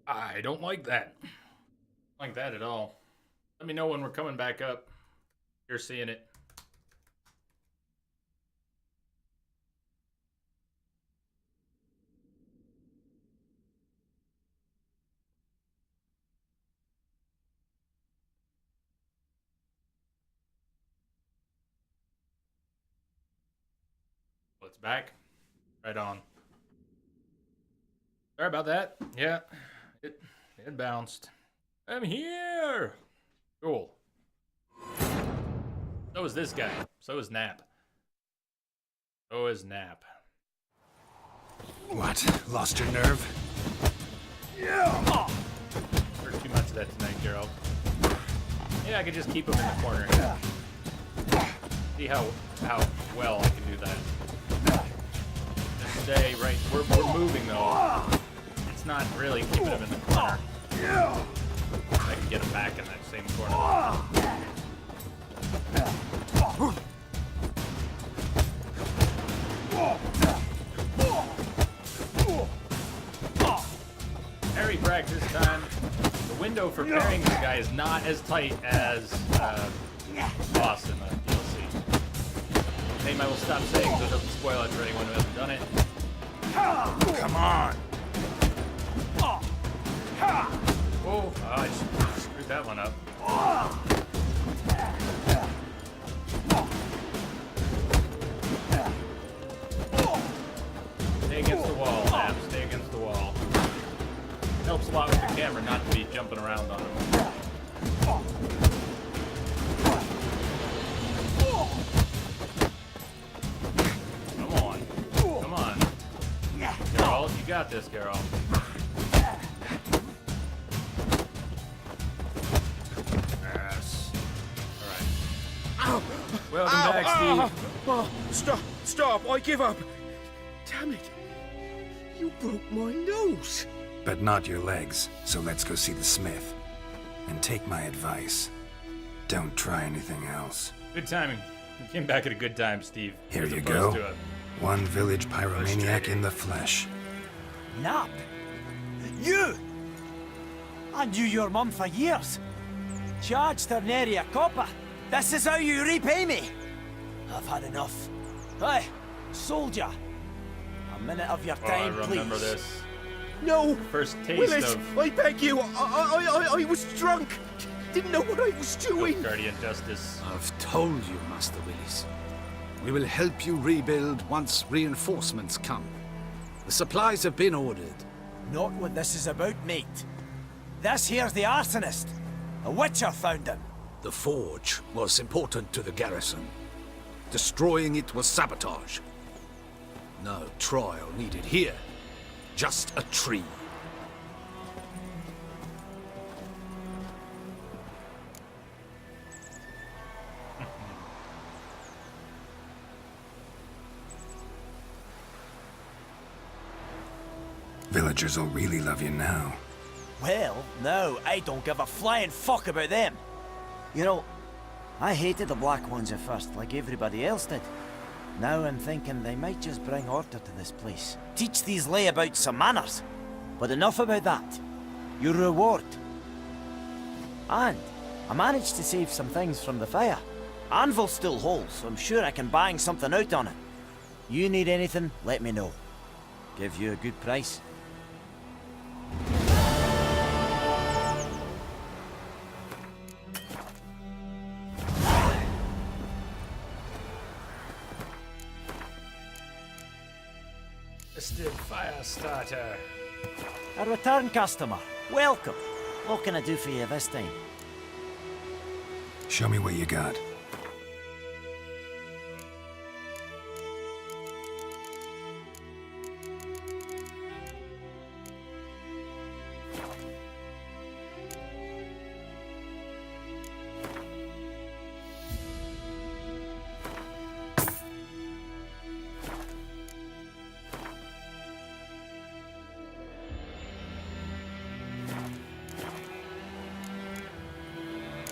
I don't like that. Like that at all. Let me know when we're coming back up. You're seeing it. Well, it's back. Right on. Sorry about that. Yeah, it bounced. I'm here. Cool. So is this guy. So is Nap. So is Nap. What? Lost your nerve? Yeah. Heard too much of that tonight, Geralt. Yeah, I could just keep him in the corner. See how well I can do that. Just stay right. We're moving though. It's not really keeping him in the corner. I can get him back in that same corner. Parry frags this time. The window for parrying this guy is not as tight as boss in the DLC. Name I will stop saying so it doesn't spoil it for anyone who hasn't done it. Come on! Oh, I screwed that one up. Stay against the wall, Nap. Stay against the wall. Helps a lot with the camera not to be jumping around on him. Come on. Come on. Geralt, you got this, Geralt. Yes. Alright. Welcome back, Steve. Stop, I give up. Damn it. You broke my nose. But not your legs, so let's go see the smith. And take my advice. Don't try anything else. Good timing. You came back at a good time, Steve. Here As you opposed go. to One village pyromaniac in the flesh. Nap? You? I knew your mum for years. Charged her nary a copper. This is how you repay me. I've had enough. Hey, soldier. A minute of your I time, please. remember this. No. First taste Willis, of I beg you. I was drunk. Didn't know what I was doing. Guardian Justice. I've told you, Master Willis. We will help you rebuild once reinforcements come. The supplies have been ordered. Not what this is about, mate. This here's the arsonist. A witcher found him. The forge was important to the garrison. Destroying it was sabotage. No trial needed here. Just a tree. Villagers will really love you now. Well, no, I don't give a flying fuck about them. You know, I hated the Black Ones at first, like everybody else did. Now I'm thinking they might just bring order to this place. Teach these layabouts some manners. But enough about that. Your reward. And I managed to save some things from the fire. Anvil's still whole, so I'm sure I can bang something out on it. You need anything, let me know. Give you a good price. Mr. Firestarter. A return customer. Welcome. What can I do for you this time? Show me what you got.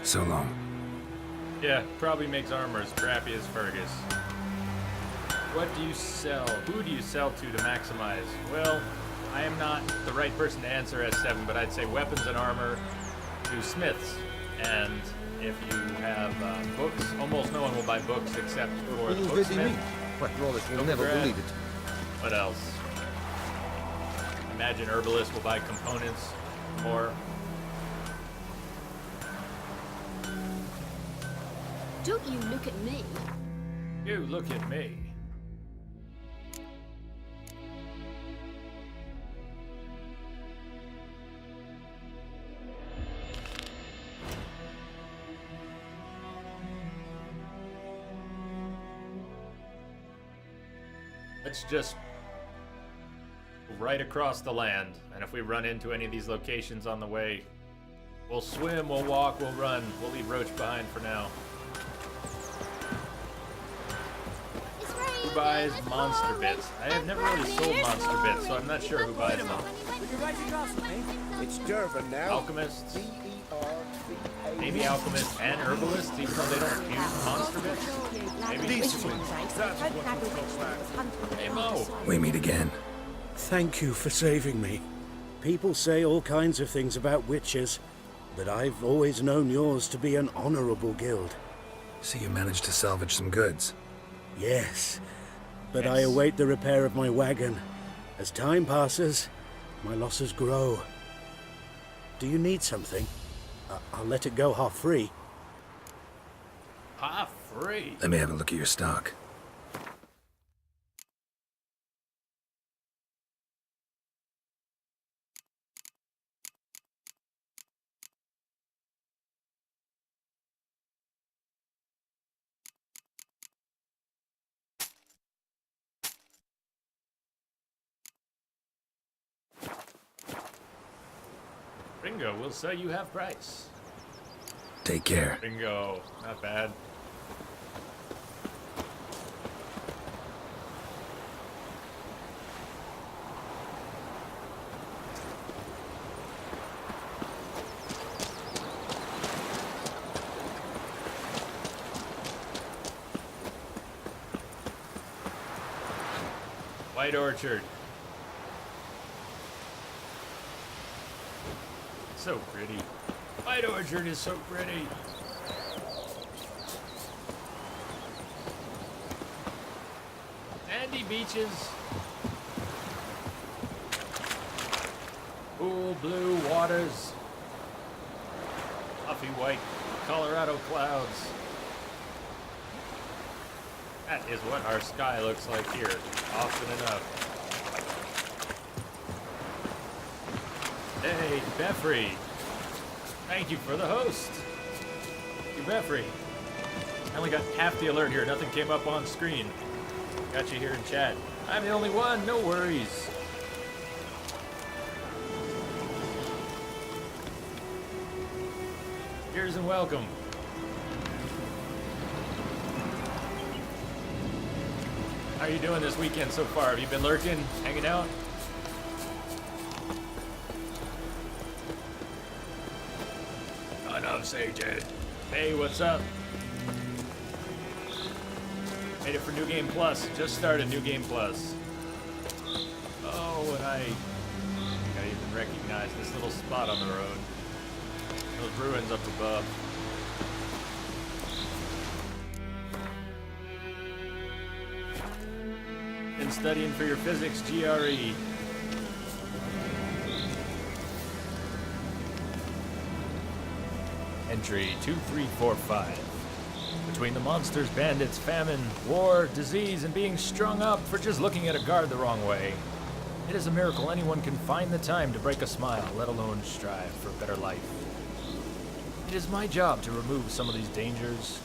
So long. Yeah, probably makes armor as crappy as Fergus. What do you sell? Who do you sell to maximize? Well, I am not the right person to answer S7, but I'd say weapons and armor to smiths. And if you have books, almost no one will buy books except for the booksmith. Quack will never believe it. What else? Imagine herbalists will buy components more. Don't you look at me. You look at me. Let's just go right across the land, and if we run into any of these locations on the way, we'll swim, we'll walk, we'll run. We'll leave Roach behind for now. Who buys monster bits? I have never really sold monster bits, so I'm not sure who buys them. Would you write across with me? It's Durban now. Alchemists, D-E-R-V-A. maybe alchemists and herbalists, even though they don't use monster bits. Maybe. Hey Mo. We meet again. Thank you for saving me. People say all kinds of things about witches, but I've always known yours to be an honorable guild. So you managed to salvage some goods. Yes, but Yes. I await the repair of my wagon. As time passes, my losses grow. Do you need something? I'll let it go half free. Ah, free. Let me have a look at your stock. Ringo will say you have price. Take care. Bingo. Not bad. White Orchard. So pretty. White Orchard is so pretty. Sandy beaches. Cool blue waters. Puffy white Colorado clouds. That is what our sky looks like here, often enough. Hey, Beffrey. Thank you for the host. Thank you, Beffrey. I only got half the alert here. Nothing came up on screen. Got you here in chat. I'm the only one. No worries. Cheers and welcome. How are you doing this weekend so far? Have you been lurking, hanging out? Sage. Hey, what's up? Made it for New Game Plus. Just started New Game Plus. Oh, and I even recognize this little spot on the road. Those ruins up above. Been studying for your physics GRE. Entry 2345. Between the monsters, bandits, famine, war, disease, and being strung up for just looking at a guard the wrong way, it is a miracle anyone can find the time to break a smile, let alone strive for a better life. It is my job to remove some of these dangers,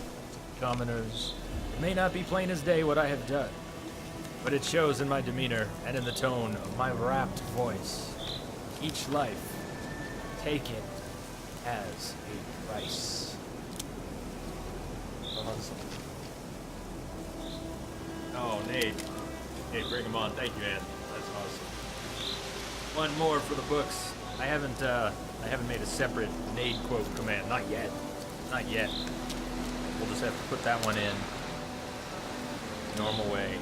commoners. It may not be plain as day what I have done, but it shows in my demeanor and in the tone of my rapt voice. Each life, take it as a price. Awesome. Oh, Nate. Nate, bring him on. Thank you, man. That's awesome. One more for the books. I haven't made a separate Nate quote command. Not yet. Not yet. We'll just have to put that one in. Normal way.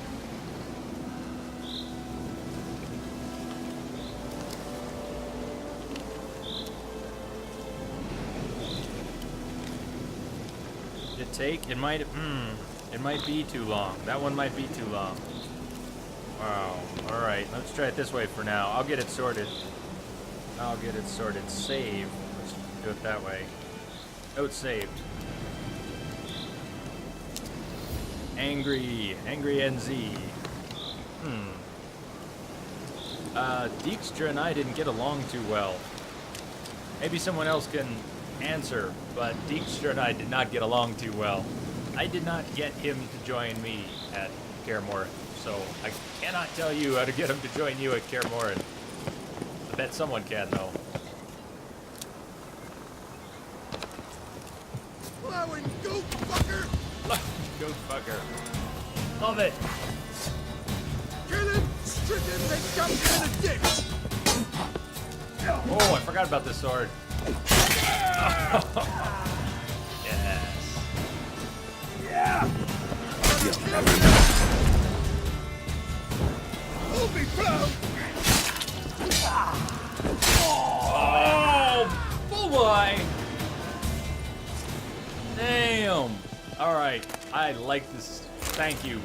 it take? It might be too long. That one might be too long. Wow. Alright, let's try it this way for now. I'll get it sorted. Save. Let's do it that way. Note saved. Angry NZ. Dijkstra and I didn't get along too well. Maybe someone else can answer, but Dijkstra and I did not get along too well. I did not get him to join me at Kaer Morhen, so I cannot tell you how to get him to join you at Kaer Morhen. I bet someone can, though. Plowing goat fucker! Goat fucker. Love it. Kill him! Strip him, then dump him in a ditch! Oh, I forgot about this sword. Yes. You'll never know. Hold me, plow! Oh, boy. Damn. All right. I like this. Thank you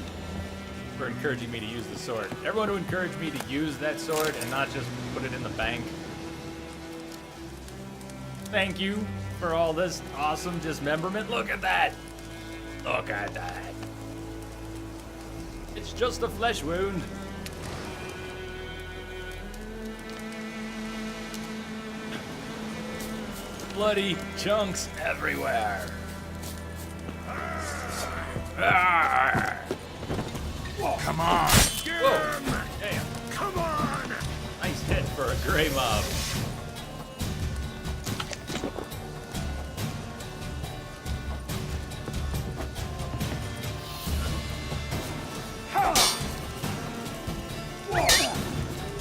for encouraging me to use the sword. Everyone who encouraged me to use that sword and not just put it in the bank. Thank you for all this awesome dismemberment. Look at that. Look at that. It's just a flesh wound. Bloody chunks everywhere. Come on. Whoa. Damn. Come on! Nice hit for a gray mob.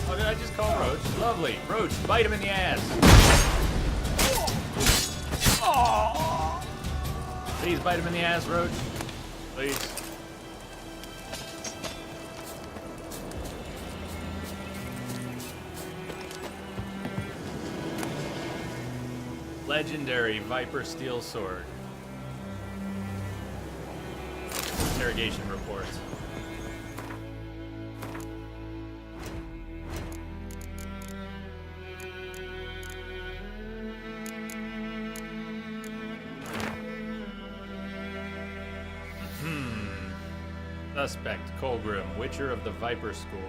Oh, did I just call Roach? Lovely. Roach, bite him in the ass. Please bite him in the ass, Roach. Please. Legendary Viper Steel Sword. Interrogation report. Suspect, Colgrim, Witcher of the Viper School.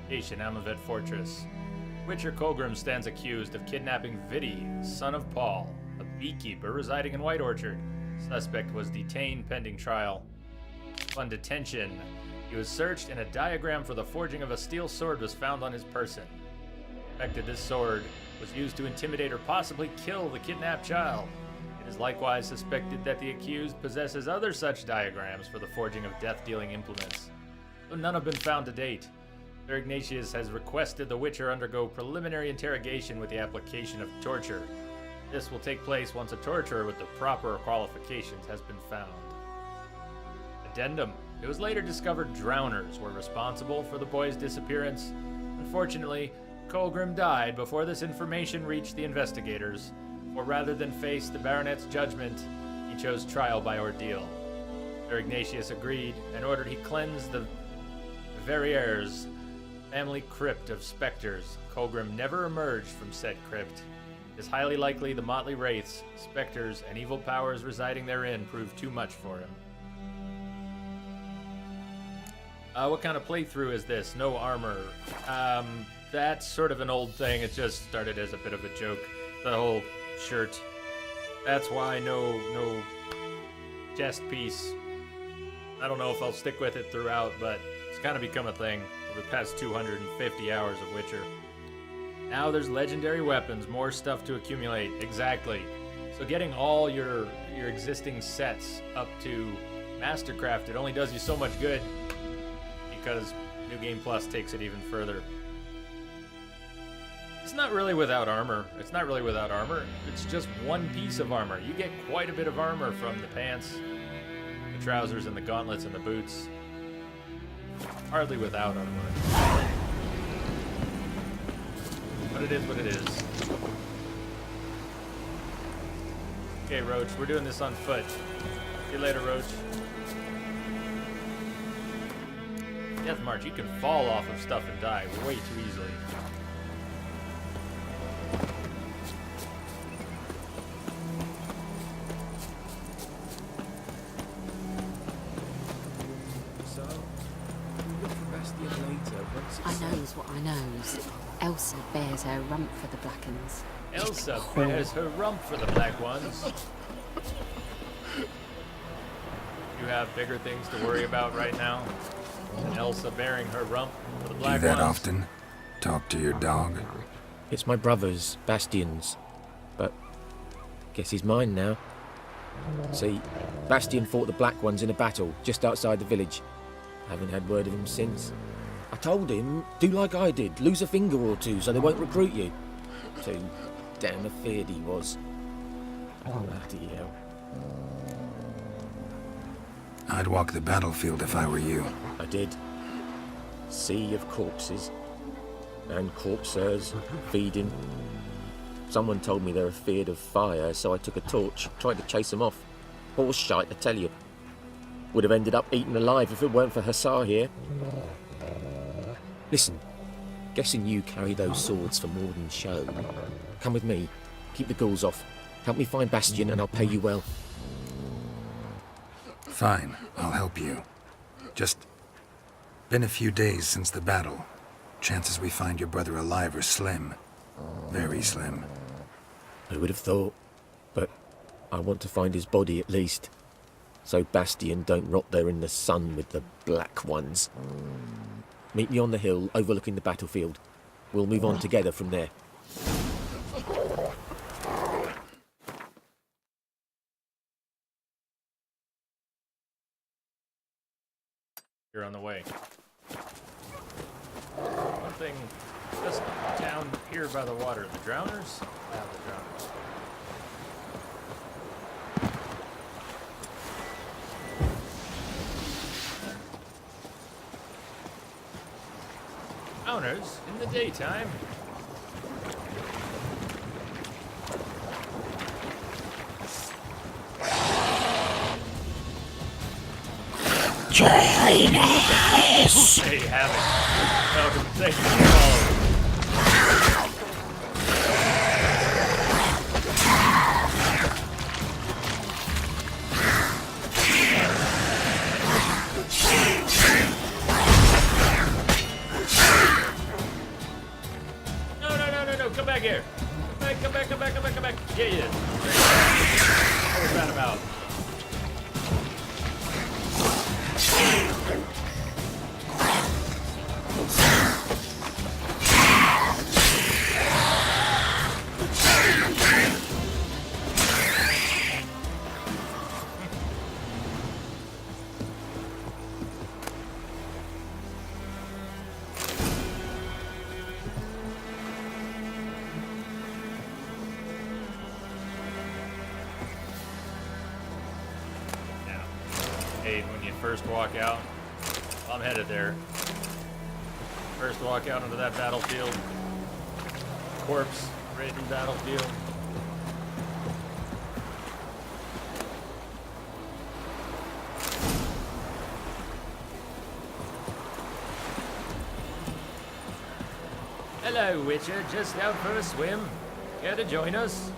Location, Amavet Fortress. Witcher Colgrim stands accused of kidnapping Vidi, son of Paul, a beekeeper residing in White Orchard. Suspect was detained pending trial. On detention, he was searched and a diagram for the forging of a steel sword was found on his person. Suspected this sword was used to intimidate or possibly kill the kidnapped child. It is likewise suspected that the accused possesses other such diagrams for the forging of death-dealing implements, though none have been found to date. Sir Ignatius has requested the Witcher undergo preliminary interrogation with the application of torture. This will take place once a torturer with the proper qualifications has been found. Addendum. It was later discovered drowners were responsible for the boy's disappearance. Unfortunately, Colgrim died before this information reached the investigators, for rather than face the Baronet's judgment, he chose trial by ordeal. Sir Ignatius agreed and ordered he cleanse the Verrieres family crypt of specters. Colgrim never emerged from said crypt. It is highly likely the motley wraiths, specters, and evil powers residing therein proved too much for him. What kind of playthrough is this? No armor. That's sort of an old thing. It just started as a bit of a joke. The whole shirt. That's why no chest piece. I don't know if I'll stick with it throughout, but it's kind of become a thing over the past 250 hours of Witcher. Now there's legendary weapons, more stuff to accumulate. Exactly. So getting all your existing sets up to Mastercraft, it only does you so much good because New Game Plus takes it even further. It's not really without armor. It's just one piece of armor. You get quite a bit of armor from the pants, the trousers, and the gauntlets and the boots. Hardly without armor. But it is what it is. Okay, Roach, we're doing this on foot. See you later, Roach. Death March, you can fall off of stuff and die way too easily. So, we look for Bastion later once it's I safe. knows what I knows. Elsa bears her rump for the Black Uns. Elsa bears her rump for the Black Ones. You have bigger things to worry about right now than Elsa bearing her rump for the Do Black that Ones. often? Talk to your dog? It's my brother's, Bastion's, but guess he's mine now. See, Bastion fought the Black Ones in a battle just outside the village. Haven't had word of him since. I told him, do like I did, lose a finger or two so they won't recruit you. Too damn afeard he was. Bloody hell. I'd walk the battlefield if I were you. I did. Sea of corpses. And corpsers, feeding. Someone told me they're afeard of fire, so I took a torch, tried to chase them off. Horse shite, I tell you. Would have ended up eaten alive if it weren't for Hussar here. Listen, guessing you carry those swords for more than show. Come with me, keep the ghouls off. Help me find Bastion and I'll pay you well. Fine, I'll help you. Just been a few days since the battle. Chances we find your brother alive are slim. Very slim. I would have thought, but I want to find his body at least. So Bastion don't rot there in the sun with the Black Ones. Meet me on the hill overlooking the battlefield. We'll move on together from there. You're on the way. One thing, this town here by the water, the drowners? Yeah, the drowners. Drowners in the daytime. There you have it. Welcome. Thank you for following. No. Come back here. Come back. Yeah. What was that about? When you first walk out, I'm headed there. First walk out onto that battlefield. Corpse ridden battlefield. Hello, Witcher. Just out for a swim. Care to join us?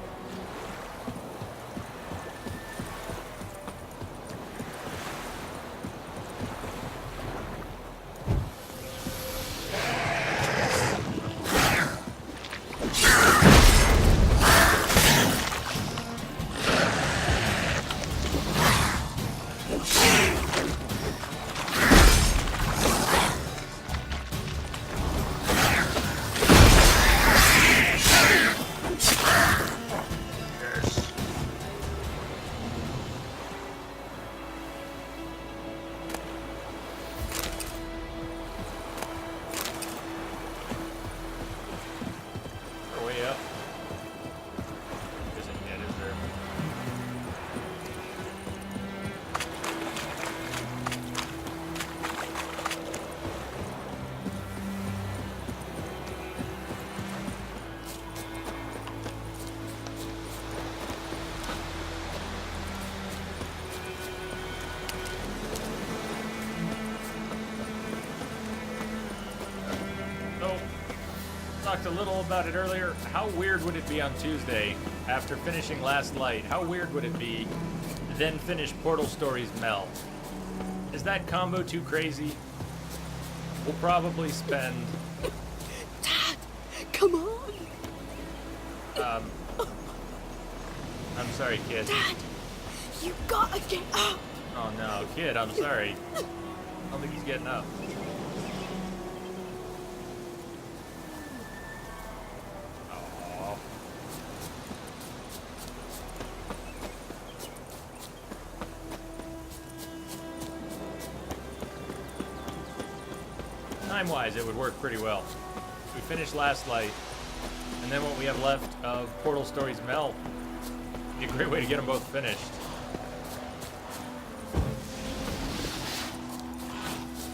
talked a little about it earlier. How weird would it be on Tuesday, after finishing Last Light, how weird would it be to then finish Portal Stories Mel? Is that combo too crazy? We'll probably spend... Dad, come on. I'm sorry, kid. Dad, you gotta get up. Oh no, kid, I'm sorry. I don't think he's getting up. Aww. Time-wise, it would work pretty well. We finish Last Light, and then what we have left of Portal Stories Mel, be a great way to get them both finished.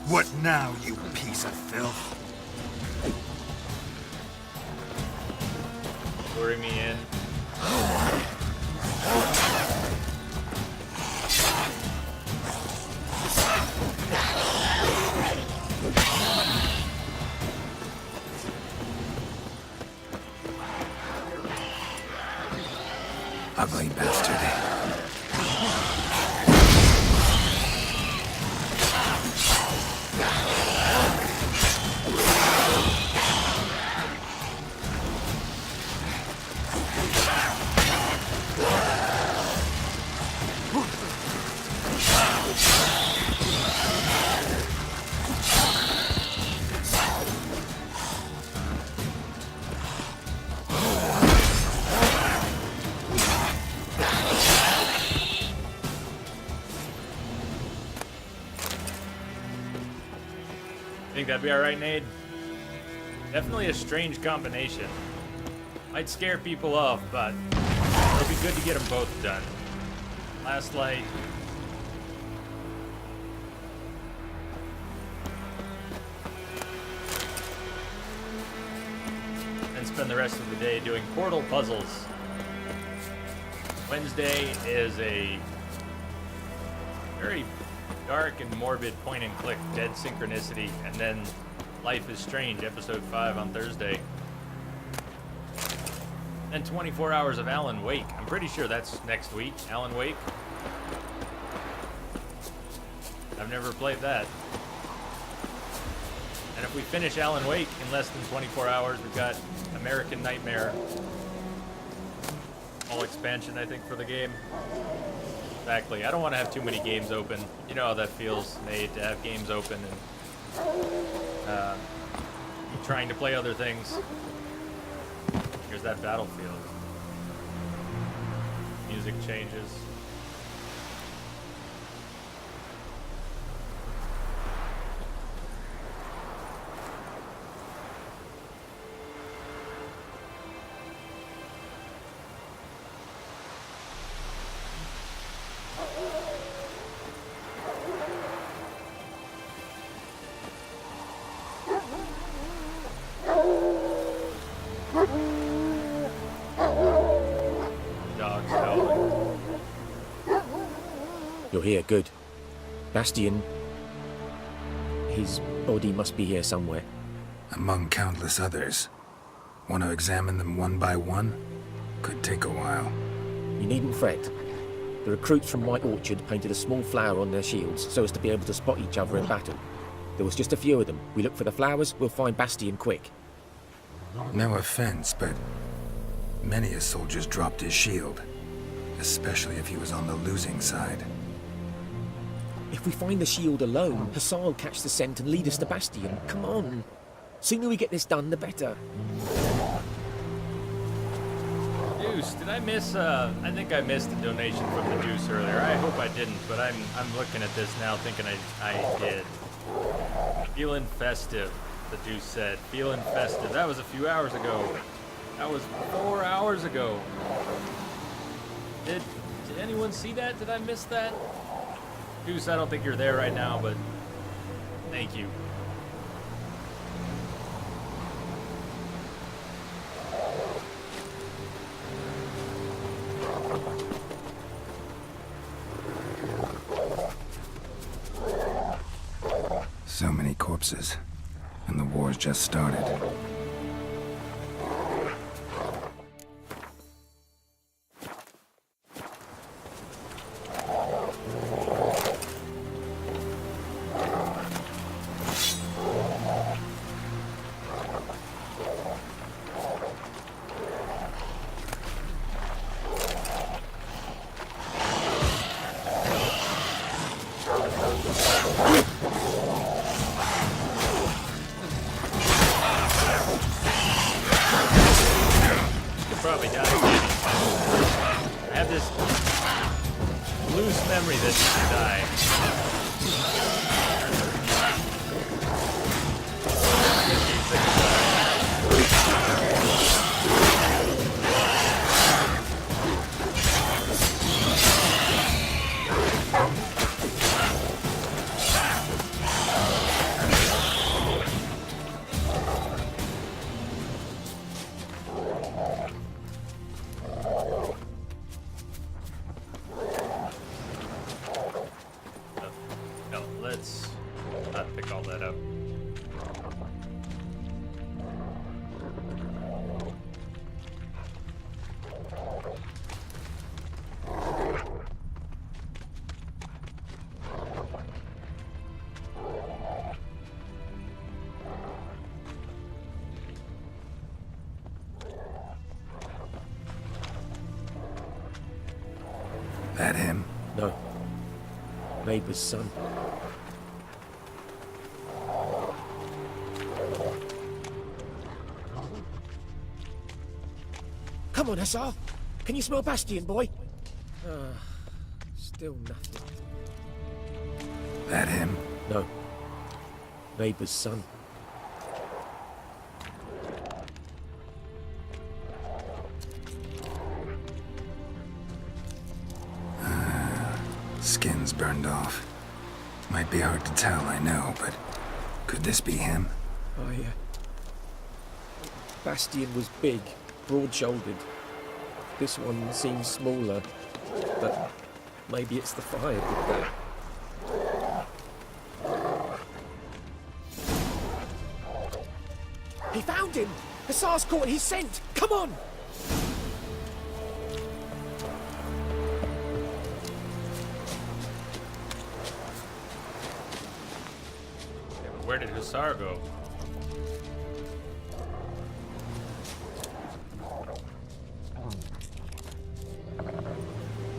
What now, you piece of filth? Luring me in. Ugly bastard. Think that'd be alright, Nade? Definitely a strange combination. Might scare people off, but it'll be good to get them both done. Last Light. And spend the rest of the day doing portal puzzles. Wednesday is a very dark and morbid point-and-click Dead Synchronicity, and then Life is Strange, Episode 5 on Thursday. And 24 hours of Alan Wake. I'm pretty sure that's next week, Alan Wake. I've never played that. And if we finish Alan Wake in less than 24 hours, we've got American Nightmare. All expansion, I think, for the game. Exactly. I don't want to have too many games open. You know how that feels, Nate, to have games open and trying to play other things. Here's that battlefield. Music changes. Dogs howling. You're here, good. Bastion... his body must be here somewhere. Among countless others. Want to examine them one by one? Could take a while. You needn't fret. The recruits from White Orchard painted a small flower on their shields so as to be able to spot each other in battle. There was just a few of them. We look for the flowers, we'll find Bastion quick. No offense, but many a soldier's dropped his shield. Especially if he was on the losing side. If we find the shield alone, Hassan will catch the scent and lead us to Bastion. Come on. Sooner we get this done, the better. Deuce, did I miss, I think I missed a donation from the Deuce earlier. I hope I didn't, but I'm looking at this now thinking I did. Feeling festive, the Deuce said. Feeling festive. That was a few hours ago. That was 4 hours ago. Did anyone see that? Did I miss that? Deuce, I don't think you're there right now, but thank you. So many corpses. And the war's just started. loose memory that he died. No, let's not pick all that up. That him? No. Neighbour's son. Come on, Hussar. Can you smell Bastion, boy? Still nothing. That him? No. Neighbour's son. Skin's burned off. Might be hard to tell, I know, but could this be him? Bastion was big, broad-shouldered. This one seems smaller, but maybe it's the fire did that. He found him! Hussar's caught his scent! Come on! Where did Hussar go?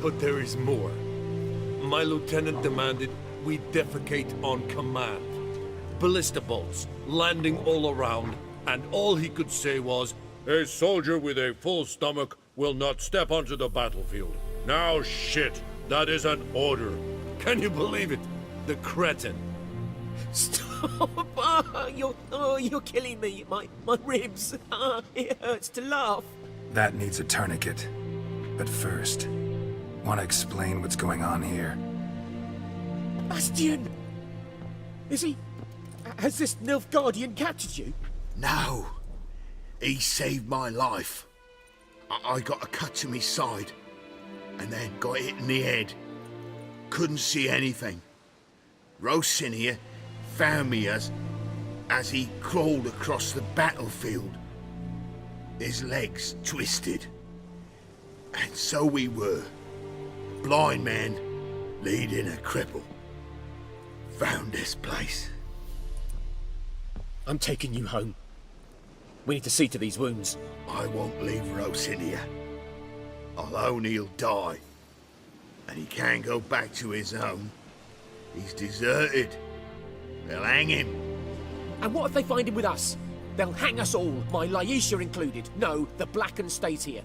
But there is more. My lieutenant demanded we defecate on command. Ballista bolts, landing all around, and all he could say was, "A soldier with a full stomach will not step onto the battlefield." Now shit, that is an order. Can you believe it? The cretin. Stop! You're killing me. My ribs. It hurts to laugh. That needs a tourniquet. But first, want to explain what's going on here? Bastion! Is he... Has this Nilfgaardian captured you? No. He saved my life. I got a cut to me side, and then got hit in the head. Couldn't see anything. Rosinia found me as he crawled across the battlefield. His legs twisted. And so we were. Blind man leading a cripple. Found this place. I'm taking you home. We need to see to these wounds. I won't leave Rosinia. I'll own he'll die. And he can't go back to his home. He's deserted. They'll hang him. And what if they find him with us? They'll hang us all, my Laisha included. No, the Blackened stays here.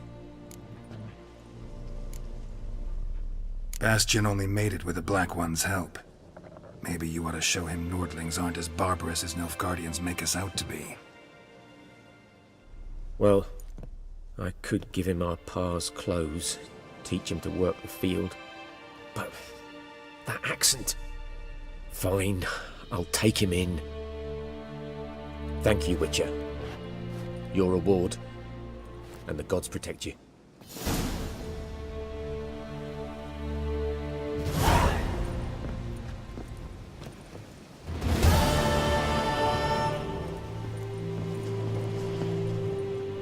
Bastion only made it with the Black One's help. Maybe you ought to show him Nordlings aren't as barbarous as Nilfgaardians make us out to be. Well, I could give him our pa's clothes, teach him to work the field. But that accent... Fine, I'll take him in. Thank you, Witcher. Your reward. And the gods protect you.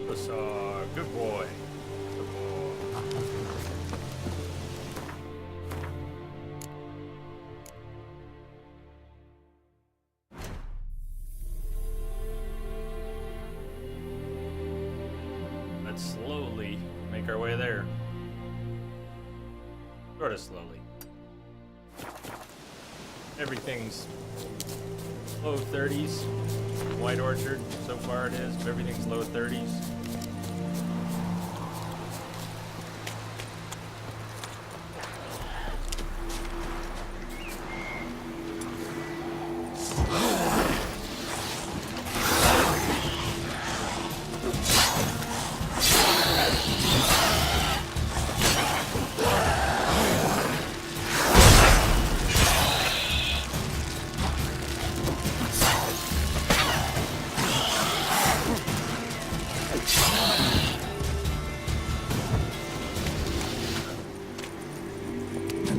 Hussar, good boy. Good boy. Let's slowly make our way there. Sort of slowly. Everything's low 30s. White Orchard, so far it is. Everything's low 30s.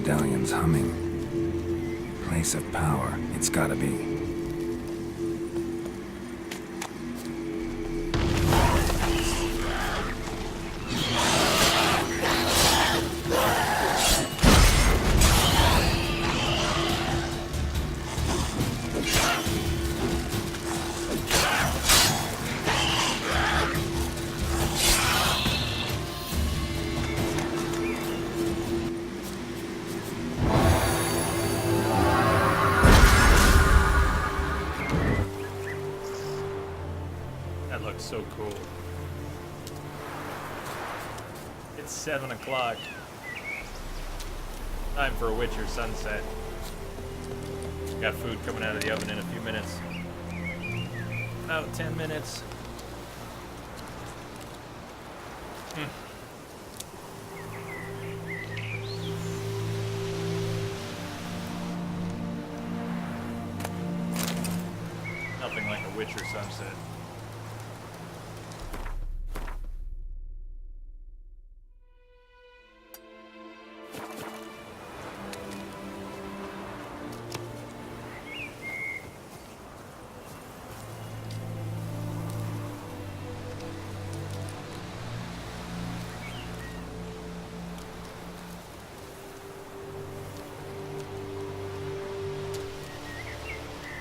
medallion's humming. Place of power, it's gotta be. That looks so cool. It's 7 o'clock. Time for a Witcher sunset. Got food coming out of the oven in a few minutes. About 10 minutes. Nothing like a Witcher sunset.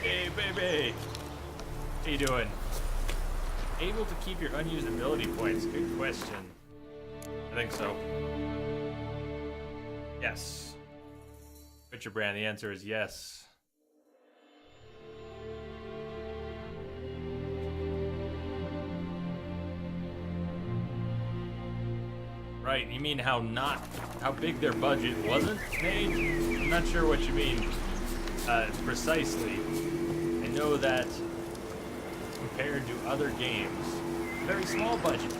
Hey, baby! How you doing? Able to keep your unused ability points? Good question. I think so. Yes. Witcher brand, the answer is yes. Right, you mean how big their budget wasn't made? I'm not sure what you mean precisely. I know that compared to other games, very small budget.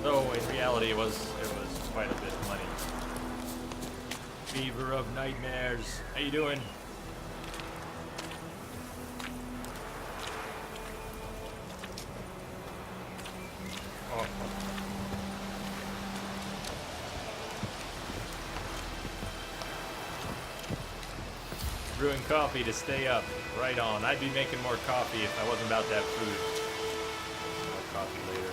Though in reality it was quite a bit of money. Fever of Nightmares, how you doing? Oh. Brewing coffee to stay up. Right on. I'd be making more coffee if I wasn't about to have food. More coffee later.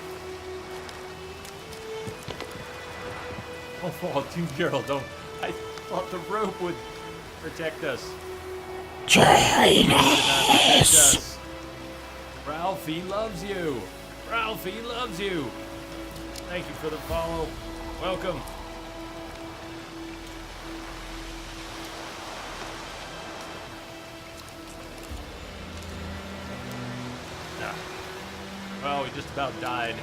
Oh, dude, Gerald, don't. I thought the rope would protect us. Us. Ralphie loves you. Ralphie loves you. Thank you for the follow. Welcome. Well, we just about died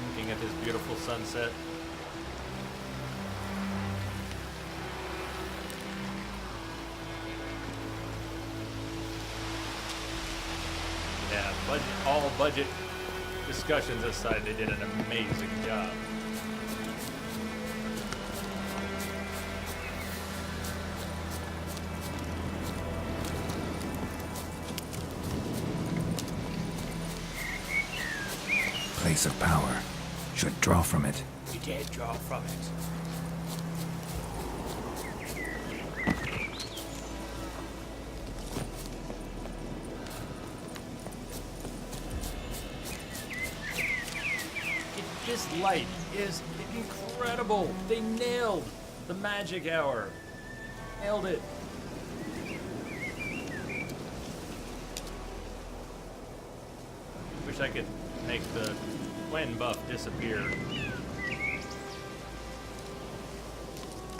looking at this beautiful sunset. Yeah, all budget discussions aside, they did an amazing job. Place of power. Should draw from it. We did draw from it. This light is incredible. They nailed the magic hour. Nailed it. Wish I could make the Gwen buff disappear.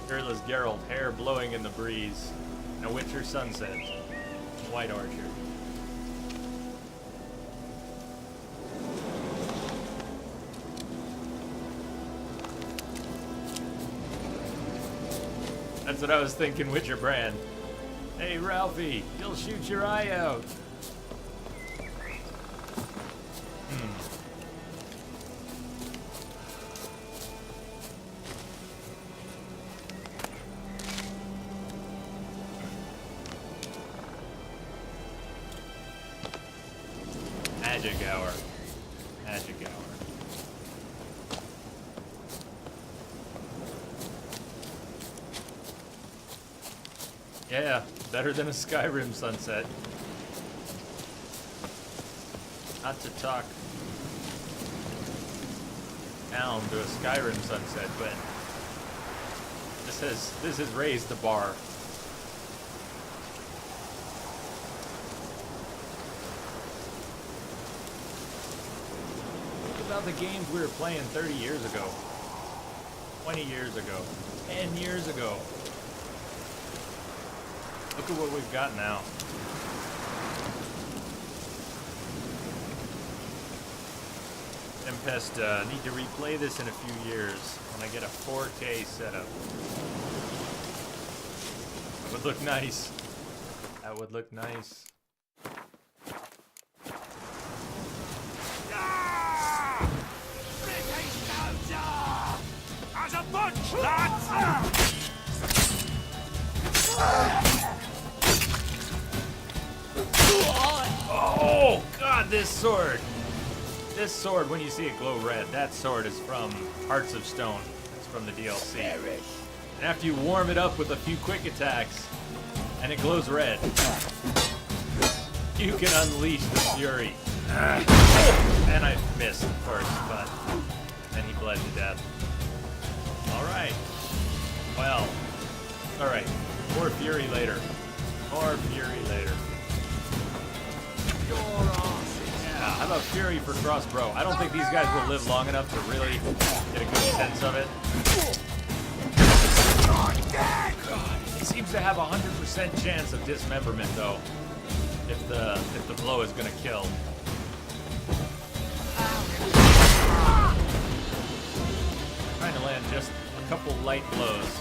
Shirtless Geralt, hair blowing in the breeze. A Witcher sunset. White Archer. That's what I was thinking, Witcher brand. Hey, Ralphie, you'll shoot your eye out. Magic hour. Magic hour. Yeah, better than a Skyrim sunset. Not to talk down to a Skyrim sunset, but this has raised the bar. Think about the games we were playing 30 years ago, 20 years ago, 10 years ago. Look at what we've got now. Tempest, need to replay this in a few years when I get a 4K setup. That would look nice. That would look nice. As a bunch, lads! Oh, God, this sword. This sword, when you see it glow red, that sword is from Hearts of Stone. It's from the DLC. And after you warm it up with a few quick attacks, and it glows red, you can unleash the fury. And I missed first, but then he bled to death. Alright. Well, alright. More fury later. More fury later. Yeah, how about fury for crossbow? I don't think these guys will live long enough to really get a good sense of it. It seems to have a 100% chance of dismemberment, though, if the blow is gonna kill. Trying to land just a couple light blows,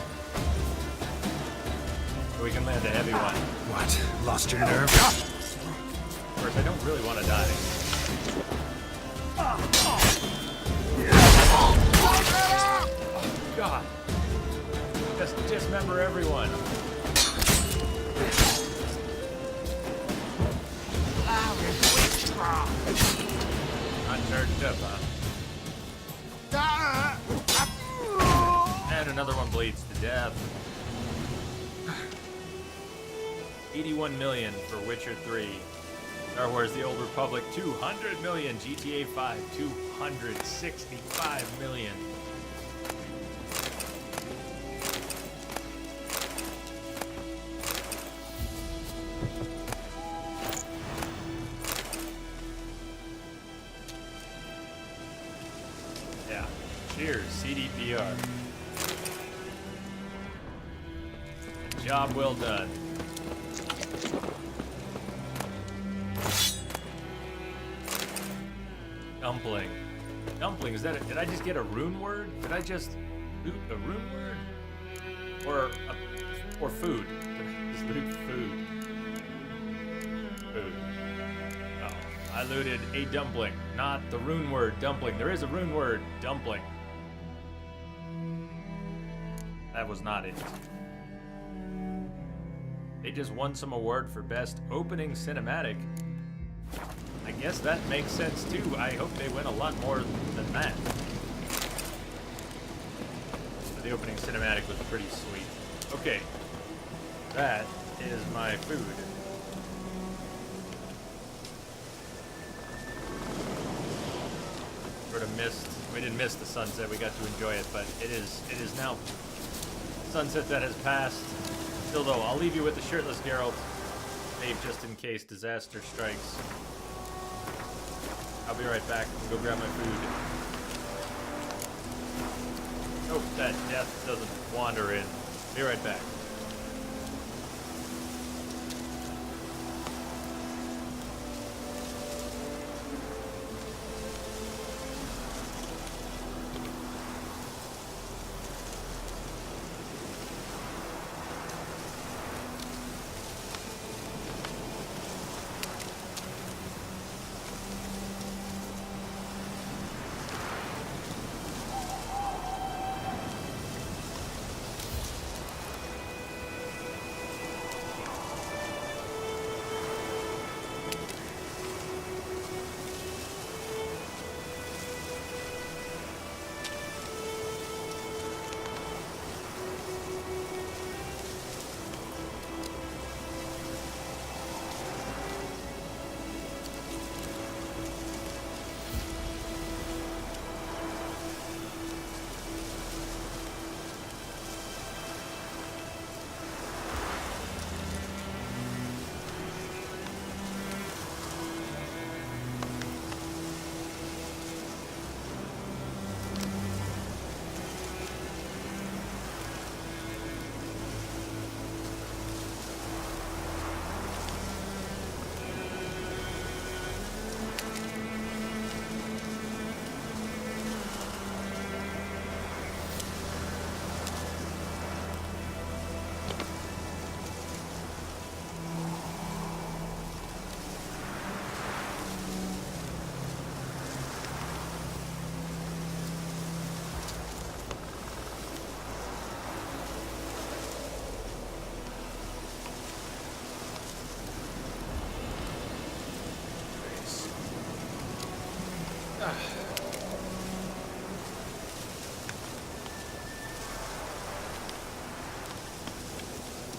so we can land a heavy one. What? Lost your nerve? Of course, I don't really want to die. God. Just dismember everyone. Not charged up, huh? And another one bleeds to death. 81 million for Witcher 3. Star Wars The Old Republic, 200 million. GTA 5, 265 million. Yeah. Cheers, CDPR. Job well done. Dumpling. Dumpling, is that did I just get a rune word? Did I just loot a rune word? Or food? Did I just loot food? Food. Oh, I looted a dumpling, not the rune word dumpling. There is a rune word, dumpling. That was not it. They just won some award for best opening cinematic. I guess that makes sense too. I hope they win a lot more than that. But the opening cinematic was pretty sweet. Okay, that is my food. Sort of missed. We didn't miss the sunset. We got to enjoy it, but it is now sunset that has passed. Still though, I'll leave you with the shirtless Geralt. Save just in case disaster strikes. I'll be right back. Go grab my food. Hope that death doesn't wander in. Be right back.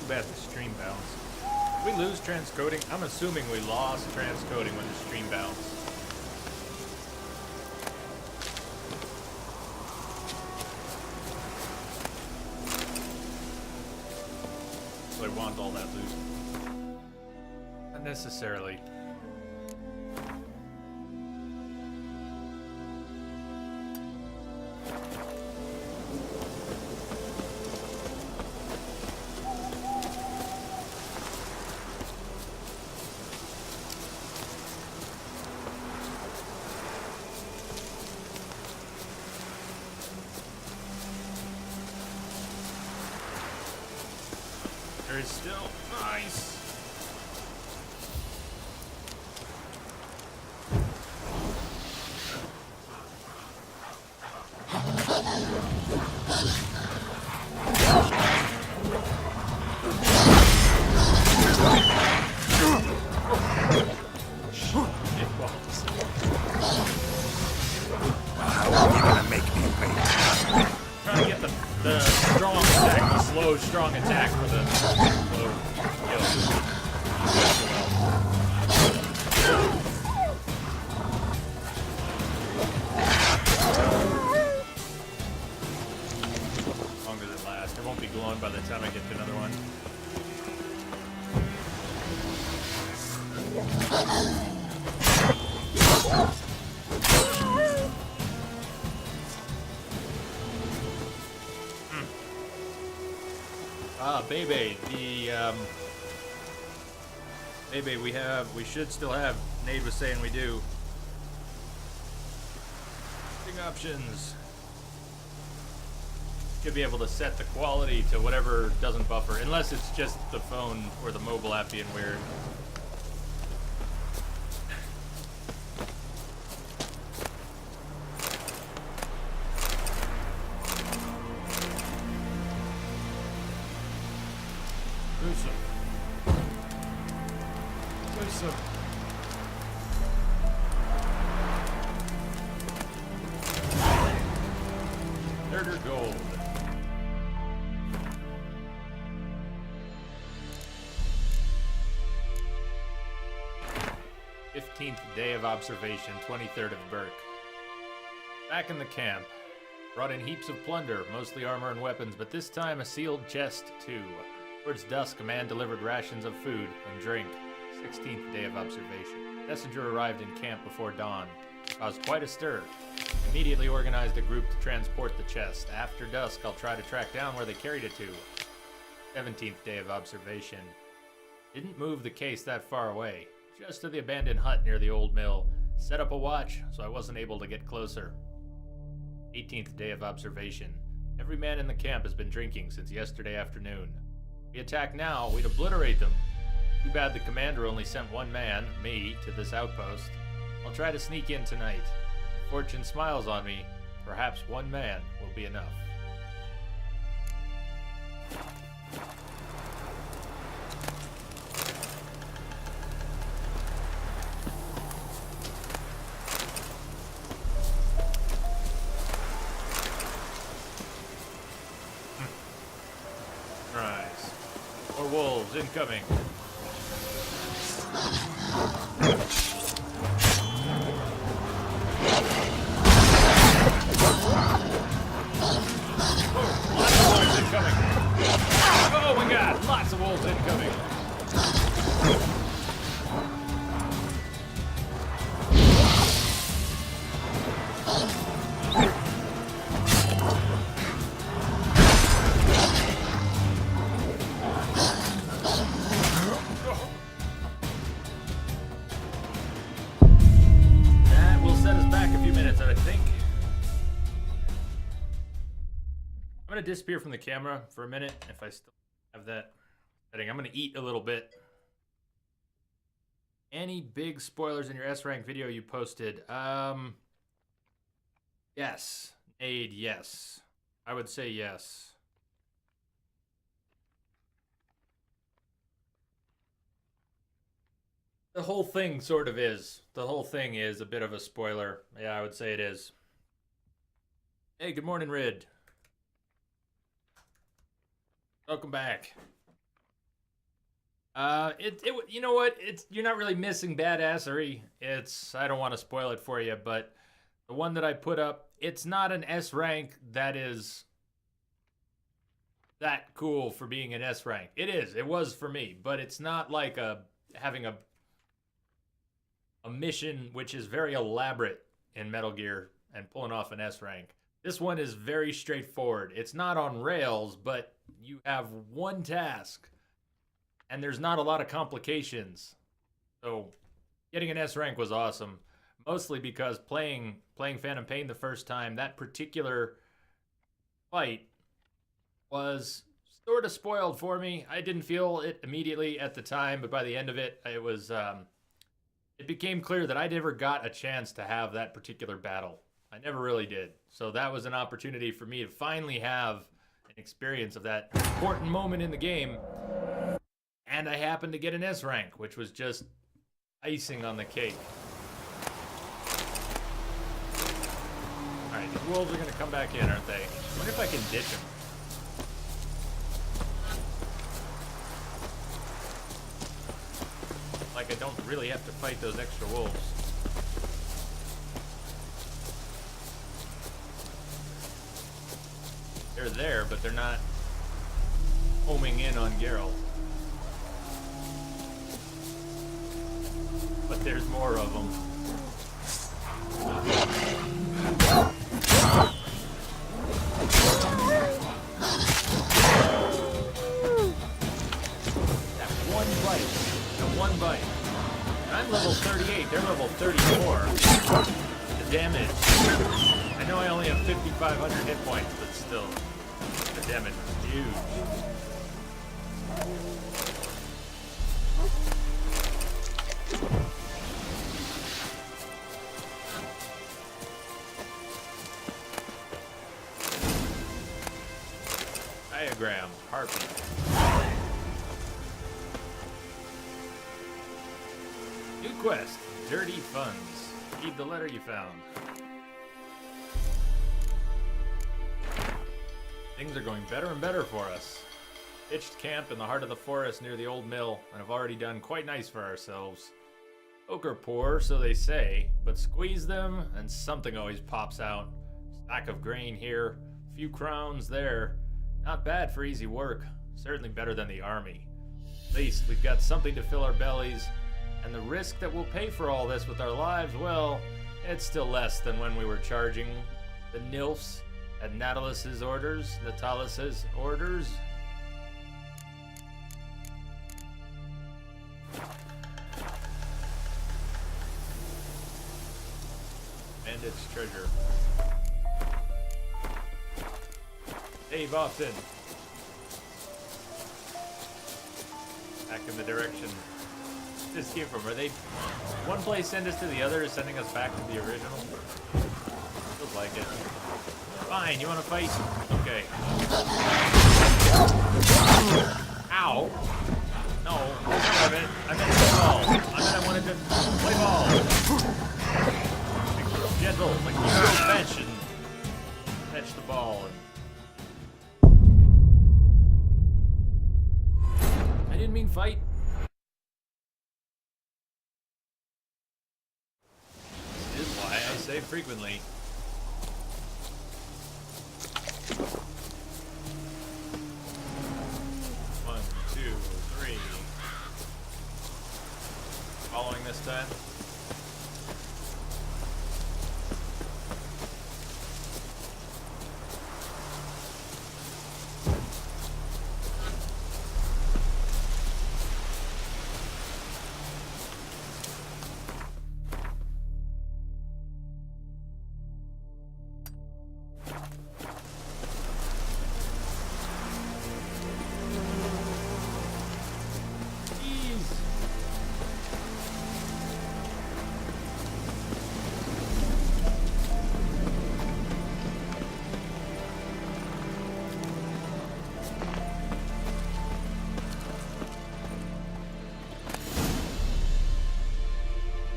Too bad the stream bounced. Did we lose transcoding? I'm assuming we lost transcoding when the stream bounced. So I want all that loose. Unnecessarily. There is still nice. How are you gonna make me wait? Trying to get the strong attack, the slow, strong attack for the slow kill. As long as it lasts. It won't be glowing by the time I get to another one. Bebe, Bebe, we should still have, Nade was saying we do. Options. Should be able to set the quality to whatever doesn't buffer, unless it's just the phone or the mobile app being weird. Murder gold. "15th day of observation, 23rd of Burke. Back in the camp. Brought in heaps of plunder, mostly armor and weapons, but this time a sealed chest too. Towards dusk, a man delivered rations of food and drink. 16th day of observation. Messenger arrived in camp before dawn. Caused quite a stir. Immediately organized a group to transport the chest. After dusk, I'll try to track down where they carried it to. 17th day of observation. Didn't move the case that far away. Just to the abandoned hut near the old mill. Set up a watch, so I wasn't able to get closer. 18th day of observation. Every man in the camp has been drinking since yesterday afternoon. If we attack now, we'd obliterate them. Too bad the commander only sent one man, me, to this outpost. I'll try to sneak in tonight. If fortune smiles on me, perhaps one man will be enough. Rise. More wolves incoming. Oh my god, lots of wolves incoming. That will set us back a few minutes, I think. I'm gonna disappear from the camera for a minute if I still have that setting. I'm gonna eat a little bit. Any big spoilers in your S-Rank video you posted? Yes. Aid, yes. I would say yes. The whole thing sort of is. The whole thing is a bit of a spoiler. Yeah, I would say it is. Hey, good morning, Rid. Welcome back. You know what? You're not really missing badassery. I don't want to spoil it for you, but the one that I put up, it's not an S rank that is that cool for being an S rank. It was for me, but it's not like having a mission which is very elaborate in Metal Gear and pulling off an S rank. This one is very straightforward. It's not on rails, but you have one task, and there's not a lot of complications. So getting an S rank was awesome, mostly because playing Phantom Pain the first time, that particular fight was sort of spoiled for me. I didn't feel it immediately at the time, but by the end of it, it became clear that I never got a chance to have that particular battle. I never really did. So that was an opportunity for me to finally have an experience of that important moment in the game. And I happened to get an S rank, which was just icing on the cake. Alright, these wolves are going to come back in, aren't they? I wonder if I can ditch them. Like I don't really have to fight those extra wolves. They're there, but they're not homing in on Geralt. But there's more of them. That one bite. I'm level 38, they're level 34. The damage. I know I only have 5,500 hit points, but still, the damage is huge. Diagram, harpy. New quest, Dirty Funds. Read the letter you found. Things are going better and better for us. Pitched camp in the heart of the forest near the old mill, and have already done quite nice for ourselves. Folk are poor, so they say, but squeeze them, and something always pops out. Stack of grain here, few crowns there. Not bad for easy work. Certainly better than the army. At least we've got something to fill our bellies, and the risk that we'll pay for all this with our lives, well, it's still less than when we were charging the Nilfs at Natalus's orders, Natalus's orders. Bandit's treasure. Dave Austin. Back in the direction this came from. Are they one place send us to the other is sending us back to the original? Feels like it. Fine, you wanna fight? Okay. Ow. No, I meant play ball. I wanted to play ball. Like, gentle, like you go fetch and fetch the ball. I didn't mean fight. This is why I save frequently. One, two, three. Following this time.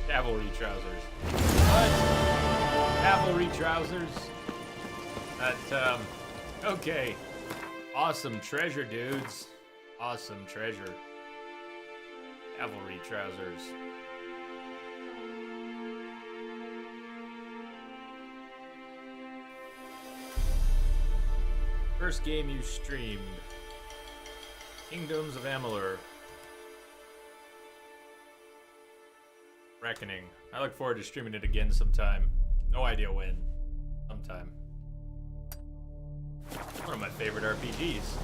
Cavalry trousers. What? Cavalry trousers? That, okay. Awesome treasure, dudes. Awesome treasure. Cavalry trousers. First game you streamed. Kingdoms of Amalur. Reckoning. I look forward to streaming it again sometime. No idea when. Sometime. One of my favorite RPGs.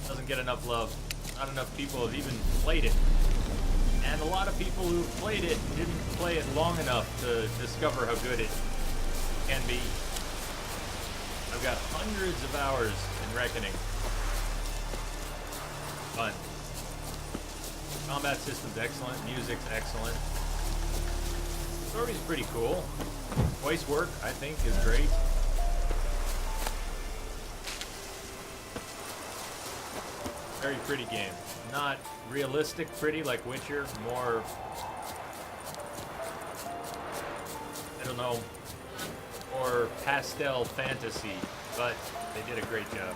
Doesn't get enough love. Not enough people have even played it. And a lot of people who played it didn't play it long enough to discover how good it can be. I've got hundreds of hours in Reckoning. Fun. Combat system's excellent, music's excellent. Story's pretty cool. Voice work, I think, is great. Very pretty game. Not realistic pretty like Witcher, more, I don't know, more pastel fantasy, but they did a great job.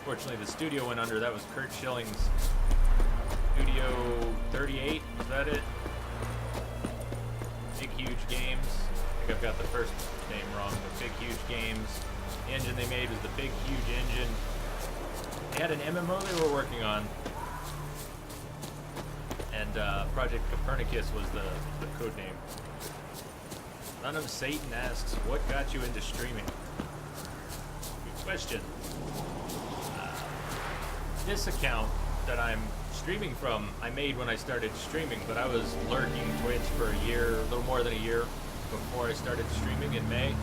Fortunately, the studio went under. That was Kurt Schilling's Studio 38, is that it? Big Huge Games. I think I've got the first name wrong, but Big Huge Games. The engine they made was the Big Huge Engine. They had an MMO they were working on. And Project Copernicus was the code name. Son of Satan asks, what got you into streaming? Good question. This account that I'm streaming from, I made when I started streaming, but I was lurking Twitch for a year, a little more than a year, before I started streaming in May.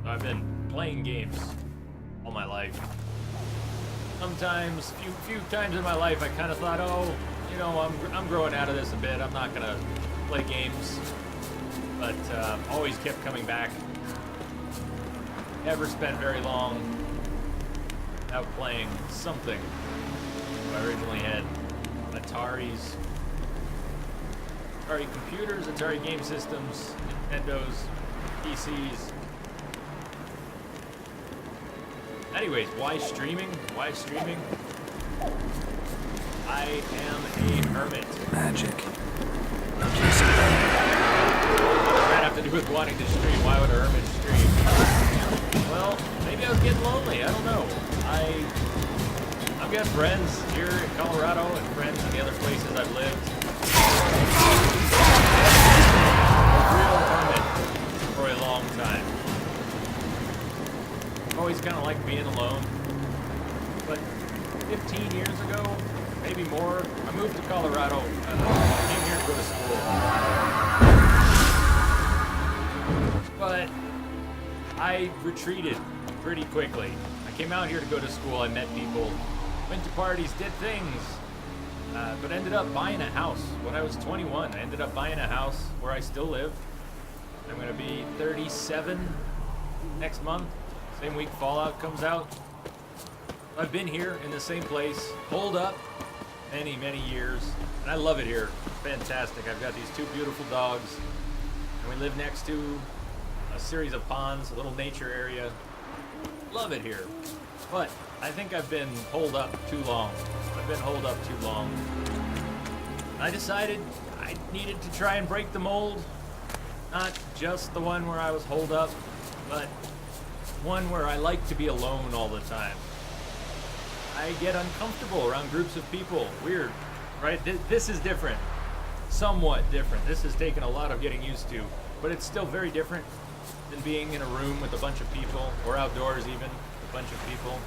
So I've been playing games all my life. Sometimes, few times in my life, I kind of thought, oh, you know, I'm growing out of this a bit. I'm not gonna play games, but always kept coming back. Never spent very long without playing something. I originally had Atari computers, Atari game systems, Nintendos, PCs. Anyways, why streaming? Why streaming? I am a hermit. Magic. What does that have to do with wanting to stream? Why would a hermit stream? Well, maybe I was getting lonely. I don't know. I've got friends here in Colorado and friends in the other places I've lived. A real hermit for a long time. Always kind of liked being alone. But 15 years ago, maybe more, I moved to Colorado. Came here to go to school. But I retreated pretty quickly. I came out here to go to school. I met people, went to parties, did things, but ended up buying a house. When I was 21, I ended up buying a house where I still live. I'm going to be 37 next month. Same week Fallout comes out. I've been here in the same place, holed up, many, many years, and I love it here. Fantastic. I've got these two beautiful dogs, and we live next to a series of ponds, a little nature area. Love it here. But I think I've been holed up too long. I decided I needed to try and break the mold. Not just the one where I was holed up, but one where I like to be alone all the time. I get uncomfortable around groups of people. Weird, right? This is different. Somewhat different. This has taken a lot of getting used to, but it's still very different than being in a room with a bunch of people, or outdoors even, with a bunch of people.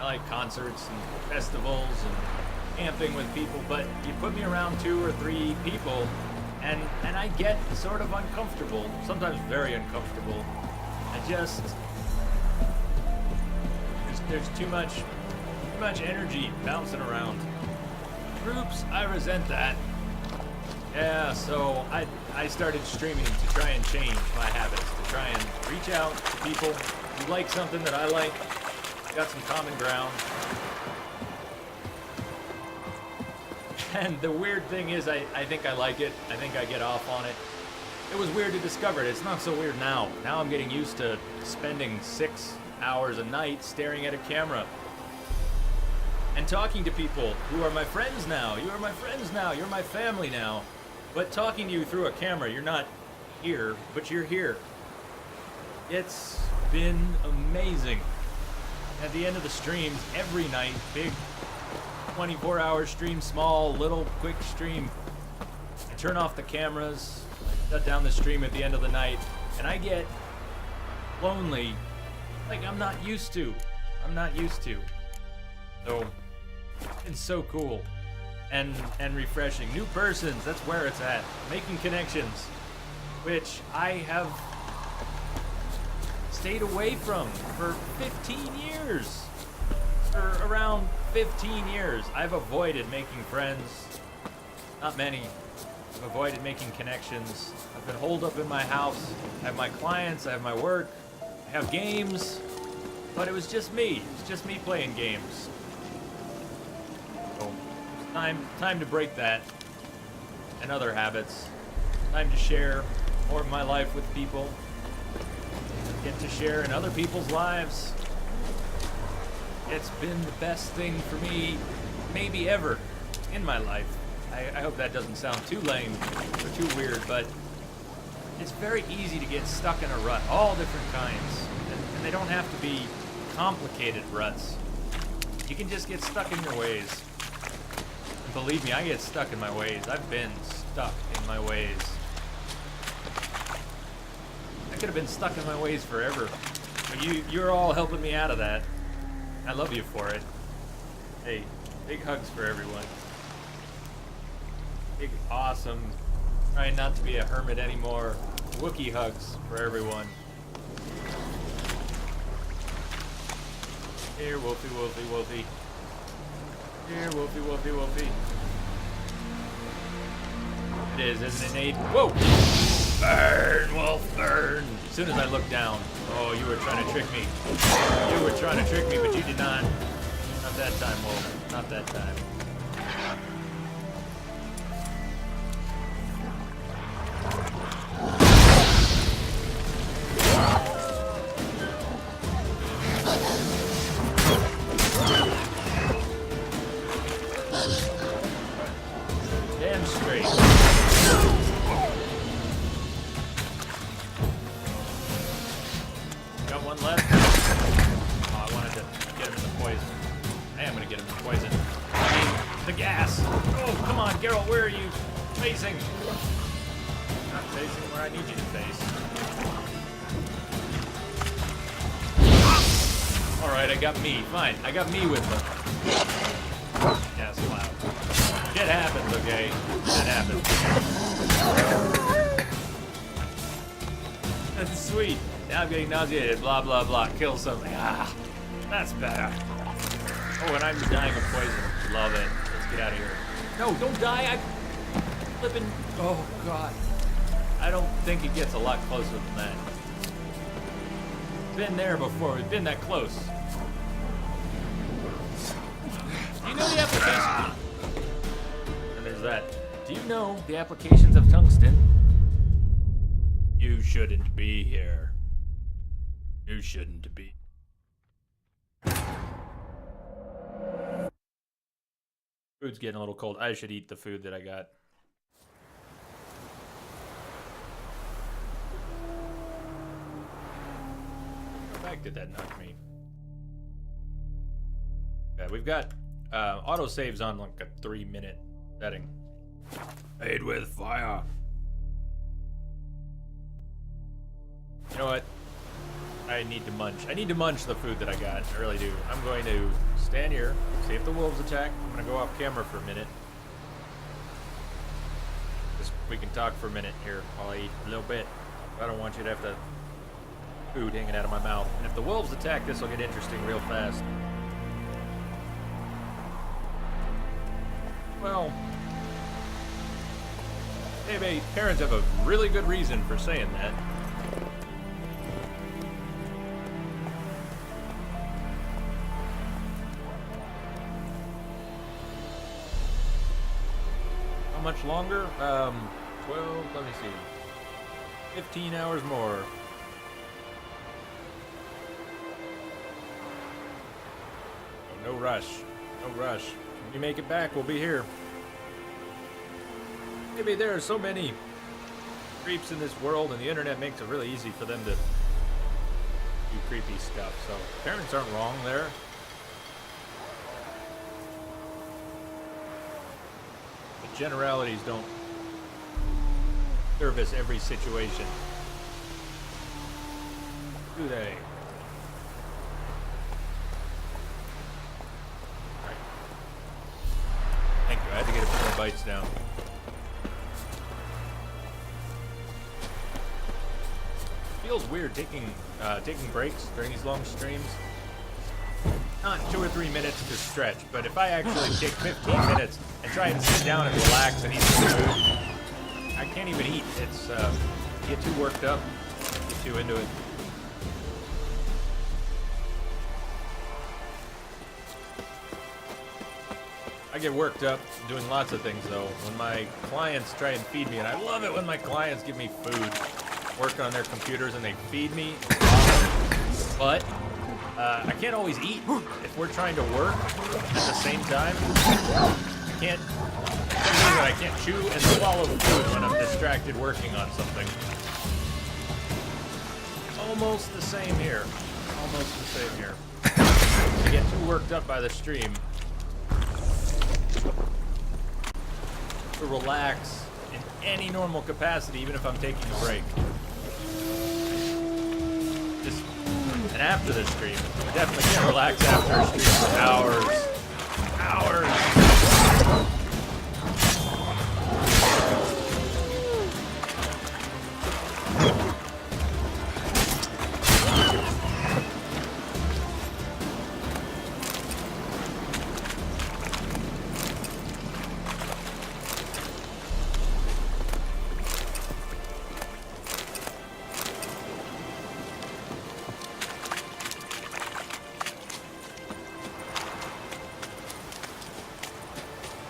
I like concerts and festivals and camping with people, but you put me around 2 or 3 people, and I get sort of uncomfortable, sometimes very uncomfortable. There's too much energy bouncing around. Groups, I resent that. Yeah, so I started streaming to try and change my habits, to try and reach out to people who like something that I like, got some common ground. And the weird thing is, I think I like it. I think I get off on it. It was weird to discover it. It's not so weird now. Now I'm getting used to spending 6 hours a night staring at a camera. and talking to people who are my friends now. You are my friends now. You're my family now. But talking to you through a camera, you're not here, but you're here. It's been amazing. At the end of the streams, every night, big 24-hour stream, small, little, quick stream. I turn off the cameras, I shut down the stream at the end of the night, and I get lonely like I'm not used to. I'm not used to. So, it's so cool and refreshing. New persons, that's where it's at. Making connections, which I have stayed away from for 15 years. For around 15 years, I've avoided making friends. Not many. I've avoided making connections. I've been holed up in my house. I have my clients, I have my work, I have games. But it was just me. It's just me playing games. So, time to break that and other habits. Time to share more of my life with people. Get to share in other people's lives. It's been the best thing for me, maybe ever, in my life. I hope that doesn't sound too lame or too weird, but it's very easy to get stuck in a rut, all different kinds. And they don't have to be complicated ruts. You can just get stuck in your ways. And believe me, I get stuck in my ways. I've been stuck in my ways. I could have been stuck in my ways forever. But you're all helping me out of that. I love you for it. Hey, big hugs for everyone. Big, awesome, trying not to be a hermit anymore. Wookiee hugs for everyone. Here, Wolfie, Wolfie, Wolfie. Here, Wolfie, Wolfie, Wolfie. It is, isn't it, Nate? Whoa! Burn, Wolf, burn! As soon as I look down. Oh, you were trying to trick me. You were trying to trick me, but you did not. Not that time, Wolf. Not that time. Damn straight. Got one left. Oh, I wanted to get him in the poison. I am gonna get him in the poison. I mean, the gas. Oh, come on, Geralt, where are you facing? Not facing where I need you to face. Alright, I got me. Fine, I got me with them. Gas cloud. Shit happens, okay? Shit happens. That's sweet. Now I'm getting nauseated. Blah, blah, blah. Kill something. Ah, that's better. Oh, and I'm dying of poison. Love it. Let's get out of here. No, don't die. I flipping. Oh, God. I don't think it gets a lot closer than that. Been there before. We've been that close. Do you know the application? And there's that. Do you know the applications of tungsten? You shouldn't be here. You shouldn't be. Food's getting a little cold. I should eat the food that I got. How back did that knock me? Yeah, we've got autosaves on like a 3-minute setting. Made with fire. You know what? I need to munch. I need to munch the food that I got. I really do. I'm going to stand here, see if the wolves attack. I'm going to go off camera for a minute. Just we can talk for a minute here while I eat a little bit. I don't want you to have the food hanging out of my mouth. And if the wolves attack, this will get interesting real fast. Well, maybe parents have a really good reason for saying that. How much longer? 12, let me see. 15 hours more. No rush. No rush. When we make it back, we'll be here. Maybe there are so many creeps in this world, and the internet makes it really easy for them to do creepy stuff. So parents aren't wrong there. But generalities don't service every situation. Do they? Right. Thank you. I had to get a few more bites down. Feels weird taking breaks during these long streams. Not 2 or 3 minutes to stretch, but if I actually take 15 minutes and try and sit down and relax and eat some food, I can't even eat. It's get too worked up, get too into it. I get worked up doing lots of things though. When my clients try and feed me, and I love it when my clients give me food, work on their computers and they feed me. But I can't always eat if we're trying to work at the same time. I can't. I can't chew and swallow food when I'm distracted working on something. Almost the same here. Almost the same here. I get too worked up by the stream to relax in any normal capacity, even if I'm taking a break. And after the stream, I definitely can't relax after a stream for hours.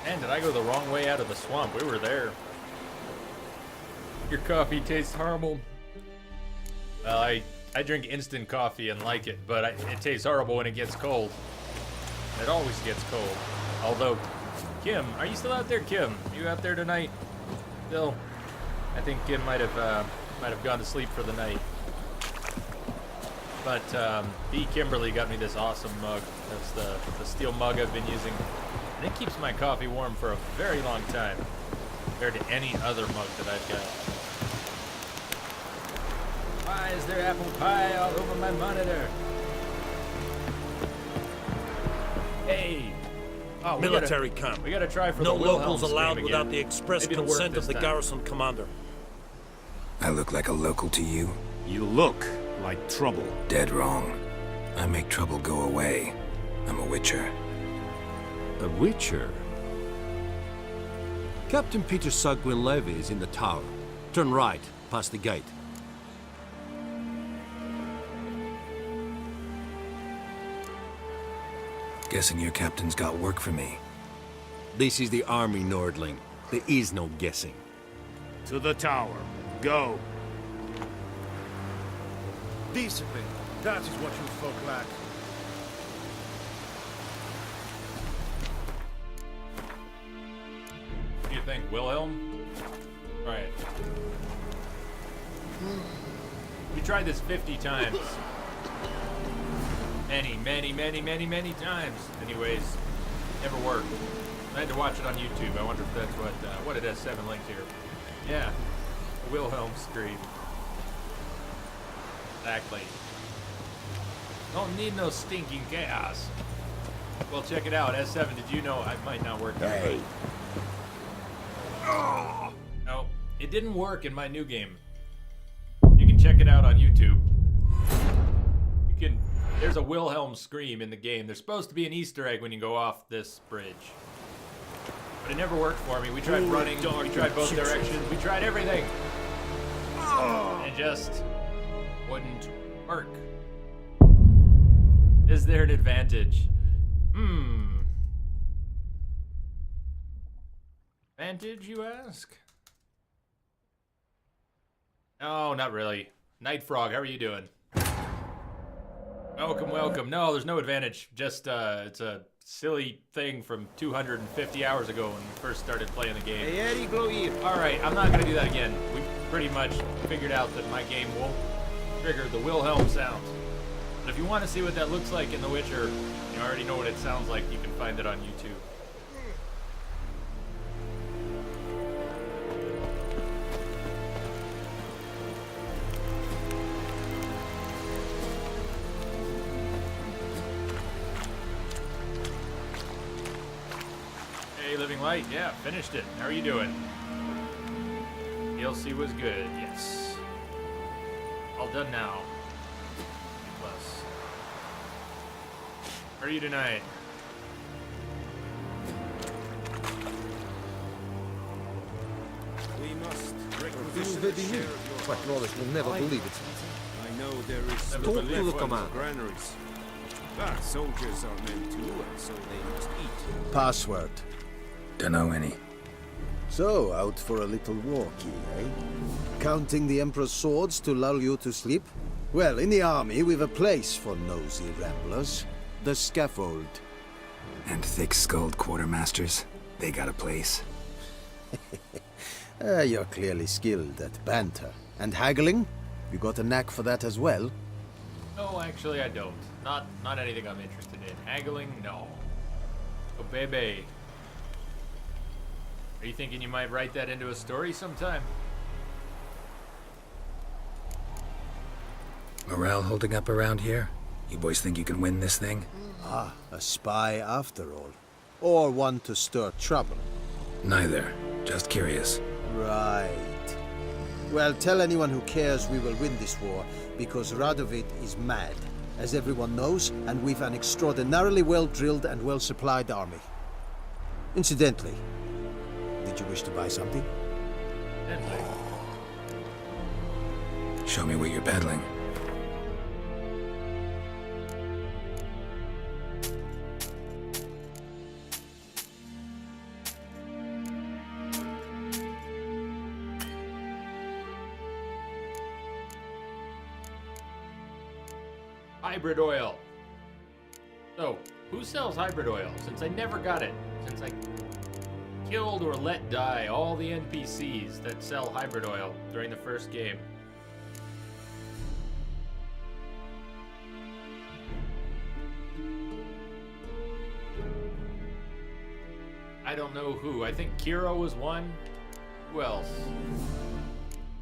Man, did I go the wrong way out of the swamp? We were there. Your coffee tastes horrible. Well, I drink instant coffee and like it, but it tastes horrible when it gets cold. It always gets cold. Although, Kim, are you still out there, Kim? You out there tonight? Still? I think Kim might have gone to sleep for the night. But B. Kimberly got me this awesome mug. That's the steel mug I've been using. And it keeps my coffee warm for a very long time compared to any other mug that I've got. Why is there apple pie all over my monitor? Hey! Oh, Military camp. We gotta try for No the Wilhelm locals scream allowed again. without the express Maybe it'll work consent of this the time. garrison commander. I look like a local to you? You look like trouble. Dead wrong. I make trouble go away. I'm a witcher. A witcher? Captain Peter Sagwin Levy is in the tower. Turn right, past the gate. Guessing your captain's got work for me. This is the army, Nordling. There is no guessing. To the tower. Go. Discipline. That is what you folk lack. What do you think, Wilhelm? Right. We tried this 50 times. Many times. Anyways, never worked. I had to watch it on YouTube. I wonder if that's what it has 7 links here. Yeah, the Wilhelm scream. Exactly. Don't need no stinking chaos. Well, check it out. S7, did you know I might not work that way? No, it didn't work in my new game. You can check it out on YouTube. There's a Wilhelm scream in the game. There's supposed to be an Easter egg when you go off this bridge. But it never worked for me. We tried running, we tried both directions, we tried everything. And it just wouldn't work. Is there an advantage? Advantage, you ask? No, not really. Night Frog, how are you doing? Welcome. No, there's no advantage. Just it's a silly thing from 250 hours ago when we first started playing the game. Hey, Eddie, blow here. Alright, I'm not gonna do that again. We pretty much figured out that my game won't trigger the Wilhelm sound. But if you want to see what that looks like in The Witcher, you already know what it sounds like, you can find it on YouTube. Hey, Living Light, yeah, finished it. How are you doing? DLC was good, yes. All done now. Plus. How are you tonight? We must requisition but Wallace will never believe it. I know there is Never talk believe to the what? command. Granaries. Ah, soldiers are men too, and so they must eat. Password. Dunno any. So, out for a little walkie, eh? Counting the Emperor's swords to lull you to sleep? Well, in the army, we've a place for nosy ramblers. The scaffold. And thick-skulled quartermasters, they got a place. You're clearly skilled at banter. And haggling? You got a knack for that as well? No, actually I don't. Not anything I'm interested in. Haggling, no. Oh, baby. Are you thinking you might write that into a story sometime? Morale holding up around here? You boys think you can win this thing? Ah, a spy after all. Or one to stir trouble. Neither. Just curious. Right. Well, tell anyone who cares we will win this war, because Radovid is mad, as everyone knows, and we've an extraordinarily well-drilled and well-supplied army. Incidentally, did you wish to buy something? Show me what you're peddling. Hybrid oil. So, who sells hybrid oil? Since I never got it. Since I killed or let die all the NPCs that sell hybrid oil during the first game. I don't know who. I think Kiro was one. Who else?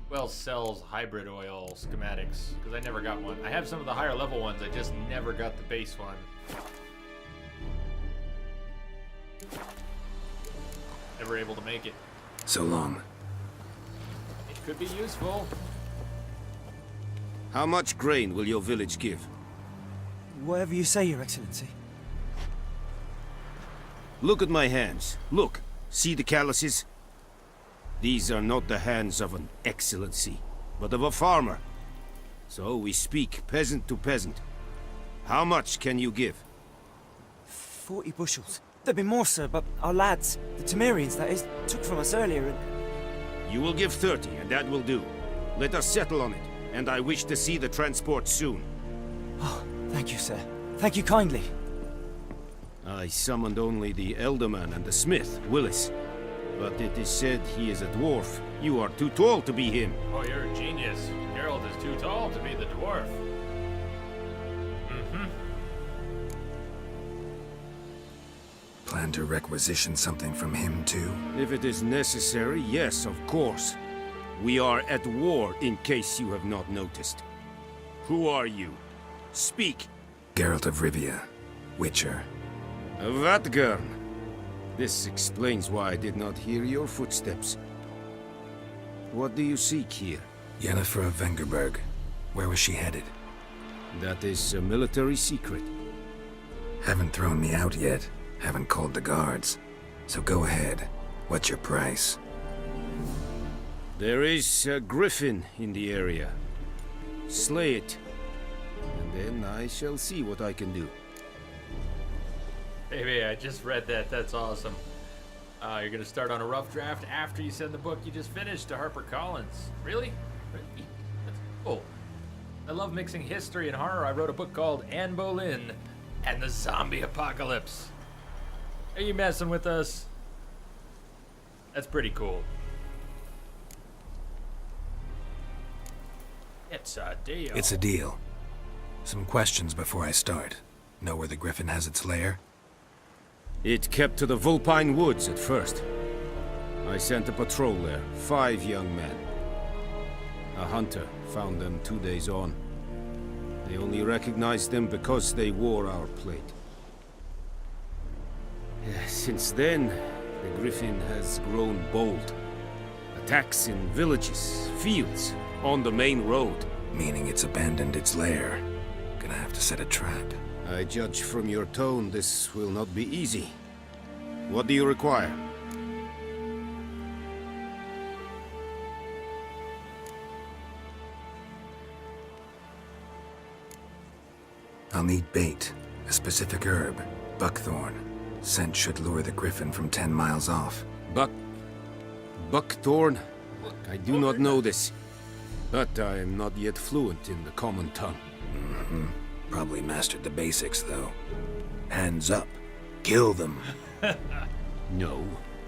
Who else sells hybrid oil schematics? Because I never got one. I have some of the higher level ones, I just never got the base one. Never able to make it. So long. It could be useful. How much grain will your village give? Whatever you say, Your Excellency. Look at my hands. Look. See the calluses? These are not the hands of an excellency, but of a farmer. So we speak peasant to peasant. How much can you give? 40 bushels. There'd be more, sir, but our lads, the Temerians, that is, took from us earlier and... You will give 30, and that will do. Let us settle on it, and I wish to see the transport soon. Oh, thank you, sir. Thank you kindly. I summoned only the Elderman and the smith, Willis. But it is said he is a dwarf. You are too tall to be him. Oh, you're a genius. Geralt is too tall to be the dwarf. Plan to requisition something from him, too? If it is necessary, yes, of course. We are at war, in case you have not noticed. Who are you? Speak. Geralt of Rivia, Witcher. Vatt'ghern. This explains why I did not hear your footsteps. What do you seek here? Yennefer of Vengerberg. Where was she headed? That is a military secret. Haven't thrown me out yet. Haven't called the guards. So go ahead. What's your price? There is a griffin in the area. Slay it. And then I shall see what I can do. Baby, I just read that. That's awesome. You're gonna start on a rough draft after you send the book you just finished to HarperCollins. Really? That's cool. I love mixing history and horror. I wrote a book called Anne Boleyn and the Zombie Apocalypse. Are you messing with us? That's pretty cool. It's a deal. It's a deal. Some questions before I start. Know where the Griffin has its lair? It kept to the Vulpine Woods at first. I sent a patrol there, 5 young men. A hunter found them 2 days on. They only recognized them because they wore our plate. Since then, the Griffin has grown bold. Attacks in villages, fields, on the main road. Meaning it's abandoned its lair. Gonna have to set a trap. I judge from your tone this will not be easy. What do you require? I'll need bait, a specific herb, buckthorn. Scent should lure the Griffin from 10 miles off. Buckthorn? I do not know this, but I am not yet fluent in the common tongue. Mm-hmm. Probably mastered the basics, though. Hands up. Kill them. No.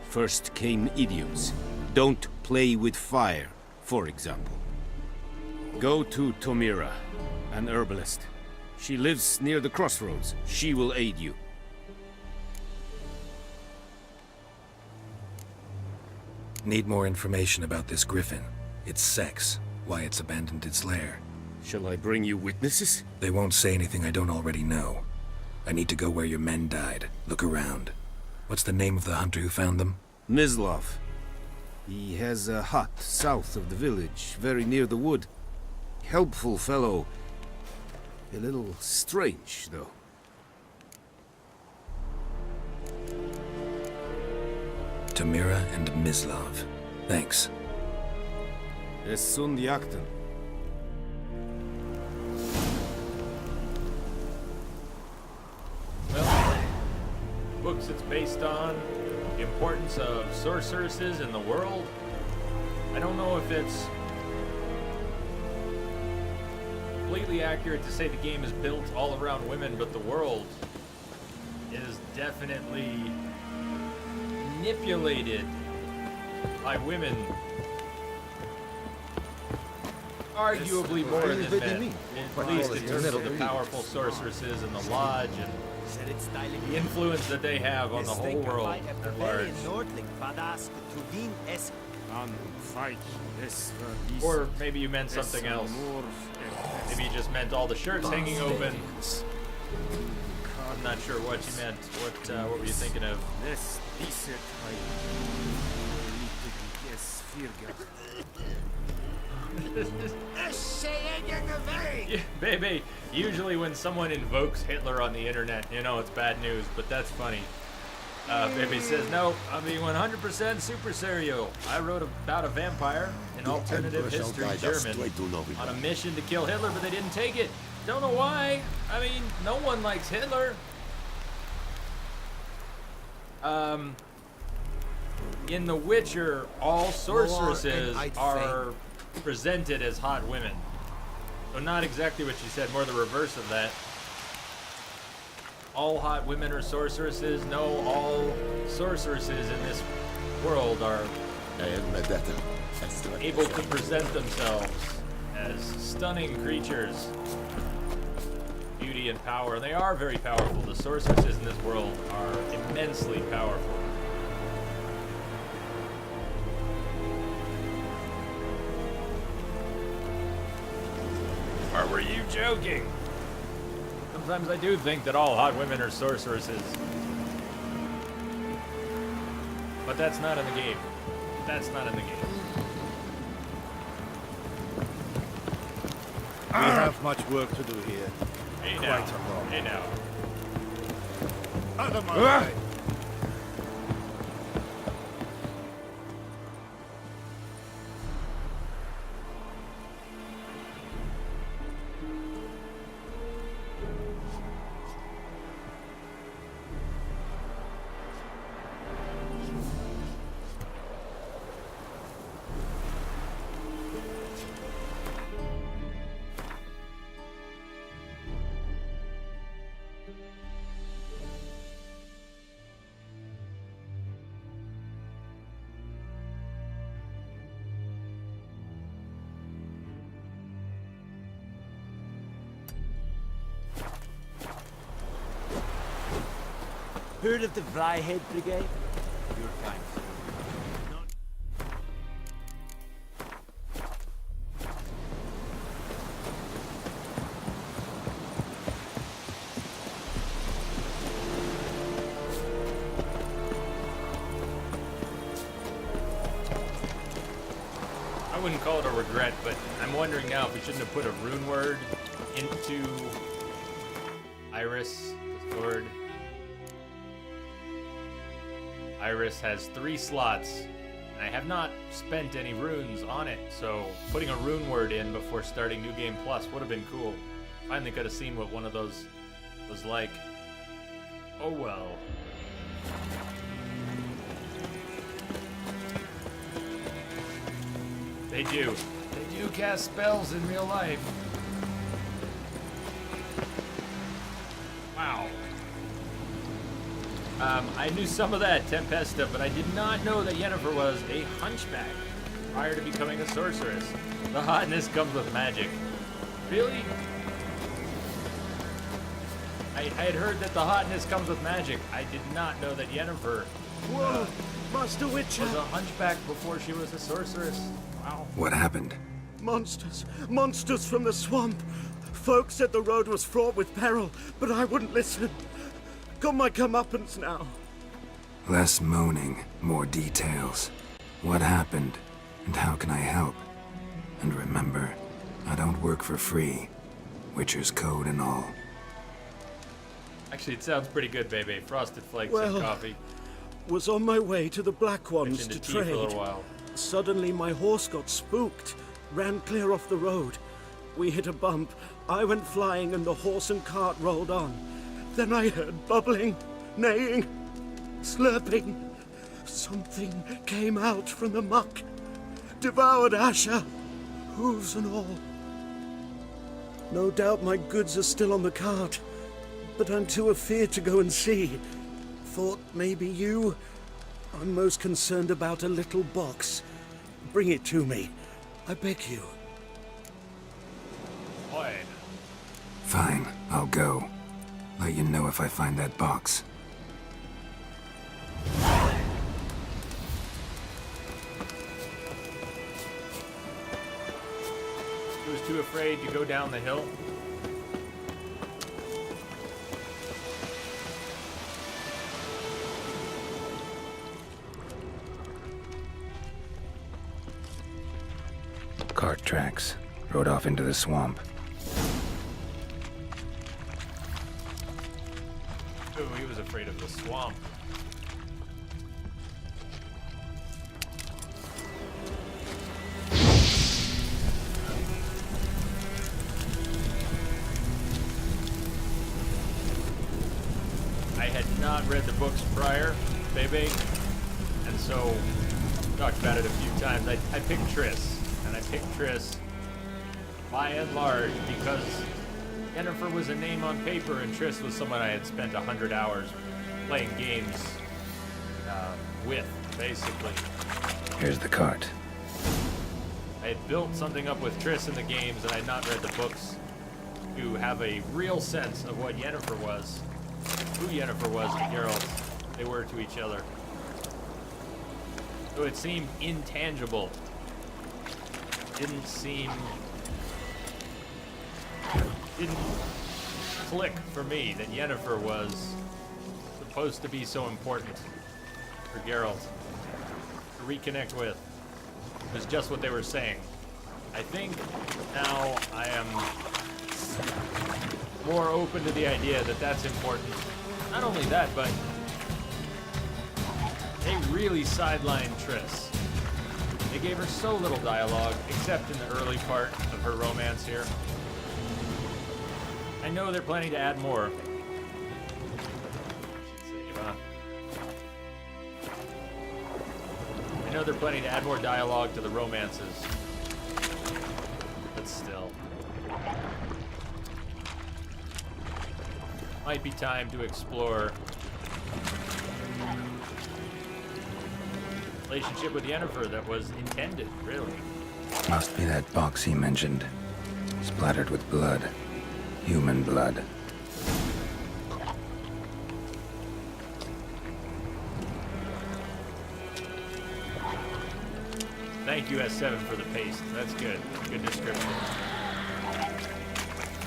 First came idioms. Don't play with fire, for example. Go to Tomira, an herbalist. She lives near the crossroads. She will aid you. Need more information about this Griffin. Its sex, why it's abandoned its lair. Shall I bring you witnesses? They won't say anything I don't already know. I need to go where your men died. Look around. What's the name of the hunter who found them? Mislav. He has a hut south of the village, very near the wood. Helpful fellow. A little strange, though. Tomira and Mislav. Thanks. Es sunt jakten. Well, books it's based on, importance of sorceresses in the world. I don't know if it's completely accurate to say the game is built all around women, but the world is definitely manipulated by women. Arguably more than men, at least in terms of the powerful sorceresses in the lodge and the influence that they have on the whole world at large. Or maybe you meant something else. Maybe you just meant all the shirts hanging open. I'm not sure what you meant. What were you thinking of? Yeah, baby, usually when someone invokes Hitler on the internet, you know it's bad news, but that's funny. Baby says, no, I'm being 100% super serio. I wrote about a vampire in alternative history German on a mission to kill Hitler, but they didn't take it. Don't know why. I mean, no one likes Hitler. In The Witcher, all sorceresses are presented as hot women. So not exactly what she said, more the reverse of that. All hot women are sorceresses. No, all sorceresses in this world are able to present themselves as stunning creatures. Beauty and power. They are very powerful. The sorceresses in this world are immensely powerful. Or were you joking? Sometimes I do think that all hot women are sorceresses. But that's not in the game. That's not in the game. We have much work to do here. Hey now. Hey now. Out of my way. Heard of the Vryhead Brigade? Your kind. I wouldn't call it a regret, but I'm wondering now if we shouldn't have put a rune word into Iris, the sword. Iris has 3 slots, and I have not spent any runes on it, so putting a rune word in before starting New Game Plus would have been cool. Finally could have seen what one of those was like. Oh well. They do cast spells in real life. Wow. I knew some of that, Tempesta, but I did not know that Yennefer was a hunchback prior to becoming a sorceress. The hotness comes with magic. Really? I had heard that the hotness comes with magic. I did not know that Yennefer Whoa! Master Witcher! was a hunchback before she was a sorceress. Wow. What happened? Monsters! Monsters from the swamp! Folks said the road was fraught with peril, but I wouldn't listen. Got my comeuppance now. Less moaning, more details. What happened, and how can I help? And remember, I don't work for free. Witcher's code and all. Actually, it sounds pretty good, baby. Frosted flakes Well, and coffee. Was on my way to the Black Ones Into to tea for a trade. little while. Suddenly my horse got spooked, ran clear off the road. We hit a bump, I went flying and the horse and cart rolled on. Then I heard bubbling, neighing, slurping. Something came out from the muck, devoured Asher, hooves and all. No doubt my goods are still on the cart, but I'm too afeard to go and see. Thought maybe you... I'm most concerned about a little box. Bring it to me. I beg you. Fine, I'll go. Let you know if I find that box. He was too afraid to go down the hill. Cart tracks. Rode off into the swamp. Oh, he was afraid of the swamp. I had not read the books prior, Bebe, and so talked about it a few times. I picked Triss, and I picked Triss by and large because Yennefer was a name on paper, and Triss was someone I had spent 100 hours playing games with, basically. Here's the cart. I had built something up with Triss in the games, and I had not read the books to have a real sense of what Yennefer was, who Yennefer was to Geralt, they were to each other. So it seemed intangible. Didn't click for me that Yennefer was supposed to be so important for Geralt to reconnect with. It was just what they were saying. I think now I am more open to the idea that that's important. Not only that, but they really sidelined Triss. They gave her so little dialogue, except in the early part of her romance here. I know they're planning to add more. I know they're planning to add more dialogue to the romances. But still. Might be time to explore relationship with Yennefer that was intended, really. Must be that box he mentioned. Splattered with blood. Human blood. Thank you, S7, for the paste. That's good. Good description.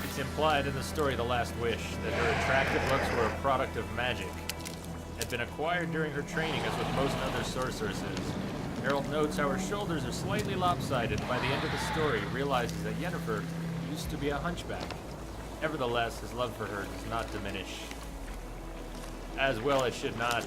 It's implied in the story The Last Wish that her attractive looks were a product of magic. Had been acquired during her training, as with most other sorceresses. Harold notes how her shoulders are slightly lopsided, and by the end of the story realizes that Yennefer used to be a hunchback. Nevertheless, his love for her does not diminish. As well it should not.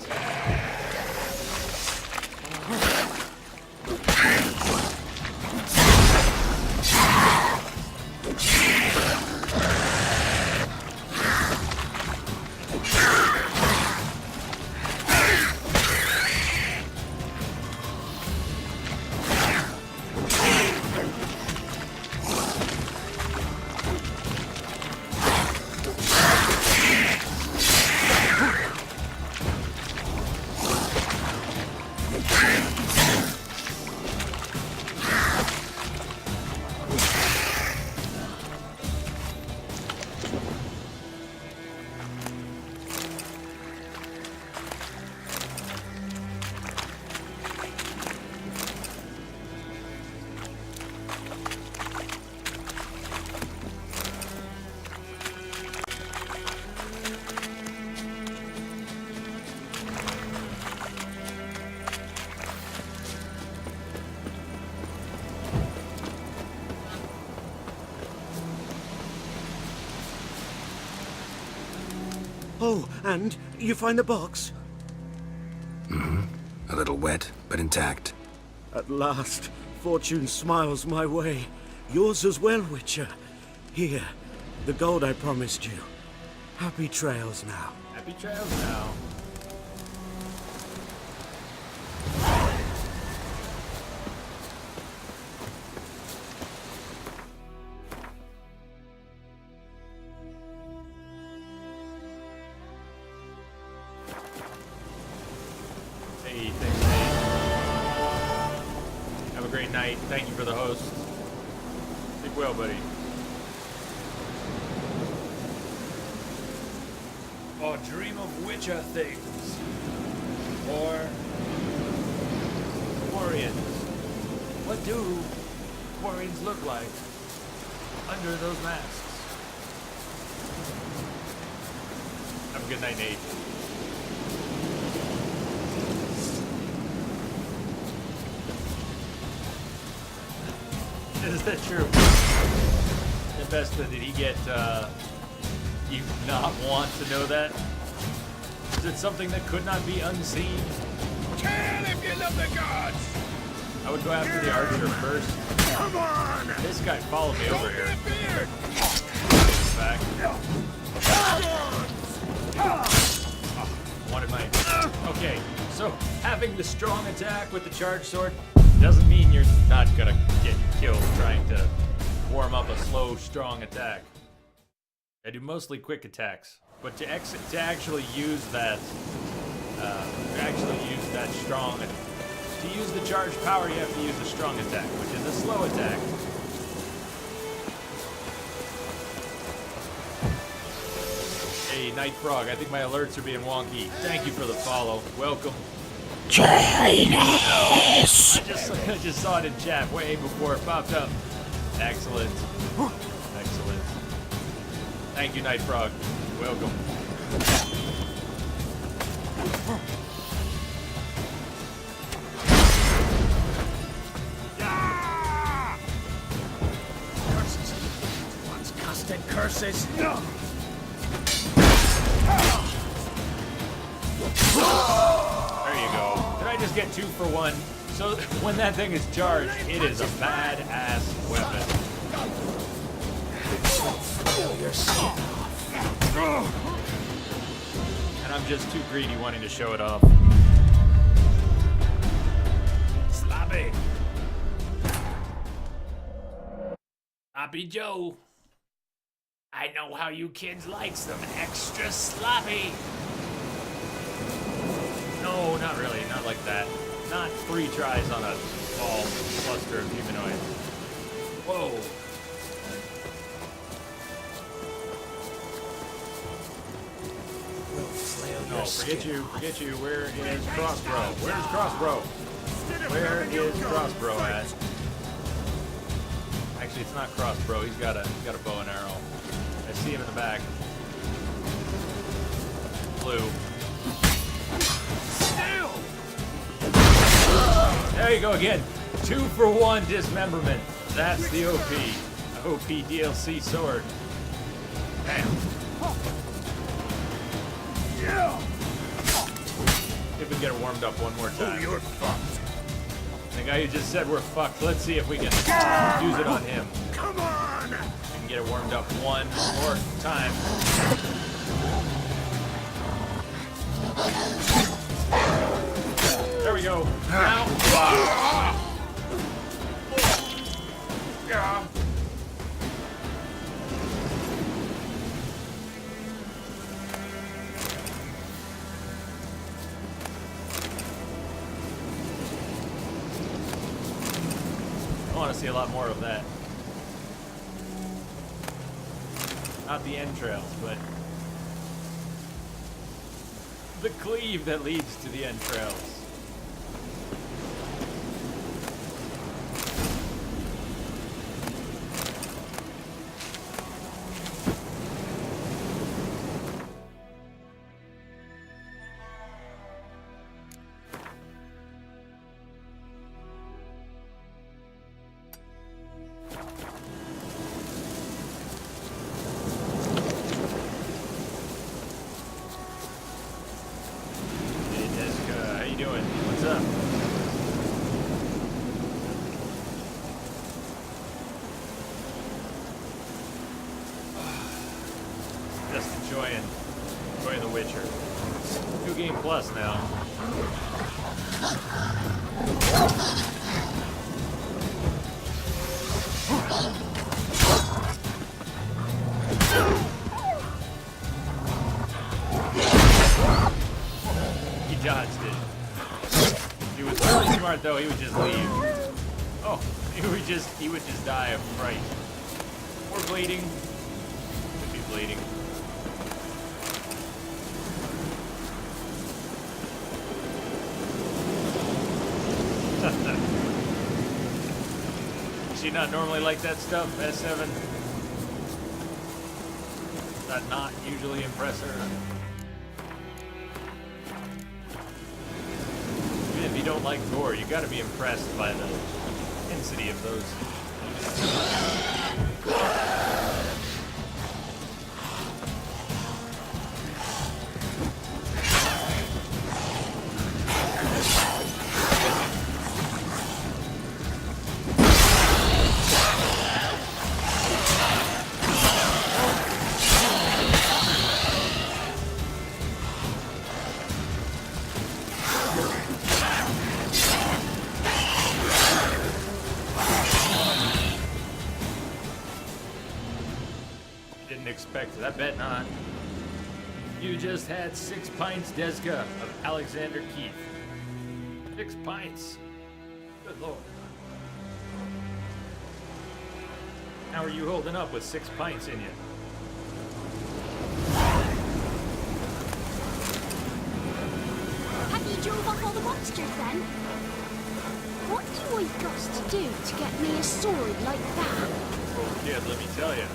Oh, and you find the box? A little wet, but intact. At last, fortune smiles my way. Yours as well, Witcher. Here, the gold I promised you. Happy trails now. Happy trails now. Hey, thanks, man. Have a great night. Thank you for the host. Sleep well, buddy. Or dream of Witcher things. Or Quarians. What do Quarians look like under those masks? Have a good night, Nate. Is that true? Nebesta, did he get, you not want to know that? Is it something that could not be unseen? Kill if you love the gods! I would go after the archer first. Come on! This guy followed me over here. Back. Wanted my... Okay, so having the strong attack with the charged sword doesn't mean you're not gonna get killed trying to warm up a slow, strong attack. I do mostly quick attacks, but to actually use that, strong, to use the charged power, you have to use the strong attack, which is a slow attack. Hey, Night Frog, I think my alerts are being wonky. Thank you for the follow. Welcome. I just saw it in chat way before it popped up. Excellent. Excellent. Thank you, Night Frog. Welcome. Curses! Once casted curses! There you go. Did I just get 2 for 1? So when that thing is charged, it is a badass weapon. And I'm just too greedy wanting to show it off. Sloppy. Sloppy Joe. I know how you kids like some extra sloppy. No, not really. Not like that. Not 3 tries on a small cluster of humanoids. Whoa. No, forget you. Where is Crossbow? Where's Crossbow? Where is Crossbow at? Actually, it's not Crossbow. He's got a bow and arrow. I see him in the back. Blue. There you go again. 2 for 1 dismemberment. That's the OP. OP DLC sword. Bam. See if we can get it warmed up one more time. You're fucked. The guy who just said we're fucked. Let's see if we can use it on him. Come on! We can get it warmed up one more time. There we go. Now. Yeah. I want to see a lot more of that. Not the entrails, but the cleave that leads to the entrails. Enjoying The Witcher. New Game Plus now. He dodged it. He was really smart though, he would just leave. Oh, he would just die of fright. Or bleeding. Could be bleeding. Does she not normally like that stuff, S7? Does that not usually impress her? Even if you don't like gore, you gotta be impressed by the intensity of those. I bet not. You just had 6 pints, Deska, of Alexander Keith. 6 pints. Good lord. How are you holding up with 6 pints in you? Have you drove off all the monsters then? What do I got to do to get me a sword like that? Oh kid, let me tell you.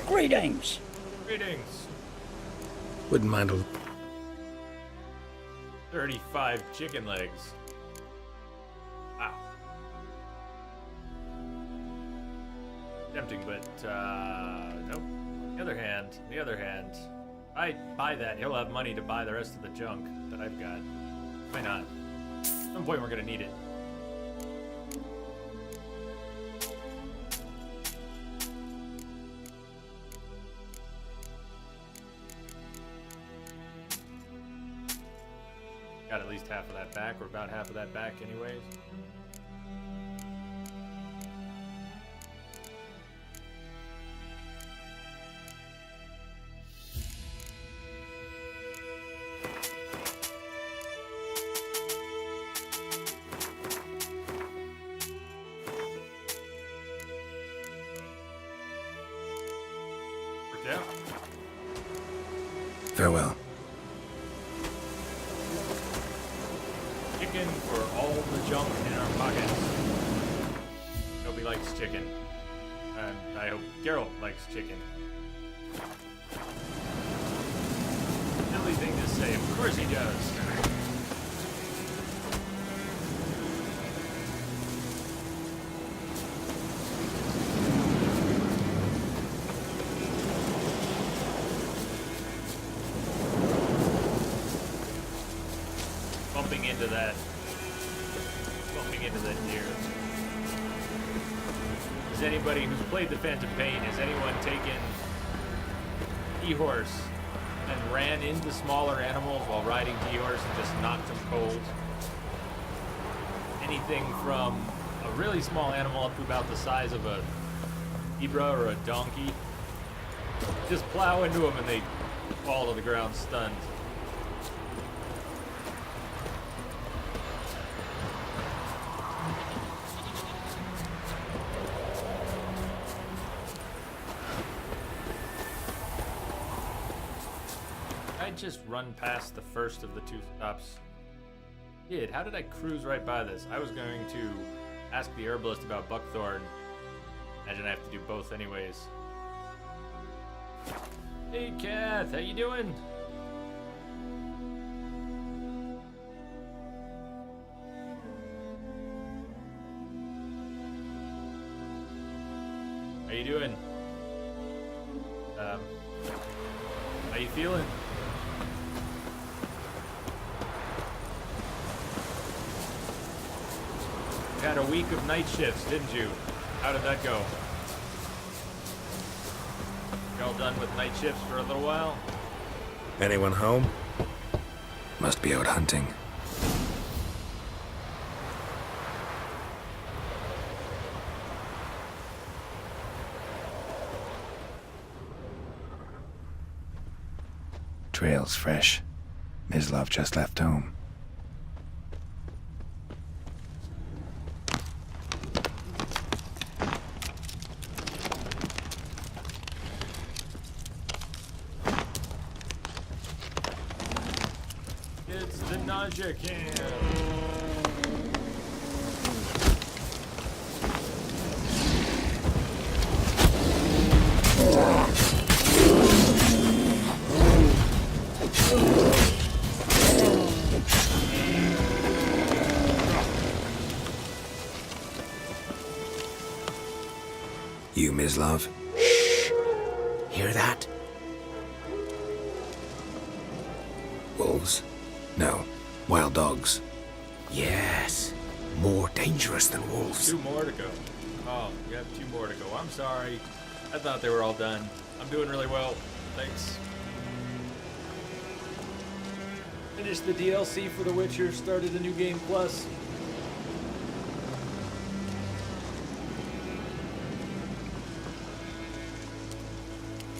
Greetings. Greetings. Wouldn't mind a 35 chicken legs. Wow. Tempting, but nope. The other hand, I buy that, he'll have money to buy the rest of the junk that I've got. Why not? At some point we're gonna need it. Got at least half of that back, or about half of that back anyways. Yeah. Farewell. Chicken for all the junk in our pockets. Nobody likes chicken. And I hope Geralt likes chicken. Silly thing to say, of course he does. Bumping into that deer. Is anybody who's played the Phantom Pain, has anyone taken E-Horse and ran into smaller animals while riding E-Horse and just knocked them cold? Anything from a really small animal up to about the size of a zebra or a donkey. Just plow into them and they fall to the ground stunned. Just run past the first of the two stops. How did I cruise right by this? I was going to ask the herbalist about buckthorn. Imagine I have to do both anyways. Hey Kath, how you doing? How you doing? How you feeling? You had a week of night shifts, didn't you? How did that go? Y'all done with night shifts for a little while? Anyone home? Must be out hunting. Trail's fresh. Mislav just left home. It's the nausea can. You, Mislav? Hear that? Wolves? No. Wild dogs. Yes. More dangerous than wolves. 2 more to go. Oh, you have 2 more to go. I'm sorry. I thought they were all done. I'm doing really well. Thanks. Finished the DLC for The Witcher, started a new game plus.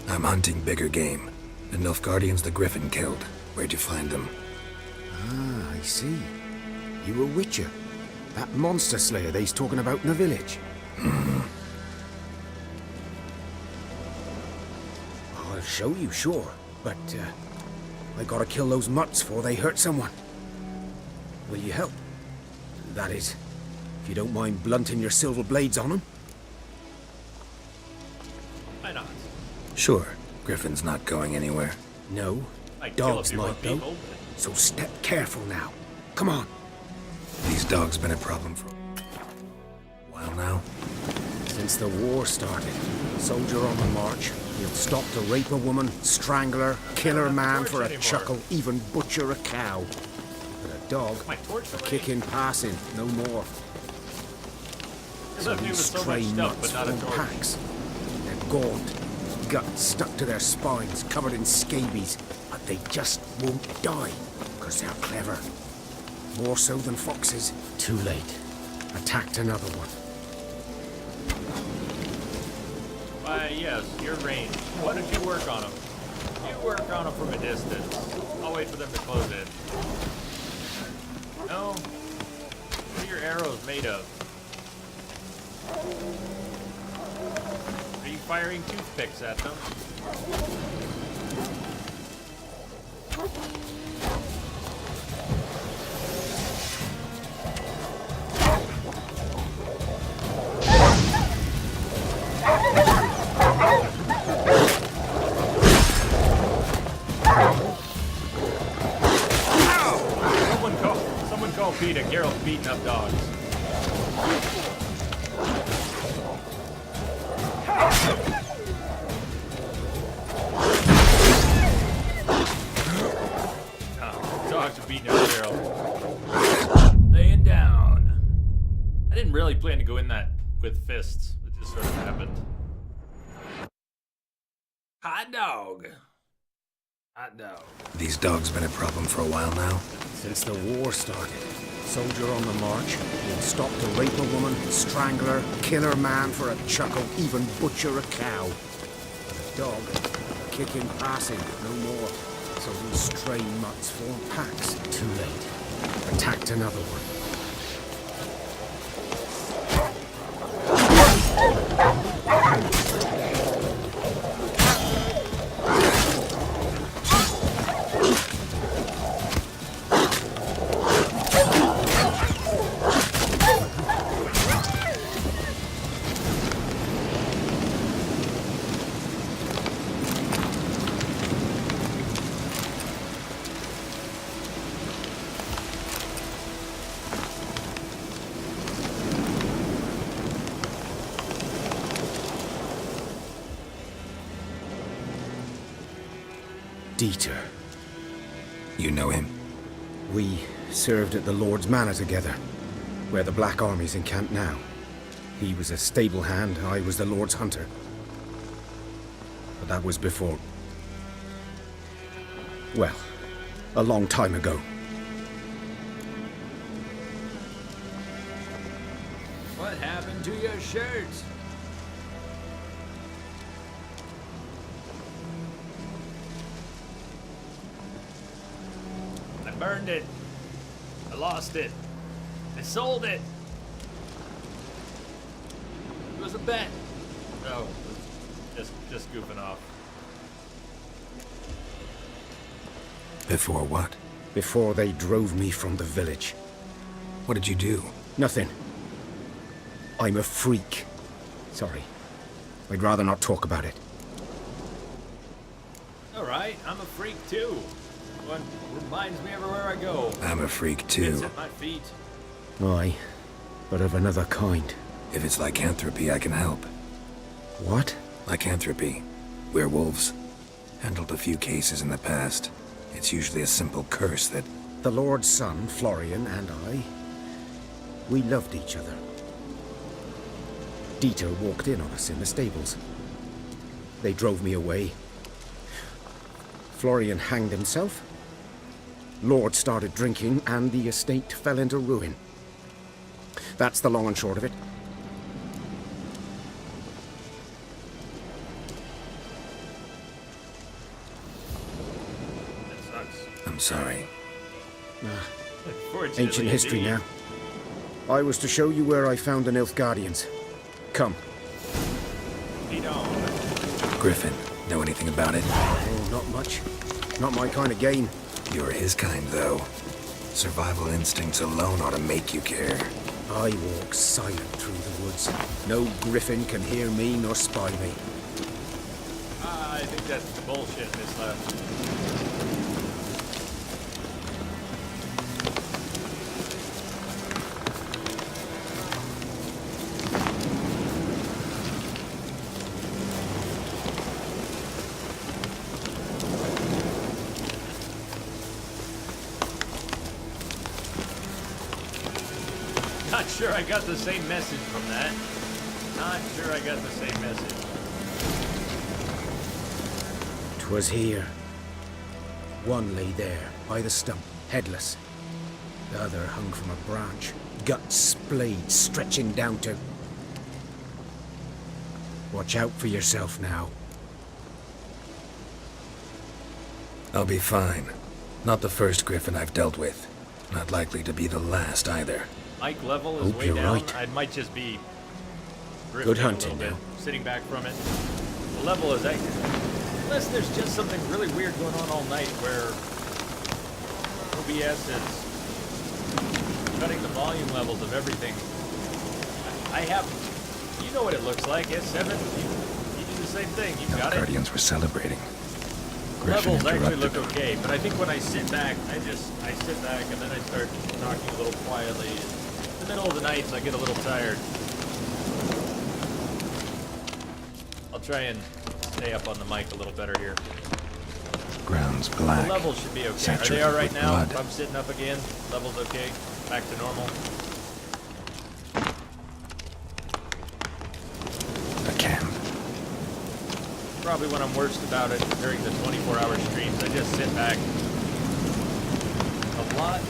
I'm hunting bigger game. The Nilfgaardians the Griffin killed. Where'd you find them? Ah, I see. You a witcher. That monster slayer they's talking about in the village. I'll show you, sure. But, I gotta kill those mutts before they hurt someone. Will you help? That is, if you don't mind blunting your silver blades on them. Why not? Sure. Griffin's not going anywhere. No. I'd kill a Dogs few more might, though. people. So step careful now. Come on. These dogs been a problem for a while now. Since the war started, soldier on the march, he'll stop to rape a woman, strangle her, kill her man for a chuckle, even butcher a cow. But a dog, My torch a already? kick in passing, no more. They So left me with these so much stray stuff, nuts but not a form torch. packs. They're gaunt, guts stuck to their spines, covered in scabies, but they just won't die, because they're clever. More so than foxes. Too late. Attacked another one. Why, yes, your range. Why don't you work on them? You work on them from a distance. I'll wait for them to close in. No? What are your arrows made of? Are you firing toothpicks at them? Someone call Peter. Geralt's beating up dogs. Dogs are beating up Geralt. Laying down. I didn't really plan to go in that with fists. It just sort of happened. Hot dog. Hot dog. These dogs been a problem for a while now? Since the war started. Soldier on the march. He'd stop to rape a woman, strangle her, kill her man for a chuckle, even butcher a cow. But a dog, kick him passing, no more. So these stray mutts form packs. Too late. Attacked another one. Dieter. You know him? We served at the Lord's Manor together, where the Black Army's encamped now. He was a stable hand, I was the Lord's hunter. But that was before... well, a long time ago. What happened to your shirt? I burned it. I lost it. I sold it. It was a bet. No, just goofing off. Before what? Before they drove me from the village. What did you do? Nothing. I'm a freak. Sorry. I'd rather not talk about it. Alright, I'm a freak too. One reminds me everywhere I go. I'm a freak too. It's at my feet. Aye, but of another kind. If it's lycanthropy, I can help. What? Lycanthropy. Werewolves. Handled a few cases in the past. It's usually a simple curse that... The Lord's son, Florian, and I... we loved each other. Dieter walked in on us in the stables. They drove me away. Florian hanged himself. Lord started drinking, and the estate fell into ruin. That's the long and short of it. That sucks. I'm sorry. Ancient history now. I was to show you where I found the Nilfgaardians. Come. Lead on. Griffin, know anything about it? Oh, not much. Not my kind of game. You're his kind, though. Survival instincts alone ought to make you care. I walk silent through the woods. No griffin can hear me nor spy me. I think that's bullshit, Miss Left. Not sure I got the same message from that. Not sure I got the same message. 'Twas here. One lay there, by the stump, headless. The other hung from a branch, guts splayed, stretching down to... Watch out for yourself now. I'll be fine. Not the first griffin I've dealt with. Not likely to be the last either. Mic level is Hope way you're down. right. I might just be Good drifting hunting a little now. bit, sitting back from it. The level is unless there's just something really weird going on all night where OBS is cutting the volume levels of everything. I have, you know what it looks like. S7, you do the same thing. You got it. Guardians were celebrating. Griffin Levels actually interrupted look them. okay, but I think when I sit back, I sit back and then I start talking a little quietly. In the middle of the nights, I get a little tired. I'll try and stay up on the mic a little better here. Ground's black. The levels should be okay. Are they saturated all right with now? blood. If I'm sitting up again, levels okay? Back to normal? A camp. Probably when I'm worst about it during the 24-hour streams, I just sit back. A lot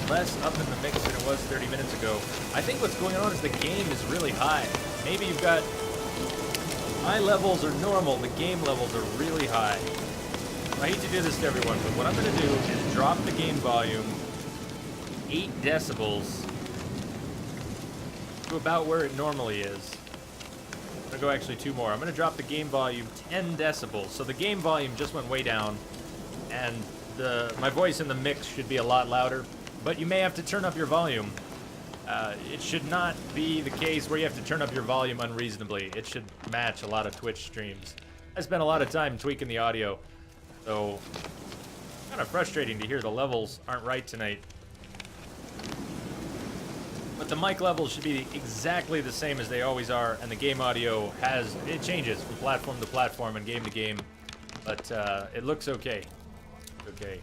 less up in the mix than it was 30 minutes ago. I think what's going on is the game is really high. Maybe you've got... My levels are normal, the game levels are really high. I hate to do this to everyone, but what I'm going to do is drop the game volume 8 decibels to about where it normally is. I'm going to go actually 2 more. I'm going to drop the game volume 10 decibels. So the game volume just went way down, and my voice in the mix should be a lot louder, but you may have to turn up your volume. It should not be the case where you have to turn up your volume unreasonably. It should match a lot of Twitch streams. I spent a lot of time tweaking the audio, so kind of frustrating to hear the levels aren't right tonight. But the mic levels should be exactly the same as they always are, and the game audio it changes from platform to platform and game to game, but it looks okay. Okay.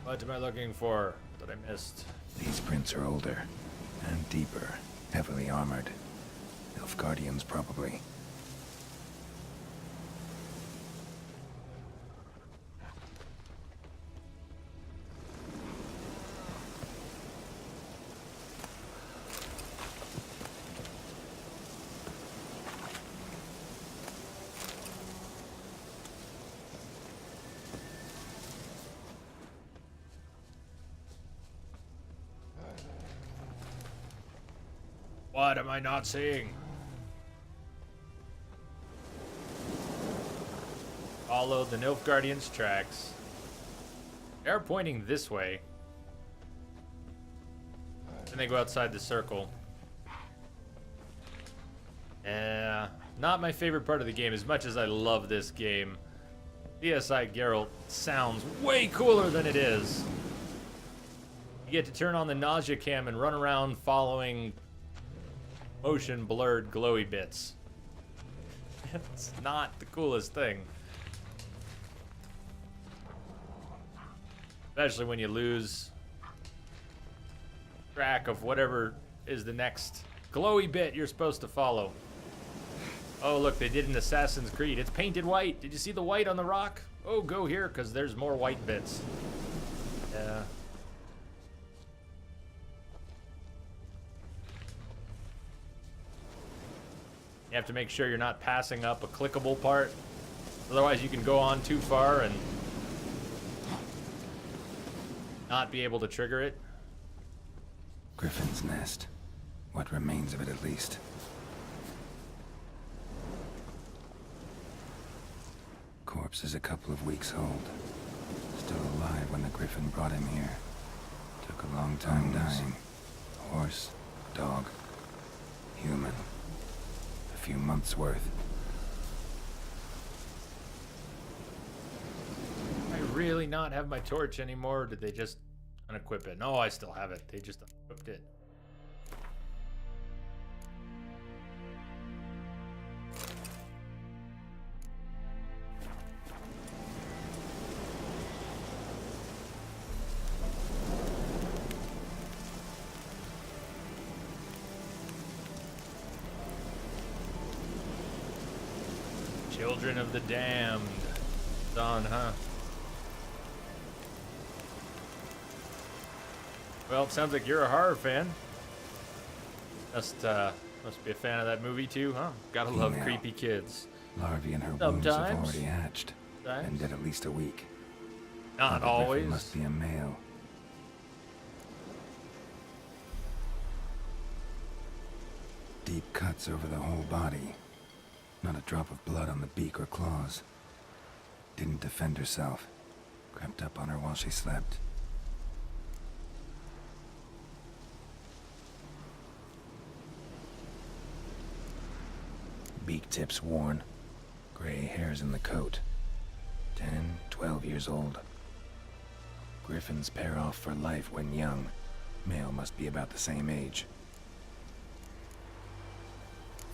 What am I looking for that I missed? These prints are older and deeper, heavily armored. Nilfgaardians, probably. What am I not seeing? Follow the Nilfgaardians' tracks. They're pointing this way. Then they go outside the circle. Not my favorite part of the game, as much as I love this game. DSI Geralt sounds way cooler than it is. You get to turn on the nausea cam and run around following motion blurred glowy bits. It's not the coolest thing. Especially when you lose track of whatever is the next glowy bit you're supposed to follow. Oh, look, they did an Assassin's Creed. It's painted white. Did you see the white on the rock? Oh, go here, because there's more white bits. Yeah. You have to make sure you're not passing up a clickable part. Otherwise, you can go on too far and not be able to trigger it. Griffin's nest. What remains of it, at least. Corpse is a couple of weeks old. Still alive when the Griffin brought him here. Took a long time dying. Horse, dog, human. A few months' worth. I really not have my torch anymore? Or did they just unequip it? No, I still have it. They just unequipped it. Children of the Damned. Done, huh? Well, it sounds like you're a horror fan. Must be a fan of that movie too, huh? Gotta love Female. creepy kids. Larvae in her wombs have Sometimes. already hatched. Sometimes. And dead at least a week. Not The griffin always. must be a male. Deep cuts over the whole body. Not a drop of blood on the beak or claws. Didn't defend herself. Crept up on her while she slept. Beak tips worn. Gray hairs in the coat. 10, 12 years old. Griffins pair off for life when young. Male must be about the same age.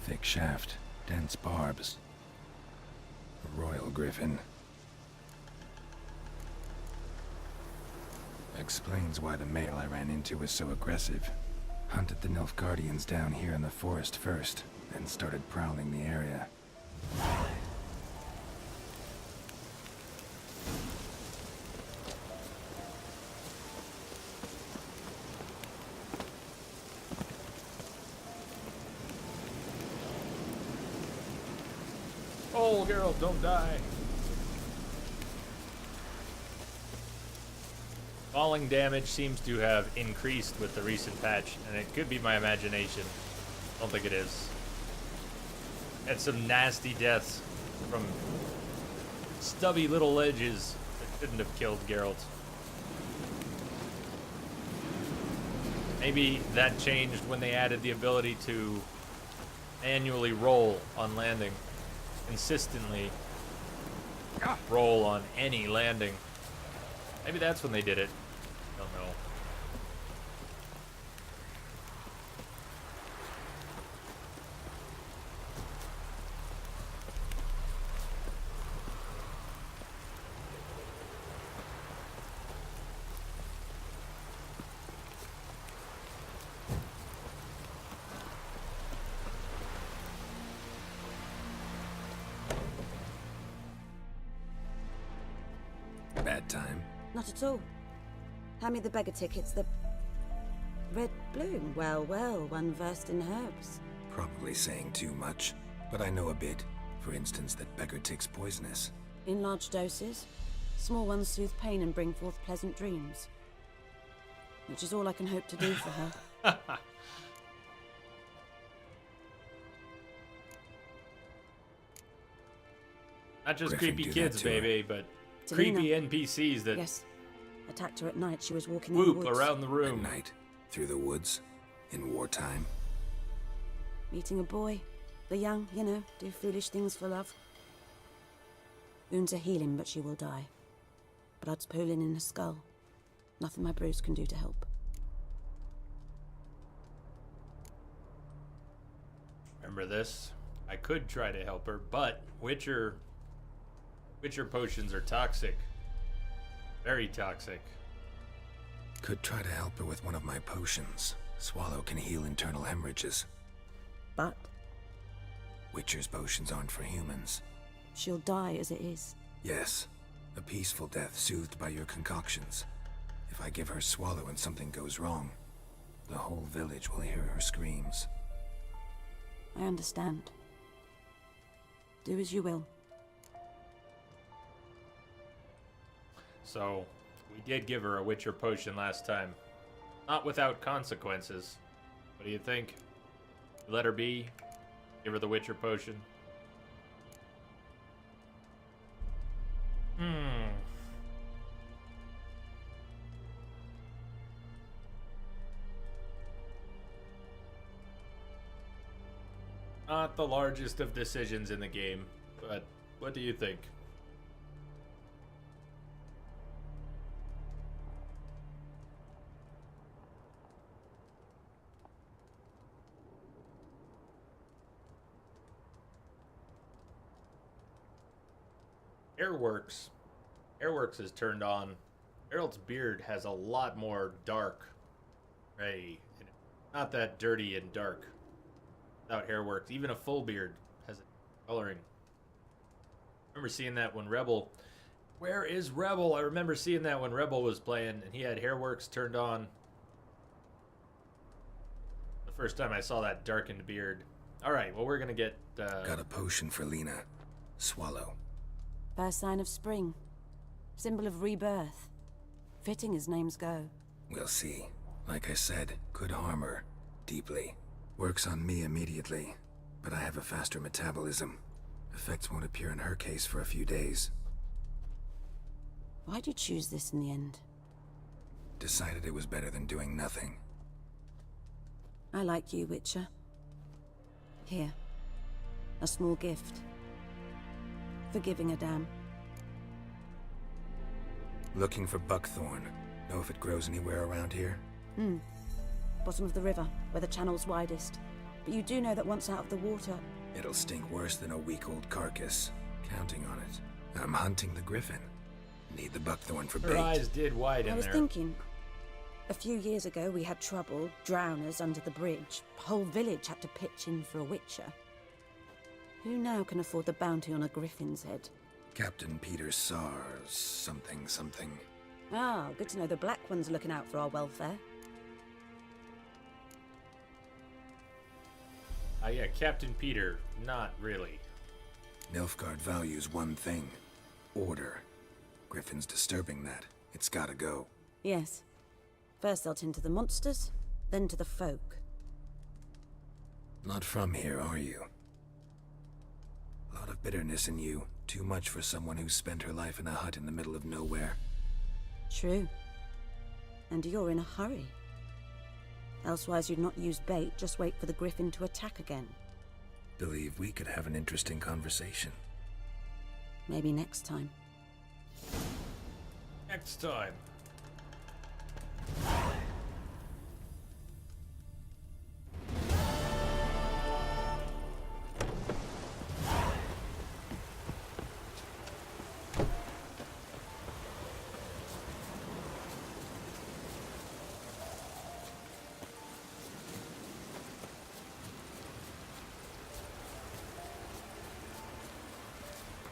Thick shaft, dense barbs. A royal griffin. Explains why the male I ran into was so aggressive. Hunted the Nilfgaardians down here in the forest first, then started prowling the area. Oh, Geralt, don't die. Falling damage seems to have increased with the recent patch, and it could be my imagination. I don't think it is. Had some nasty deaths from stubby little ledges that couldn't have killed Geralt. Maybe that changed when they added the ability to manually roll on landing. Consistently roll on any landing. Maybe that's when they did it. Don't know. Bad time. Not at all. Hand me the beggar tickets, the red bloom. Well, well, one versed in herbs. Probably saying too much, but I know a bit. For instance, that beggar tick's poisonous. In large doses. Small ones soothe pain and bring forth pleasant dreams. Which is all I can hope to do for her. Not just Griffin creepy do that kids, to her. baby, but Talina. creepy NPCs that Yes. Attacked her at night. She was walking in the whoop woods. around the room. At night, through the woods, in wartime. Meeting a boy. The young, you know, do foolish things for love. Wounds are healing, but she will die. Blood's pooling in her skull. Nothing my bruise can do to help. Remember this? I could try to help her, but Witcher potions are toxic. Very toxic. Could try to help her with one of my potions. Swallow can heal internal hemorrhages. But Witcher's potions aren't for humans. she'll die as it is. Yes, a peaceful death soothed by your concoctions. If I give her Swallow and something goes wrong, the whole village will hear her screams. I understand. Do as you will. So, we did give her a Witcher potion last time. Not without consequences. What do you think? Let her be? Give her the Witcher potion? Not the largest of decisions in the game, but what do you think? Airworks. Airworks is turned on. Geralt's beard has a lot more dark gray. Not that dirty and dark. Without Airworks. Even a full beard has a coloring. I remember seeing that when Rebel... Where is Rebel? I remember seeing that when Rebel was playing and he had Hairworks turned on. first time I saw that darkened beard. Alright, well, we're gonna get, Got a potion for Lena. Swallow. First sign of spring. Symbol of rebirth. Fitting as names go. We'll see. Like I said, could harm her. Deeply. Works on me immediately, but I have a faster metabolism. Effects won't appear in her case for a few days. Why'd you choose this in the end? Decided it was better than doing nothing. I like you, Witcher. Here. A small gift. For giving a damn. Looking for buckthorn. Know if it grows anywhere around here? Bottom of the river, where the channel's widest. But you do know that once out of the water... It'll stink worse than a week-old carcass. Counting on it. I'm hunting the griffin. Need the buckthorn for bait. her eyes did widen I was there. thinking... A few years ago, we had trouble, drowners under the bridge. Whole village had to pitch in for a witcher. Who now can afford the bounty on a griffin's head? Captain Peter Sars, something. Ah, good to know the Black One's looking out for our welfare. Yeah, Captain Peter, not really. Nilfgaard values one thing. Order. Griffin's disturbing that. It's gotta go. Yes. First they'll tend to the monsters, then to the folk. Not from here, are you? A lot of bitterness in you. Too much for someone who spent her life in a hut in the middle of nowhere. True. And you're in a hurry. Elsewise you'd not use bait, just wait for the griffin to attack again. Believe we could have an interesting conversation. Maybe next time. Next time.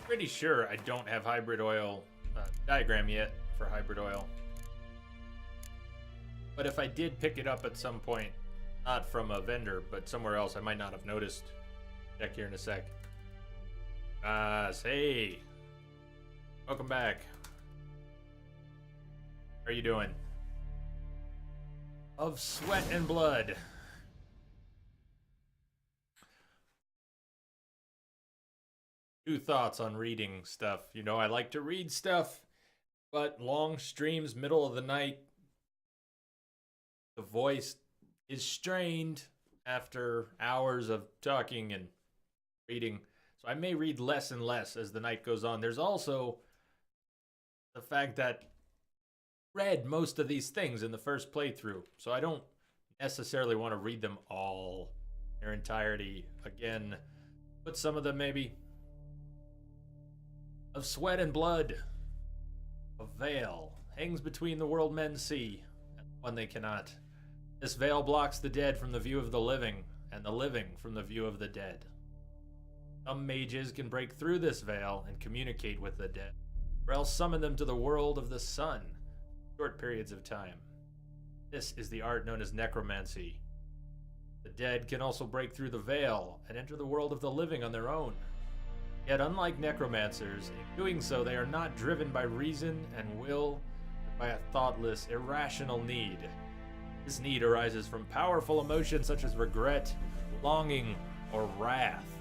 Pretty sure I don't have hybrid oil diagram yet for hybrid oil. But if I did pick it up at some point, not from a vendor, but somewhere else, I might not have noticed. Check here in a sec. Hey. Welcome back. How are you doing? Of Sweat and Blood. Two thoughts on reading stuff. You know, I like to read stuff, but long streams, middle of the night, the voice is strained after hours of talking and reading. So I may read less and less as the night goes on. There's also the fact that I read most of these things in the first playthrough, so I don't necessarily want to read them all, their entirety again, but some of them maybe. Of Sweat and Blood. A veil hangs between the world men see and the one they cannot. This veil blocks the dead from the view of the living, and the living from the view of the dead. Some mages can break through this veil and communicate with the dead, or else summon them to the world of the sun, short periods of time. This is the art known as necromancy. The dead can also break through the veil and enter the world of the living on their own. Yet unlike necromancers, in doing so they are not driven by reason and will, but by a thoughtless, irrational need. This need arises from powerful emotions such as regret, longing, or wrath.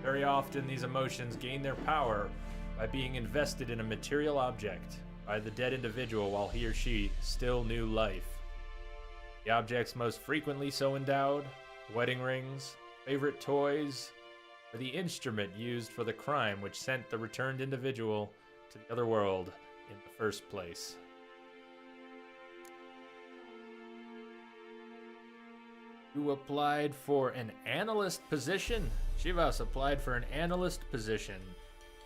Very often these emotions gain their power by being invested in a material object by the dead individual while he or she still knew life. The objects most frequently so endowed, wedding rings, favorite toys, or the instrument used for the crime which sent the returned individual to the other world in the first place. You applied for an analyst position? Shivas applied for an analyst position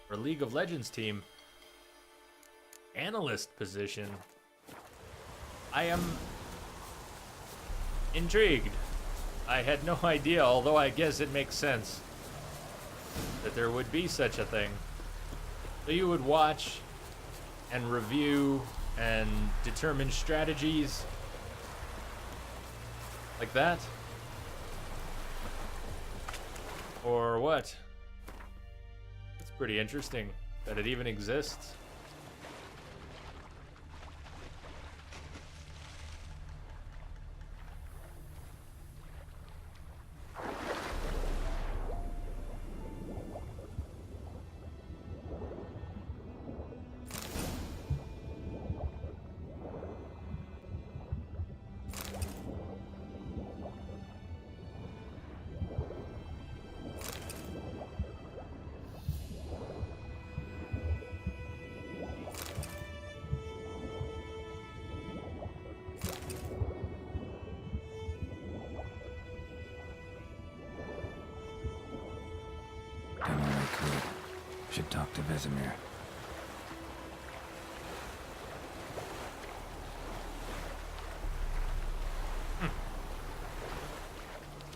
for League of Legends team. Analyst position? I am intrigued. I had no idea, although I guess it makes sense that there would be such a thing. So you would watch and review and determine strategies like that? Or what? It's pretty interesting that it even exists. Done what I could. Should talk to Vesemir.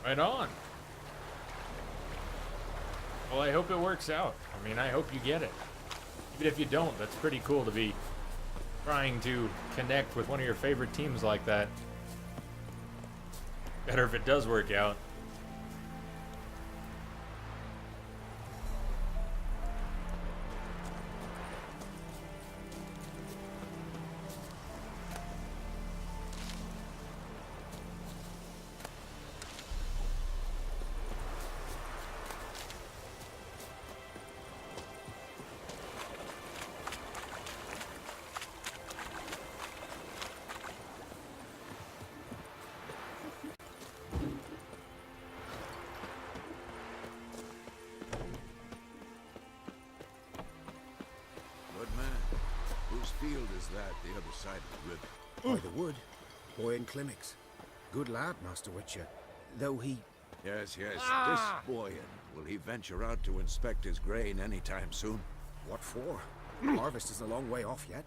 Right on. Well, I hope it works out. I mean, I hope you get it. Even if you don't, that's pretty cool to be trying to connect with one of your favorite teams like that. Better if it does work out. Good man. Whose field is that the other side of the river? By the wood. Boy in clinics. Good lad, Master Witcher. Though he... Yes. This Boyan, will he venture out to inspect his grain anytime soon? What for? Harvest is a long way off yet.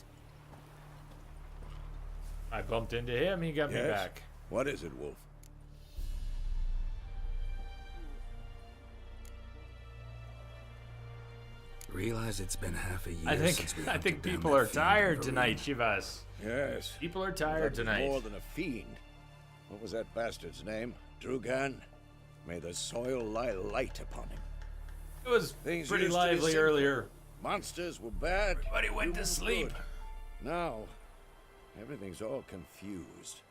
I bumped into him, he got me back. What is it, Wolf? Realize it's been half a year since we I think hunted down people that are fiend tired Vareen. tonight, Shivas. Yes. People are tired That was tonight. More than a fiend. What was that bastard's name? Drugan? May the soil lie light upon him. It was Things pretty used to be lively simple. earlier. Monsters were bad. Everybody went to humans sleep. good. Now, everything's all confused.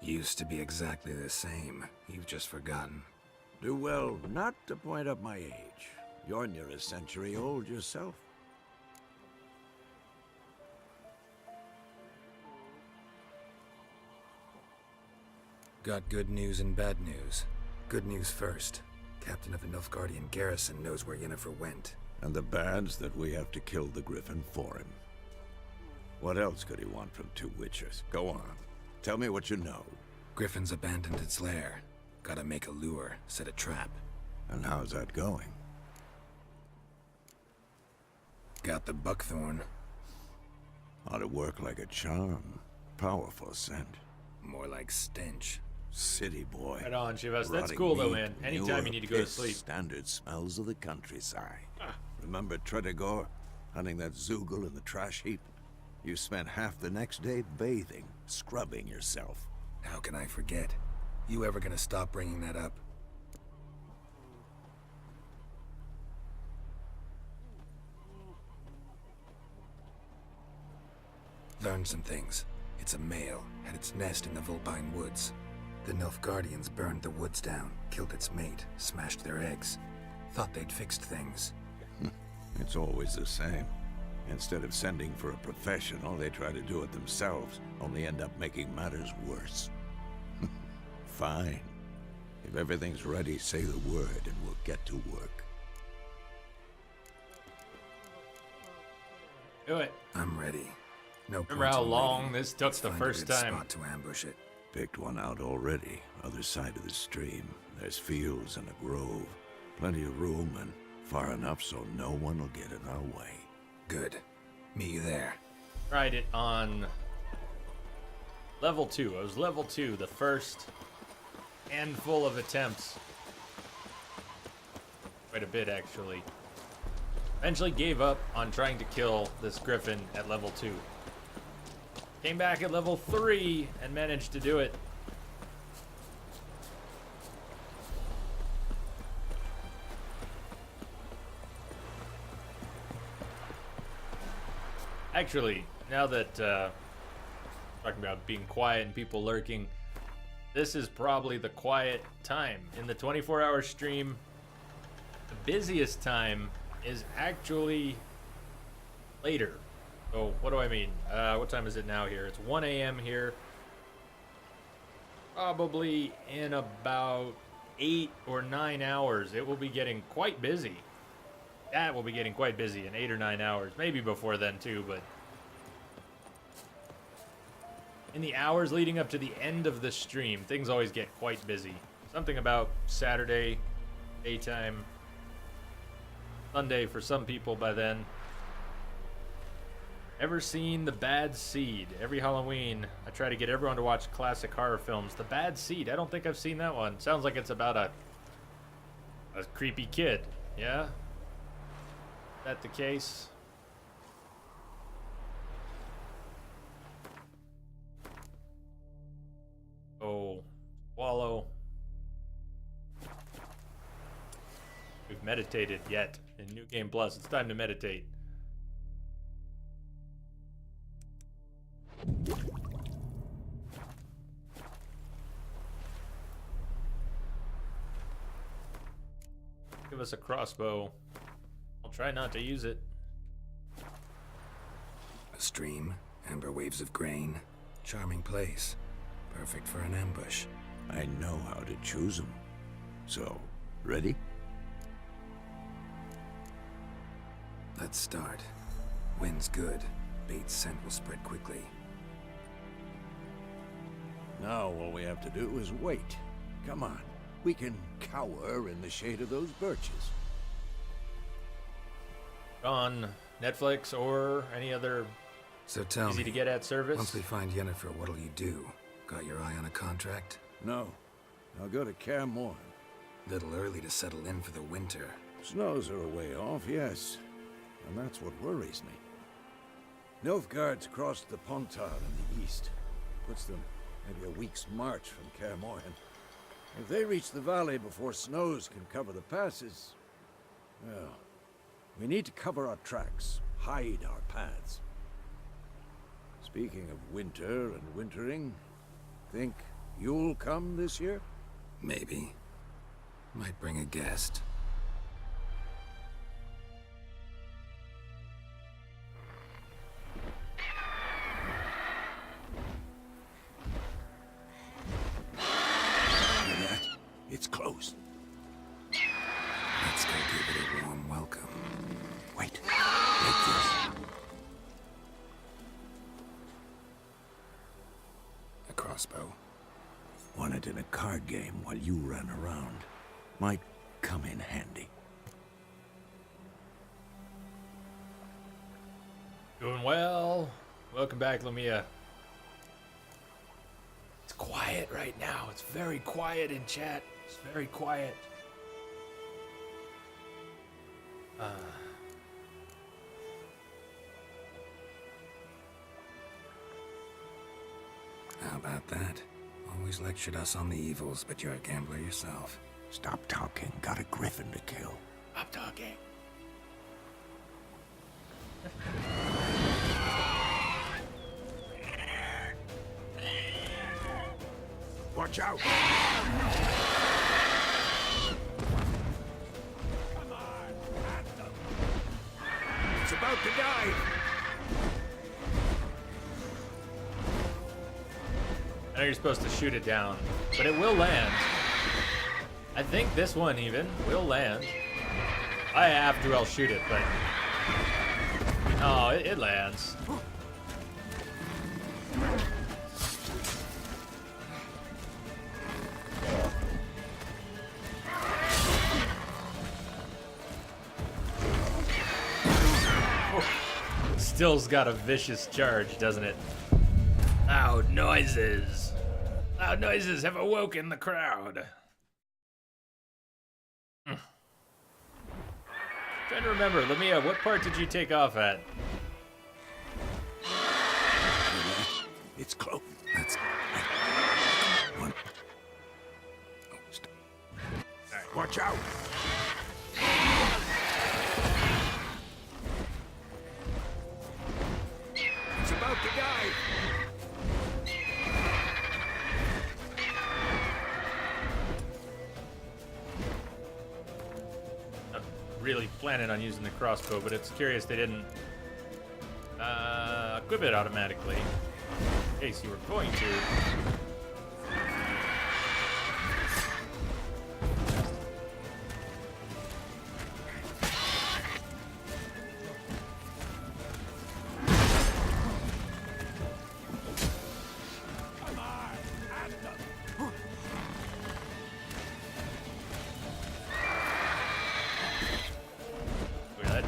Used to be exactly the same. You've just forgotten. Do well not to point up my age. You're near a century old yourself. Got good news and bad news. Good news first. Captain of the Nilfgaardian garrison knows where Yennefer went. And the bad's that we have to kill the Griffin for him. What else could he want from two witchers? Go on. Tell me what you know. Griffin's abandoned its lair. Gotta make a lure, set a trap. And how's that going? Got the buckthorn. Ought to work like a charm. Powerful scent. More like stench. City boy. Right on, Shivas. That's Rotting cool though, meat, man. Anytime manure, you need to go to piss, sleep. Standard smells of the countryside. Remember Tredegor? Hunting that Zoogle in the trash heap? You spent half the next day bathing, scrubbing yourself. How can I forget? You ever gonna stop bringing that up? Learned some things. It's a male, had its nest in the Vulpine Woods. The Nilfgaardians burned the woods down, killed its mate, smashed their eggs. Thought they'd fixed things. It's always the same. Instead of sending for a professional, they try to do it themselves, only end up making matters worse. Fine. If everything's ready, say the word and we'll get to work. Do it. I'm ready. No Remember point how in long waiting. this took Let's the find a first good time? spot to ambush it. Picked one out already, other side of the stream. There's fields and a grove. Plenty of room and far enough so no one will get in our way. Good. Meet you there. Tried it on level 2. I was level 2 the first handful of attempts. Quite a bit, actually. Eventually gave up on trying to kill this griffin at level 2. Came back at level 3 and managed to do it. Actually, now that talking about being quiet and people lurking, this is probably the quiet time in the 24-hour stream. The busiest time is actually later. So what do I mean? What time is it now here? It's 1 a.m. here. Probably in about 8 or 9 hours, it will be getting quite busy. That will be getting quite busy in 8 or 9 hours. Maybe before then too, but in the hours leading up to the end of the stream, things always get quite busy. Something about Saturday, daytime, Sunday for some people by then. Ever seen The Bad Seed? Every Halloween, I try to get everyone to watch classic horror films. The Bad Seed, I don't think I've seen that one. Sounds like it's about a creepy kid, yeah? Is that the case? Oh, swallow. We've meditated yet in New Game Plus. It's time to meditate. Give us a crossbow. I'll try not to use it. A stream, amber waves of grain, charming place. Perfect for an ambush. I know how to choose them. So, ready? Let's start. Wind's good. Bait's scent will spread quickly. Now all we have to do is wait. Come on. We can cower in the shade of those birches. On Netflix or any other So tell easy me, to get at service? once we find Yennefer, what'll you do? Got your eye on a contract? No. I'll go to Kaer Morhen. Little early to settle in for the winter. Snows are a way off, yes. And that's what worries me. Nilfgaard's crossed the Pontar in the east. Puts them maybe a week's march from Kaer Morhen. If they reach the valley before snows can cover the passes, well, we need to cover our tracks, hide our paths. Speaking of winter and wintering, think you'll come this year? Maybe. Might bring a guest. It's closed. Let's go give it a warm welcome. Wait. Take this. A crossbow. Won it in a card game while you ran around. Might come in handy. Doing well. Welcome back, Lumia. It's quiet right now. It's very quiet in chat. It's very quiet. How about that? Always lectured us on the evils, but you're a gambler yourself. Stop talking. Got a griffin to kill. Stop talking. Watch out! It's about to die! I know you're supposed to shoot it down, but it will land. I think this one even will land. I have to, I'll shoot it, but... Oh, it lands. Still's got a vicious charge, doesn't it? Loud noises. Loud noises have awoken the crowd. Trying to remember, Lumia, what part did you take off at? It's close. Let's... One. Watch out! originally planning on using the crossbow, but it's curious they didn't equip it automatically. In case you were going to.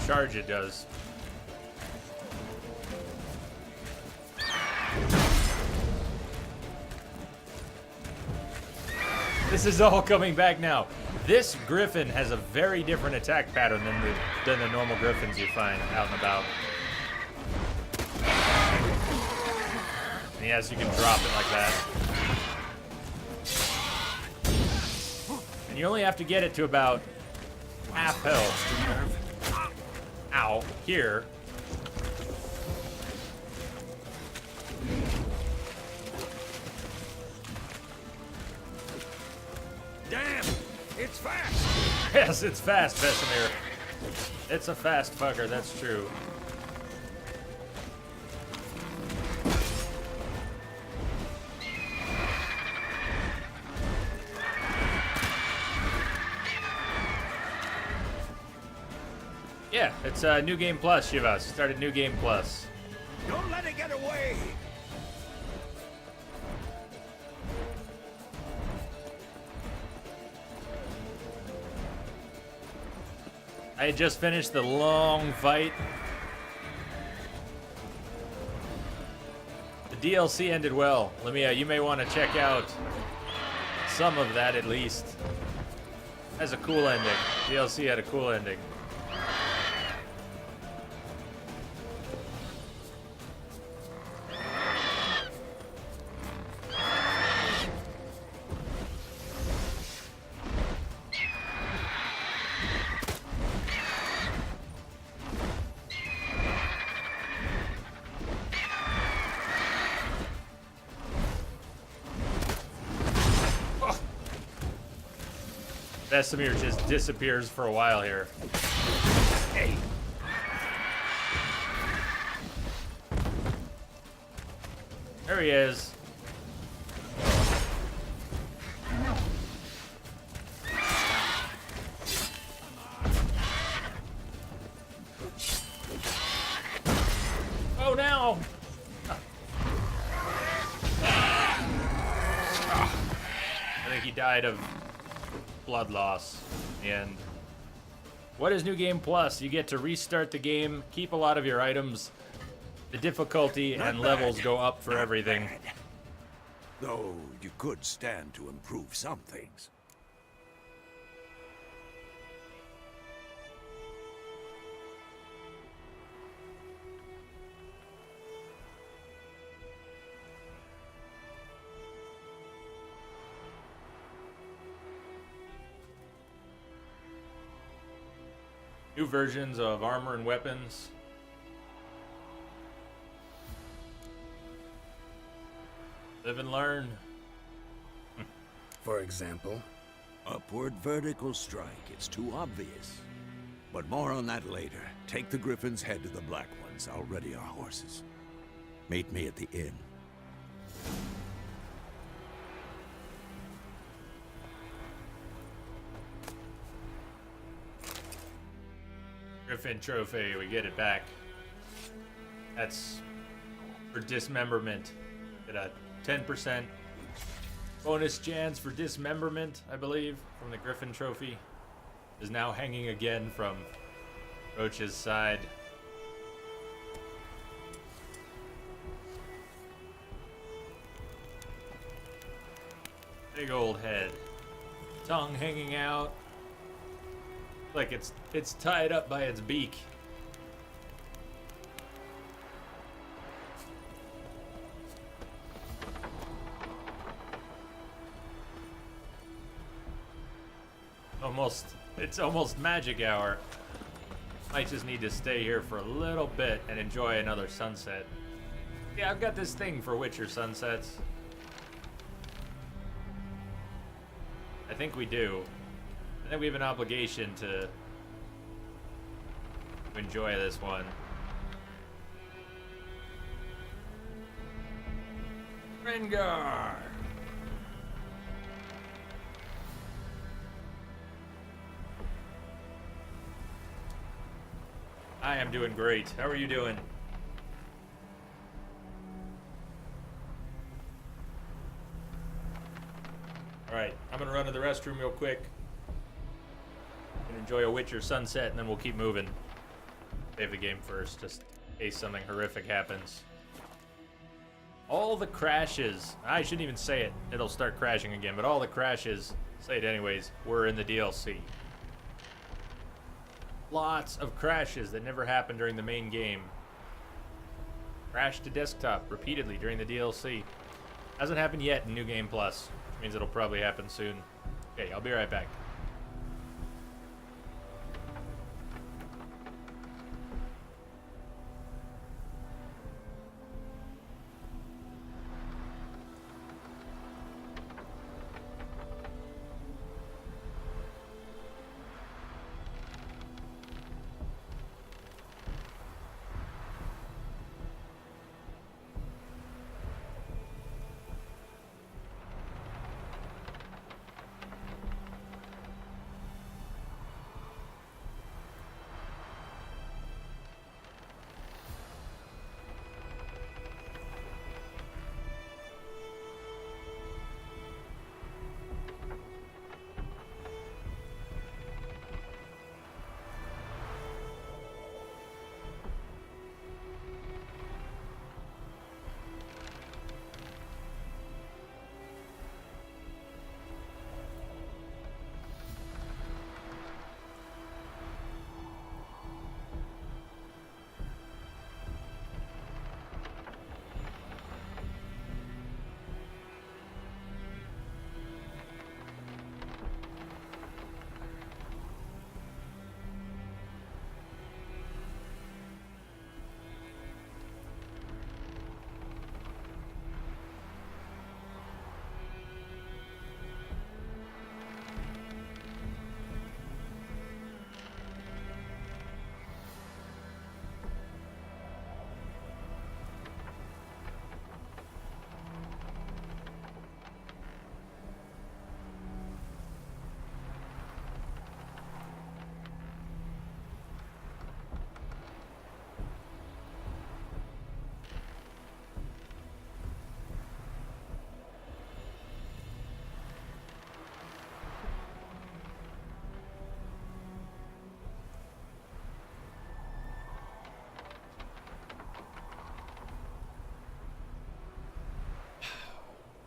Charge it does. This is all coming back now. This griffin has a very different attack pattern than the normal griffins you find out and about. And yes, you can drop it like that. And you only have to get it to about half health. Ow, here. Damn, it's fast. Yes, it's fast, Vesemir. It's a fast fucker, that's true. Yeah, it's New Game Plus, Shivas. Started New Game Plus. Don't let it get away. I had just finished the long fight. The DLC ended well. Lemia, you may want to check out some of that at least. Has a cool ending. DLC had a cool ending. Vesemir just disappears for a while here. Hey. There he is. Oh no! I think he died of blood loss in the end. What is New Game Plus? You get to restart the game, keep a lot of your items. The difficulty and levels go up for everything. Though you could stand to improve some things. New versions of armor and weapons. Live and learn. For example? Upward vertical strike. It's too obvious. But more on that later. Take the Griffin's head to the Black Ones. I'll ready our horses. Meet me at the inn. Griffin trophy, we get it back. That's for dismemberment. Get a 10% bonus chance for dismemberment, I believe, from the Griffin trophy. Is now hanging again from Roach's side. Big old head. Tongue hanging out. Like it's tied up by its beak. It's almost magic hour. Might just need to stay here for a little bit and enjoy another sunset. Yeah, I've got this thing for Witcher sunsets. I think we do. I think we have an obligation to enjoy this one. Rengar! I am doing great. How are you doing? Alright, I'm gonna run to the restroom real quick and enjoy a Witcher sunset, and then we'll keep moving. Save the game first, just in case something horrific happens. All the crashes, I shouldn't even say it, it'll start crashing again, but all the crashes, say it anyways, were in the DLC. Lots of crashes that never happened during the main game. Crash to desktop repeatedly during the DLC. Hasn't happened yet in New Game Plus, which means it'll probably happen soon. Okay, I'll be right back.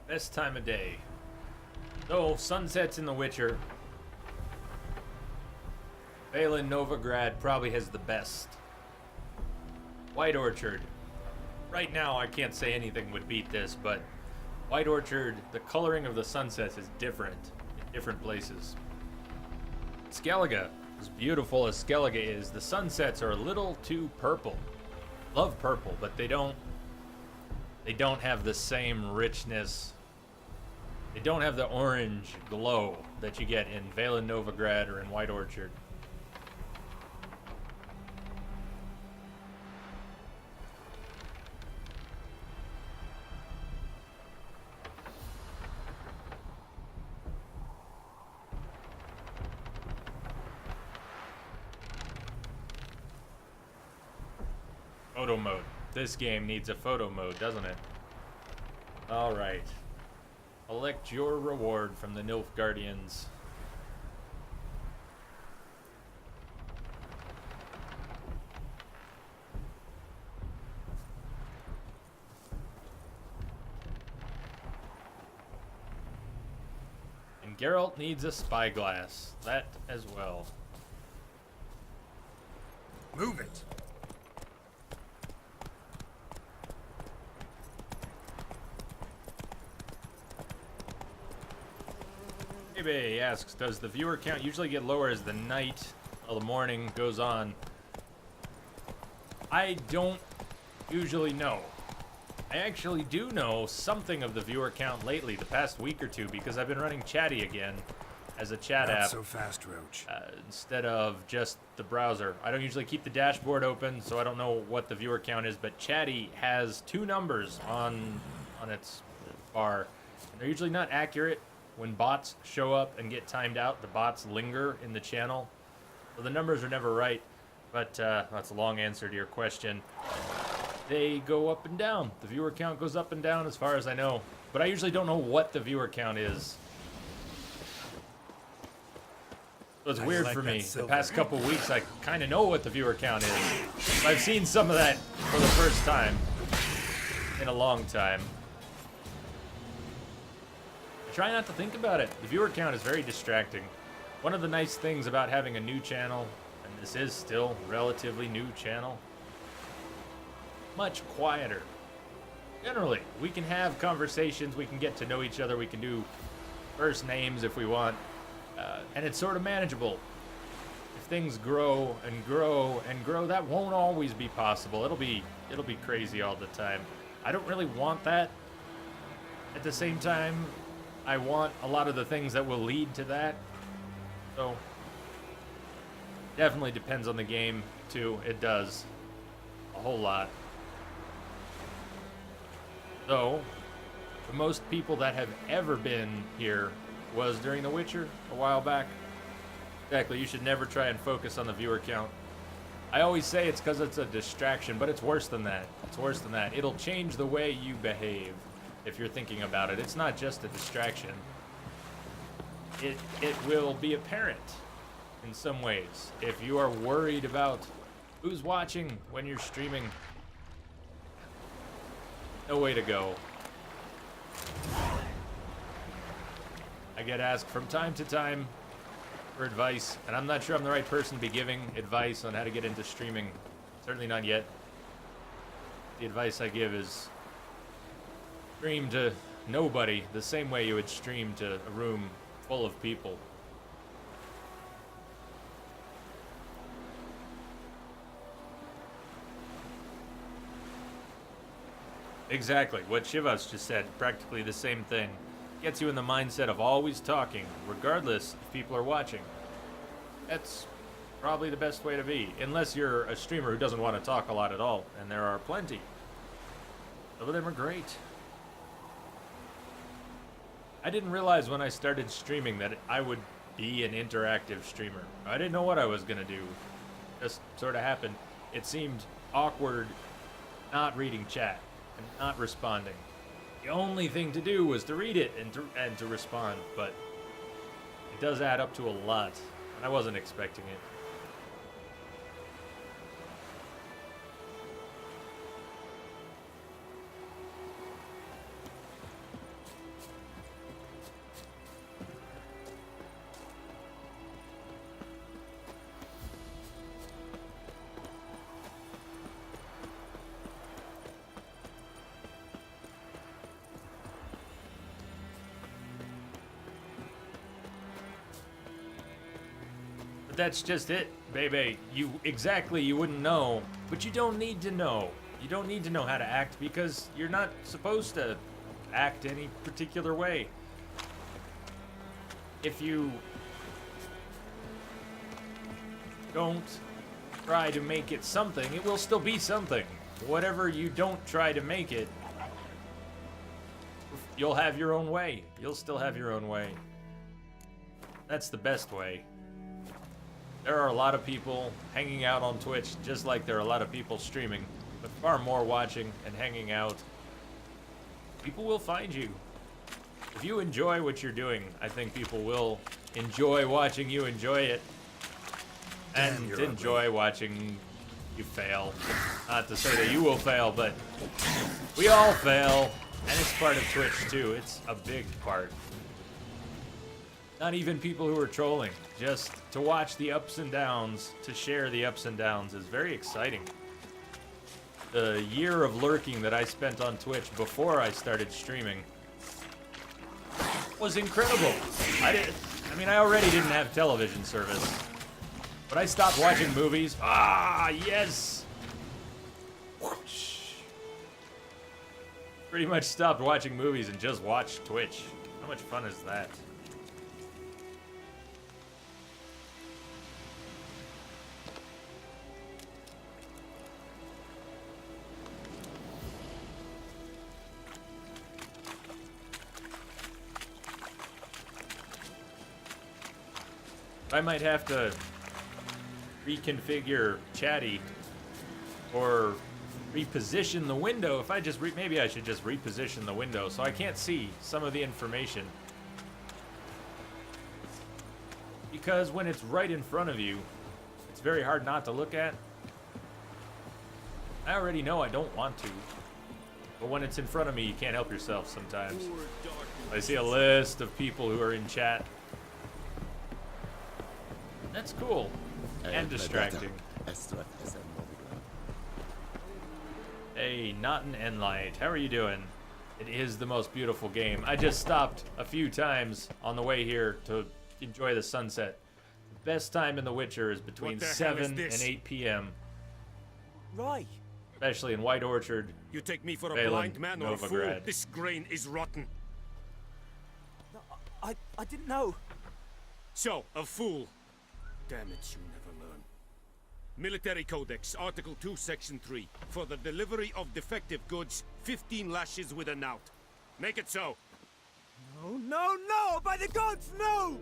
Best time of day. So, sunsets in The Witcher. Valen Novigrad probably has the best. White Orchard. Right now, I can't say anything would beat this, but White Orchard, the coloring of the sunsets is different in different places. Skellige, as beautiful as Skellige is, the sunsets are a little too purple. Love purple, but they don't have the same richness. They don't have the orange glow that you get in Valen Novigrad or in White Orchard. Photo mode. This game needs a photo mode, doesn't it? Alright. Elect your reward from the Nilfgaardians. And Geralt needs a spyglass. That as well. Move it! EBay asks, does the viewer count usually get lower as the night or the morning goes on? I don't usually know. I actually do know something of the viewer count lately, the past week or two, because I've been running Chatty again. as a chat Not app. so fast, Roach. Instead of just the browser. I don't usually keep the dashboard open, so I don't know what the viewer count is, but Chatty has 2 numbers on its bar. And they're usually not accurate. When bots show up and get timed out, the bots linger in the channel. So the numbers are never right, but that's a long answer to your question. They go up and down. The viewer count goes up and down as far as I know, but I usually don't know what the viewer count is. So it's weird for me. The past couple weeks, I kind of know what the viewer count is. I've seen some of that for the first time in a long time. I try not to think about it. The viewer count is very distracting. One of the nice things about having a new channel, and this is still a relatively new channel, much quieter. Generally, we can have conversations, we can get to know each other, we can do first names if we want. And it's sort of manageable. If things grow and grow and grow, that won't always be possible. It'll be crazy all the time. I don't really want that. At the same time, I want a lot of the things that will lead to that. So, definitely depends on the game, too. It does. A whole lot. So, the most people that have ever been here was during The Witcher a while back. Exactly, you should never try and focus on the viewer count. I always say it's because it's a distraction, but it's worse than that. It's worse than that. It'll change the way you behave if you're thinking about it. It's not just a distraction. It will be apparent in some ways. If you are worried about who's watching when you're streaming, no way to go. I get asked from time to time for advice, and I'm not sure I'm the right person to be giving advice on how to get into streaming. Certainly not yet. The advice I give is stream to nobody the same way you would stream to a room full of people. Exactly, what Shivas just said, practically the same thing. Gets you in the mindset of always talking, regardless if people are watching. That's probably the best way to be, unless you're a streamer who doesn't want to talk a lot at all, and there are plenty. Some of them are great. I didn't realize when I started streaming that I would be an interactive streamer. I didn't know what I was gonna do. Just sort of happened. It seemed awkward not reading chat and not responding. The only thing to do was to read it and to respond, but it does add up to a lot, and I wasn't expecting it. But that's just it, baby. You wouldn't know, but you don't need to know. You don't need to know how to act because you're not supposed to act any particular way. If you don't try to make it something, it will still be something. Whatever you don't try to make it, you'll have your own way. You'll still have your own way. That's the best way. There are a lot of people hanging out on Twitch, just like there are a lot of people streaming, but far more watching and hanging out. People will find you. If you enjoy what you're doing, I think people will enjoy watching you enjoy it. And enjoy watching you fail. Not to say that you will fail, but we all fail. And it's part of Twitch too. It's a big part. Not even people who are trolling. Just to watch the ups and downs, to share the ups and downs is very exciting. The year of lurking that I spent on Twitch before I started streaming was incredible. I already didn't have television service, but I stopped watching movies. Ah, yes! Pretty much stopped watching movies and just watched Twitch. How much fun is that? I might have to reconfigure Chatty or reposition the window. If I just maybe I should just reposition the window so I can't see some of the information. Because when it's right in front of you, it's very hard not to look at. I already know I don't want to. But when it's in front of me, you can't help yourself sometimes. I see a list of people who are in chat. That's cool. And distracting. Hey, not an Enlight. How are you doing? It is the most beautiful game. I just stopped a few times on the way here to enjoy the sunset. The best time in The Witcher is between 7 and 8 p.m. Right. Especially in White Orchard. You take me for a Valen, blind man or a fool? Novigrad. This grain is rotten. No, I didn't know. So, a fool. Damn it, you never learn. Military Codex, Article 2, Section 3. For the delivery of defective goods, 15 lashes with a knout. Make it so. No, no, no! By the gods, no!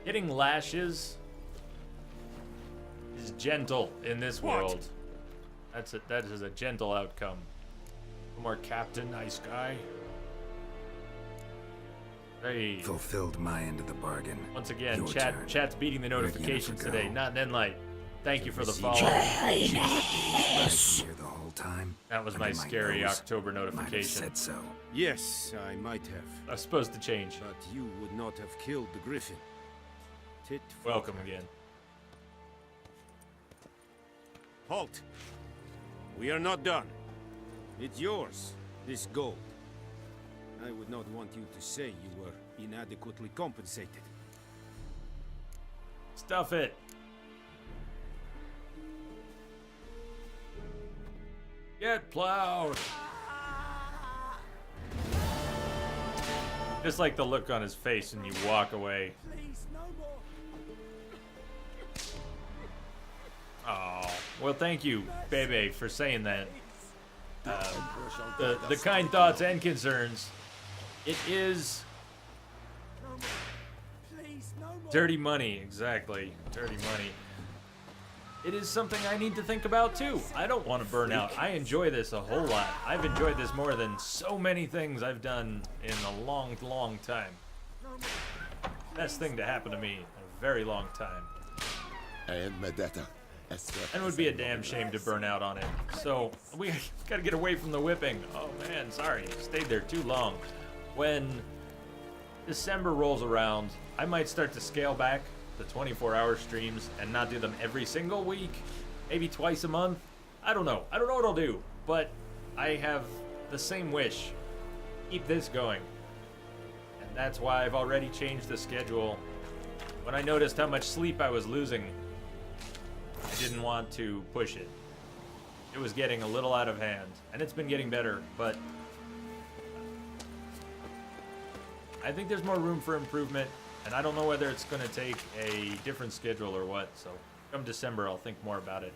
Getting lashes is gentle in this world. That is a gentle outcome. No more Captain Nice Guy. Hey. Fulfilled my end of the bargain. Once again, Your turn. chat's beating the notifications Ready to today. go. Not an Enlight. Thank you for the follow. Right here the whole time. That was my Under my scary nose. October Might have notification. said so. Yes, I might have. I was supposed to change. But you would not have killed the griffin. Tit for Welcome tat. again. Halt! We are not done. It's yours, this gold. I would not want you to say you were inadequately compensated. Stuff it. Get plowed. Just like the look on his face when you walk away. Please, no more. Oh, well, thank you, Bebe, for saying that. The kind thoughts and concerns. It is Please, no more. dirty money, exactly. Dirty money. It is something I need to think about too. I don't want to burn out. I enjoy this a whole lot. I've enjoyed this more than so many things I've done in a long, long time. Best thing to happen to me in a very long time. And it would be a damn shame to burn out on it. So we gotta get away from the whipping. Oh man, sorry, stayed there too long. When December rolls around, I might start to scale back the 24-hour streams and not do them every single week, maybe twice a month. I don't know. I don't know what I'll do, but I have the same wish. Keep this going. And that's why I've already changed the schedule. When I noticed how much sleep I was losing, I didn't want to push it. It was getting a little out of hand, and it's been getting better, but I think there's more room for improvement, and I don't know whether it's going to take a different schedule or what, so come December I'll think more about it.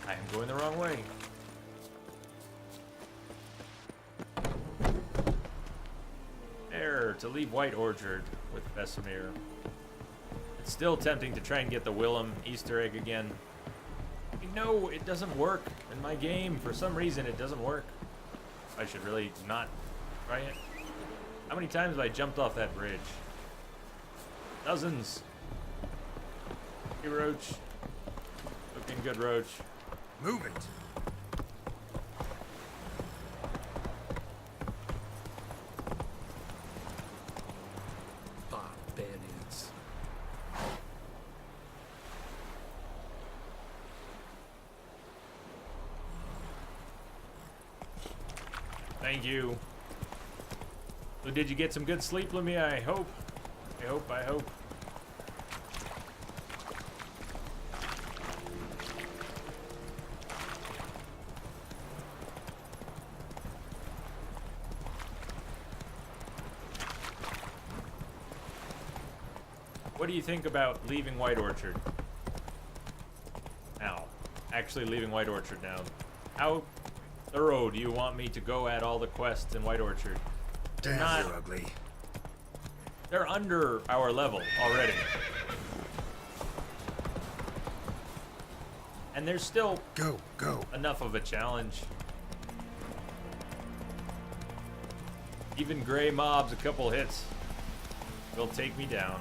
I am going the wrong way. There, to leave White Orchard with Vesemir. It's still tempting to try and get the Willem Easter egg again. You know, it doesn't work in my game. For some reason, it doesn't work. I should really not try it. How many times have I jumped off that bridge? Dozens. Hey, Roach. Looking good, Roach. Move it. Barbarians. Thank you. So did you get some good sleep, Lumia? I hope. I hope. What do you think about leaving White Orchard? Now, actually leaving White Orchard now. thorough do you want me to go at all the quests in White Orchard? They're not You're ugly. They're under our level already. And there's still go enough of a challenge. Even gray mobs, a couple hits will take me down.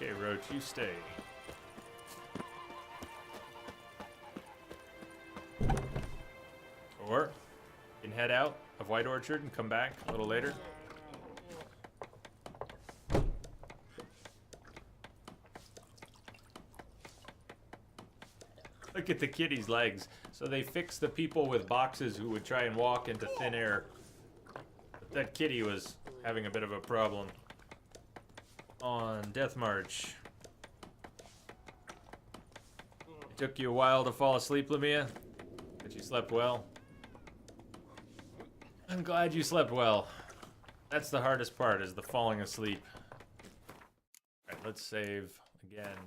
Okay, Roach, you stay. Or you can head out of White Orchard and come back a little later. Look at the kitty's legs. So they fixed the people with boxes who would try and walk into thin air. But that kitty was having a bit of a problem on Death March. It took you a while to fall asleep, Lamia, but you slept well. I'm glad you slept well. That's the hardest part, is the falling asleep. Alright, let's save again.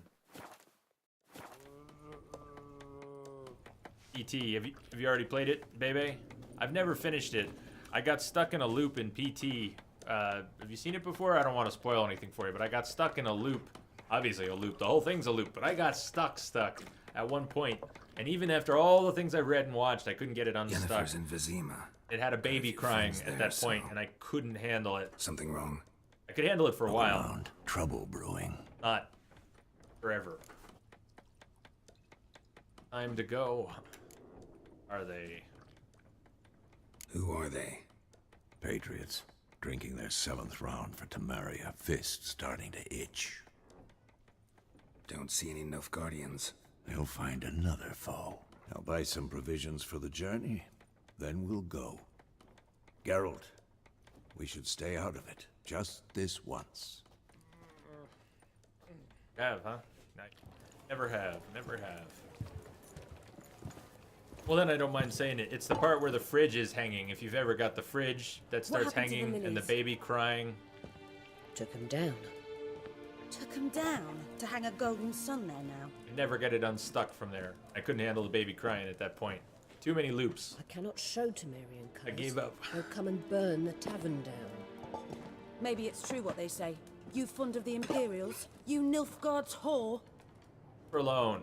PT, have you already played it, Bebe? I've never finished it. I got stuck in a loop in PT. Have you seen it before? I don't want to spoil anything for you, but I got stuck in a loop. Obviously a loop. The whole thing's a loop, but I got stuck at one point. And even after all the things I've read and watched, I couldn't get it unstuck. Yennefer's in Vizima. It had a baby crying friends at there, that point, so- and I couldn't handle it. Something wrong? I could handle it for a while. Around. Trouble brewing. Not forever. Time to go. Are they? Who are they? Patriots. Drinking their 7th round for Temeria. Fist starting to itch. Don't see any Nilfgaardians. They'll find another foe. I'll buy some provisions for the journey. Then we'll go. Geralt, we should stay out of it. Just this once. Have, huh? Never have. Never have. Well, then I don't mind saying it. It's the part where the fridge is hanging. If you've ever got the fridge that starts happened to the hanging and the lilies? baby crying. Took him down. Took him down to hang a golden sun there now. I never get it unstuck from there. I couldn't handle the baby crying at that point. Too many loops. I cannot show Temerian I colours. gave up. They'll come and burn the tavern down. Maybe it's true what they say. You fond of the Imperials? You Nilfgaard's whore? For alone.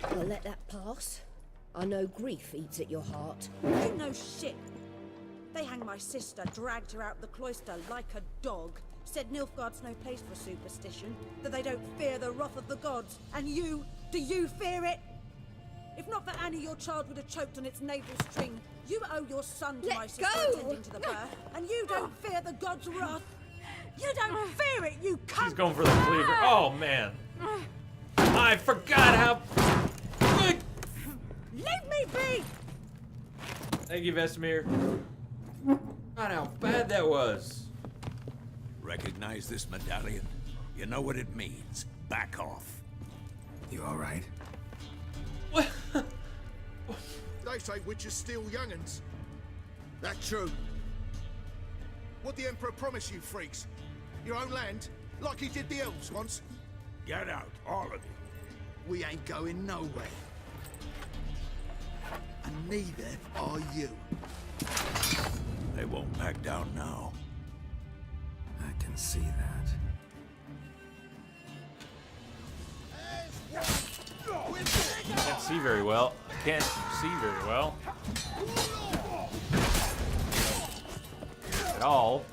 I'll let that pass. I know grief eats at your heart. You know shit. They hang my sister, dragged her out the cloister like a dog. Said Nilfgaard's no place for superstition, that they don't fear the wrath of the gods. And you, do you fear it? If not for Annie, your child would have choked on its navel string. You owe your son to Let my sister go! attending to the birth, and you don't fear the gods' wrath. You don't fear it, you cunt! She's going for the cleaver. Oh, man. I forgot how good. Leave me be! Thank you, Vesemir. God, how bad that was. Recognize this medallion? You know what it means. Back off. You alright? They say witches steal young'uns. That true. What the Emperor promised you freaks? Your own land? Like he did the elves once? Get out, all of you. We ain't going nowhere. And neither are you. They won't back down now. I can see that. Can't see very well. Can't see very well. At all.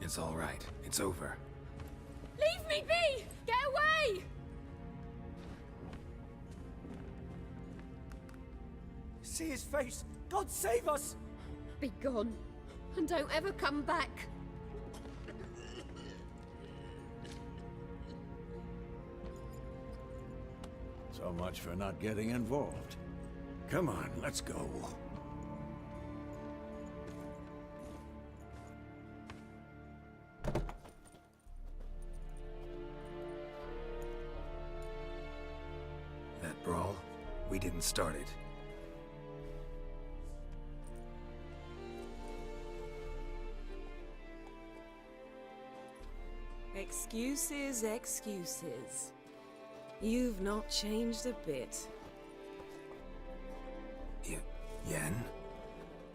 It's all right. It's over. Leave me be! Get away! See his face! God save us! Be gone, and don't ever come back. So much for not getting involved. Come on, let's go. That brawl, we didn't start it. Excuses, excuses. You've not changed a bit. Yen?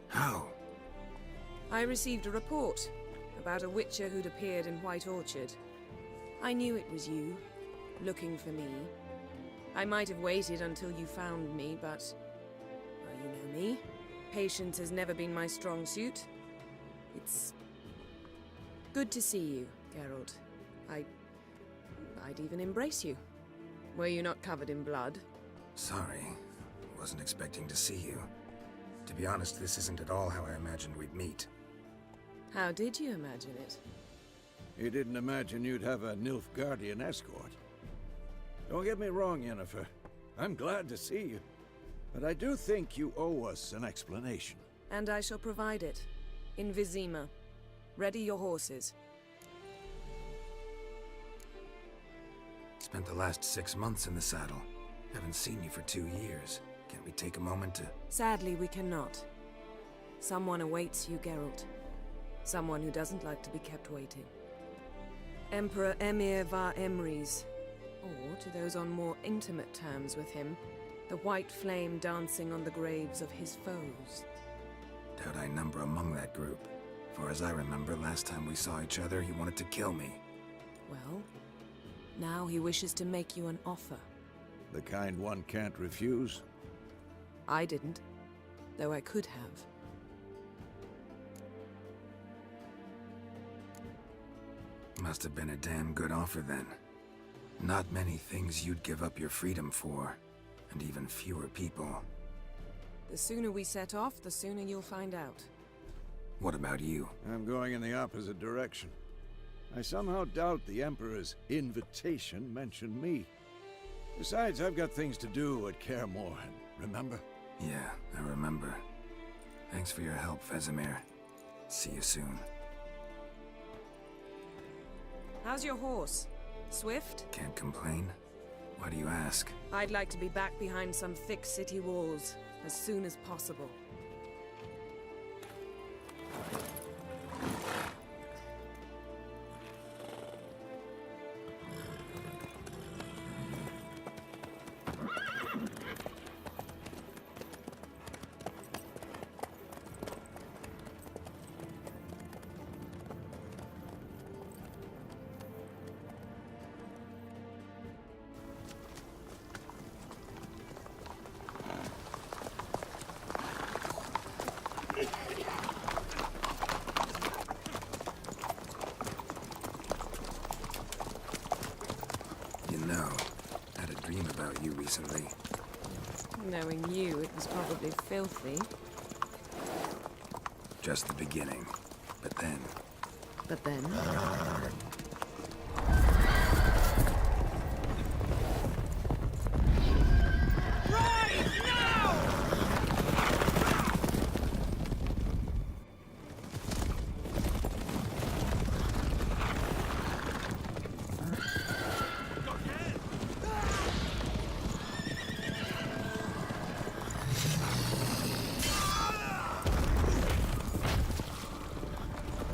How? I received a report about a witcher who'd appeared in White Orchard. I knew it was you, looking for me. I might have waited until you found me, but... well, you know me. Patience has never been my strong suit. It's... good to see you, Geralt. I'd even embrace you. Were you not covered in blood? Sorry. Wasn't expecting to see you. To be honest, this isn't at all how I imagined we'd meet. How did you imagine it? You didn't imagine you'd have a Nilfgaardian escort. Don't get me wrong, Yennefer. I'm glad to see you. But I do think you owe us an explanation. And I shall provide it. In Vizima. Ready your horses. Spent the last 6 months in the saddle. Haven't seen you for 2 years. Can't we take a moment to... Sadly, we cannot. Someone awaits you, Geralt. Someone who doesn't like to be kept waiting. Emperor Emir var Emrys. Or, to those on more intimate terms with him, the white flame dancing on the graves of his foes. Doubt I number among that group. Far as I remember, last time we saw each other, he wanted to kill me. Well, now he wishes to make you an offer. The kind one can't refuse? I didn't, though I could have. Must have been a damn good offer then. Not many things you'd give up your freedom for, and even fewer people. The sooner we set off, the sooner you'll find out. What about you? I'm going in the opposite direction. I somehow doubt the Emperor's invitation mentioned me. Besides, I've got things to do at Kaer Morhen, remember? Yeah, I remember. Thanks for your help, Vesemir. See you soon. How's your horse? Swift? Can't complain. Why do you ask? I'd like to be back behind some thick city walls as soon as possible. You know, I had a dream about you recently. Knowing you, it was probably filthy. Just the beginning. But then... But then...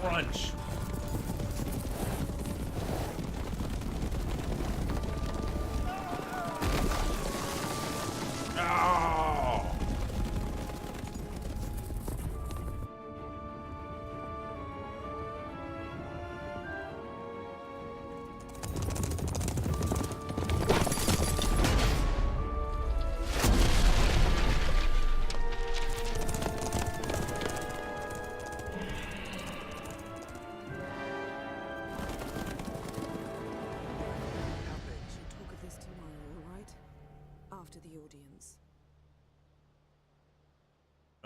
Crunch.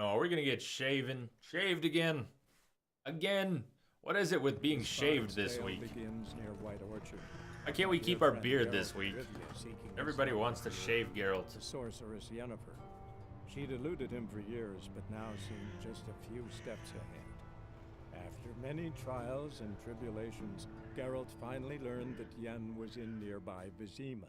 Oh, we're gonna get shaved again. Again. What is it with being shaved this week? Why can't we keep our beard this week? Everybody wants to shave Geralt. The sorceress Yennefer. She'd eluded him for years, but now seemed just a few steps ahead. After many trials and tribulations, Geralt finally learned that Yen was in nearby Vizima.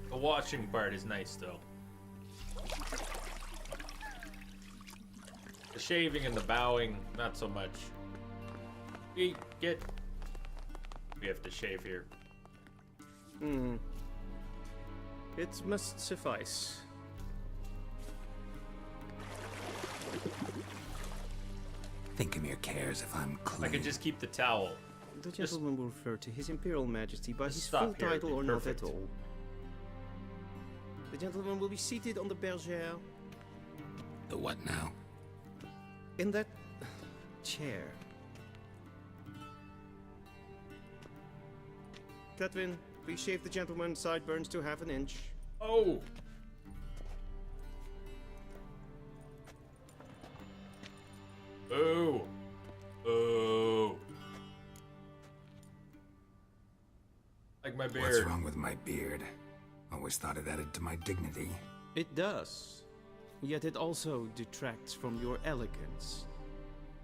The watching part is nice, though. The shaving and the bowing, not so much. We have to shave here. It must suffice. Thinkamir cares if I'm clean. I could just keep the towel. The gentleman will refer to His Imperial Majesty by his stop full here, title or not perfect. at all. The gentleman will be seated on the bergère. The what now? In that chair. Catwin, please shave the gentleman's sideburns to half an inch. Oh! Oh! Oh! Like my beard. What's wrong with my beard? Always thought it added to my dignity. It does. Yet it also detracts from your elegance.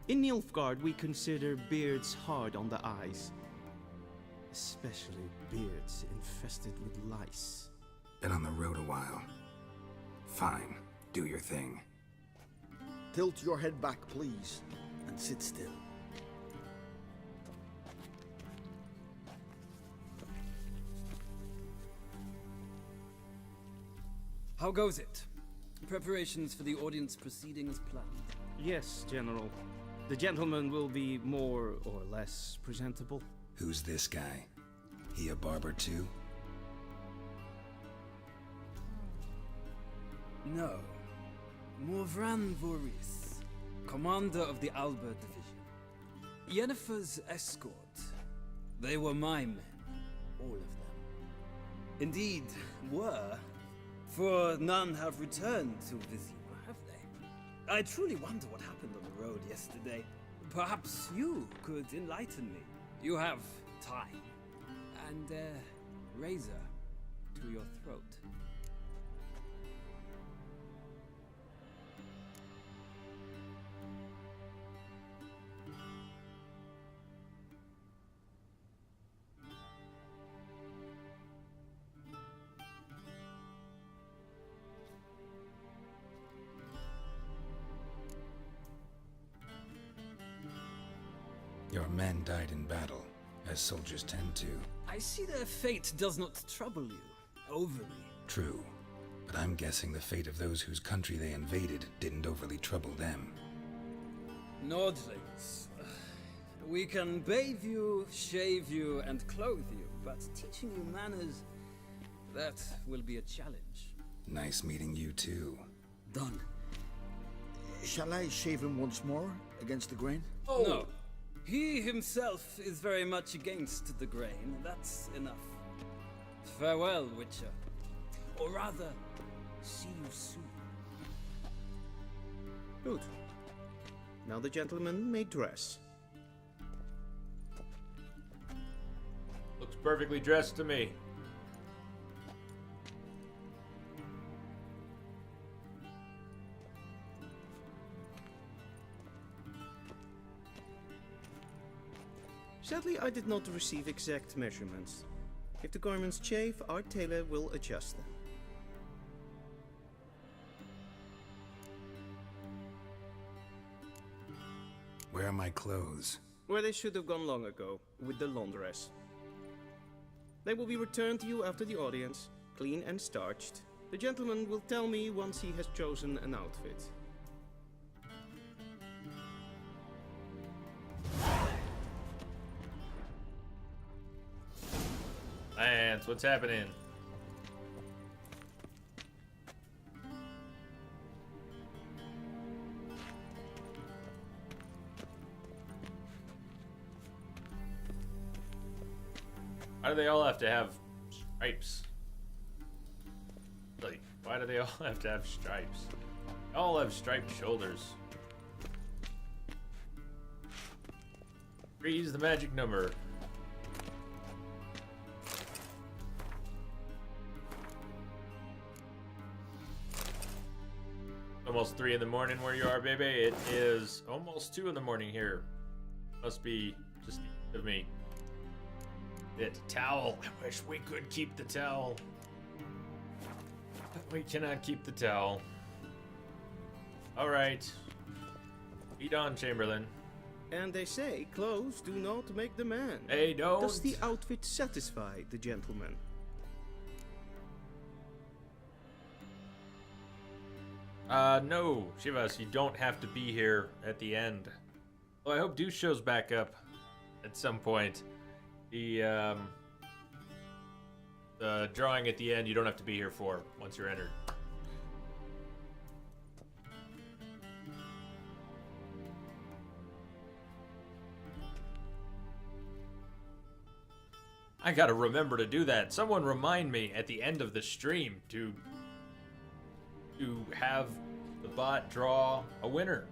In Nilfgaard, we consider beards hard on the eyes. Especially beards infested with lice. Been on the road a while. Fine, do your thing. Tilt your head back, please, and sit still. How goes it? Preparations for the audience proceeding as planned? Yes, General. The gentleman will be more or less presentable. Who's this guy? He a barber too? No. Morvran Voorhis, commander of the Alba Division. Yennefer's escort. They were my men, all of them. Indeed, were. For none have returned to Vizima, have they? I truly wonder what happened on the road yesterday. Perhaps you could enlighten me. You have time. And a razor to your throat. Your men died in battle, as soldiers tend to. I see their fate does not trouble you overly. True, but I'm guessing the fate of those whose country they invaded didn't overly trouble them. Nordlings. We can bathe you, shave you, and clothe you, but teaching you manners, that will be a challenge. Nice meeting you too. Done. Shall I shave him once more, against the grain? Oh. No. He himself is very much against the grain. That's enough. Farewell, Witcher. Or rather, see you soon. Good. Now the gentleman may dress. Looks perfectly dressed to me. Sadly, I did not receive exact measurements. If the garments chafe, our tailor will adjust them. Where are my clothes? Where they should have gone long ago, with the laundress. They will be returned to you after the audience, clean and starched. The gentleman will tell me once he has chosen an outfit. Lance, what's happening? Why do they all have to have stripes? Like, why do they all have to have stripes? They all have striped shoulders. Three's the magic number. Almost 3 in the morning where you are, baby. It is almost 2 in the morning here. Must be just the end of me. That towel. I wish we could keep the towel. But we cannot keep the towel. Alright. Feed on, Chamberlain. And they say clothes do not make the man. They don't. Does the outfit satisfy the gentleman? No, Shivas, you don't have to be here at the end. Well, I hope Deuce shows back up at some point. The drawing at the end, you don't have to be here for once you're entered. I gotta remember to do that. Someone remind me at the end of the stream to have the bot draw a winner.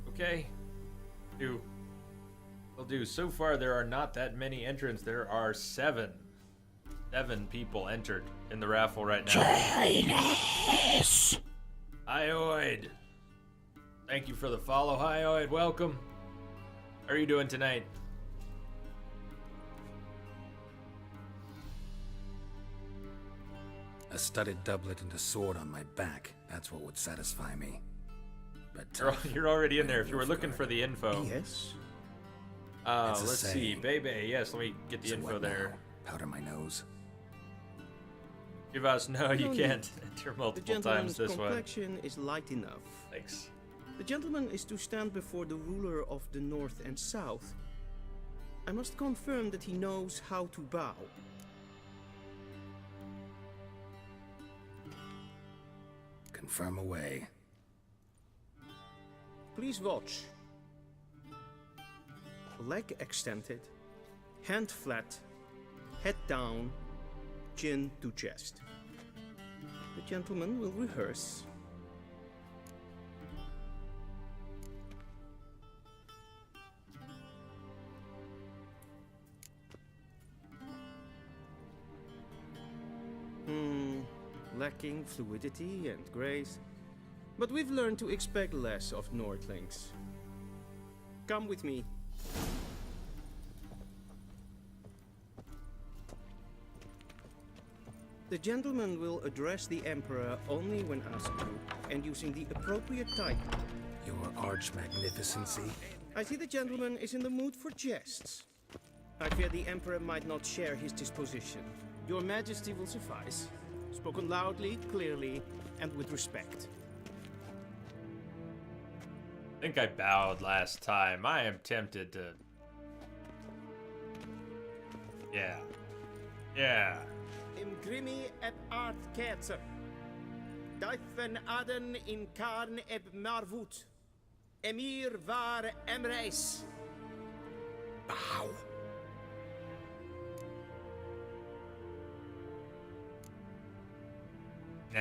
Okay. Will do. So far, there are not that many entrants. There are 7 people entered in the raffle right now. Hyoid. Thank you for the follow, Hyoid. Welcome. How are you doing tonight? A studded doublet and a sword on my back. That's what would satisfy me. But You're already in there if you were looking for the info. Yes. Let's see. Bebe, yes, let me get the So info what there. now? Powder my nose. Give us, no, you No can't need. enter The multiple times gentleman's this way. complexion is light enough. Thanks. The gentleman is to stand before the ruler of the North and South. I must confirm that he knows how to bow. Confirm away. Please watch. Leg extended, hand flat, head down, chin to chest. The gentleman will rehearse. Lacking fluidity and grace. But we've learned to expect less of Nordlings. Come with me. The gentleman will address the Emperor only when asked to, and using the appropriate title. Your Arch-Magnificency? I see the gentleman is in the mood for jests. I fear the Emperor might not share his disposition. Your Majesty will suffice. Spoken loudly, clearly, and with respect. I think I bowed last time. I am tempted to... Yeah. Imgrimi eb art ketzer. Duifen aden in karn eb marvut. Emir var emreis. Bow. Nah.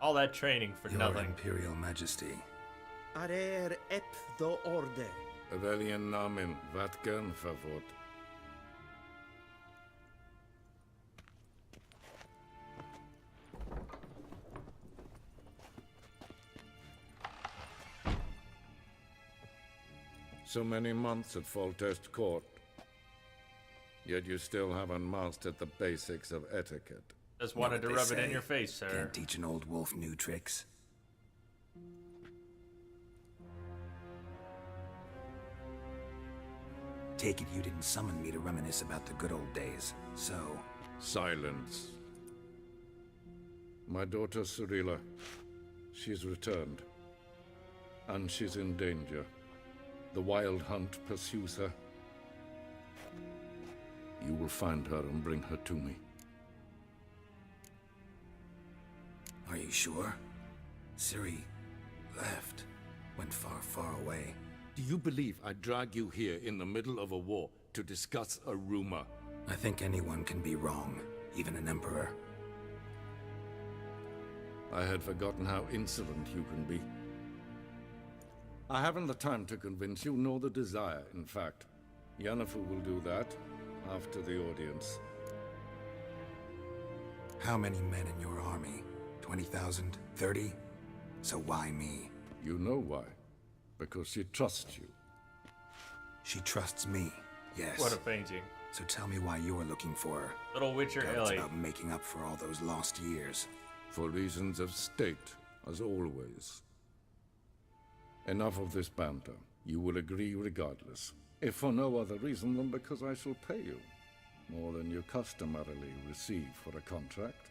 All that training for Your nothing. Imperial Majesty. Arer ep the orde. Veljen namen, vatkan favot. So many months at Foltest Court. Yet you still haven't mastered the basics of etiquette. Just wanted to rub it in your face, sir. Can't teach an old wolf new tricks. Take it you didn't summon me to reminisce about the good old days, so... Silence. My daughter Cyrilla, she's returned. And she's in danger. The Wild Hunt pursues her. You will find her and bring her to me. Are you sure? Ciri left. went far, far away. Do you believe I drag you here in the middle of a war to discuss a rumor? I think anyone can be wrong, even an emperor. I had forgotten how insolent you can be. I haven't the time to convince you, nor the desire, in fact. Yennefer will do that after the audience. How many men in your army? 20,000? 30? So why me? You know why. Because she trusts you. She trusts me, yes. What a painting. So tell me why you're looking for her. Little Witcher It's Ellie. about making up for all those lost years. For reasons of state, as always. Enough of this banter. You will agree regardless. If for no other reason than because I shall pay you. More than you customarily receive for a contract.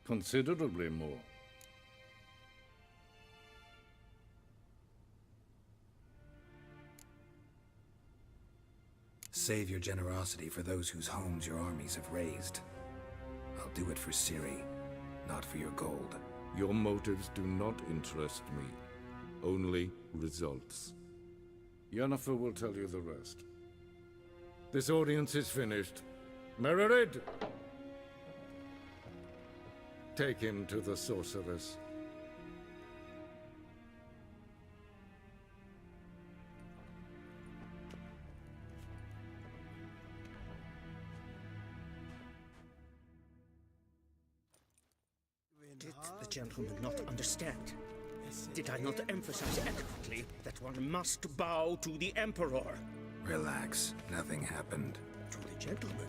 Considerably more. Save your generosity for those whose homes your armies have razed. I'll do it for Ciri, not for your gold. Your motives do not interest me. Only results. Yennefer will tell you the rest. This audience is finished. Mererid! Take him to the sorceress. Did the gentleman not understand? Did I not emphasize adequately that one must bow to the Emperor? Relax. Nothing happened. To the gentleman.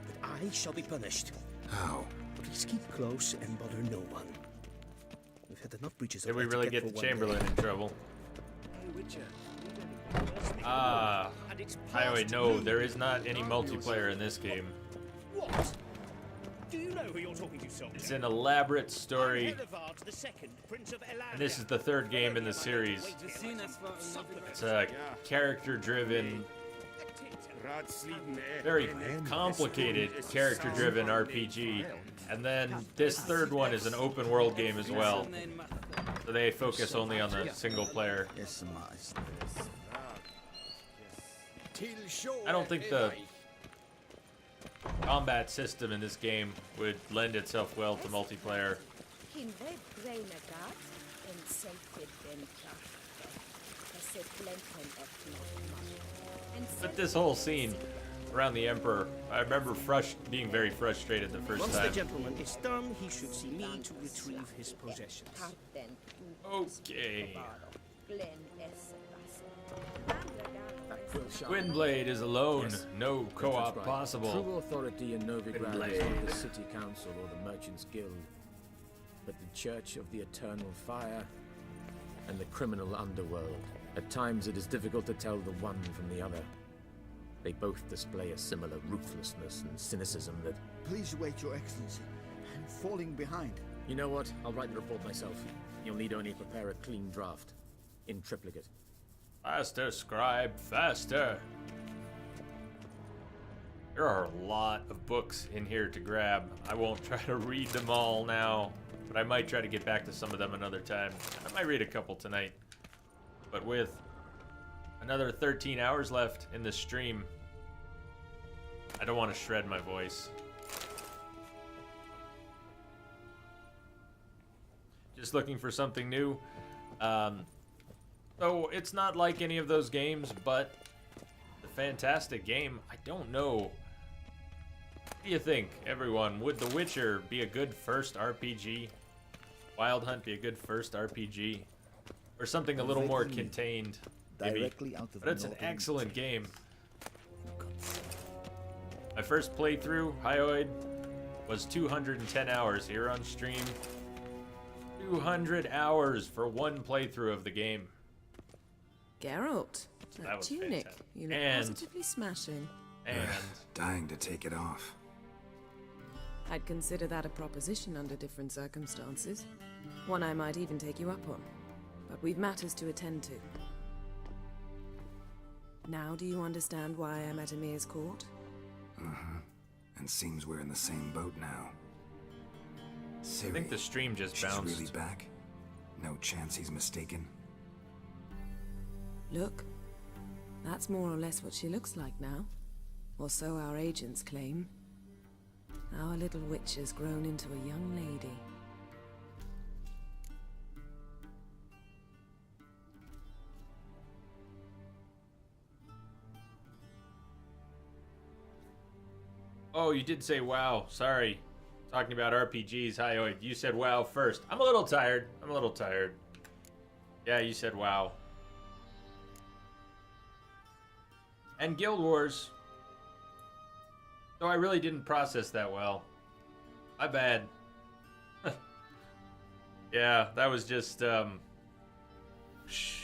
But I shall be punished. How? Please keep close and bother no one. We've had enough breaches of Did we really etiquette get for the one Chamberlain day. in trouble? Hey, Witcher. Ah, Highway, no, there is not any multiplayer in this game. What? Do you know who you're talking to, soldier? It's an elaborate story, Hedevard the Second, Prince of Elandia. and this is the third game in the series. It's a character-driven, very complicated character-driven RPG, and then this third one is an open-world game as well. So they focus only on the single player. I don't think the combat system in this game would lend itself well to multiplayer. But this whole scene around the Emperor, I remember being very frustrated the first Once time. the gentleman is done, he should see me to retrieve his possessions. Okay. Gwynblade is alone. Yes. No co-op That's right. possible. True authority in Novigrad is not the City Council or the Merchants Guild, but the Church of the Eternal Fire and the criminal underworld. At times it is difficult to tell the one from the other. They both display a similar ruthlessness and cynicism that... Please wait, Your Excellency. I'm falling behind. You know what? I'll write the report myself. You'll need only prepare a clean draft. In triplicate. Faster, scribe, faster. There are a lot of books in here to grab. I won't try to read them all now, but I might try to get back to some of them another time. I might read a couple tonight. But with another 13 hours left in this stream, I don't want to shred my voice. Just looking for something new. So it's not like any of those games, but a fantastic game. I don't know. What do you think, everyone? Would The Witcher be a good first RPG? Wild Hunt be a good first RPG? Or something a little more contained, maybe? Directly out of But it's an northern excellent game. My first playthrough, Hyoid, was 210 hours here on stream. 200 hours for one playthrough of the game. Geralt, That that was tunic, fantastic. you look And- positively smashing. And Dying to take it off. I'd consider that a proposition under different circumstances. One I might even take you up on. But we've matters to attend to. Now do you understand why I'm at Emir's court? Uh-huh. And seems we're in the same boat now. Ciri, I think the stream just she's bounced. really back? No chance he's mistaken? Look, that's more or less what she looks like now. Or so our agents claim. Our little witch has grown into a young lady. Oh, you did say wow. Sorry. Talking about RPGs. Hi, you said wow first. I'm a little tired. Yeah, you said wow. And Guild Wars. So I really didn't process that well. My bad. Yeah, that was just, shh.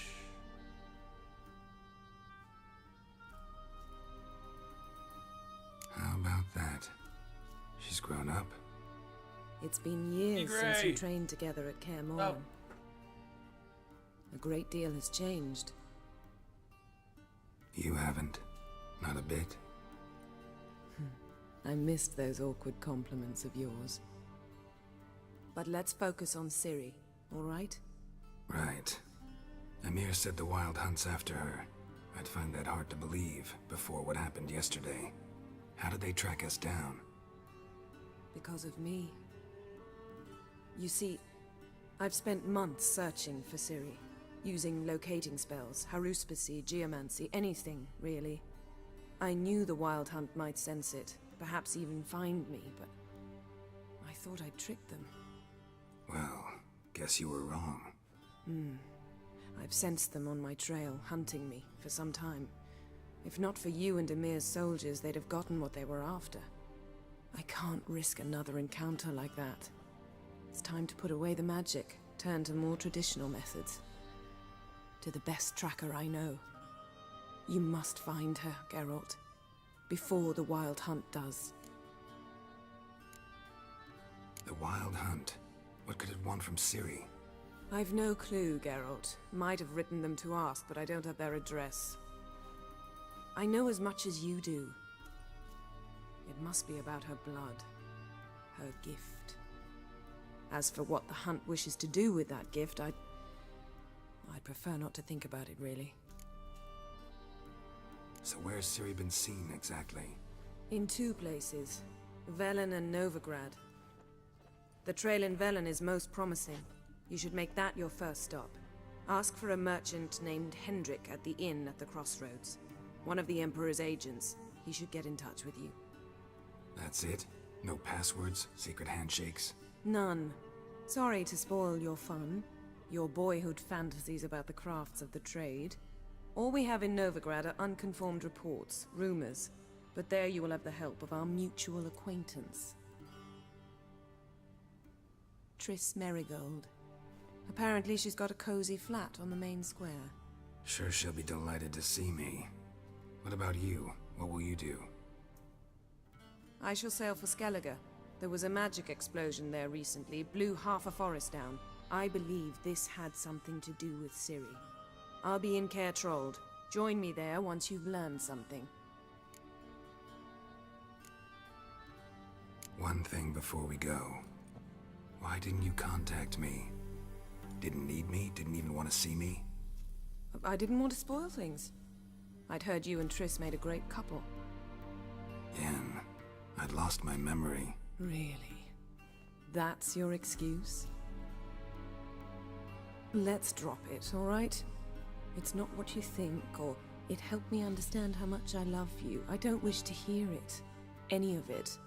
How about that? She's grown up. It's been years since Gray. we trained together at Kaer Morhen. Oh. A great deal has changed. You haven't. Not a bit. I missed those awkward compliments of yours. But let's focus on Ciri, all right? Right. Amir said the Wild Hunt's after her. I'd find that hard to believe before what happened yesterday. How did they track us down? Because of me. You see, I've spent months searching for Ciri, using locating spells, haruspicy, geomancy, anything, really. I knew the Wild Hunt might sense it, perhaps even find me, but I thought I'd tricked them. Well, guess you were wrong. I've sensed them on my trail, hunting me, for some time. If not for you and Amir's soldiers, they'd have gotten what they were after. I can't risk another encounter like that. It's time to put away the magic, turn to more traditional methods. To the best tracker I know. You must find her, Geralt. Before the Wild Hunt does. The Wild Hunt? What could it want from Ciri? I've no clue, Geralt. Might have written them to ask, but I don't have their address. I know as much as you do. It must be about her blood. Her gift. As for what the Hunt wishes to do with that gift, I'd prefer not to think about it, really. So where's Ciri been seen, exactly? In two places. Velen and Novigrad. The trail in Velen is most promising. You should make that your first stop. Ask for a merchant named Hendrik at the inn at the crossroads. One of the Emperor's agents. He should get in touch with you. That's it? No passwords? Secret handshakes? None. Sorry to spoil your fun. Your boyhood fantasies about the crafts of the trade. All we have in Novigrad are unconfirmed reports, rumors. But there you will have the help of our mutual acquaintance. Triss Merigold. Apparently she's got a cozy flat on the main square. Sure she'll be delighted to see me. What about you? What will you do? I shall sail for Skellige. There was a magic explosion there recently, blew half a forest down. I believe this had something to do with Ciri. I'll be in Caer Trolde. Join me there once you've learned something. One thing before we go. Why didn't you contact me? Didn't need me? Didn't even want to see me? I didn't want to spoil things. I'd heard you and Triss made a great couple. Yen, I'd lost my memory. Really? That's your excuse? Let's drop it, all right? It's not what you think, or it helped me understand how much I love you. I don't wish to hear it. Any of it.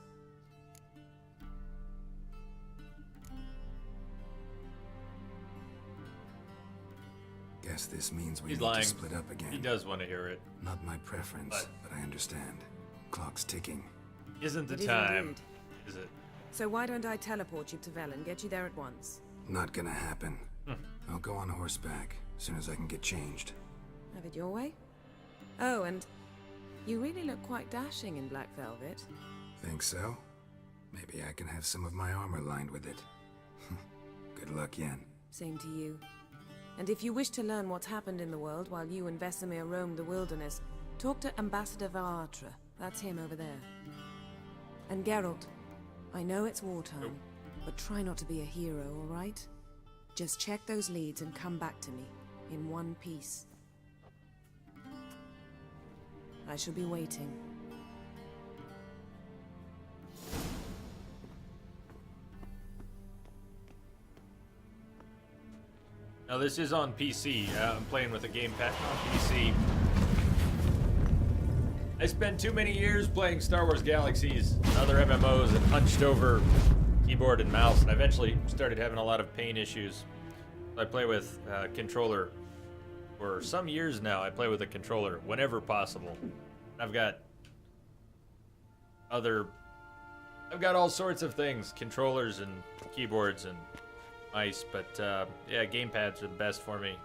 Guess this means we He's need lying. to split up again. He does want to hear it. Not my preference, but I understand. Clock's ticking. Isn't the It is time? indeed. Is it? So why don't I teleport you to Velen, get you there at once? Not gonna happen. I'll go on horseback as soon as I can get changed. Have it your way? Oh, and you really look quite dashing in black velvet. Think so? Maybe I can have some of my armor lined with it. Good luck, Yen. Same to you. And if you wish to learn what's happened in the world while you and Vesemir roamed the wilderness, talk to Ambassador Varatra. That's him over there. And Geralt, I know it's wartime, but try not to be a hero, all right? Just check those leads and come back to me, in one piece. I shall be waiting. Now this is on PC. I'm playing with a gamepad on PC. I spent too many years playing Star Wars Galaxies and other MMOs and hunched over keyboard and mouse, and I eventually started having a lot of pain issues. I play with controller for some years now. I play with a controller whenever possible. I've got all sorts of things, controllers and keyboards and mice, but yeah, gamepads are the best for me.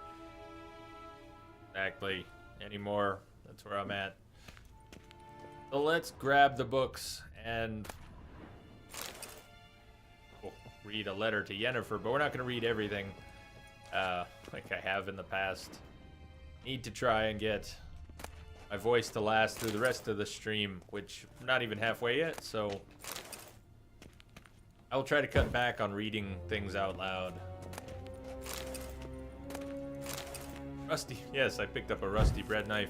Exactly. Anymore. That's where I'm at. So let's grab the books and we'll read a letter to Yennefer, but we're not going to read everything like I have in the past. Need to try and get my voice to last through the rest of the stream, which I'm not even halfway yet, so I will try to cut back on reading things out loud. Rusty. Yes, I picked up a rusty bread knife.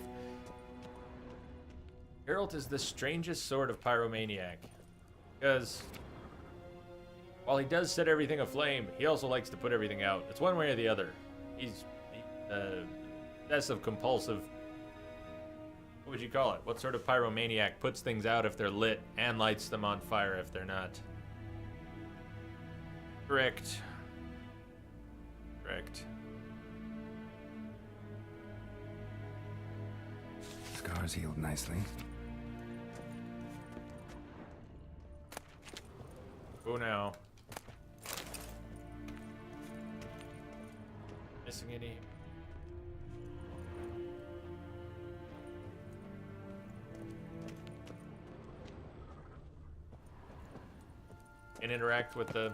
Geralt is the strangest sort of pyromaniac, because while he does set everything aflame, he also likes to put everything out. It's one way or the other. He's obsessive compulsive. What would you call it? What sort of pyromaniac puts things out if they're lit and lights them on fire if they're not? Correct. Correct. Scars healed nicely. Go now. Missing any? And interact with the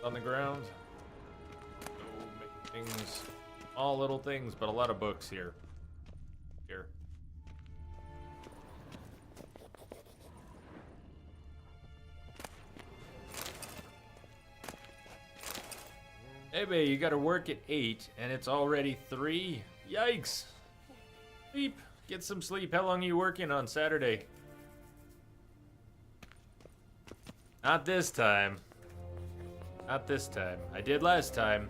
on the ground. So many things, all little things, but a lot of books here. Here. Hey, babe, you gotta work at 8, and it's already 3? Yikes! Sleep. Get some sleep. How long are you working on Saturday? Not this time. Not this time. I did last time.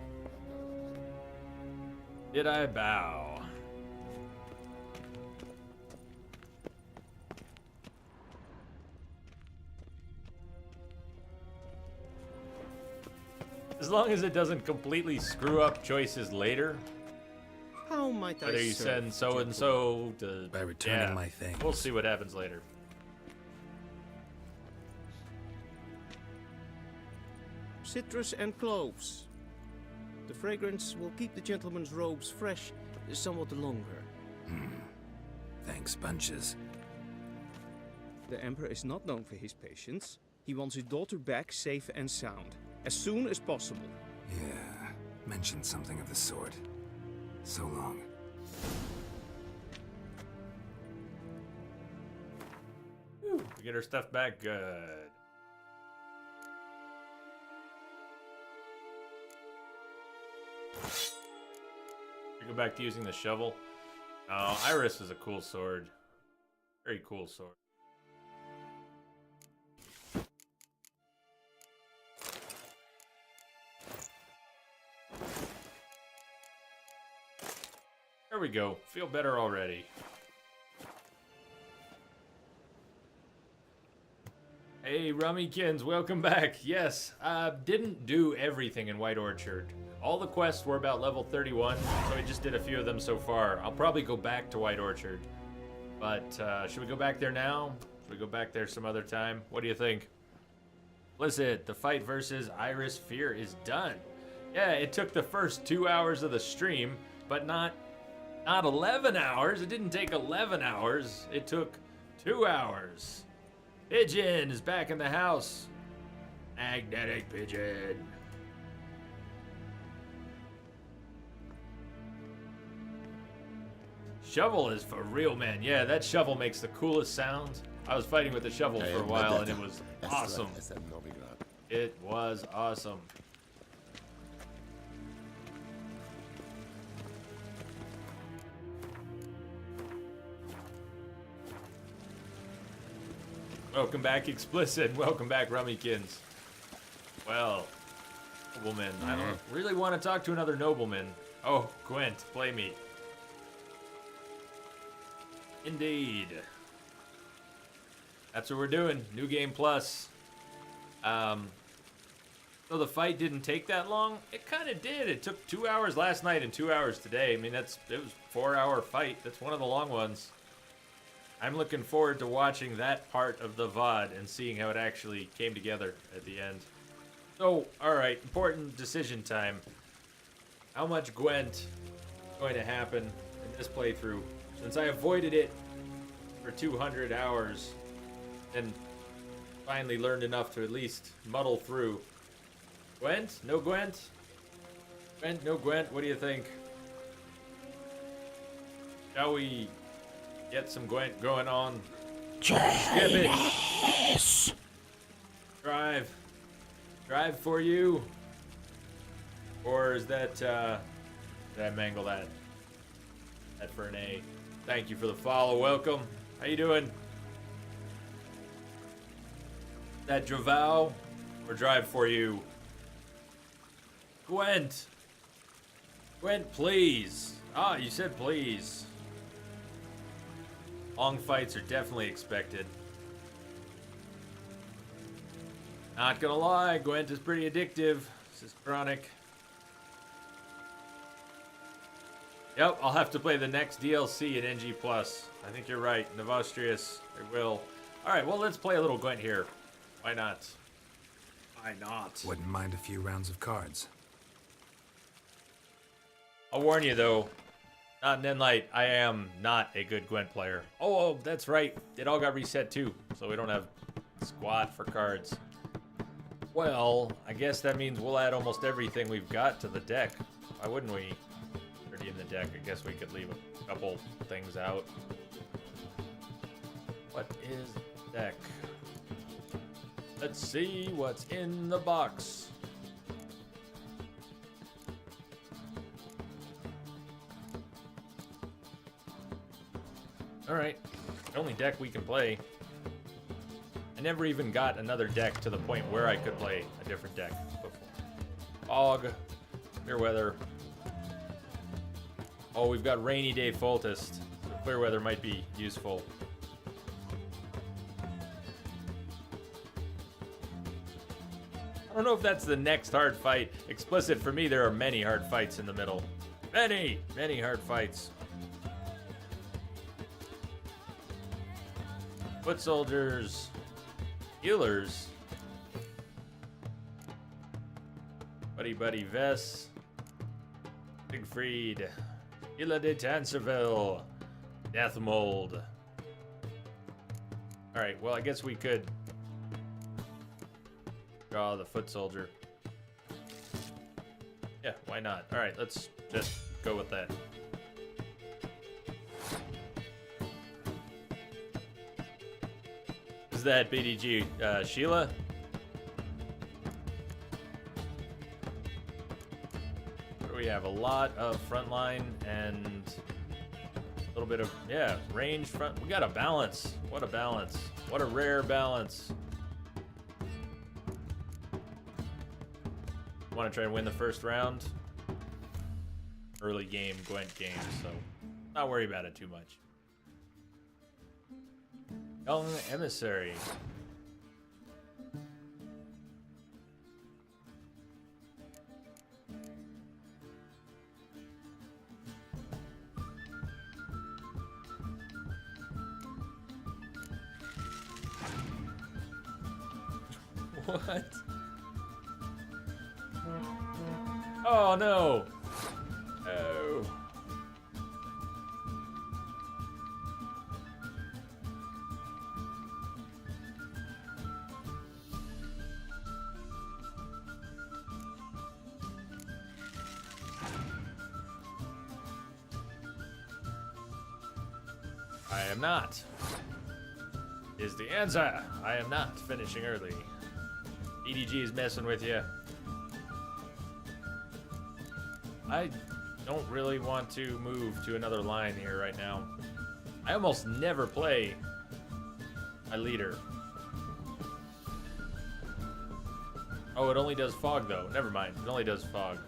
Did I bow? As long as it doesn't completely screw up choices later. How might I Whether you serve, send so and so to by returning my things. We'll see what happens later. Citrus and cloves. The fragrance will keep the gentleman's robes fresh somewhat longer. Thanks, bunches. The Emperor is not known for his patience. He wants his daughter back safe and sound, as soon as possible. Yeah, mentioned something of the sort. So long. We get our stuff back. Good. We go back to using the shovel. Oh, Iris is a cool sword. Very cool sword. There we go. Feel better already. Hey, Rummykins, welcome back. Yes, didn't do everything in White Orchard. All the quests were about level 31, so I just did a few of them so far. I'll probably go back to White Orchard. But, should we go back there now? Should we go back there some other time? What do you think? Blizzard, the fight versus Iris Fear is done. Yeah, it took the first 2 hours of the stream, but not 11 hours. It didn't take 11 hours. It took 2 hours. Pigeon is back in the house. Magnetic Pigeon. Shovel is for real, man. Yeah, that shovel makes the coolest sounds. I was fighting with the shovel for a while, and it was awesome. It was awesome. Welcome back, Explicit. Welcome back, Rummykins. Well, nobleman. I don't really want to talk to another nobleman. Oh, Gwent, play me. Indeed. That's what we're doing. New Game Plus. So the fight didn't take that long? It kind of did. It took 2 hours last night and 2 hours today. I mean, it was a 4-hour fight. That's one of the long ones. I'm looking forward to watching that part of the VOD and seeing how it actually came together at the end. So, alright, important decision time. How much Gwent is going to happen in this playthrough? Since I avoided it for 200 hours and finally learned enough to at least muddle through. Gwent? No Gwent? Gwent? No Gwent? What do you think? Shall we get some Gwent going on? Skip it! Drive. Drive for you? Or is that, did I mangle that? That for an A. Thank you for the follow. Welcome. How you doing? That Dravao or drive for you? Gwent. Gwent, please. Ah, you said please. Long fights are definitely expected. Not gonna lie, Gwent is pretty addictive. This is chronic. Yep, I'll have to play the next DLC in NG+. I think you're right. Novostrius, I will. Alright, well, let's play a little Gwent here. Why not? Why not? Wouldn't mind a few rounds of cards. I'll warn you, though. Not in Enlight, I am not a good Gwent player. Oh, that's right. It all got reset, too. So we don't have squat for cards. Well, I guess that means we'll add almost everything we've got to the deck. Why wouldn't we? Already in the deck, I guess we could leave a couple things out. What is the deck? Let's see what's in the box. Alright, the only deck we can play. I never even got another deck to the point where I could play a different deck before. Fog, clear weather. Oh, we've got Rainy Day Foltest. So clear weather might be useful. I don't know if that's the next hard fight. Explicit, for me, there are many hard fights in the middle. Many, many hard fights. Foot soldiers. Healers. Buddy Buddy Vess. Siegfried. Hila de Tanserville. Death Mold. Alright, well, I guess we could draw the foot soldier. Yeah, why not? Alright, let's just go with that. Is that BDG Sheila? What do we have? A lot of frontline and a little bit of, yeah, range front. We got a balance. What a balance. What a rare balance. Want to try and win the first round? Early game, Gwent game, so not worry about it too much. Young Emissary. What? Oh no! Oh. I am not. Is the answer. I am not finishing early. EDG is messing with you. I don't really want to move to another line here right now. I almost never play my leader. Oh, it only does fog, though. Never mind. It only does fog.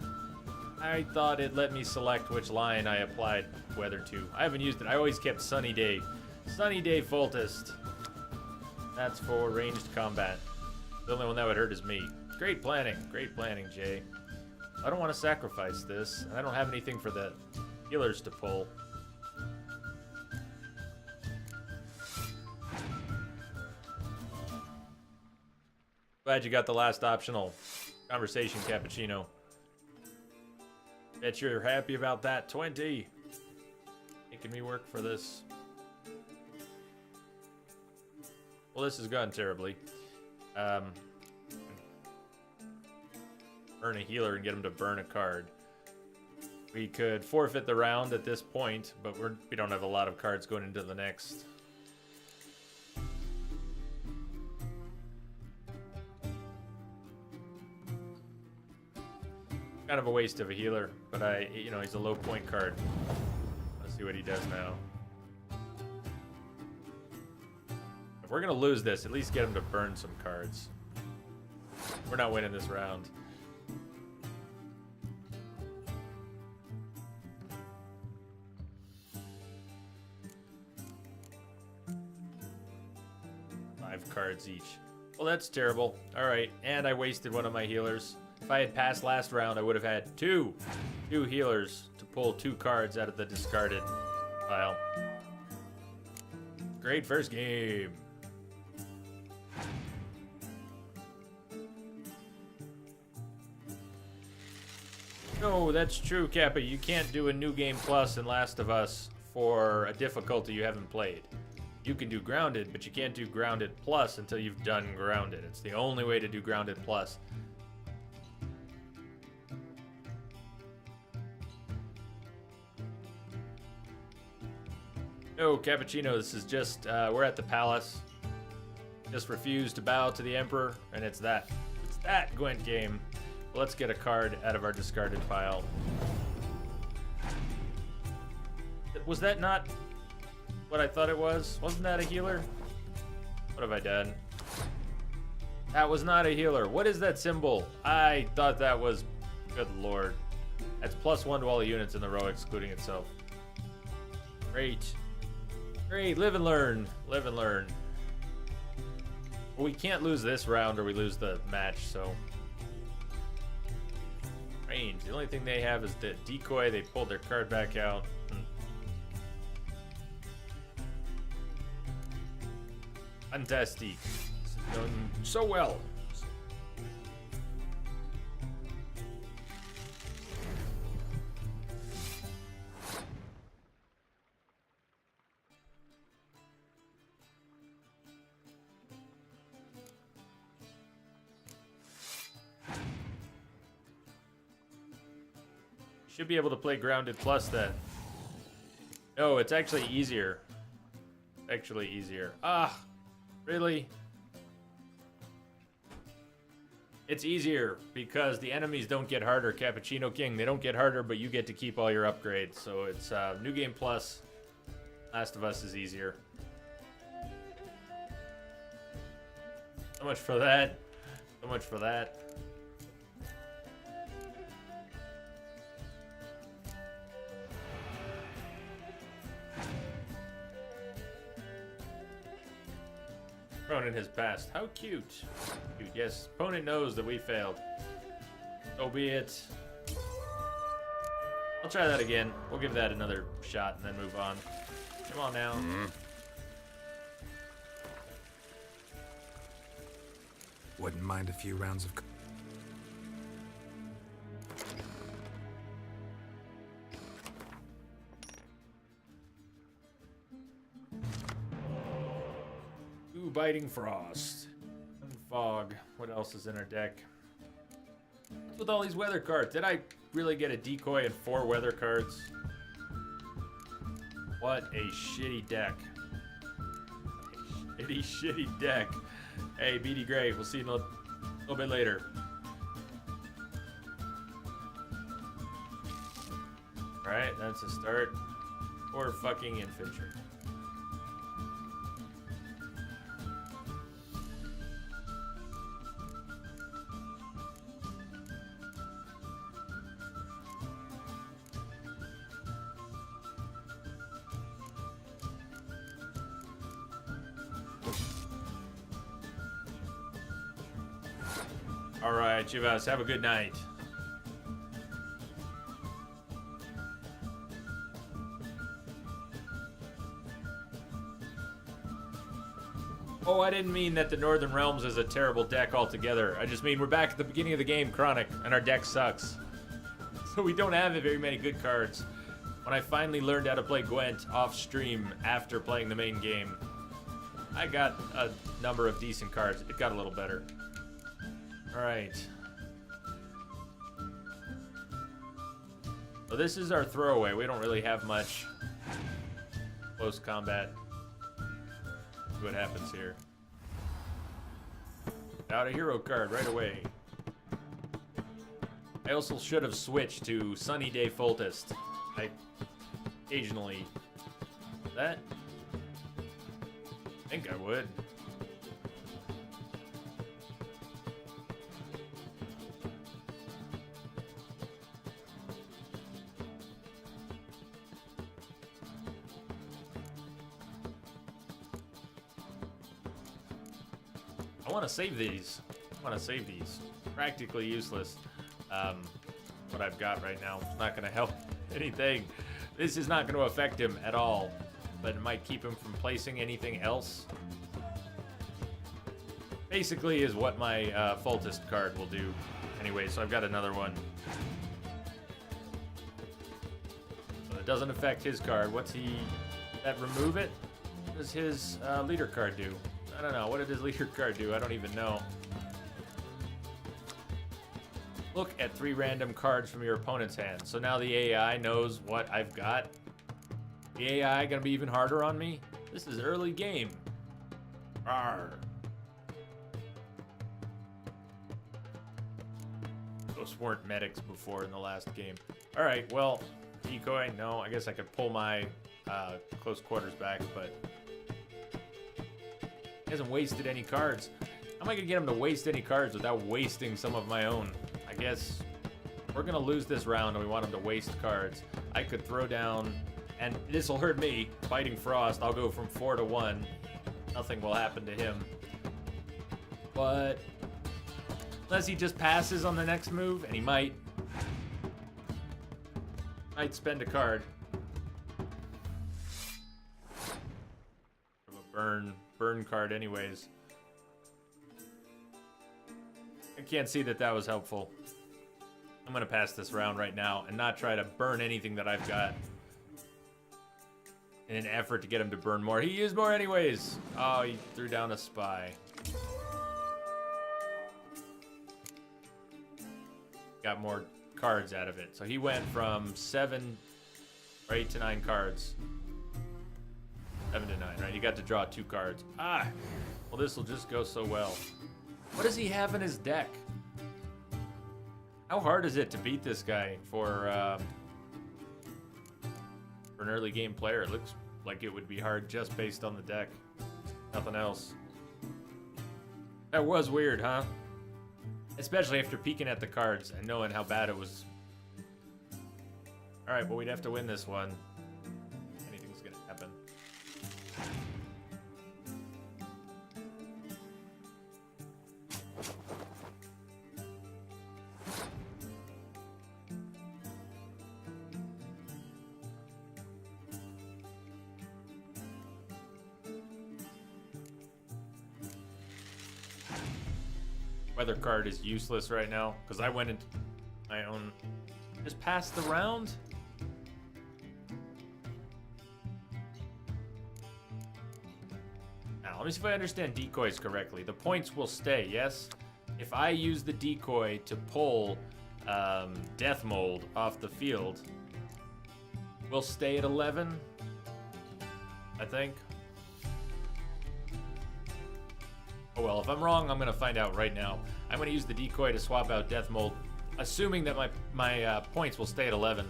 I thought it let me select which line I applied weather to. I haven't used it. I always kept Sunny Day. Sunny Day Faultist. That's for ranged combat. The only one that would hurt is me. Great planning, Jay. I don't want to sacrifice this, and I don't have anything for the healers to pull. Glad you got the last optional conversation, Cappuccino. Bet you're happy about that. 20. Making me work for this. Well, this has gone terribly. Burn a healer and get him to burn a card. We could forfeit the round at this point, but we don't have a lot of cards going into the next. Kind of a waste of a healer, but he's a low point card. Let's see what he does now. If we're gonna lose this, at least get him to burn some cards. We're not winning this round. Cards each. Well, that's terrible. All right, and I wasted one of my healers. If I had passed last round, I would have had two healers to pull 2 cards out of the discarded pile. Great first game. No, that's true, Kappa. You can't do a New Game Plus in Last of Us for a difficulty you haven't played. You can do Grounded, but you can't do Grounded Plus until you've done Grounded. It's the only way to do Grounded Plus. No, Cappuccino, this is just, we're at the palace. Just refuse to bow to the Emperor, and it's that Gwent game. Let's get a card out of our discarded pile. Was that not what I thought it was? Wasn't that a healer? What have I done? That was not a healer. What is that symbol? I thought that was... Good lord. That's +1 to all the units in the row, excluding itself. Great. Great. Live and learn. Live and learn. Well, we can't lose this round or we lose the match, so... Range. The only thing they have is the decoy. They pulled their card back out. Fantastic. This is done so well. Should be able to play Grounded Plus then. No, it's actually easier. Actually easier. Ah, really? It's easier because the enemies don't get harder, Cappuccino King. They don't get harder, but you get to keep all your upgrades. So it's New Game Plus. Last of Us is easier. So much for that. So much for that. Opponent has passed. How cute. Cute. Yes, opponent knows that we failed. So be it. I'll try that again. We'll give that another shot and then move on. Come on now. Wouldn't mind a few rounds of... Biting Frost. And Fog. What else is in our deck? What's with all these weather cards? Did I really get a decoy and 4 weather cards? What a shitty deck. Shitty deck. Hey, BD Gray, we'll see you a little bit later. Alright, that's a start. 4 fucking infantry. Alright, Chivas, have a good night. Oh, I didn't mean that the Northern Realms is a terrible deck altogether. I just mean we're back at the beginning of the game, Chronic, and our deck sucks. So we don't have very many good cards. When I finally learned how to play Gwent off stream after playing the main game, I got a number of decent cards. It got a little better. Alright. So this is our throwaway. We don't really have much close combat. See what happens here. Out a hero card right away. I also should have switched to Sunny Day Foltest. I occasionally... That? I think I would. I want to save these. Practically useless. What I've got right now is not going to help anything. This is not going to affect him at all, but it might keep him from placing anything else. Basically is what my Foltest card will do. Anyway, so I've got another one. So it doesn't affect his card. What's he... That remove it? What does his leader card do? I don't know. What did his leader card do? I don't even know. Look at 3 random cards from your opponent's hand. So now the AI knows what I've got. The AI gonna be even harder on me? This is early game. Arr. Those weren't medics before in the last game. Alright, well, decoy, no. I guess I could pull my close quarters back, but... He hasn't wasted any cards. How am I gonna get him to waste any cards without wasting some of my own? I guess we're gonna lose this round and we want him to waste cards. I could throw down, and this will hurt me, Biting Frost. I'll go from 4 to 1. Nothing will happen to him. But unless he just passes on the next move, and he might spend a card. A burn card anyways. I can't see that that was helpful. I'm gonna pass this round right now and not try to burn anything that I've got in an effort to get him to burn more. He used more anyways. Oh, he threw down a spy. Got more cards out of it. So he went from 7 or 8 to 9 cards. 7 to 9, right? He got to draw 2 cards. Ah! Well, this will just go so well. What does he have in his deck? How hard is it to beat this guy for an early game player? It looks like it would be hard just based on the deck. Nothing else. That was weird, huh? Especially after peeking at the cards and knowing how bad it was. Alright, well, we'd have to win this one. Anything's gonna happen. Weather card is useless right now because I went into my own. Just passed the round. Now let me see if I understand decoys correctly. The points will stay, yes? If I use the decoy to pull Death Mold off the field, we'll stay at 11, I think. Oh well, if I'm wrong, I'm gonna find out right now. I'm gonna use the decoy to swap out Death Mold, assuming that my points will stay at 11.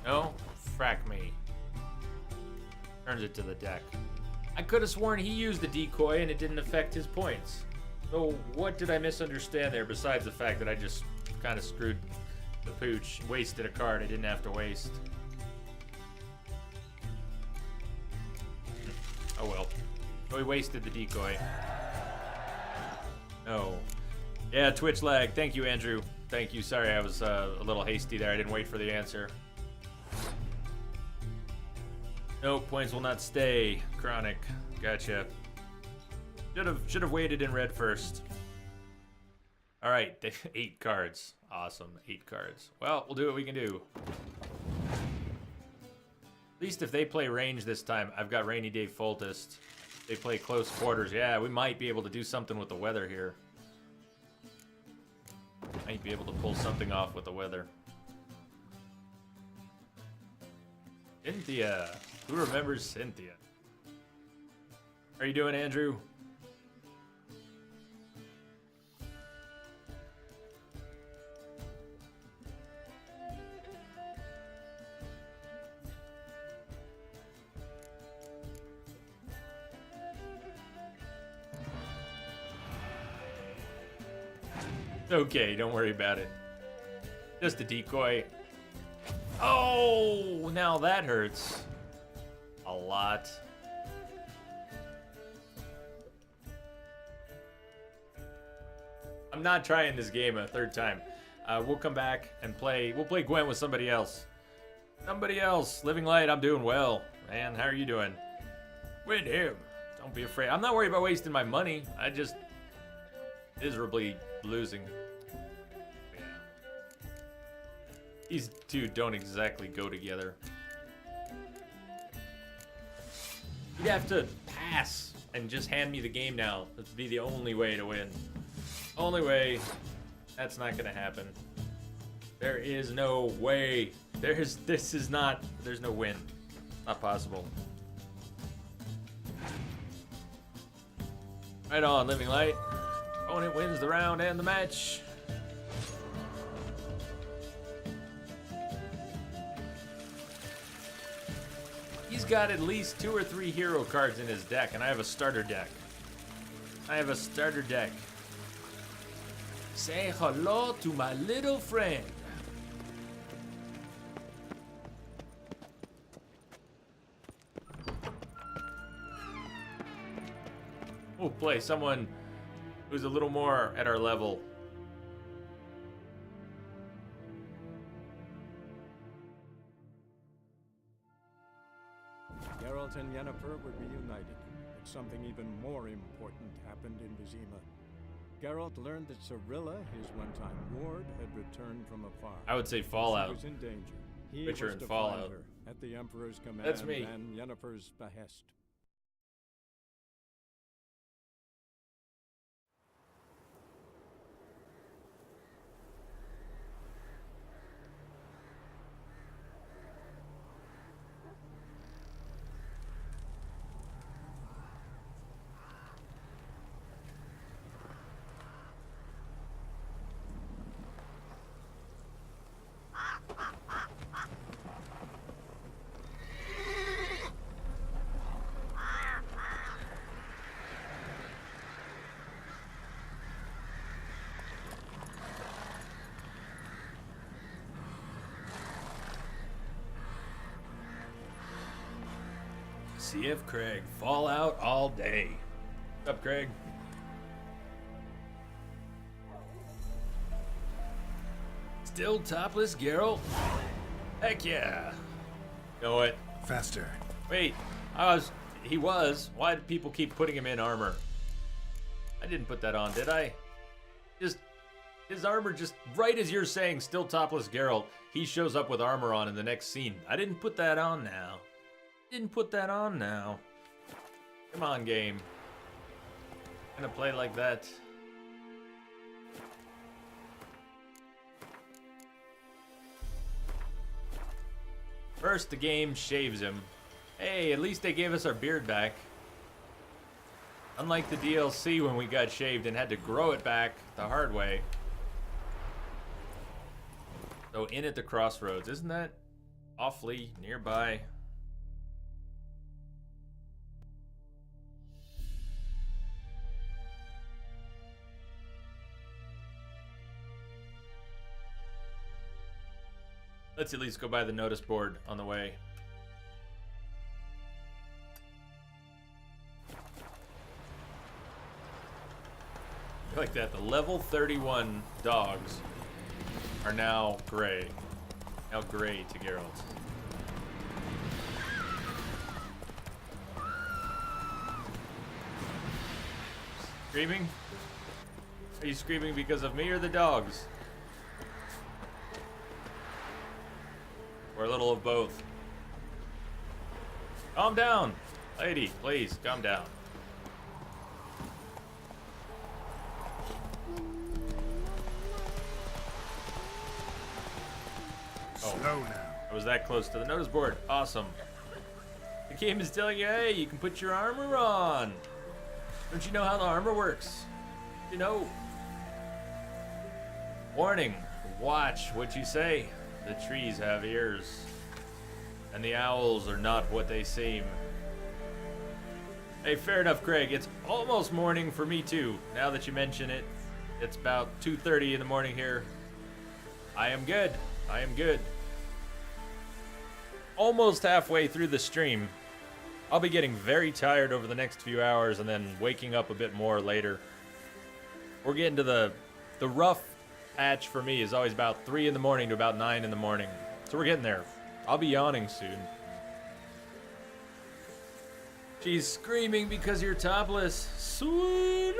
No? Frack me. Turns it to the deck. I could have sworn he used the decoy and it didn't affect his points. So what did I misunderstand there besides the fact that I just kind of screwed the pooch, wasted a card I didn't have to waste? Oh well. So we wasted the decoy. No. Yeah, Twitch lag. Thank you, Andrew. Thank you. Sorry, I was a little hasty there. I didn't wait for the answer. No, points will not stay. Chronic. Gotcha. Should have waited in red first. All right, 8 cards. Awesome, 8 cards. Well, we'll do what we can do. At least if they play range this time, I've got Rainy Day Foltest. They play close quarters. Yeah, we might be able to do something with the weather here. Might be able to pull something off with the weather. Cynthia. Who remembers Cynthia? How are you doing, Andrew? Okay, don't worry about it. Just a decoy. Oh, now that hurts. A lot. I'm not trying this game a third time. We'll come back and play. We'll play Gwent with somebody else. Somebody else. Living Light, I'm doing well. Man, how are you doing? Win him. Don't be afraid. I'm not worried about wasting my money. I just miserably losing. Yeah. These two don't exactly go together. You'd have to pass and just hand me the game now. That'd be the only way to win. Only way. That's not gonna happen. There is no way. There's no win. Not possible. Right on, Living Light. Opponent wins the round and the match. He's got at least 2 or 3 hero cards in his deck, and I have a starter deck. Say hello to my little friend. We'll play someone who's a little more at our level. Geralt and Yennefer were reunited, but something even more important happened in Vizima. Geralt learned that Cirilla, his one-time ward, had returned from afar. I would say Fallout. She was in danger. He Witcher was and to Fallout. find her at the Emperor's command That's me. and Yennefer's behest. CF Craig, Fallout all day. What's up, Craig? Still topless, Geralt? Heck yeah. Know what? Faster. Wait, he was. Why did people keep putting him in armor? I didn't put that on, did I? His armor just, right as you're saying, still topless Geralt, he shows up with armor on in the next scene. I didn't put that on now. Come on, game. Gonna play like that. First, the game shaves him. Hey, at least they gave us our beard back. Unlike the DLC when we got shaved and had to grow it back the hard way. So, in at the crossroads. Isn't that awfully nearby? Let's at least go by the notice board on the way. like that. The level 31 dogs are now gray. Now gray to Geralt. Screaming? Are you screaming because of me or the dogs? Or a little of both? Calm down, lady, please, calm down. Slow now. I was that close to the notice board. Awesome. The game is telling you, hey, you can put your armor on. Don't you know how the armor works? You know. Warning. Watch what you say. The trees have ears. And the owls are not what they seem. Hey, fair enough, Craig. It's almost morning for me, too. Now that you mention it, it's about 2:30 in the morning here. I am good. I am good. Almost halfway through the stream. I'll be getting very tired over the next few hours and then waking up a bit more later. We're getting to the rough patch for me is always about 3 in the morning to about 9 in the morning. So we're getting there. I'll be yawning soon. She's screaming because you're topless. Swoon!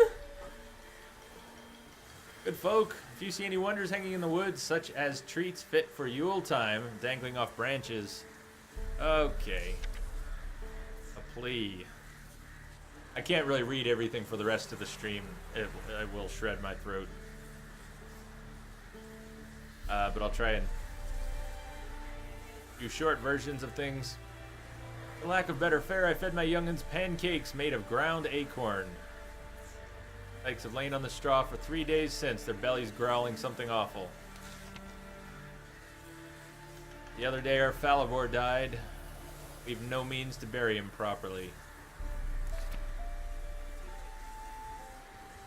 Good folk, if you see any wonders hanging in the woods, such as treats fit for Yule time, dangling off branches. Okay. A plea. I can't really read everything for the rest of the stream. I will shred my throat. But I'll try and do short versions of things. For lack of better fare, I fed my young'uns pancakes made of ground acorn. Tykes have lain on the straw for 3 days since, their bellies growling something awful. The other day our Falivor died. We've no means to bury him properly.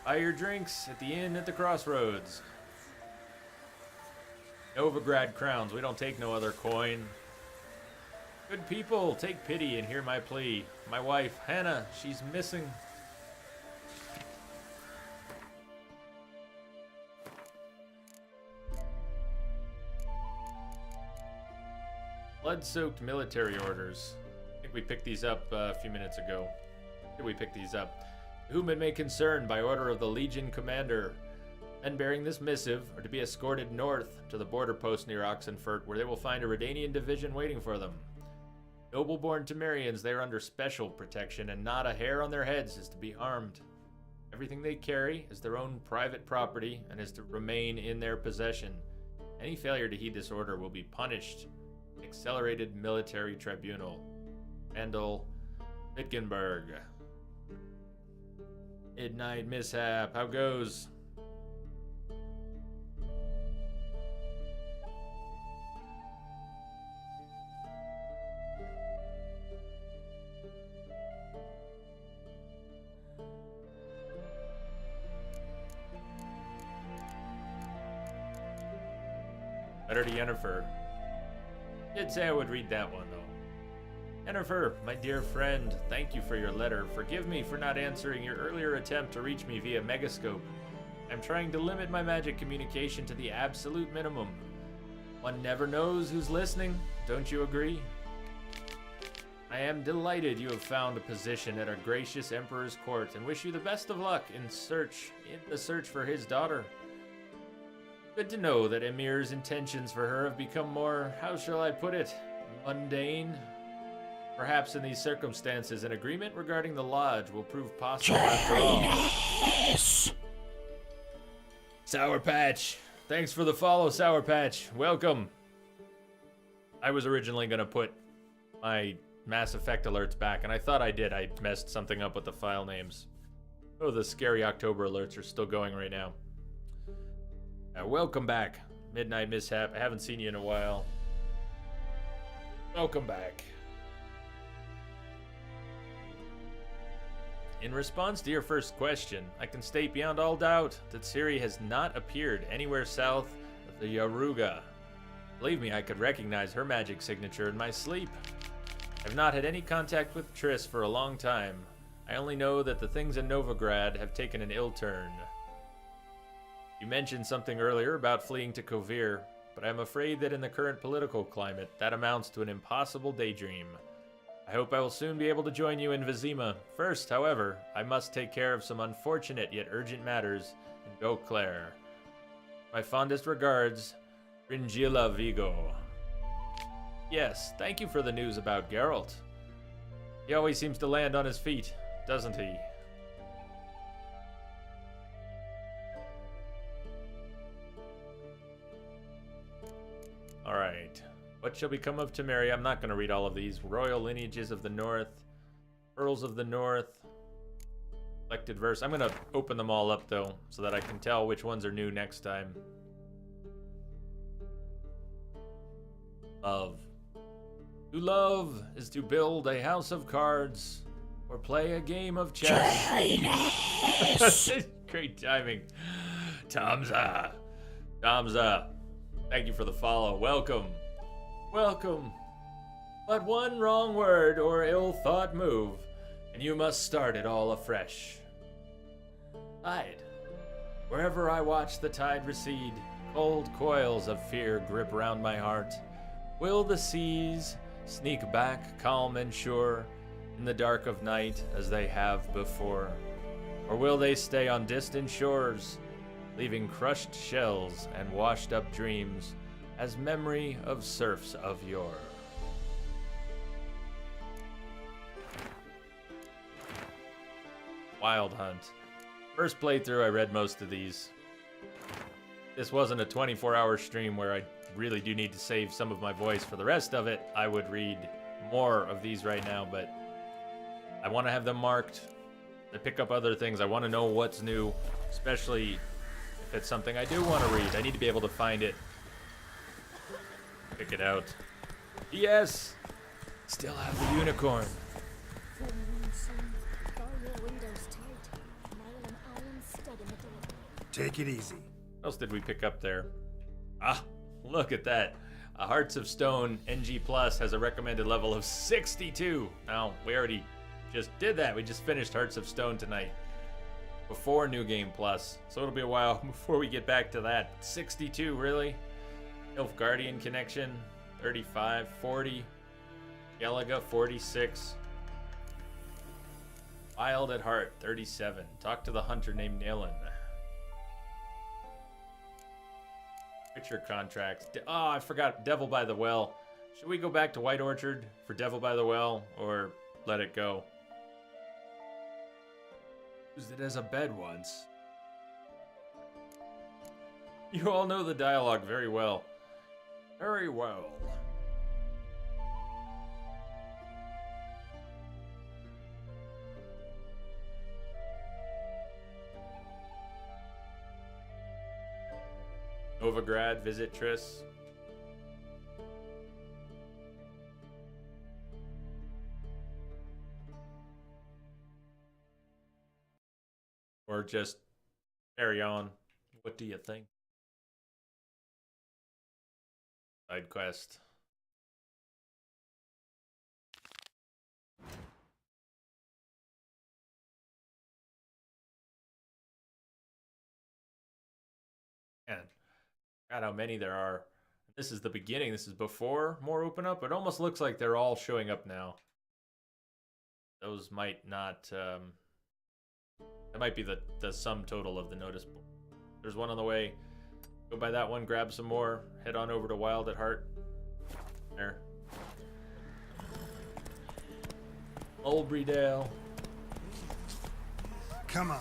Buy your drinks at the inn at the crossroads. Novigrad crowns, we don't take no other coin. Good people, take pity and hear my plea. My wife, Hannah, she's missing. Blood-soaked military orders. I think we picked these up a few minutes ago. Did we pick these up? Whom it may concern, by order of the Legion Commander. Men bearing this missive are to be escorted north to the border post near Oxenfurt, where they will find a Redanian division waiting for them. Noble-born Temerians, they are under special protection, and not a hair on their heads is to be harmed. Everything they carry is their own private property and is to remain in their possession. Any failure to heed this order will be punished. Accelerated Military Tribunal. Handel Wittgenberg. Midnight Mishap, how goes? Letter to Yennefer. Did say I would read that one, though. Yennefer, my dear friend, thank you for your letter. Forgive me for not answering your earlier attempt to reach me via Megascope. I'm trying to limit my magic communication to the absolute minimum. One never knows who's listening, don't you agree? I am delighted you have found a position at our gracious Emperor's court and wish you the best of luck in the search for his daughter. Good to know that Emir's intentions for her have become more, how shall I put it, mundane. Perhaps in these circumstances, an agreement regarding the lodge will prove possible after all. Sour Patch, thanks for the follow, Sour Patch. Welcome. I was originally going to put my Mass Effect alerts back, and I thought I did. I messed something up with the file names. Oh, the scary October alerts are still going right now. Welcome back, Midnight Mishap. I haven't seen you in a while. Welcome back. In response to your first question, I can state beyond all doubt that Ciri has not appeared anywhere south of the Yaruga. Believe me, I could recognize her magic signature in my sleep. I've not had any contact with Triss for a long time. I only know that the things in Novigrad have taken an ill turn. You mentioned something earlier about fleeing to Kovir, but I'm afraid that in the current political climate, that amounts to an impossible daydream. I hope I will soon be able to join you in Vizima. First, however, I must take care of some unfortunate yet urgent matters in Beauclair. My fondest regards, Ringilla Vigo. Yes, thank you for the news about Geralt. He always seems to land on his feet, doesn't he? Alright. What shall become of Temeria? I'm not going to read all of these. Royal Lineages of the North. Earls of the North. Selected verse. I'm going to open them all up, though, so that I can tell which ones are new next time. Love. To love is to build a house of cards or play a game of chess. Great timing. Tamza. Tamza. Thank you for the follow. Welcome. Welcome. But one wrong word or ill-thought move, and you must start it all afresh. Tide. Wherever I watch the tide recede, cold coils of fear grip round my heart. Will the seas sneak back calm and sure in the dark of night as they have before? Or will they stay on distant shores, leaving crushed shells and washed up dreams as memory of serfs of yore? Wild Hunt. First playthrough, I read most of these. This wasn't a 24-hour stream where I really do need to save some of my voice. For the rest of it, I would read more of these right now, but I want to have them marked. To pick up other things, I want to know what's new, especially if it's something I do want to read. I need to be able to find it. Pick it out. Yes! Still have the unicorn. Take it easy. What else did we pick up there? Ah, look at that. A Hearts of Stone NG Plus has a recommended level of 62. Now, we already just did that. We just finished Hearts of Stone tonight before New Game Plus. So it'll be a while before we get back to that. 62, really? Elf Guardian Connection, 35, 40. Galaga, 46. Wild at Heart, 37. Talk to the hunter named Nilin. Picture contracts. Oh, I forgot Devil by the Well. Should we go back to White Orchard for Devil by the Well, or let it go? Used it as a bed once. You all know the dialogue very well. Very well. Novigrad, visit Triss. Or just carry on. What do you think? Side quest. Man. God, how many there are. This is the beginning. This is before more open up. It almost looks like they're all showing up now. Those might not... that might be the sum total of the notice board. There's one on the way. Go by that one, grab some more. Head on over to Wild at Heart. There. Mulbrydale. Come on.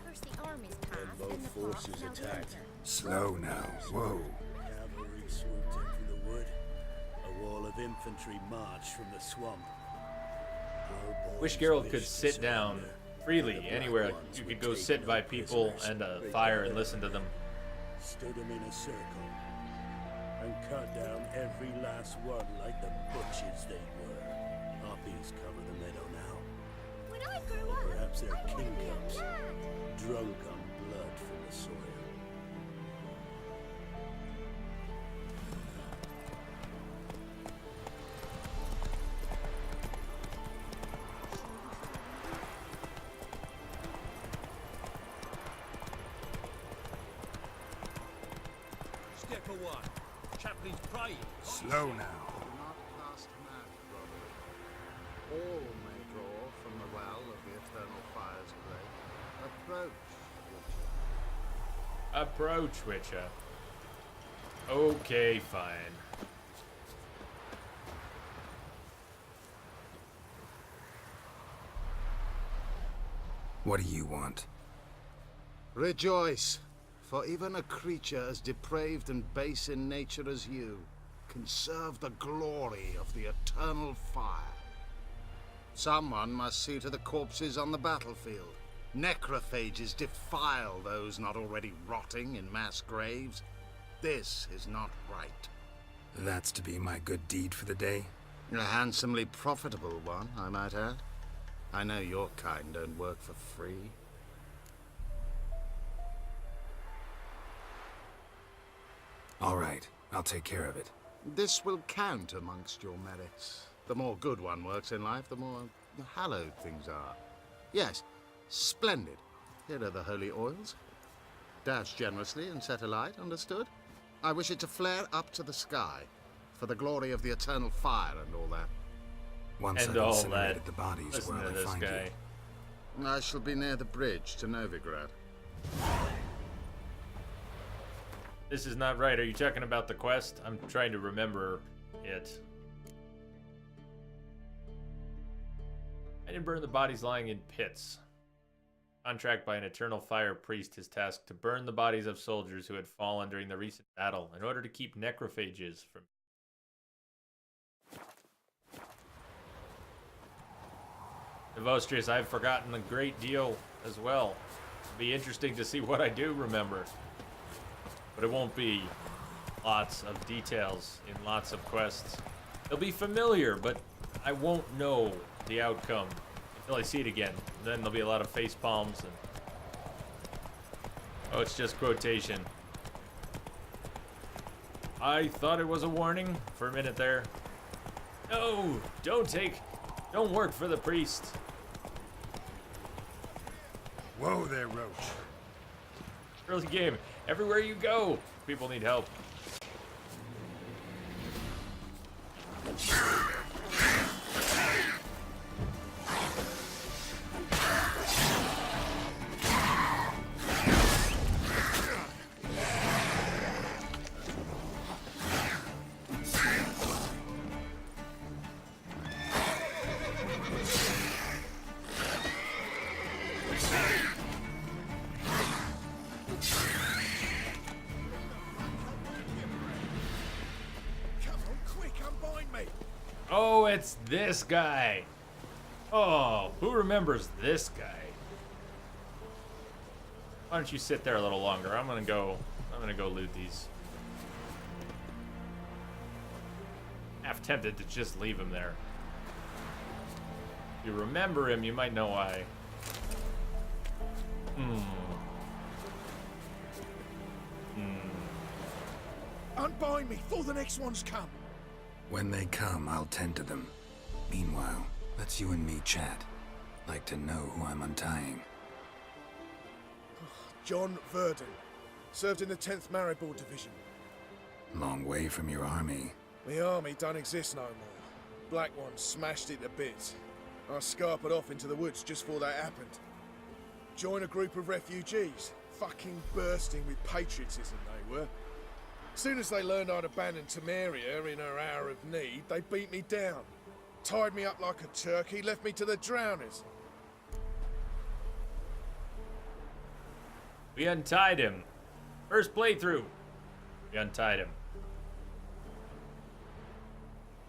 First the armies passed, And both then the forces frost, now the attacked. winter. Slow now. Whoa. Cavalry swooped in from the wood. A wall of infantry marched from the swamp. Wish Geralt could sit down freely anywhere. You could go sit by people and a fire and listen to them. Stood them in a circle and cut down every last one like the butchers they were. Poppies cover the meadow now. When I grew up, Perhaps they're I wanted to king be a cups, man. drunk on blood from the soil. chaplain's pride. Slow now. Do not cast mad, brother. All may draw from the well of the eternal fire's grave. Approach, Approach, Witcher. Witcher. Okay, fine. What do you want? Rejoice, for even a creature as depraved and base in nature as you can serve the glory of the eternal fire. Someone must see to the corpses on the battlefield. Necrophages defile those not already rotting in mass graves. This is not right. That's to be my good deed for the day? A handsomely profitable one, I might add. I know your kind don't work for free. All right, I'll take care of it. This will count amongst your merits. The more good one works in life, the more hallowed things are. Yes, splendid. Here are the holy oils. Dash generously and set alight, understood? I wish it to flare up to the sky, for the glory of the eternal fire and all that. Once And I've all incinerated that. the bodies, Listen where to will I this find guy. you? I shall be near the bridge to Novigrad. This is not right. Are you talking about the quest? I'm trying to remember it. I didn't burn the bodies lying in pits. Contract by an eternal fire priest is tasked to burn the bodies of soldiers who had fallen during the recent battle in order to keep necrophages from... Devostrius, I've forgotten a great deal as well. It'll be interesting to see what I do remember. But it won't be lots of details in lots of quests. They'll be familiar, but I won't know the outcome until I see it again. Then there'll be a lot of face palms and... Oh, it's just quotation. I thought it was a warning for a minute there. No, don't work for the priest. Whoa there, Roach. Early game. Everywhere you go, people need help. Oh, it's this guy. Oh, who remembers this guy? Why don't you sit there a little longer? I'm gonna go loot these. Half tempted to just leave him there. If you remember him, you might know why. Unbind me before the next ones come. When they come, I'll tend to them. Meanwhile, let's you and me chat. Like to know who I'm untying. John Verdon. Served in the 10th Maribor Division. Long way from your army. The army don't exist no more. Black Ones smashed it to bits. I scarpered off into the woods just before that happened. Joined a group of refugees. Fucking bursting with patriotism they were. Soon as they learned I'd abandoned Temeria in her hour of need, they beat me down. Tied me up like a turkey, left me to the drowners. We untied him. First playthrough. We untied him.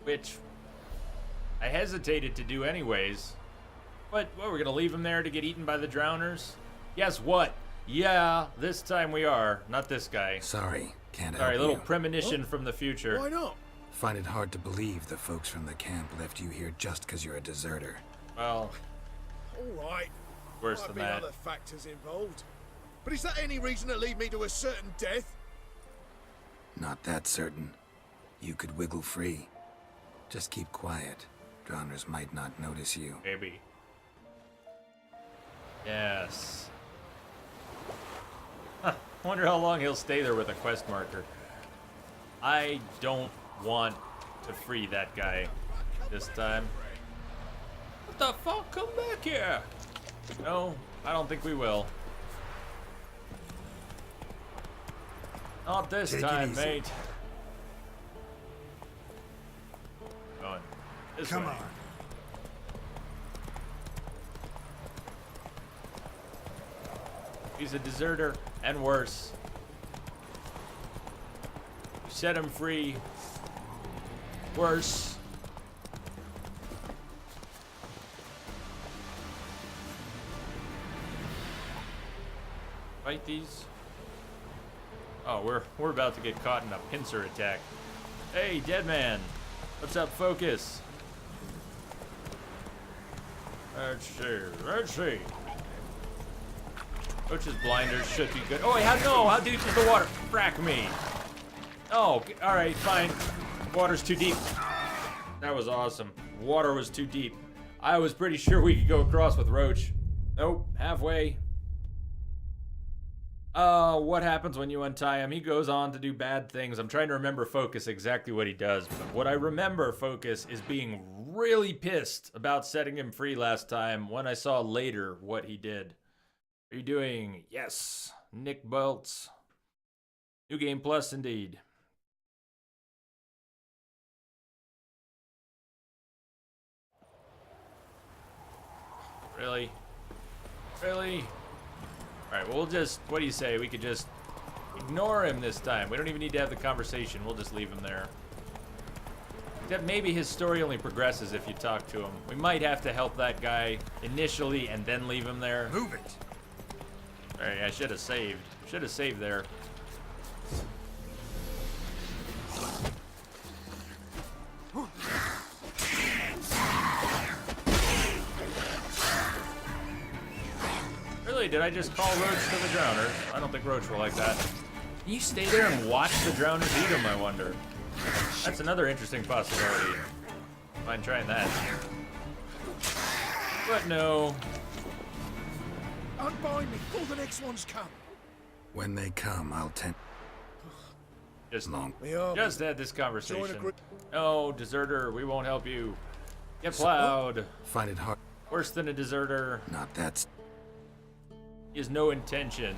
Which I hesitated to do anyways. But what, we're gonna leave him there to get eaten by the drowners? Guess what? Yeah, this time we are. Not this guy. Sorry, can't help Sorry, a little you. premonition from the future. Why not? Find it hard to believe the folks from the camp left you here just because you're a deserter. Well, All right. worse Might than be that. other factors involved. But is that any reason to lead me to a certain death? Not that certain. You could wiggle free. Just keep quiet. Drowners might not notice you. Maybe. Yes. Huh. Wonder how long he'll stay there with a quest marker. I don't want to free that guy this time. What the fuck? Come back here! No, I don't think we will. Not this time, mate. Going this way. He's a deserter, and worse. You set him free. Worse. Fight these. Oh, we're about to get caught in a pincer attack. Hey, dead man. What's up, focus? Let's see. Roach's blinders should be good. Oh, wait, how deep is the water? Frack me. Oh, alright, fine. Water's too deep. That was awesome. Water was too deep. I was pretty sure we could go across with Roach. Nope, halfway. What happens when you untie him? He goes on to do bad things. I'm trying to remember Focus exactly what he does, but what I remember Focus is being really pissed about setting him free last time when I saw later what he did. Are you doing? Yes. Nick Bolts. New Game Plus, indeed. Really? Really? Alright, well, we'll just, what do you say? We could just ignore him this time. We don't even need to have the conversation. We'll just leave him there. Except maybe his story only progresses if you talk to him. We might have to help that guy initially and then leave him there. Move it! Alright, I should have saved. Should have saved there. Really, did I just call Roach to the drowners? I don't think Roach will like that. Can you stay there and watch the drowners eat him, I wonder? That's another interesting possibility. Mind trying that. But no. Unbind me before the next ones come. When they come, I'll tend. Just had this conversation. No, deserter, we won't help you. Get plowed. Find it hard. Worse than a deserter. Not that. He has no intention.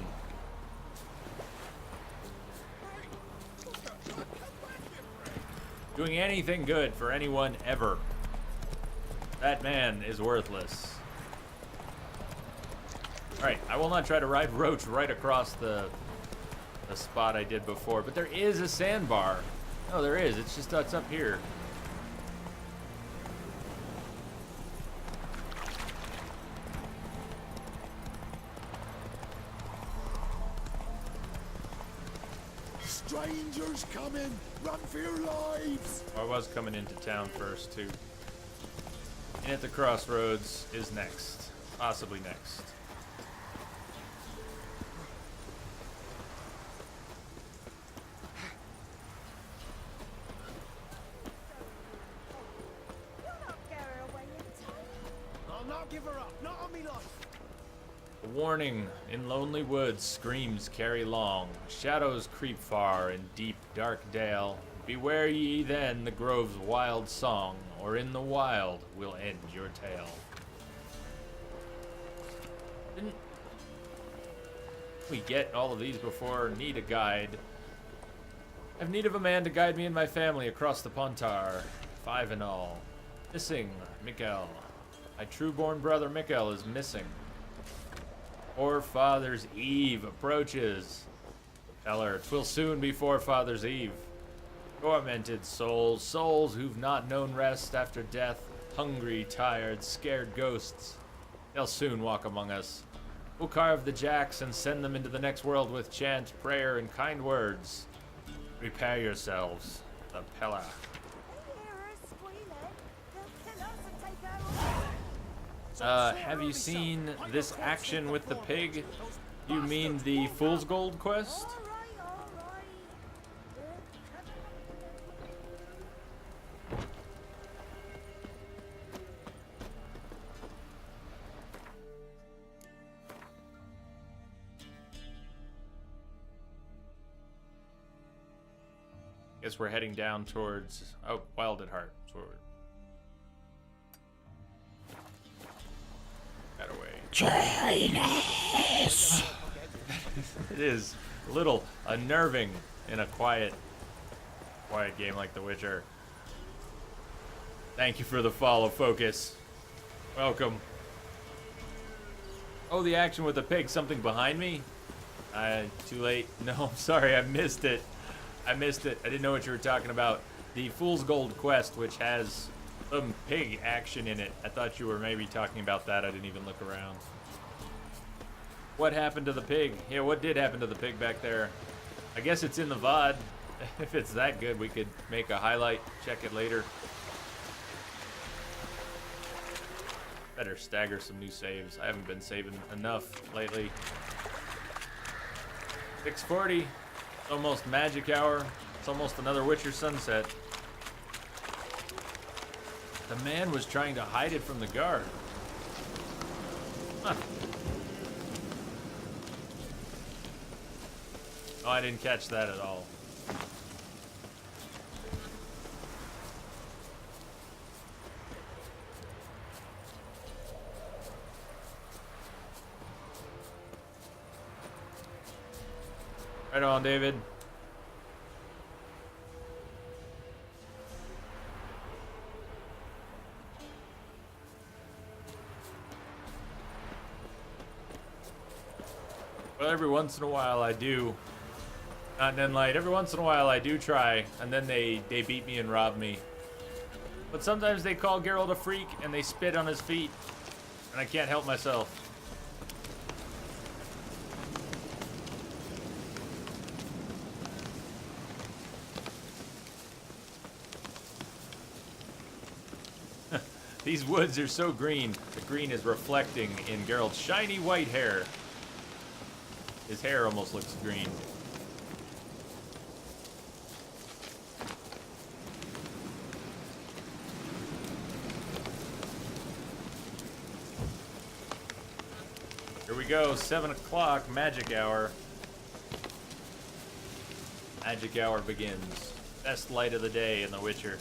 Doing anything good for anyone ever. That man is worthless. Alright, I will not try to ride Roach right across the spot I did before, but there is a sandbar. No, there is. It's just it's up here. Strangers coming! Run for your lives! I was coming into town first, too. And at the crossroads is next. Possibly next. I'll not give her up, not on me life! A warning, in lonely woods screams carry long, shadows creep far in deep dark dale. Beware ye then the grove's wild song, or in the wild will end your tale. Didn't we get all of these before? Need a guide. I have need of a man to guide me and my family across the Pontar, 5 in all. Missing, Mikkel. My true-born brother Mikkel is missing. Forefather's Eve approaches. Eller, 'twill soon be Forefather's Eve. Tormented souls, souls who've not known rest after death, hungry, tired, scared ghosts. They'll soon walk among us. We'll carve the jacks and send them into the next world with chant, prayer, and kind words. Prepare yourselves, the Pella. Have you seen this action with the pig? You mean the Fool's Gold quest? Guess we're heading down towards Wild at Heart. That away. Chinese. It is a little unnerving in a quiet game like The Witcher. Thank you for the follow, Focus. Welcome. Oh, the action with the pig. Something behind me? Too late. No, I'm sorry. I missed it. I didn't know what you were talking about. The Fool's Gold quest, which has some pig action in it. I thought you were maybe talking about that. I didn't even look around. What happened to the pig? Yeah, what did happen to the pig back there? I guess it's in the VOD. If it's that good, we could make a highlight, check it later. Better stagger some new saves. I haven't been saving enough lately. 6:40. Almost magic hour. It's almost another Witcher sunset. The man was trying to hide it from the guard. Huh. Oh, I didn't catch that at all. Right on, David. Well, every once in a while I do. Not Nenlight. Every once in a while I do try, and then they beat me and rob me. But sometimes they call Geralt a freak, and they spit on his feet, and I can't help myself. These woods are so green. The green is reflecting in Geralt's shiny white hair. His hair almost looks green. Here we go, 7 o'clock, magic hour. Magic hour begins. Best light of the day in The Witcher.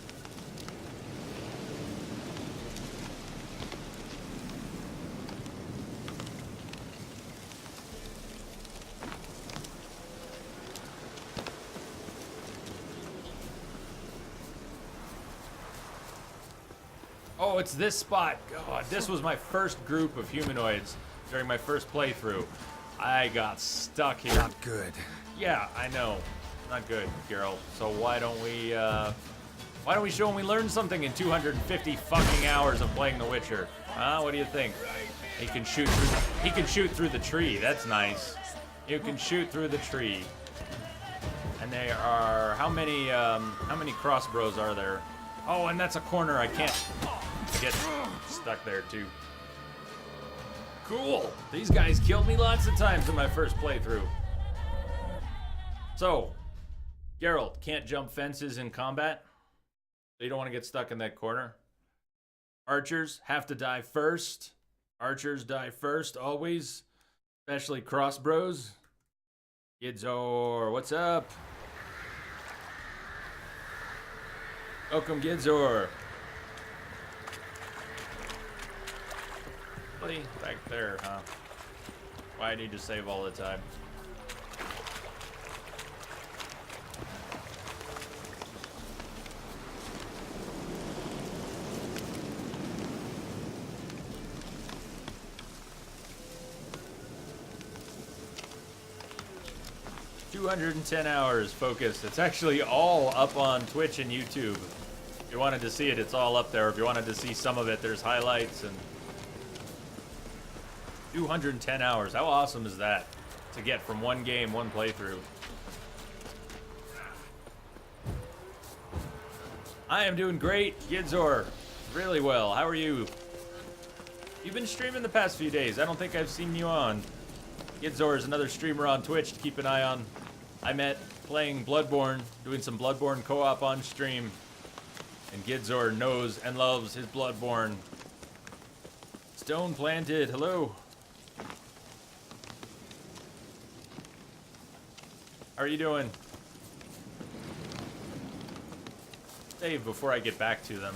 Oh, it's this spot. God, this was my first group of humanoids during my first playthrough. I got stuck here. Not good. Yeah, I know. Not good, Geralt. So why don't we show them we learned something in 250 fucking hours of playing The Witcher? Huh? What do you think? He can shoot through the tree. That's nice. You can shoot through the tree. And there are how many crossbows are there? Oh, and that's a corner I can't get stuck there too. Cool. These guys killed me lots of times in my first playthrough. So, Geralt can't jump fences in combat. So you don't want to get stuck in that corner. Archers have to die first. Archers die first, always. Especially crossbows. Gidzor, what's up? Welcome, Gidzor. Back there, huh? Why I need to save all the time. $210 hours, Focus. It's actually all up on Twitch and YouTube. If you wanted to see it, it's all up there. If you wanted to see some of it, there's highlights and 210 hours. How awesome is that? To get from one game, one playthrough. I am doing great, Gidzor. Really well. How are you? You've been streaming the past few days. I don't think I've seen you on. Gidzor is another streamer on Twitch to keep an eye on. I met playing Bloodborne, doing some Bloodborne co-op on stream. And Gidzor knows and loves his Bloodborne. Stone planted. Hello. How are you doing? Save before I get back to them.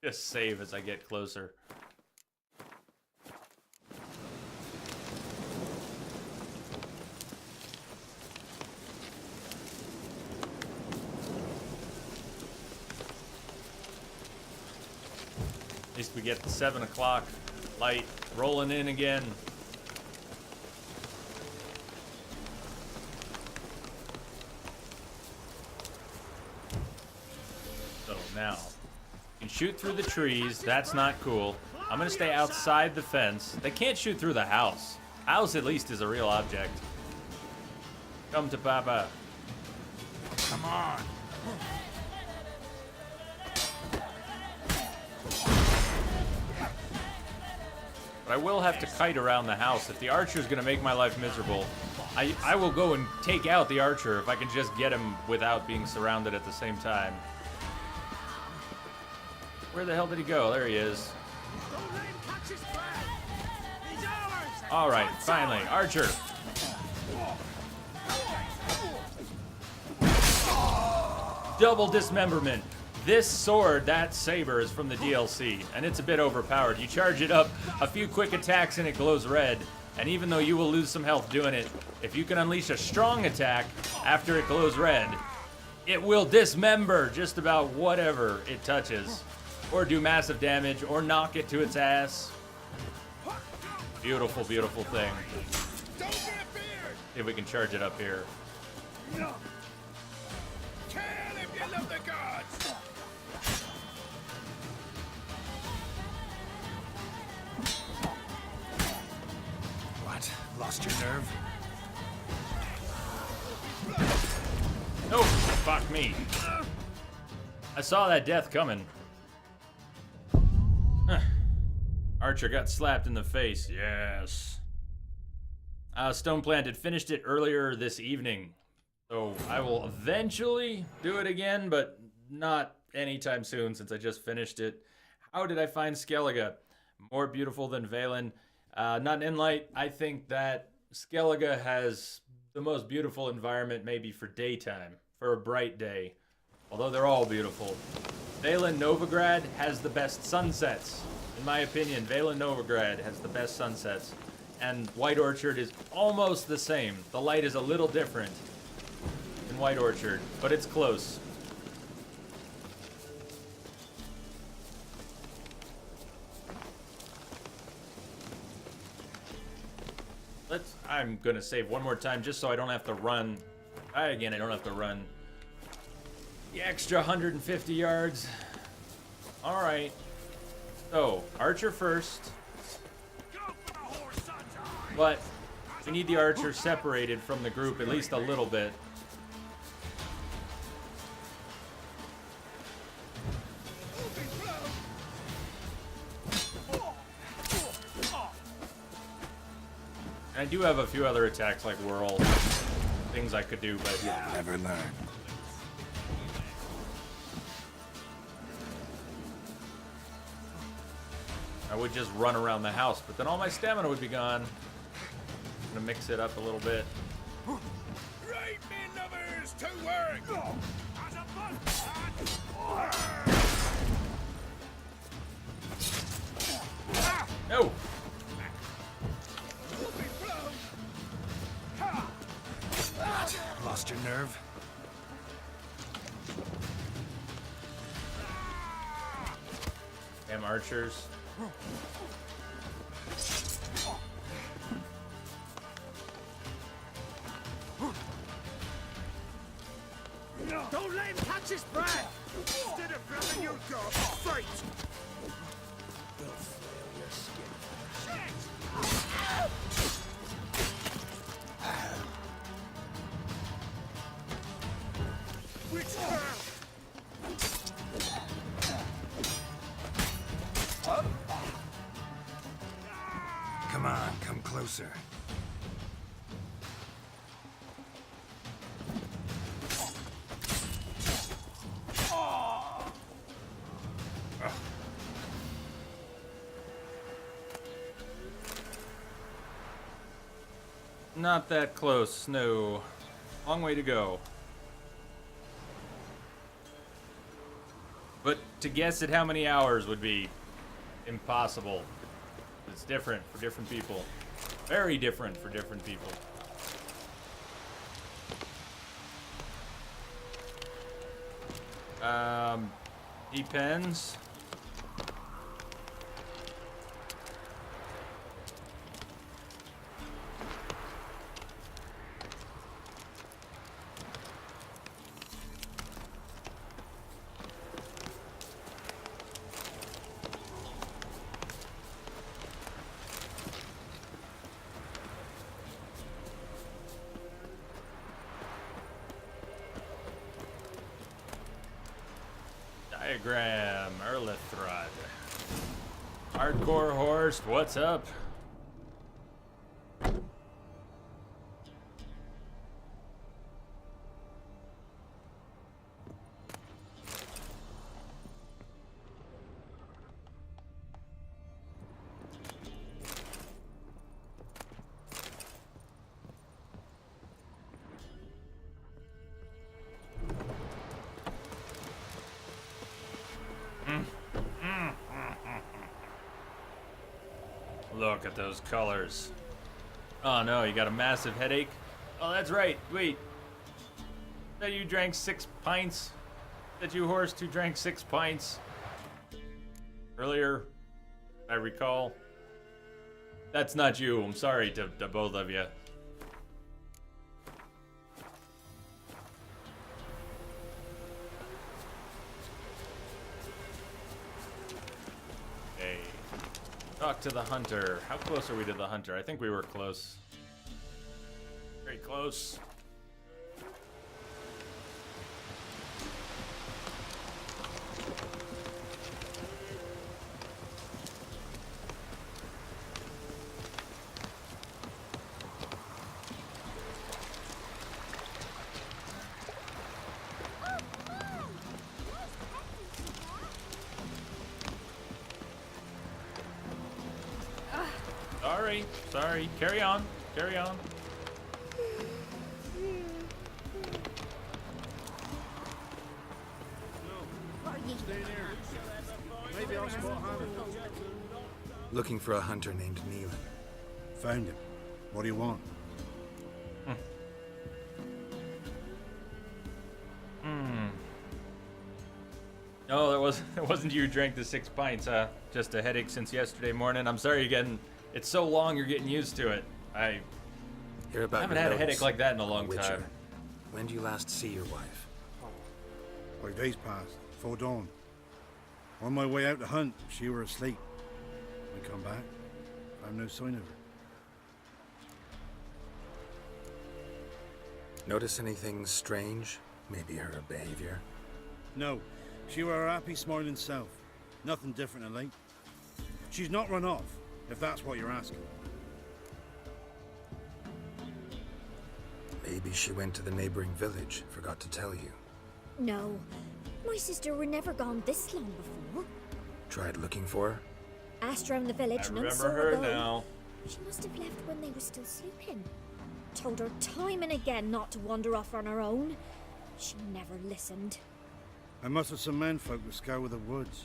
Just save as I get closer. At least we get the 7 o'clock light rolling in again. So now, you can shoot through the trees. That's not cool. I'm gonna stay outside the fence. They can't shoot through the house. House at least is a real object. Come to Papa. Come on. But I will have to kite around the house. If the archer's gonna make my life miserable, I will go and take out the archer if I can just get him without being surrounded at the same time. Where the hell did he go? There he is. Alright, finally, archer. Double dismemberment. This sword, that saber, is from the DLC, and it's a bit overpowered. You charge it up, a few quick attacks, and it glows red. And even though you will lose some health doing it, if you can unleash a strong attack after it glows red, it will dismember just about whatever it touches. Or do massive damage, or knock it to its ass. Beautiful, beautiful thing. See if we can charge it up here. What? Lost your nerve? Oh, fuck me. I saw that death coming. Archer got slapped in the face. Yes. Stone Plant had finished it earlier this evening. So I will eventually do it again, but not anytime soon since I just finished it. How did I find Skellige? More beautiful than Valen. Not in light. I think that Skellige has the most beautiful environment maybe for daytime, for a bright day. Although they're all beautiful. Valen Novigrad has the best sunsets. In my opinion, Valen Novigrad has the best sunsets. And White Orchard is almost the same. The light is a little different in White Orchard, but it's close. I'm gonna save one more time just so I don't have to run. Again, I don't have to run the extra 150 yards. All right. So, Archer first. But we need the Archer separated from the group at least a little bit. And I do have a few other attacks like Whirl. Things I could do, but you'll never learn. I would just run around the house, but then all my stamina would be gone. I'm gonna mix it up a little bit. Right, men lovers, to work! No! Lost your nerve? Damn archers. Don't let him catch his breath! Instead of grabbing your dog, fight! They'll flail your skin. Witchcraft! Come on, come closer. Not that close, no. Long way to go. But to guess at how many hours would be impossible. It's different for different people. Very different for different people. Depends. Diagram, Erlethrod. Hardcore Horst, what's up? Look at those colors. Oh no, you got a massive headache? Oh, that's right. Wait. That you drank 6 pints? That you Horst who drank 6 pints? Earlier, I recall. That's not you. I'm sorry to both of you. Talk to the hunter. How close are we to the hunter? I think we were close. Very close. Sorry. Carry on. Carry on. Maybe I'll spot Hannah. Looking for a hunter named Neelan. Found him. What do you want? No, it wasn't you who drank the 6 pints, just a headache since yesterday morning. I'm sorry again. It's so long you're getting used to it. I haven't had a headache like that in a long time. When did you last see your wife? 5 days passed, before dawn. On my way out to hunt, she were asleep. I come back, found no sign of her. Notice anything strange? Maybe her behavior? No, she were her happy, smiling self. Nothing different than late. She's not run off, if that's what you're asking. Maybe she went to the neighboring village, forgot to tell you. No, my sister were never gone this long before. Tried looking for her? Asked around the village, I none saw remember her go. now. She must have left when they were still sleeping. Told her time and again not to wander off on her own. She never listened. I mustered some men folk to scour the woods.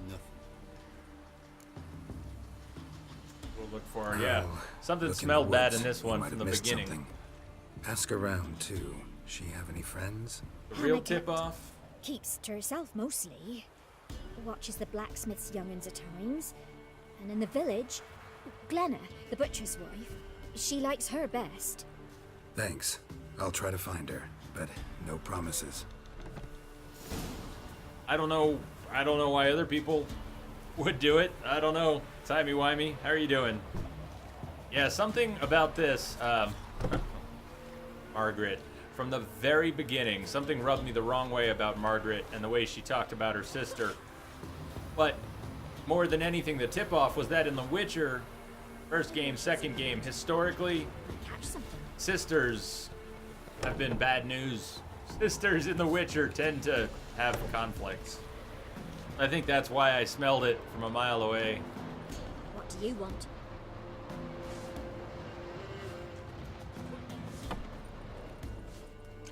Nothing. We'll look for her, yeah. Something smelled bad in this one from the beginning. Something. Ask around, too. She have any friends? The real tip-off? Keeps to herself, mostly. Watches the blacksmith's young'uns at times. And in the village, Glenna, the butcher's wife, she likes her best. Thanks. I'll try to find her, but no promises. I don't know why other people would do it. I don't know. Timey-wimey, how are you doing? Yeah, something about this, Margaret. From the very beginning, something rubbed me the wrong way about Margaret and the way she talked about her sister. But more than anything, the tip-off was that in The Witcher, first game, second game, historically, sisters have been bad news. Sisters in The Witcher tend to have conflicts. I think that's why I smelled it from a mile away. What do you want?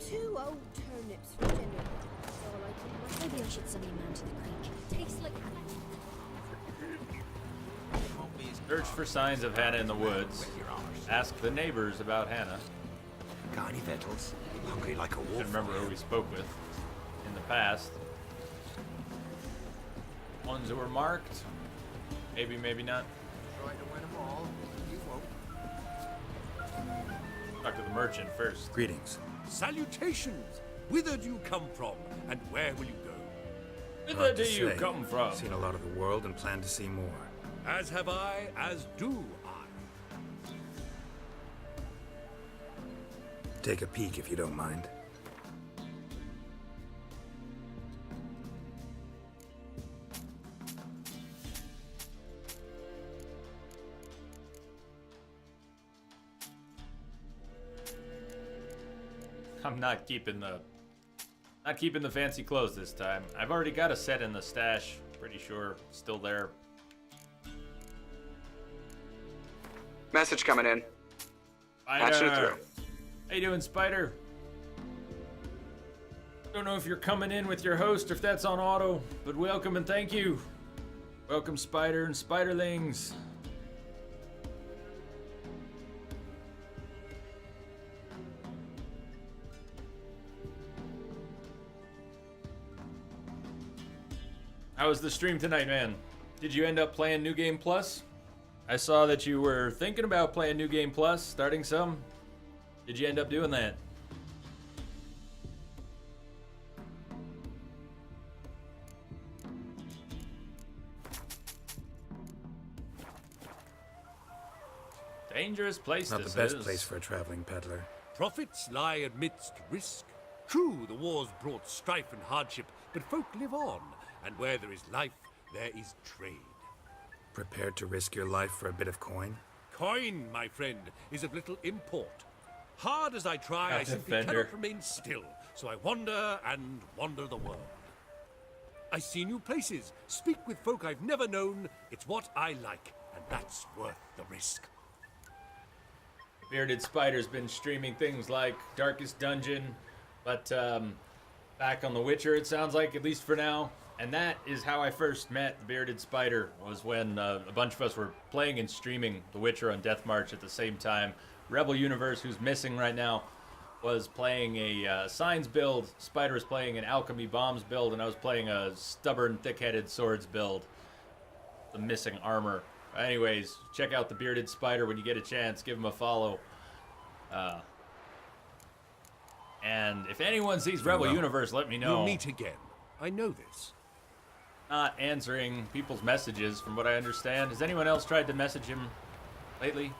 Two old turnips for dinner. That's all I can. Maybe should send a man to the creek. Tastes like... Search for signs of Hannah in the woods. Ask the neighbors about Hannah. Got any victuals? Hungry like a wolf. I remember who we spoke with in the past. Ones that were marked. Maybe, maybe not. Try to win them all. You won't. Talk to the merchant first. Greetings. Salutations! Whither do you come from, and where will you go? Whither do you come from? Seen a lot of the world and plan to see more. As have I, as do I. Take a peek if you don't mind. I'm not keeping the fancy clothes this time. I've already got a set in the stash. Pretty sure still there. Message coming in. Patching Spider. through. How you doing, Spider? Don't know if you're coming in with your host or if that's on auto, but welcome and thank you. Welcome, Spider and Spiderlings. How was the stream tonight, man? Did you end up playing New Game Plus? I saw that you were thinking about playing New Game Plus, starting some. Did you end up doing that? Dangerous place Not this the best is. place for a traveling peddler. Profits lie amidst risk. True, the wars brought strife and hardship, but folk live on, and where there is life, there is trade. Prepared to risk your life for a bit of coin? Coin, my friend, is of little import. Hard as I try, I simply Defender. cannot remain still, so I wander and wander the world. I see new places, speak with folk I've never known. It's what I like, and that's worth the risk. Bearded Spider's been streaming things like Darkest Dungeon, but back on The Witcher, it sounds like, at least for now. And that is how I first met Bearded Spider, was when a bunch of us were playing and streaming The Witcher on Death March at the same time. Rebel Universe, who's missing right now, was playing a Signs build. Spider was playing an Alchemy Bombs build, and I was playing a Stubborn Thick-Headed Swords build. The missing armor. Anyways, check out the Bearded Spider when you get a chance. Give him a follow. And if anyone sees Rebel Universe, let me know. We'll meet again. I know this. Not answering people's messages, from what I understand. Has anyone else tried to message him lately?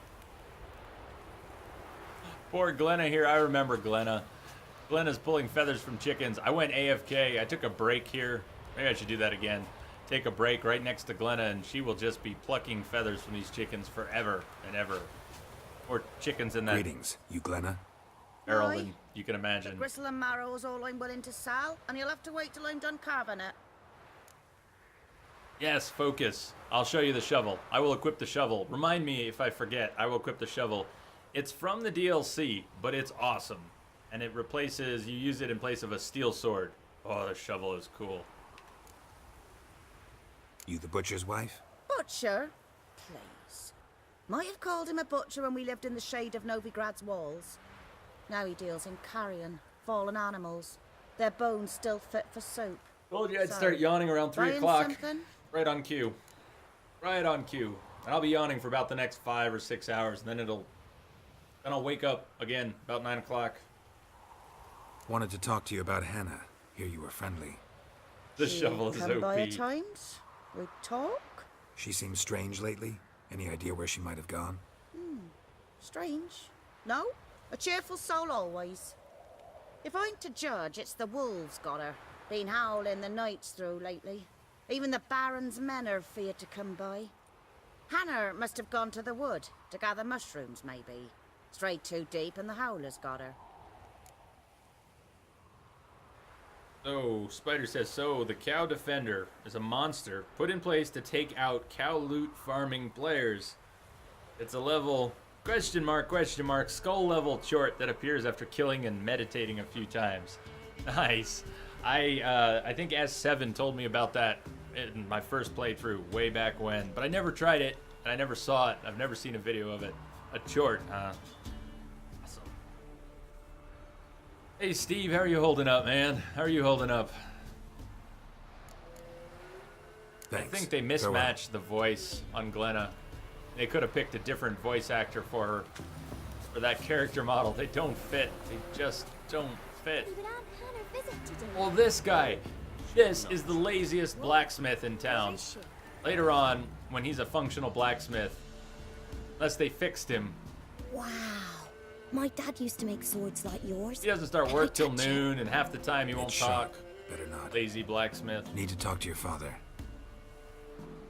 Poor Glenna here. I remember Glenna. Glenna's pulling feathers from chickens. I went AFK. I took a break here. Maybe I should do that again. Take a break right next to Glenna, and she will just be plucking feathers from these chickens forever and ever. Or chickens in that Greetings, you Glenna. barrel Aye. than you can imagine. Gristle and marrow's all I'm willing to sell, and you'll have to wait till I'm done carving it. Yes, focus. I'll show you the shovel. I will equip the shovel. Remind me if I forget. I will equip the shovel. It's from the DLC, but it's awesome. And it replaces, you use it in place of a steel sword. Oh, the shovel is cool. You the butcher's wife? Butcher? Please. Might have called him a butcher when we lived in the shade of Novigrad's walls. Now he deals in carrion, fallen animals. Their bones still fit for soup. Told you I'd So, start yawning around 3 buying o'clock. something? Right on cue. Right on cue. And I'll be yawning for about the next 5 or 6 hours, and then I'll wake up again about 9 o'clock. Wanted to talk to you about Hannah. Hear you were friendly. The shovel is Come by at OP. times. We talk. She seems strange lately. Any idea where she might have gone? Strange. No? A cheerful soul always. If I'm to judge, it's the wolves got her. Been howling the nights through lately. Even the Baron's men are feared to come by. Hannah must have gone to the wood to gather mushrooms, maybe. Strayed too deep and the howlers got her. So, Spider says, so the Cow Defender is a monster put in place to take out cow loot farming players. It's a level, question mark, skull level chort that appears after killing and meditating a few times. Nice. I think S7 told me about that in my first playthrough way back when, but I never tried it and I never saw it. I've never seen a video of it. A chort, huh? Awesome. Hey Steve, how are you holding up, man? How are you holding up? Thanks. I think they mismatched the voice on Glenna. They could have picked a different voice actor for her. For that character model, they don't fit. They just don't fit. Well, this guy. This is the laziest blacksmith in town. Later on, when he's a functional blacksmith, unless they fixed him. Wow. My dad used to make swords like yours. He doesn't start work till noon, and half the time he won't It's talk. sharp. Better not. Lazy blacksmith. Need to talk to your father.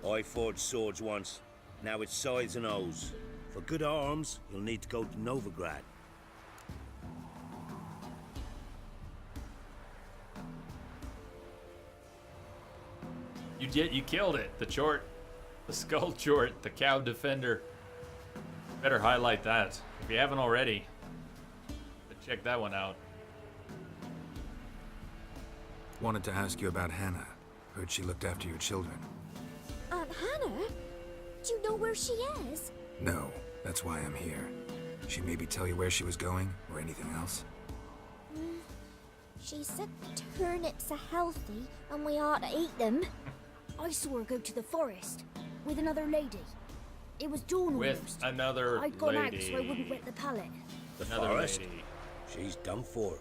I forged swords once. Now it's sides and O's. For good arms, you'll need to go to Novigrad. You killed it. The chort. The skull chort. The cow defender. Better highlight that. If you haven't already. But check that one out. Wanted to ask you about Hannah. Heard she looked after your children. Aunt Hannah? Do you know where she is? No, that's why I'm here. She maybe tell you where she was going, or anything else? She said turnips are healthy and we ought to eat them. I saw her go to the forest with another lady. It was dawn With almost. another I'd gone out lady. so I wouldn't wet the pallet. The Another forest? lady. She's done for.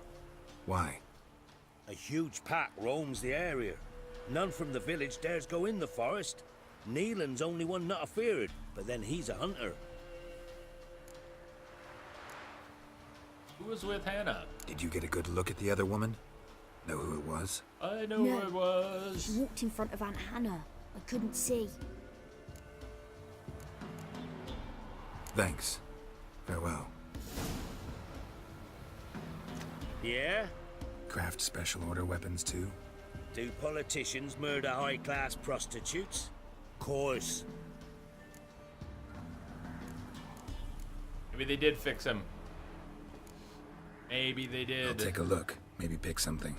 Why? A huge pack roams the area. None from the village dares go in the forest. Neelan's only one not afeared, but then he's a hunter. Who was with Hannah? Did you get a good look at the other woman? Know who it was? I know who it was. She walked in front of Aunt Hannah. I couldn't see. Thanks. Farewell. Yeah? Craft special order weapons too? Do politicians murder high-class prostitutes? Course. Maybe they did fix him. Maybe they did. I'll take a look. Maybe pick something.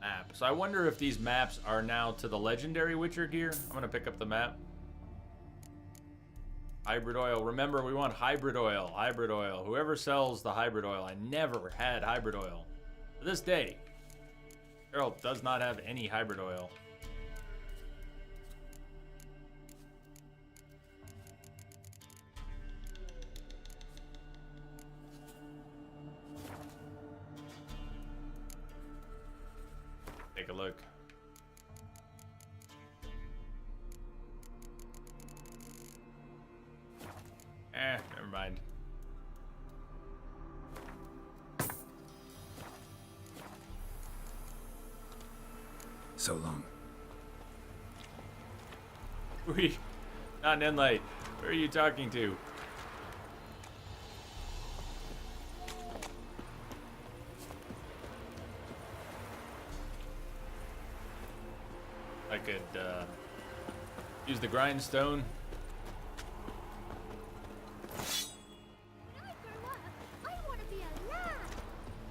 Map. So I wonder if these maps are now to the legendary Witcher gear. I'm gonna pick up the map. Hybrid oil. Remember, we want hybrid oil. Hybrid oil. Whoever sells the hybrid oil. I never had hybrid oil. To this day, Geralt does not have any hybrid oil. Take a look. Never mind. So long. Not an Enlight. Who are you talking to? I could use the grindstone.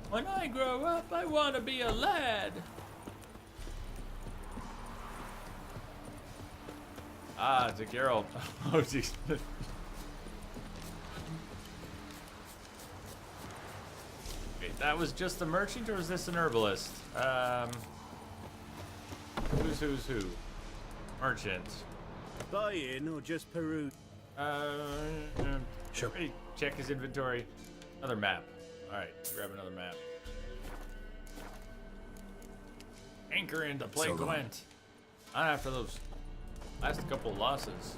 When I grow up, I want to be a lad. Ah, it's a Geralt. Oh, jeez. Okay, that was just the merchant, or is this an herbalist? Who's who? Merchant. Buy-in or just Peru? Sure. Check his inventory. Another map. Alright, grab another map. Anchor into Play So long. Gwent. Not after those last couple losses.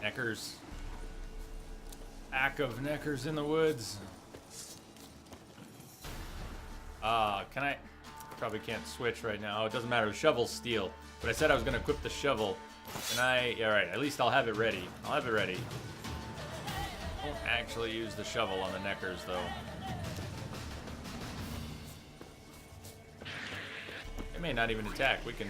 Neckers. Pack of neckers in the woods. Can I? Probably can't switch right now. Oh, it doesn't matter. The shovel's steel. But I said I was going to equip the shovel Can I? All right. At least I'll have it ready. I'll have it ready. Won't actually use the shovel on the neckers though. They may not even attack. We can.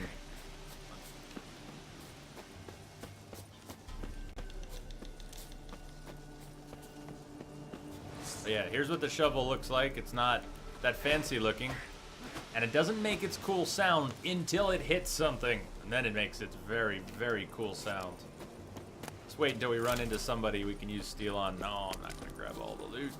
But yeah, here's what the shovel looks like. It's not that fancy looking. And it doesn't make its cool sound until it hits something. And then it makes its very, very cool sound. Let's wait until we run into somebody we can use steel on. No, I'm not going to grab all the loot.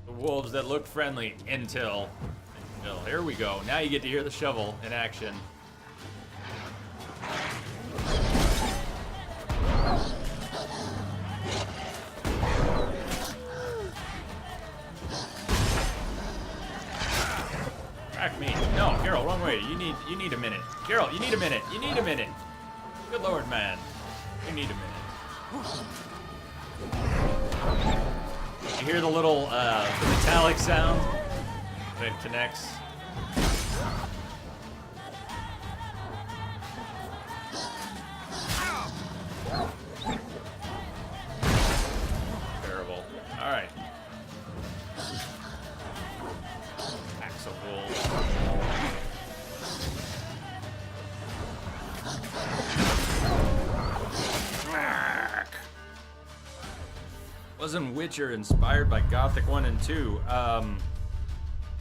The wolves that look friendly until here we go. Now you get to hear the shovel in action. Crack me. No, Geralt, wrong way. You need a minute. Geralt, you need a minute. You need a minute. Good lord, man. You need a minute. You hear the little the metallic sound when it connects. Terrible. All right. Axe of wolves. Wasn't Witcher inspired by Gothic 1 and 2?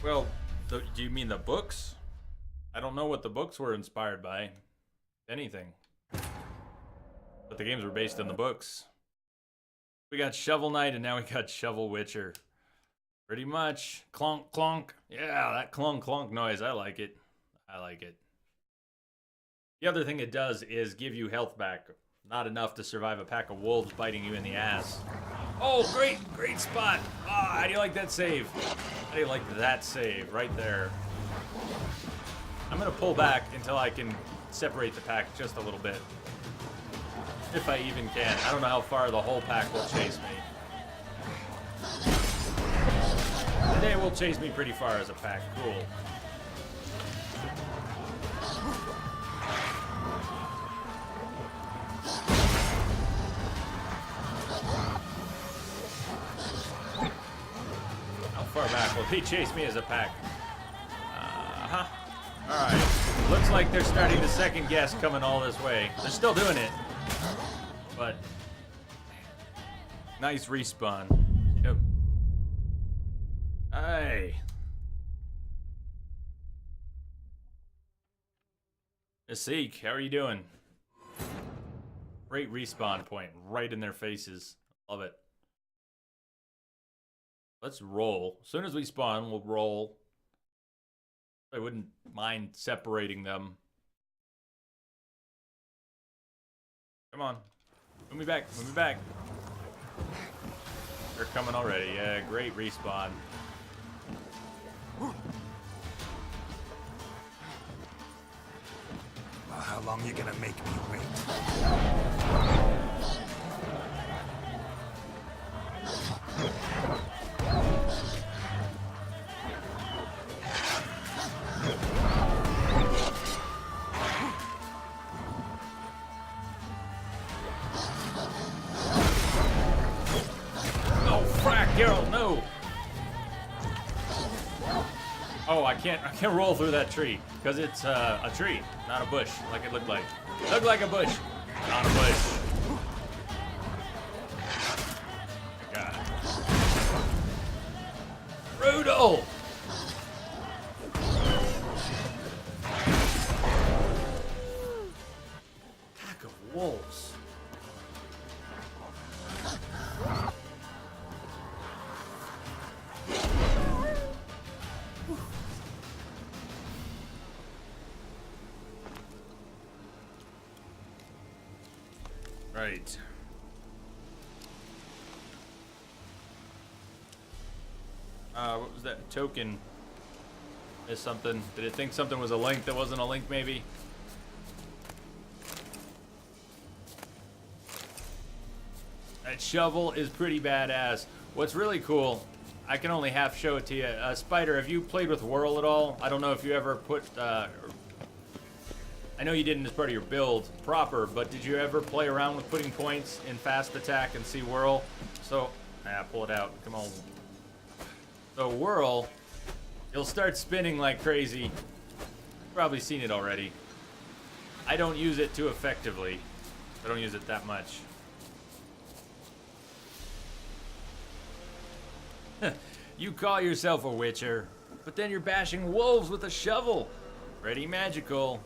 Well, do you mean the books? I don't know what the books were inspired by. Anything. But the games were based on the books. We got Shovel Knight and now we got Shovel Witcher. Pretty much. Clonk, clonk. Yeah, that clonk, clonk noise. I like it. I like it. The other thing it does is give you health back. Not enough to survive a pack of wolves biting you in the ass. Oh, great spot. Ah, how do you like that save? How do you like that save right there? I'm gonna pull back until I can separate the pack just a little bit. If I even can. I don't know how far the whole pack will chase me. They will chase me pretty far as a pack. Cool. Far back will he chase me as a pack? Alright. Looks like they're starting to second guess coming all this way. They're still doing it. But nice respawn. Yep. Hey. Asik, how are you doing? Great respawn point right in their faces. Love it. Let's roll. As soon as we spawn, we'll roll. I wouldn't mind separating them. Come on. Move me back. Move me back. They're coming already. Yeah, great respawn. Well, how long you gonna make me wait? Geralt, no! Oh, I can't roll through that tree because it's a tree, not a bush, like it looked like. Looked like a bush, not a bush. God. Brutal! Pack of wolves. Right. What was that token? Is something? Did it think something was a link that wasn't a link, maybe? That shovel is pretty badass. What's really cool, I can only half show it to you. Spider, have you played with Whirl at all? I don't know if you ever put, I know you didn't as part of your build proper, but did you ever play around with putting points in fast attack and see Whirl? So, pull it out, come on. So Whirl, you'll start spinning like crazy. You've probably seen it already. I don't use it too effectively. I don't use it that much. You call yourself a witcher, but then you're bashing wolves with a shovel. Pretty magical.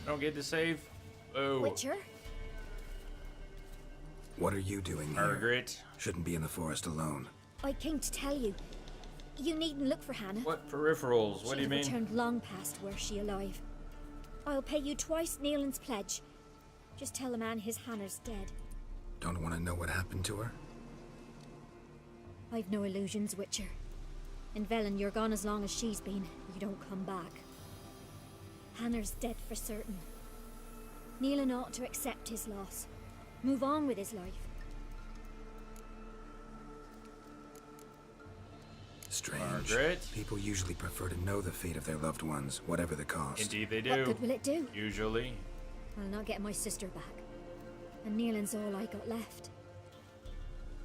Don't get to save. Oh. Witcher? What are you doing here? Margaret. Shouldn't be in the forest alone. I came to tell you. You needn't look for Hannah. What peripherals? What do you mean? She returned long past were she alive. I'll pay you twice Neelan's pledge. Just tell the man his Hannah's dead. Don't want to know what happened to her? I've no illusions, Witcher. In Velen, you're gone as long as she's been. You don't come back. Hannah's dead for certain. Neelan ought to accept his loss. Move on with his life. Strange. Margaret? People usually prefer to know the fate of their loved ones, whatever the cost. Indeed they do. What good will it do? Usually. I'll not get my sister back. And Neelan's all I got left.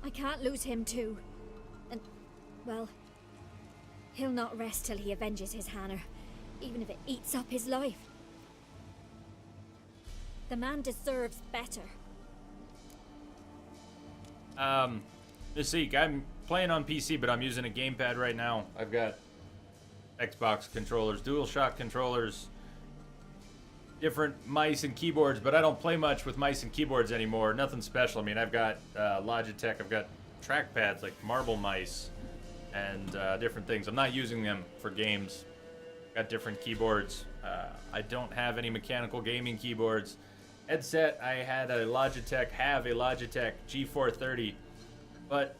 I can't lose him too. And, well, he'll not rest till he avenges his Hannah, even if it eats up his life. The man deserves better. Mystique, I'm playing on PC, but I'm using a gamepad right now. I've got Xbox controllers, DualShock controllers, different mice and keyboards, but I don't play much with mice and keyboards anymore. Nothing special. I mean, I've got Logitech, I've got trackpads like Marble Mice and different things. I'm not using them for games. Got different keyboards. I don't have any mechanical gaming keyboards. Headset, I had a Logitech G430, but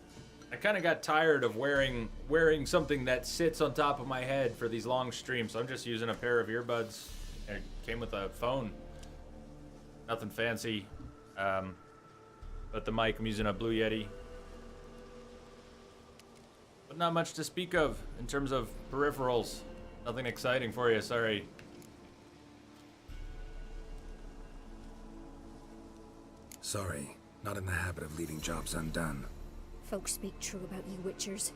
I kind of got tired of wearing something that sits on top of my head for these long streams, so I'm just using a pair of earbuds. It came with a phone. Nothing fancy. But the mic, I'm using a Blue Yeti. But not much to speak of in terms of peripherals. Nothing exciting for you, sorry. Sorry, not in the habit of leaving jobs undone. Folks speak true about you Witchers.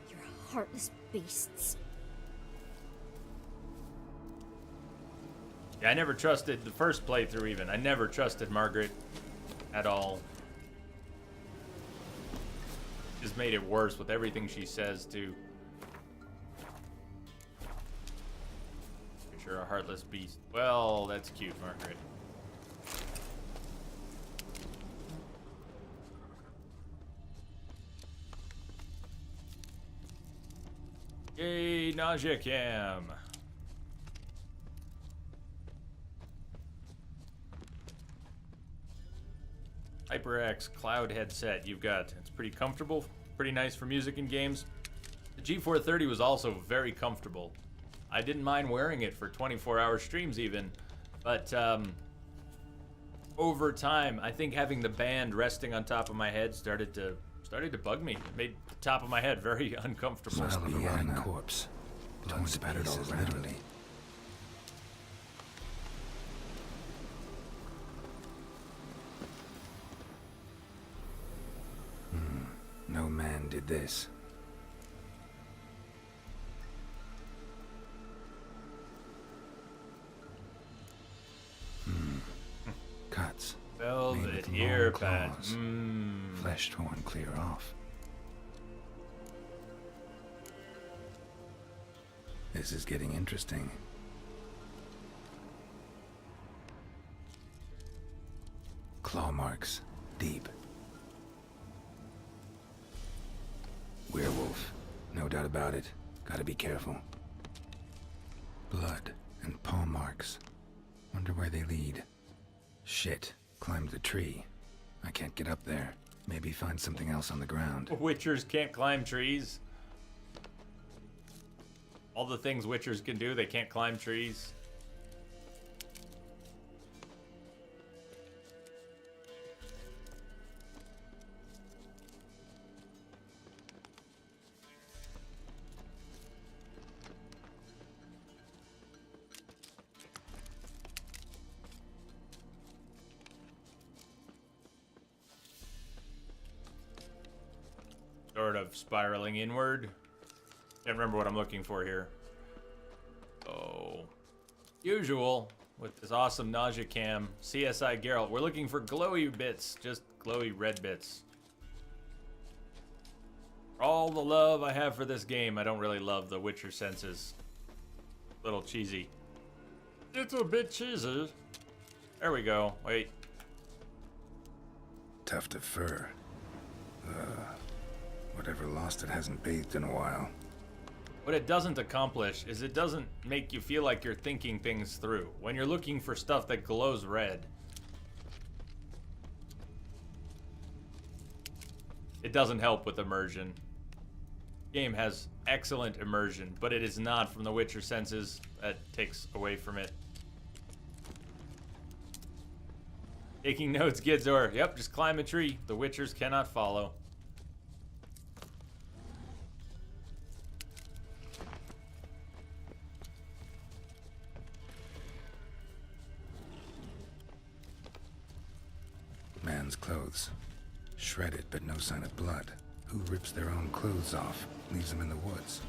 You're heartless beasts. Yeah, I never trusted the first playthrough even. I never trusted Margaret at all. Just made it worse with everything she says too. You're a heartless beast. Well, that's cute, Margaret. Yay, nausea cam. HyperX Cloud headset you've got. It's pretty comfortable, pretty nice for music and games. The G430 was also very comfortable. I didn't mind wearing it for 24-hour streams even, but over time, I think having the band resting on top of my head started to bug me. It made the top of my head very uncomfortable. Must be a rotting corpse. Blown to pieces, literally. No man did this. Cuts. Velvet ear pads. Flesh torn clear off. This is getting interesting. Claw marks. Deep. Werewolf. No doubt about it. Gotta be careful. Blood and paw marks. Wonder where they lead. Shit. Climb the tree. I can't get up there. Maybe find something else on the ground. Witchers can't climb trees. All the things Witchers can do, they can't climb trees. Sort of spiraling inward. Can't remember what I'm looking for here. Oh, usual with this awesome nausea cam. CSI Geralt. We're looking for glowy bits, just glowy red bits. For all the love I have for this game, I don't really love the Witcher senses. Little cheesy. It's a bit cheesy. There we go. Wait. Tuft of fur. Whatever lost it hasn't bathed in a while. What it doesn't accomplish is it doesn't make you feel like you're thinking things through. When you're looking for stuff that glows red, it doesn't help with immersion. The game has excellent immersion, but it is not from the Witcher senses. That takes away from it. Taking notes, Gidzor. Yep, just climb a tree. The Witchers cannot follow. Man's clothes. Shredded, but no sign of blood. Who rips their own clothes off, leaves them in the woods?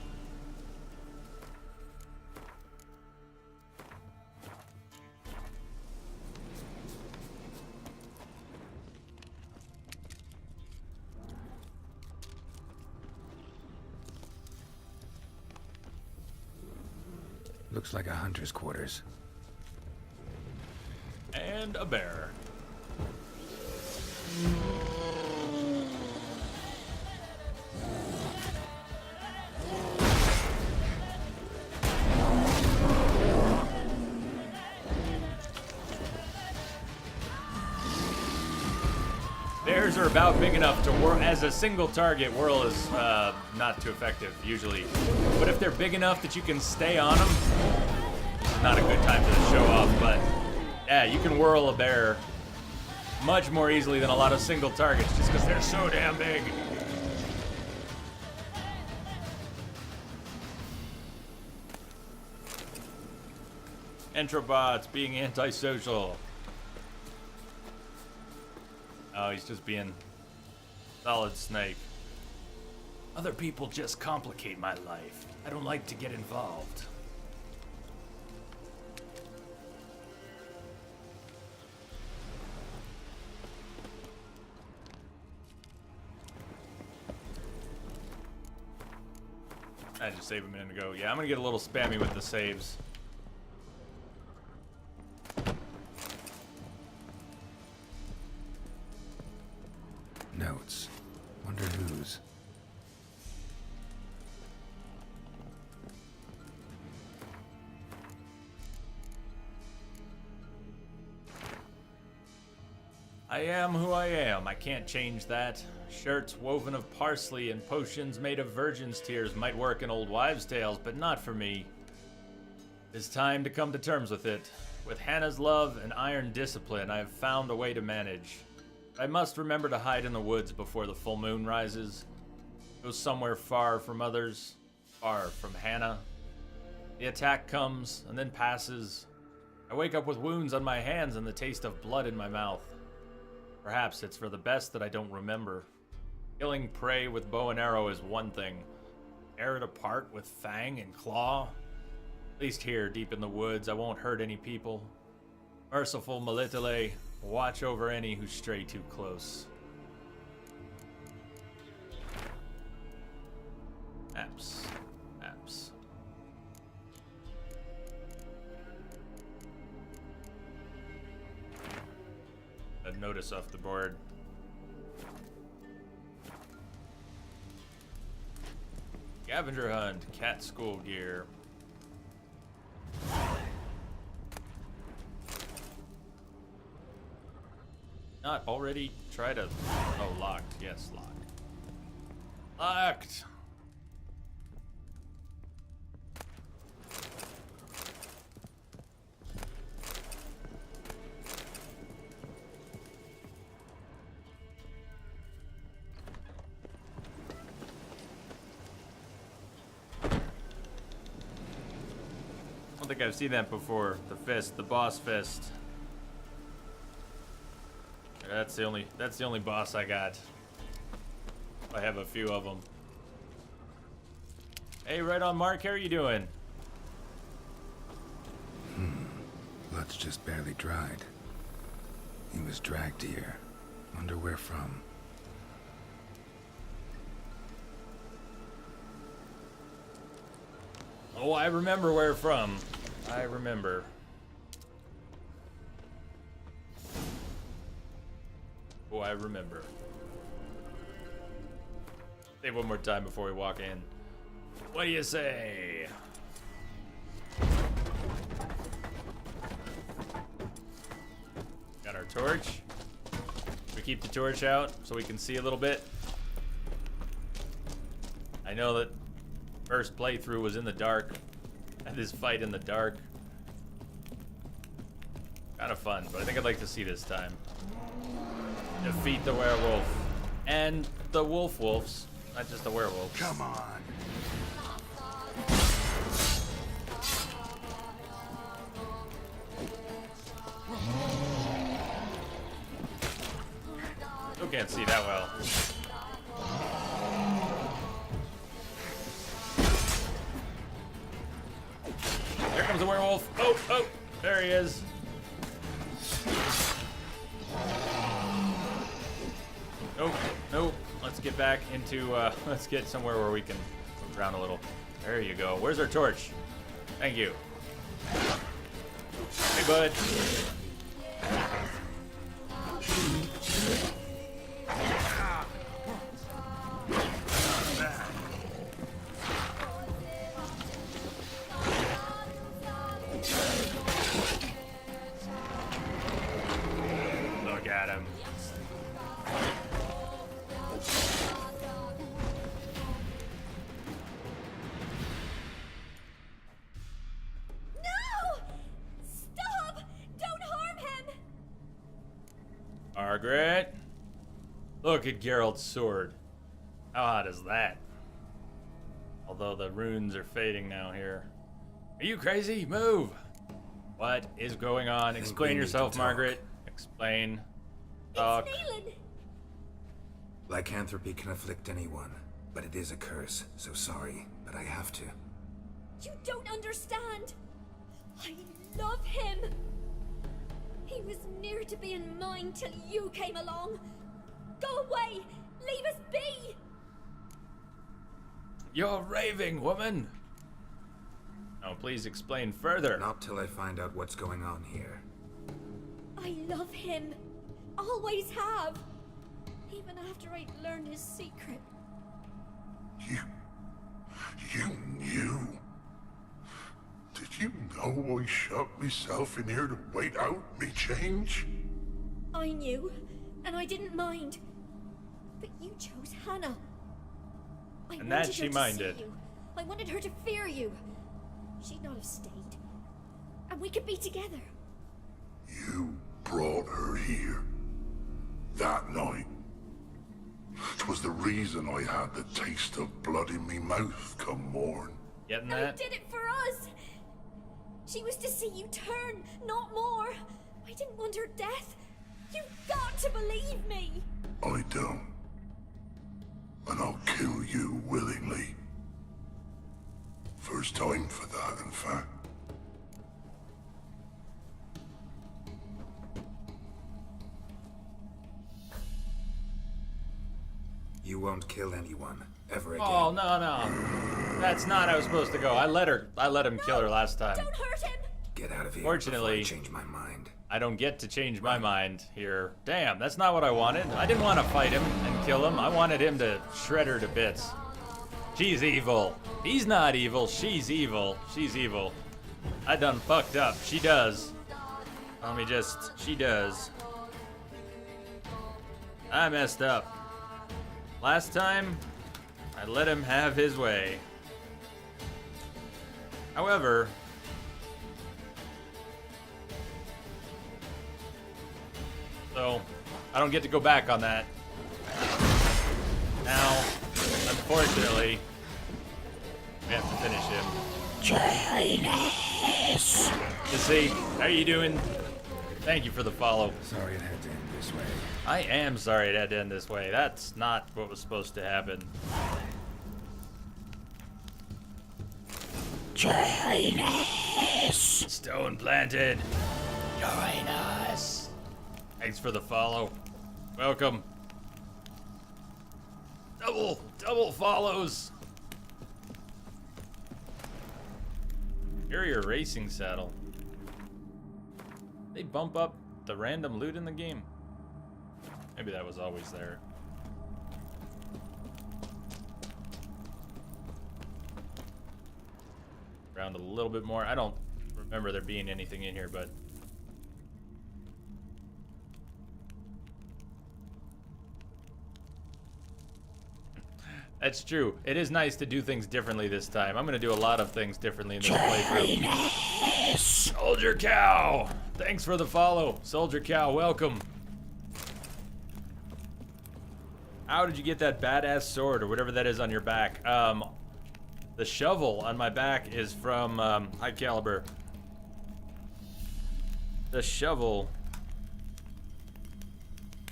Looks like a hunter's quarters. And a bear. Bears are about big enough to whirl. As a single target, whirl is not too effective usually. But if they're big enough that you can stay on them, not a good time to show off, but yeah, you can whirl a bear much more easily than a lot of single targets just because they're so damn big. Entrobots being antisocial. Oh, he's just being Solid Snake. Other people just complicate my life. I don't like to get involved. I just saved a minute ago. Yeah, I'm gonna get a little spammy with the saves. Notes. Wonder whose. I am who I am. I can't change that. Shirts woven of parsley and potions made of virgin's tears might work in old wives' tales, but not for me. It's time to come to terms with it. With Hannah's love and iron discipline, I have found a way to manage. I must remember to hide in the woods before the full moon rises. Go somewhere far from others, far from Hannah. The attack comes and then passes. I wake up with wounds on my hands and the taste of blood in my mouth. Perhaps it's for the best that I don't remember. Killing prey with bow and arrow is one thing. Tear it apart with fang and claw? At least here, deep in the woods, I won't hurt any people. Merciful Melitele, watch over any who stray too close. Apps. Apps. A notice off the board. Scavenger hunt, cat school gear. not already try to... Oh, locked. Yes, locked. Locked! I don't think I've seen that before. The fist, the boss fist. That's the only boss I got. I have a few of them. Hey, right on, Mark. How are you doing? Blood's just barely dried. He was dragged here. Wonder where from. Oh, I remember where from. I remember. Oh, I remember. Say one more time before we walk in. What do you say? Got our torch. We keep the torch out so we can see a little bit. I know that first playthrough was in the dark. Had this fight in the dark. Kind of fun, but I think I'd like to see this time. Defeat the werewolf. And the wolves. Not just the werewolf. Come on. Still can't see that well. Here comes the werewolf. Oh, there he is. Nope. Let's get back into, let's get somewhere where we can move around a little. There you go. Where's our torch? Thank you. Hey, bud. Look at him. Margaret, look at Geralt's sword. How hot is that? Although the runes are fading now here. Are you crazy? Move! What is going on? Explain yourself, Margaret. Explain. Talk. Lycanthropy can afflict anyone, but it is a curse, so sorry, but I have to. You don't understand. I love him. He was near to being mine till you came along. Go away! Leave us be! You're raving, woman! Oh, please explain further. Not till I find out what's going on here. I love him. Always have. Even after I'd learned his secret. You knew? Did you know I shut myself in here to wait out me change? I knew, and I didn't mind. But you chose Hannah. And that she minded. I wanted her to fear you. She'd not have stayed. And we could be together. You brought her here. That night. 'Twas the reason I had the taste of blood in me mouth come morn. Getting I that? did it for us. She was to see you turn, not more. I didn't want her death. You've got to believe me. I don't. And I'll kill you willingly. First time for that, in fact. You won't kill anyone, ever again. Oh, no. That's not how it was supposed to go. I let him kill her last time. Don't hurt him. Get out of here Fortunately, before I change my mind. I don't get to change my mind here. Damn, that's not what I wanted. I didn't want to fight him and kill him. I wanted him to shred her to bits. She's evil. He's not evil. She's evil. She's evil. I done fucked up. She does. She does. I messed up. Last time, I let him have his way. However, so I don't get to go back on that. Now, unfortunately, we have to finish him. Janus! You see, how are you doing? Thank you for the follow. Sorry it had to end this way. I am sorry it had to end this way. That's not what was supposed to happen. Janus! Stone planted. Join us. Thanks for the follow. Welcome. Double follows. Carrier racing saddle. They bump up the random loot in the game. Maybe that was always there. Around a little bit more. I don't remember there being anything in here, but that's true. It is nice to do things differently this time. I'm gonna do a lot of things differently in this playthrough. Soldier Cow! Thanks for the follow. Soldier Cow, welcome. How did you get that badass sword or whatever that is on your back? The shovel on my back is from High Caliber. The shovel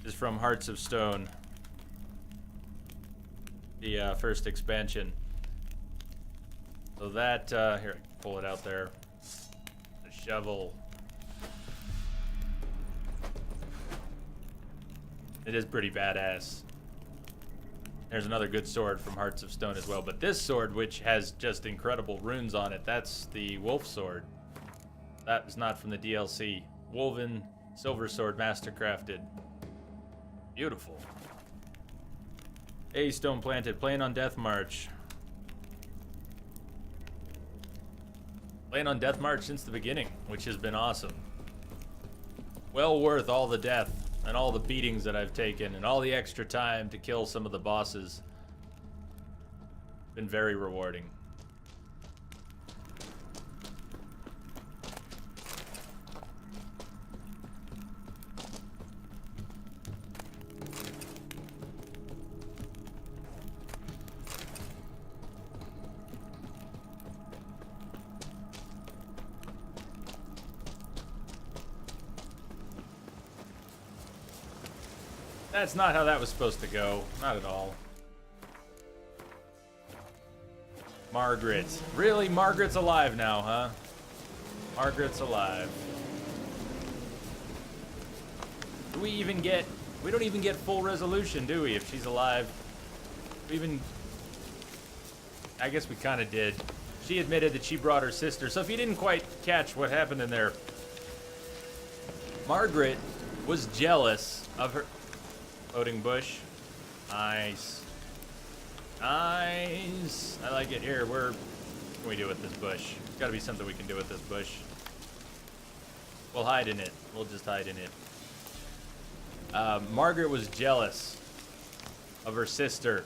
is from Hearts of Stone. The first expansion. So that, here, pull it out there. The shovel. It is pretty badass. There's another good sword from Hearts of Stone as well. But this sword, which has just incredible runes on it, that's the Wolf Sword. That was not from the DLC. Woven Silver Sword Mastercrafted. Beautiful. Hey, Stone Planted, playing on Death March. Playing on Death March since the beginning, which has been awesome. Well worth all the death and all the beatings that I've taken and all the extra time to kill some of the bosses. Been very rewarding. That's not how that was supposed to go. Not at all. Margaret. Really? Margaret's alive now, huh? Margaret's alive. Do we even get... We don't even get full resolution, do we, if she's alive? We even... I guess we kind of did. She admitted that she brought her sister. So if you didn't quite catch what happened in there... Margaret was jealous of her... Loading bush. Nice. Nice. I like it. Here, what can we do with this bush? There's gotta be something we can do with this bush. We'll hide in it. We'll just hide in it. Margaret was jealous of her sister.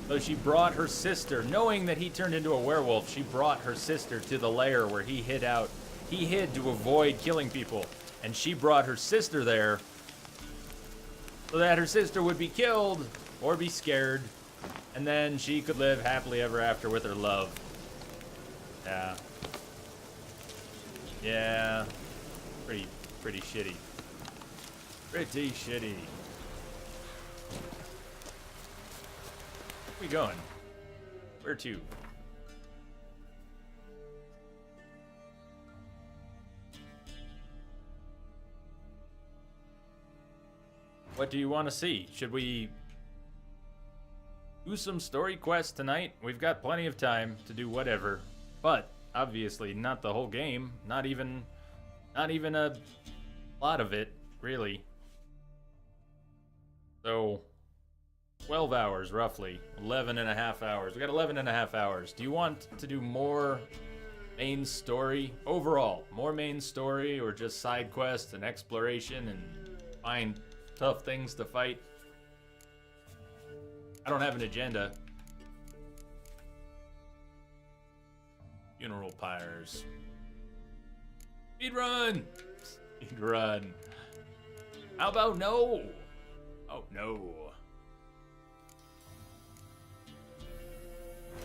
So she brought her sister, knowing that he turned into a werewolf, she brought her sister to the lair where he hid out. He hid to avoid killing people. And she brought her sister there so that her sister would be killed or be scared, and then she could live happily ever after with her love. Yeah. Yeah. Pretty shitty. Pretty shitty. Where we going? Where to? What do you want to see? Should we do some story quests tonight? We've got plenty of time to do whatever, but obviously not the whole game. Not even a lot of it, really. So 12 hours roughly, 11 and a half hours. We got 11 and a half hours. Do you want to do more main story overall? More main story or just side quests and exploration and find tough things to fight. I don't have an agenda. Funeral pyres. Speed run! Speed run. How about no? Oh, no.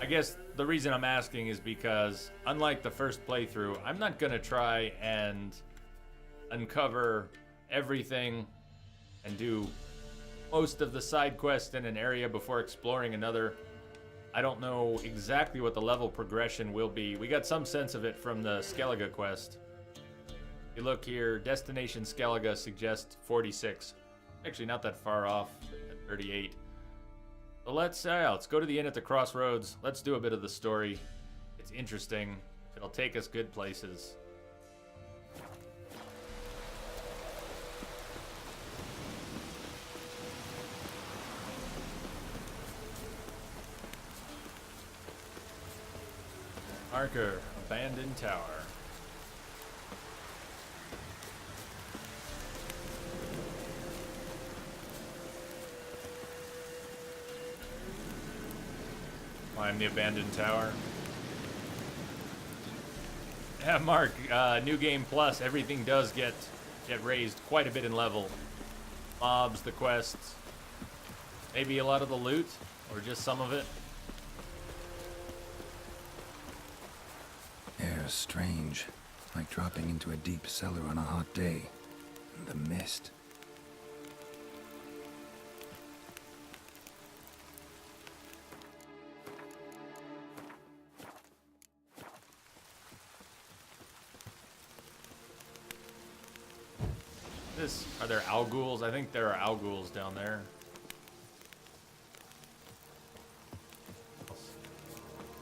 I guess the reason I'm asking is because, unlike the first playthrough, I'm not gonna try and uncover everything and do most of the side quest in an area before exploring another. I don't know exactly what the level progression will be. We got some sense of it from the Skellige quest. You look here, Destination Skellige suggests 46. Actually, not that far off at 38. So let's go to the inn at the crossroads. Let's do a bit of the story. It's interesting. It'll take us good places. Marker, abandoned tower. Climb the abandoned tower. Yeah, Mark, New Game Plus, everything does get raised quite a bit in level. Mobs, the quests, maybe a lot of the loot, or just some of it. Air's strange, like dropping into a deep cellar on a hot day. And the mist. Are there Alguls? I think there are Alguls down there.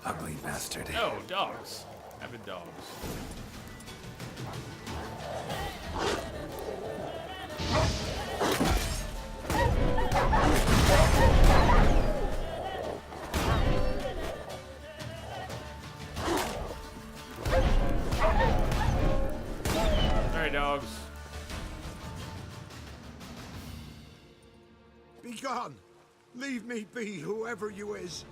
Ugly bastard. No, dogs. Avid dogs. Sorry, dogs. Be gone! Leave me be, whoever you is!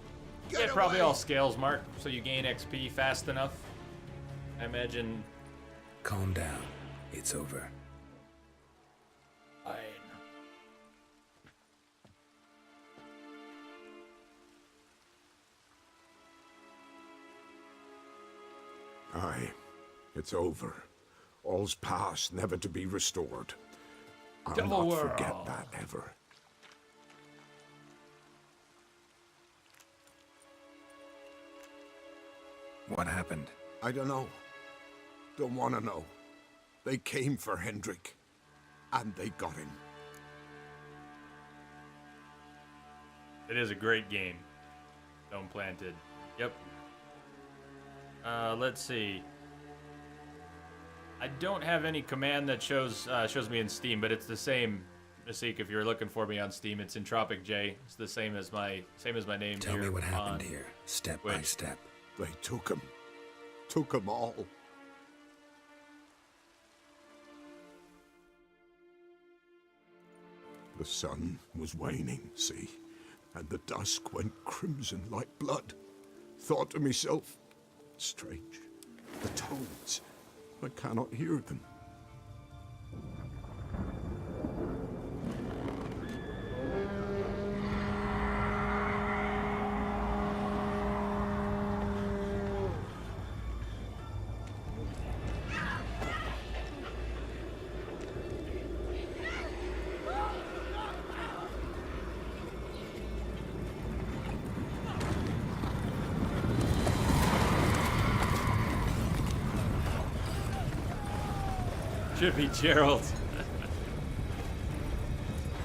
Yeah, probably all scales, Mark, so you gain XP fast enough. I imagine. Calm down. It's over. Fine. Aye, it's over. All's past, never to be restored. I'll Double not forget world. that ever. What happened? I don't know. Don't want to know. They came for Hendrik, and they got him. It is a great game. Stone Planted. Yep. Let's see. I don't have any command that shows me in Steam, but it's the same. Masik, if you're looking for me on Steam, it's Entropic J. It's the same as my name. Tell here me what happened on here, step Twitch. by step. They took him. Took them all. The sun was waning, see, and the dusk went crimson like blood. Thought to myself, strange, the toads, I cannot hear them. Chippy Gerald.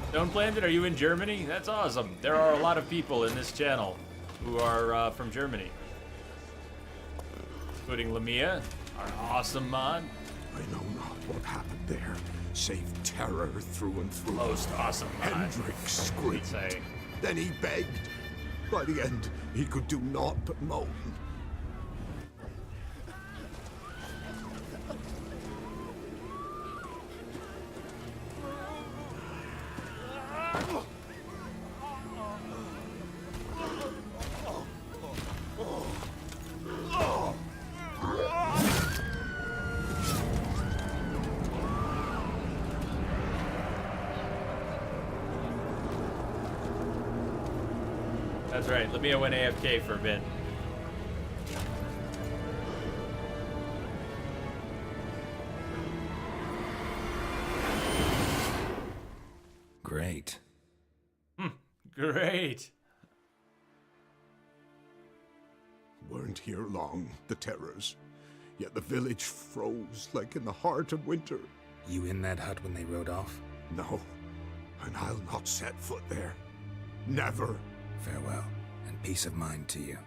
Stone Planted, are you in Germany? That's awesome. There are a lot of people in this channel who are from Germany. Including Lamia, our awesome mod. I know not what happened there, save terror through and through. Most awesome mod. Hendrik screamed. Say. Then he begged. By the end, he could do naught but moan. That's right. Lamia went AFK for a bit. Great. Great. Weren't here long, the terrors. Yet the village froze like in the heart of winter. You in that hut when they rode off? No, and I'll not set foot there. Never. Farewell, and peace of mind to you.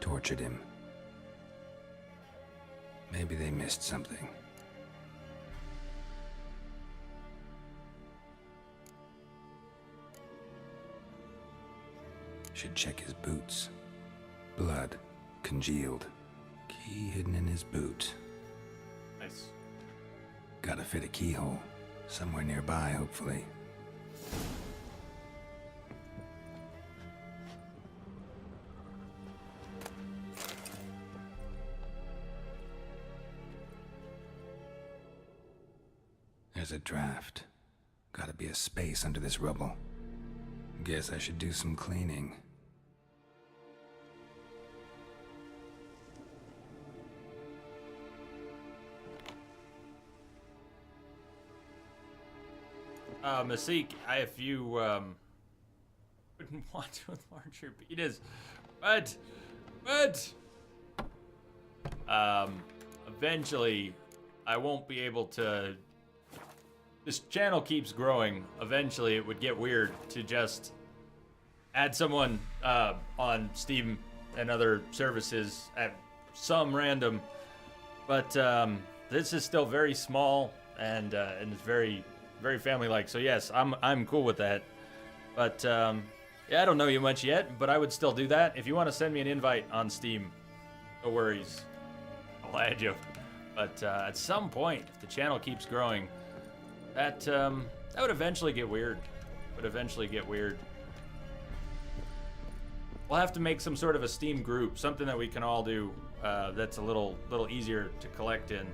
Tortured him. Maybe they missed something. Should check his boots. Blood, congealed. Key hidden in his boot. Nice. Gotta fit a keyhole. Somewhere nearby, hopefully. There's a draft. Gotta be a space under this rubble. Guess I should do some cleaning. Masik, if you wouldn't want to enlarge your penis, but eventually I won't be able to. This channel keeps growing. Eventually it would get weird to just add someone on Steam and other services at some random, but this is still very small and it's very family-like. So yes, I'm cool with that. But yeah, I don't know you much yet, but I would still do that. If you want to send me an invite on Steam, no worries, I'll add you. But at some point, if the channel keeps growing, that would eventually get weird. We'll have to make some sort of a Steam group, something that we can all do. That's a little easier to collect in.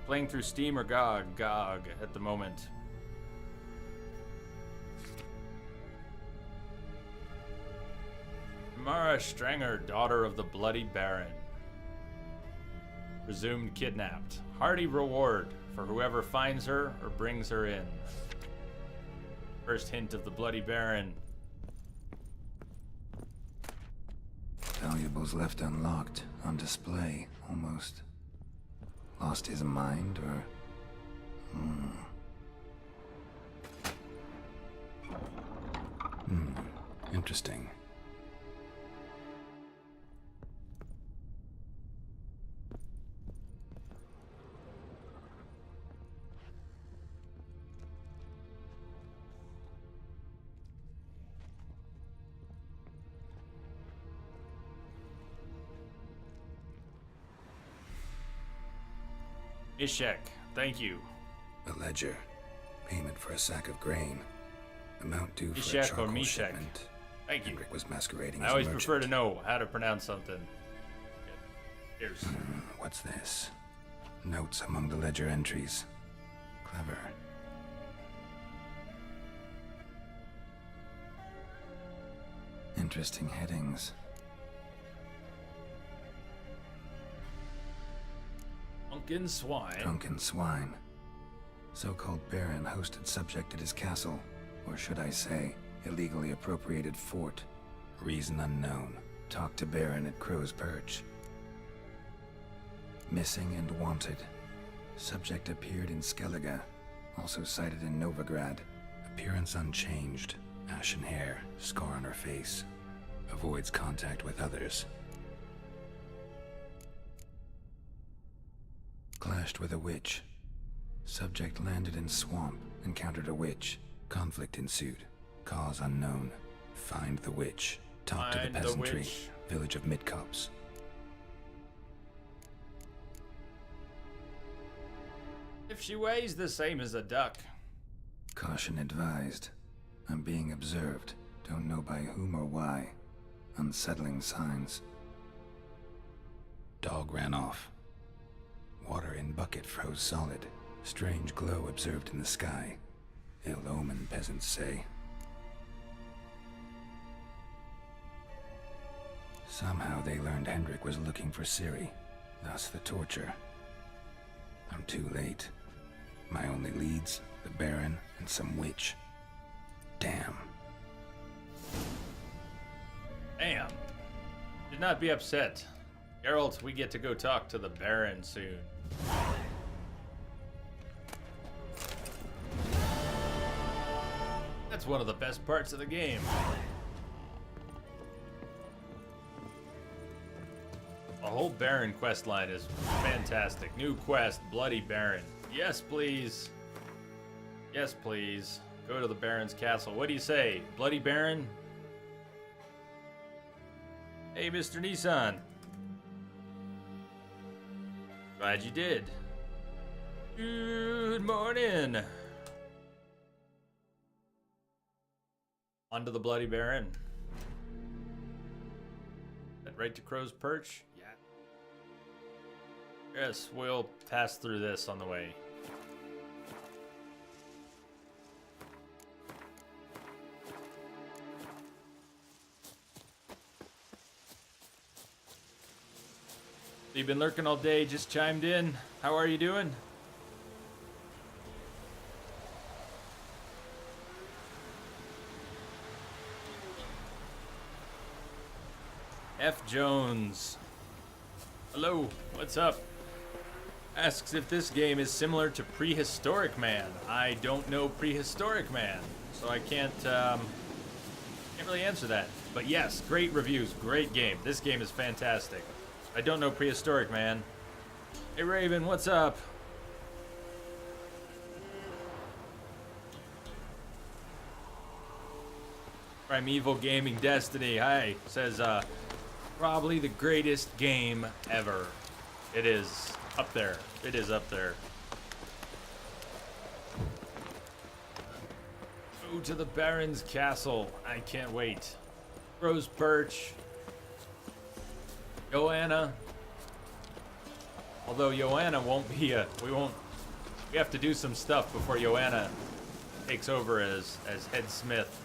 Playing through Steam or GOG? GOG at the moment. Mara Strenger, daughter of the Bloody Baron. Presumed kidnapped. Hearty reward for whoever finds her or brings her in. First hint of the Bloody Baron. Valuables left unlocked, on display, almost. Lost his mind, or... Interesting. Ishek, thank you. A ledger. Payment for a sack of grain. Amount due for a Ishek or charcoal Mishek. shipment. Thank you. Hendrik was masquerading I as always a merchant. prefer to know how to pronounce something. Here's. What's this? Notes among the ledger entries. Clever. Interesting headings. Drunken swine. Drunken swine. So-called Baron hosted subject at his castle, or should I say, illegally appropriated fort. Reason unknown. Talk to Baron at Crow's Perch. Missing and wanted. Subject appeared in Skellige, also sighted in Novigrad. Appearance unchanged. Ashen hair, scar on her face. Avoids contact with others. Clashed with a witch. Subject landed in swamp, encountered a witch. Conflict ensued. Cause unknown. Find the witch. Talk to the Find the peasantry. witch. Village of Midcopse. If she weighs the same as a duck. Caution advised. I'm being observed. Don't know by whom or why. Unsettling signs. Dog ran off. Water in bucket froze solid. Strange glow observed in the sky. Ill omen, peasants say. Somehow they learned Hendrik was looking for Ciri. Thus the torture. I'm too late. My only leads, the Baron and some witch. Damn. Damn. Should not be upset. Geralt, we get to go talk to the Baron soon. That's one of the best parts of the game. The whole Baron quest line is fantastic. New quest, Bloody Baron. Yes, please. Yes, please. Go to the Baron's castle. What do you say? Bloody Baron? Hey, Mr. Nissan. Glad you did. Good morning. On to the Bloody Baron. Head right to Crow's Perch? Yeah. Yes, we'll pass through this on the way. You've been lurking all day, just chimed in. How are you doing? F. Jones. Hello, what's up? Asks if this game is similar to Prehistoric Man. I don't know Prehistoric Man, so I can't really answer that. But yes, great reviews, great game. This game is fantastic. I don't know Prehistoric Man. Hey Raven, what's up? Primeval Gaming Destiny, hi. Says, probably the greatest game ever. It is up there. It is up there. Go to the Baron's Castle. I can't wait. Crow's Perch. Joanna. Although Joanna won't be we have to do some stuff before Joanna takes over as head smith.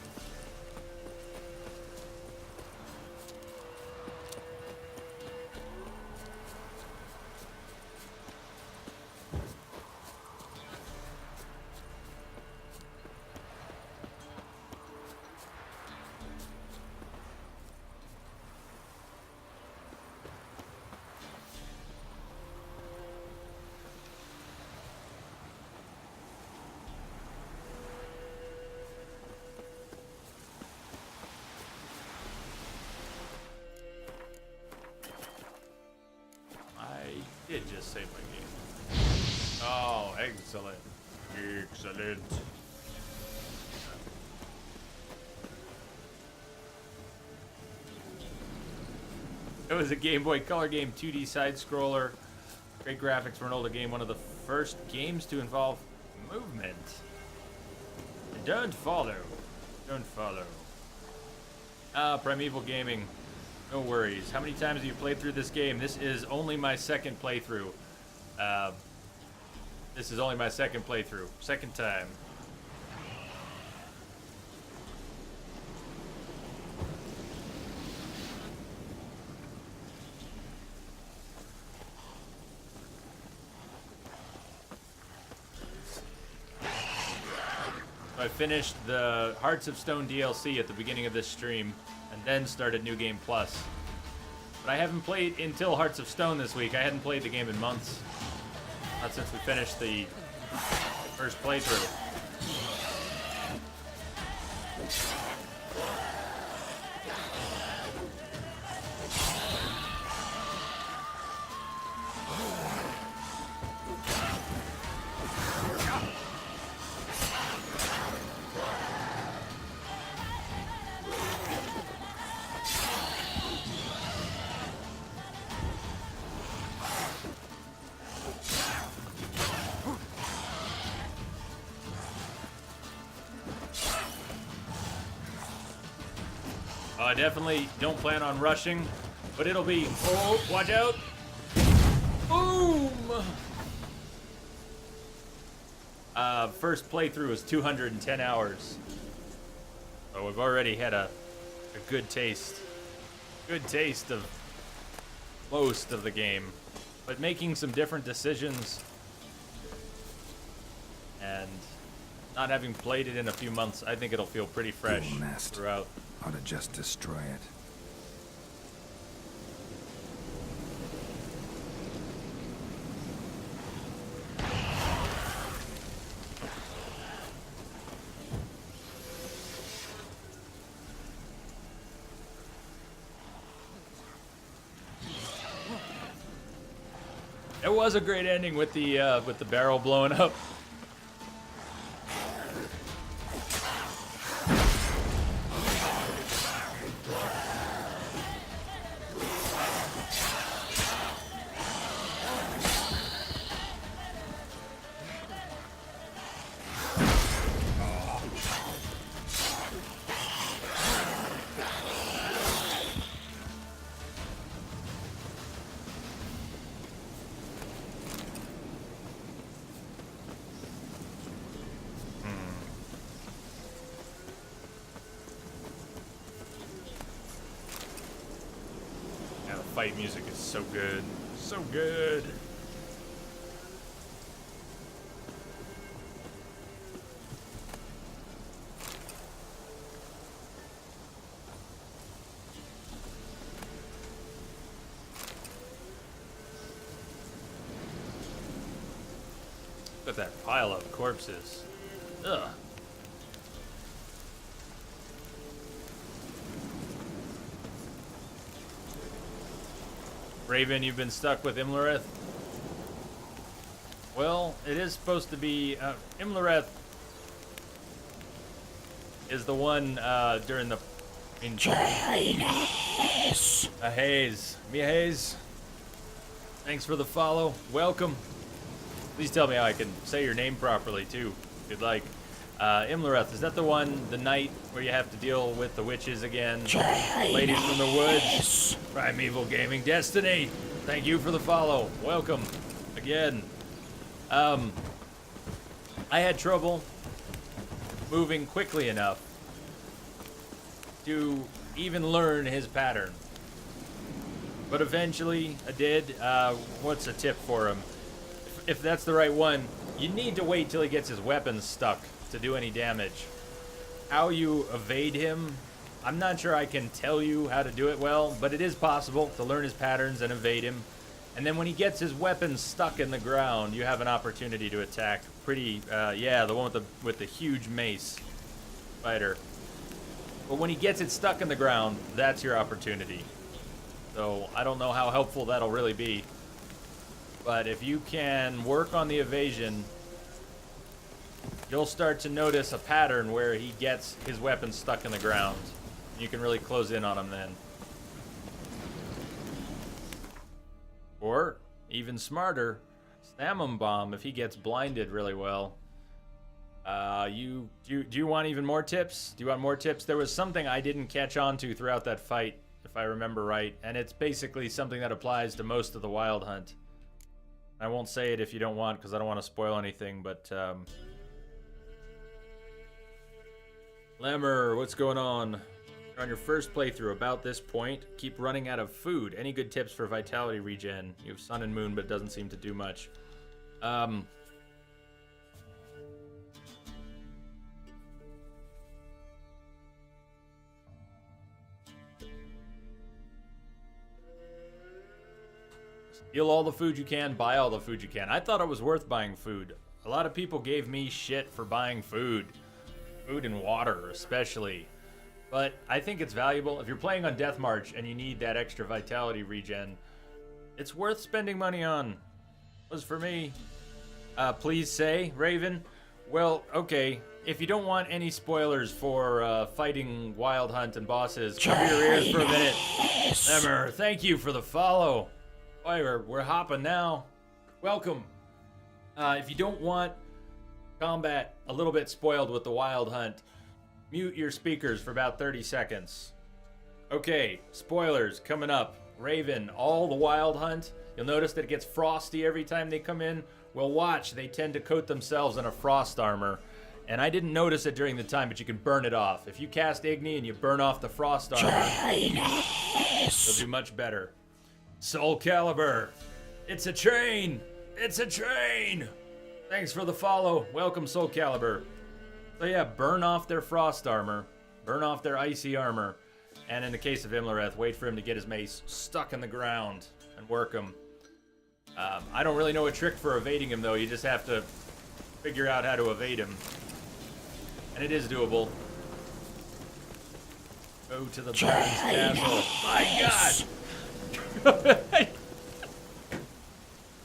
Did just save my game. Oh, excellent. Excellent. It was a Game Boy Color game, 2D side-scroller. Great graphics for an older game. One of the first games to involve movement. Don't follow. Don't follow. Primeval Gaming. No worries. How many times have you played through this game? This is only my second playthrough. This is only my second playthrough. Second time. I finished the Hearts of Stone DLC at the beginning of this stream, and then started New Game Plus. But I haven't played until Hearts of Stone this week. I hadn't played the game in months. Not since we finished the first playthrough. I definitely don't plan on rushing, but it'll be, oh, watch out. Boom! First playthrough was 210 hours. So we've already had a good taste of most of the game. But making some different decisions and not having played it in a few months, I think it'll feel pretty fresh throughout. Ought to just destroy it. It was a great ending with the barrel blowing up. Fight music is so good. So good. Look at that pile of corpses. Ugh. Raven, you've been stuck with Imlerith? Well, it is supposed to be... Imlerith is the one during the... Haze. Mia Haze. Thanks for the follow. Welcome. Please tell me how I can say your name properly, too, if you'd like. Imlerith, is that the one, the night where you have to deal with the witches again? Ladies from the woods. Primeval Gaming Destiny. Thank you for the follow. Welcome again. I had trouble moving quickly enough to even learn his pattern. But eventually I did. What's a tip for him? If that's the right one, you need to wait till he gets his weapons stuck to do any damage. How you evade him, I'm not sure I can tell you how to do it well, but it is possible to learn his patterns and evade him. And then when he gets his weapons stuck in the ground, you have an opportunity to attack. Pretty, yeah, the one with the huge mace fighter. But when he gets it stuck in the ground, that's your opportunity. So I don't know how helpful that'll really be. But if you can work on the evasion, you'll start to notice a pattern where he gets his weapon stuck in the ground. You can really close in on him then. Or, even smarter, slam him bomb if he gets blinded really well. Do you want even more tips? Do you want more tips? There was something I didn't catch on to throughout that fight, if I remember right, and it's basically something that applies to most of the Wild Hunt. I won't say it if you don't want, because I don't want to spoil anything, but Lemmer, what's going on? You're on your first playthrough. About this point, keep running out of food. Any good tips for vitality regen? You have Sun and Moon, but it doesn't seem to do much. Steal all the food you can, buy all the food you can. I thought it was worth buying food. A lot of people gave me shit for buying food. Food and water, especially. But I think it's valuable. If you're playing on Death March and you need that extra vitality regen, it's worth spending money on. It was for me. Please say, Raven. Well, okay. If you don't want any spoilers for fighting Wild Hunt and bosses, cover your ears for a minute. Emmer, thank you for the follow. Boy, we're hopping now. Welcome. If you don't want combat a little bit spoiled with the Wild Hunt, mute your speakers for about 30 seconds. Okay, spoilers coming up. Raven, all the Wild Hunt. You'll notice that it gets frosty every time they come in. Well, watch, they tend to coat themselves in a frost armor. And I didn't notice it during the time, but you can burn it off. If you cast Igni and you burn off the frost armor, you'll do much better. Soul Calibur, it's a train! It's a train! Thanks for the follow. Welcome, Soul Calibur. So yeah, burn off their frost armor, burn off their icy armor, and in the case of Imlereth, wait for him to get his mace stuck in the ground and work him. I don't really know a trick for evading him, though. You just have to figure out how to evade him. And it is doable. Go to the Baron's castle. My God!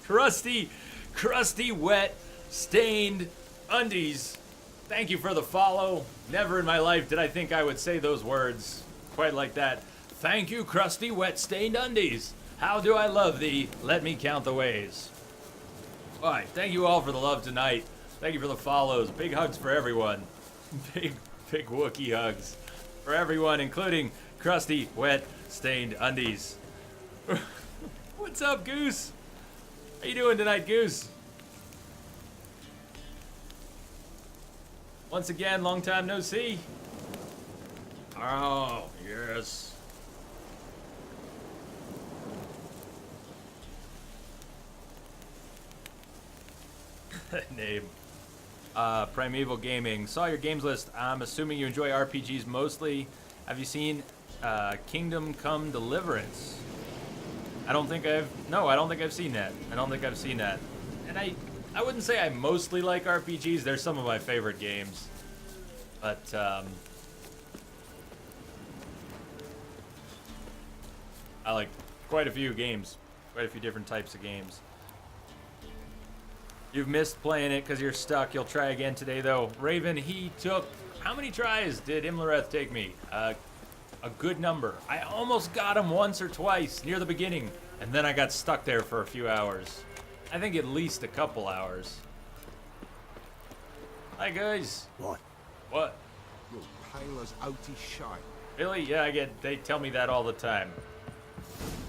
crusty, wet, stained undies. Thank you for the follow. Never in my life did I think I would say those words quite like that. Thank you, crusty, wet, stained undies. How do I love thee? Let me count the ways. All right, thank you all for the love tonight. Thank you for the follows. Big hugs for everyone. Big Wookiee hugs for everyone, including crusty, wet, stained undies. What's up, Goose? How you doing tonight, Goose? Once again, long time no see. Oh, yes. Name. Primeval Gaming. Saw your games list. I'm assuming you enjoy RPGs mostly. Have you seen Kingdom Come Deliverance? I don't think I've seen that. And I wouldn't say I mostly like RPGs. They're some of my favorite games. But I like quite a few games. Quite a few different types of games. You've missed playing it because you're stuck. You'll try again today, though. Raven, he took... How many tries did Imlereth take me? A good number. I almost got him once or twice near the beginning, and then I got stuck there for a few hours. I think at least a couple hours. Hi, guys. What? What? You're pale as outy shite. Really? Yeah, they tell me that all the time.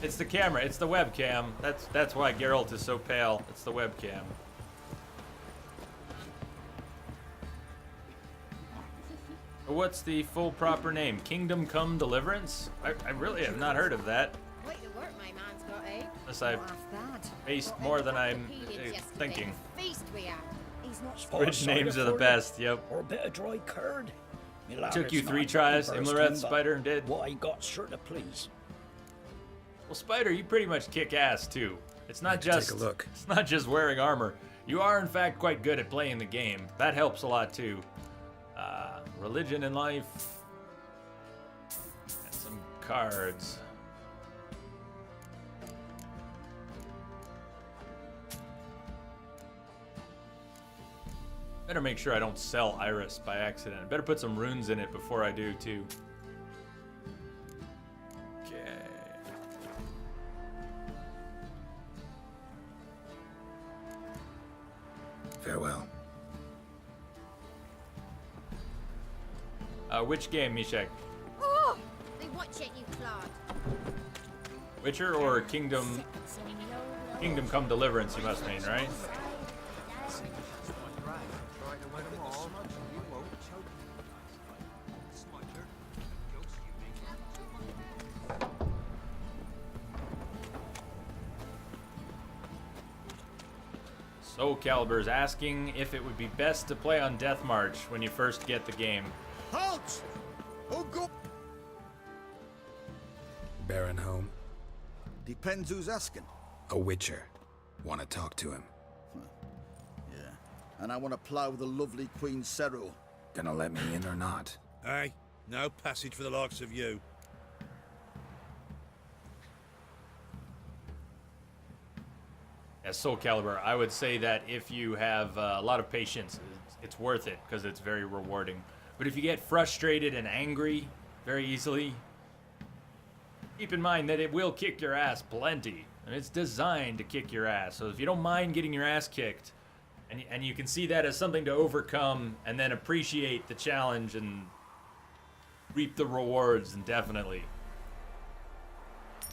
It's the camera. It's the webcam. That's why Geralt is so pale. It's the webcam. What's the full proper name? Kingdom Come Deliverance? I really have not heard of that. Quite the work my man's got, eh? Unless I've faced more than I'm thinking. Feast we have. He's not Bridge names are the best, yep. Or a bit of dry curd. Took you 3 tries, Imlereth, Spider, and did. What I got sure to please. Well, Spider, you pretty much kick ass too. It's not just take a look. It's not just wearing armor. You are in fact quite good at playing the game. That helps a lot too. Religion and life, and some cards. Better make sure I don't sell Iris by accident. I better put some runes in it before I do too. Okay. Farewell. Which game, Mishek? Oh! They watch it, you clod. Witcher or Kingdom Come Deliverance, you must mean, right? Soul Calibur's asking if it would be best to play on Death March when you first get the game. Halt! Oh, go! Baron home? Depends who's asking. A witcher. Want to talk to him. Yeah. And I want to plough the lovely Queen Serral. Gonna let me in or not? Aye, no passage for the likes of you. As Soul Calibur, I would say that if you have a lot of patience, it's worth it because it's very rewarding. But if you get frustrated and angry very easily, keep in mind that it will kick your ass plenty. And it's designed to kick your ass. So if you don't mind getting your ass kicked, and you can see that as something to overcome and then appreciate the challenge and reap the rewards, and definitely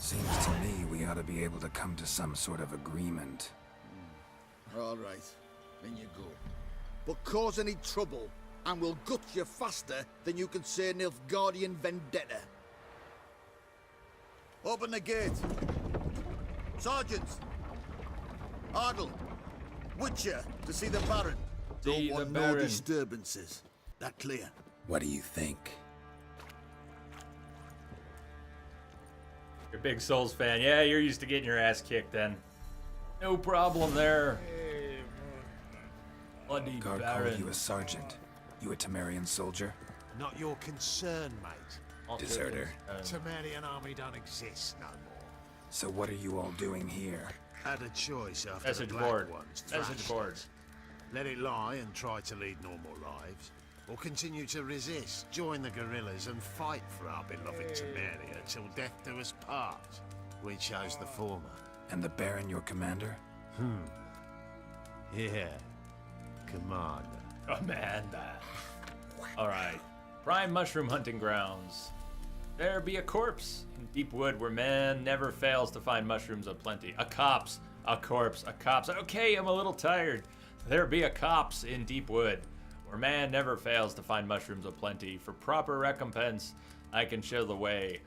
Seems to me we ought to be able to come to some sort of agreement. All right, then you go. But cause any trouble, and we'll gut you faster than you can say Nilfgaardian vendetta. Open the gate. Sergeants! Ardle! Witcher, to see the Baron. See Don't want the no Baron. disturbances. That clear? What do you think? You're a big Souls fan. Yeah, you're used to getting your ass kicked then. No problem there. Bloody Guard Baron. called you a sergeant. You a Temerian soldier? Not your concern, mate. Deserter. Temerian army don't exist no more. So what are you all doing here? Had a choice after Message the Black board. Ones Message thrashed board. us. Let it lie and try to lead normal lives, or continue to resist, join the guerrillas and fight for our beloved Temeria till death do us part. We chose the former. And the Baron your commander? Yeah. Commander. Commander. Alright. Prime mushroom hunting grounds. There be a corpse in deep wood where man never fails to find mushrooms aplenty. A copse. A corpse. A copse. Okay, I'm a little tired. There be a copse in deep wood where man never fails to find mushrooms aplenty. For proper recompense, I can show the way.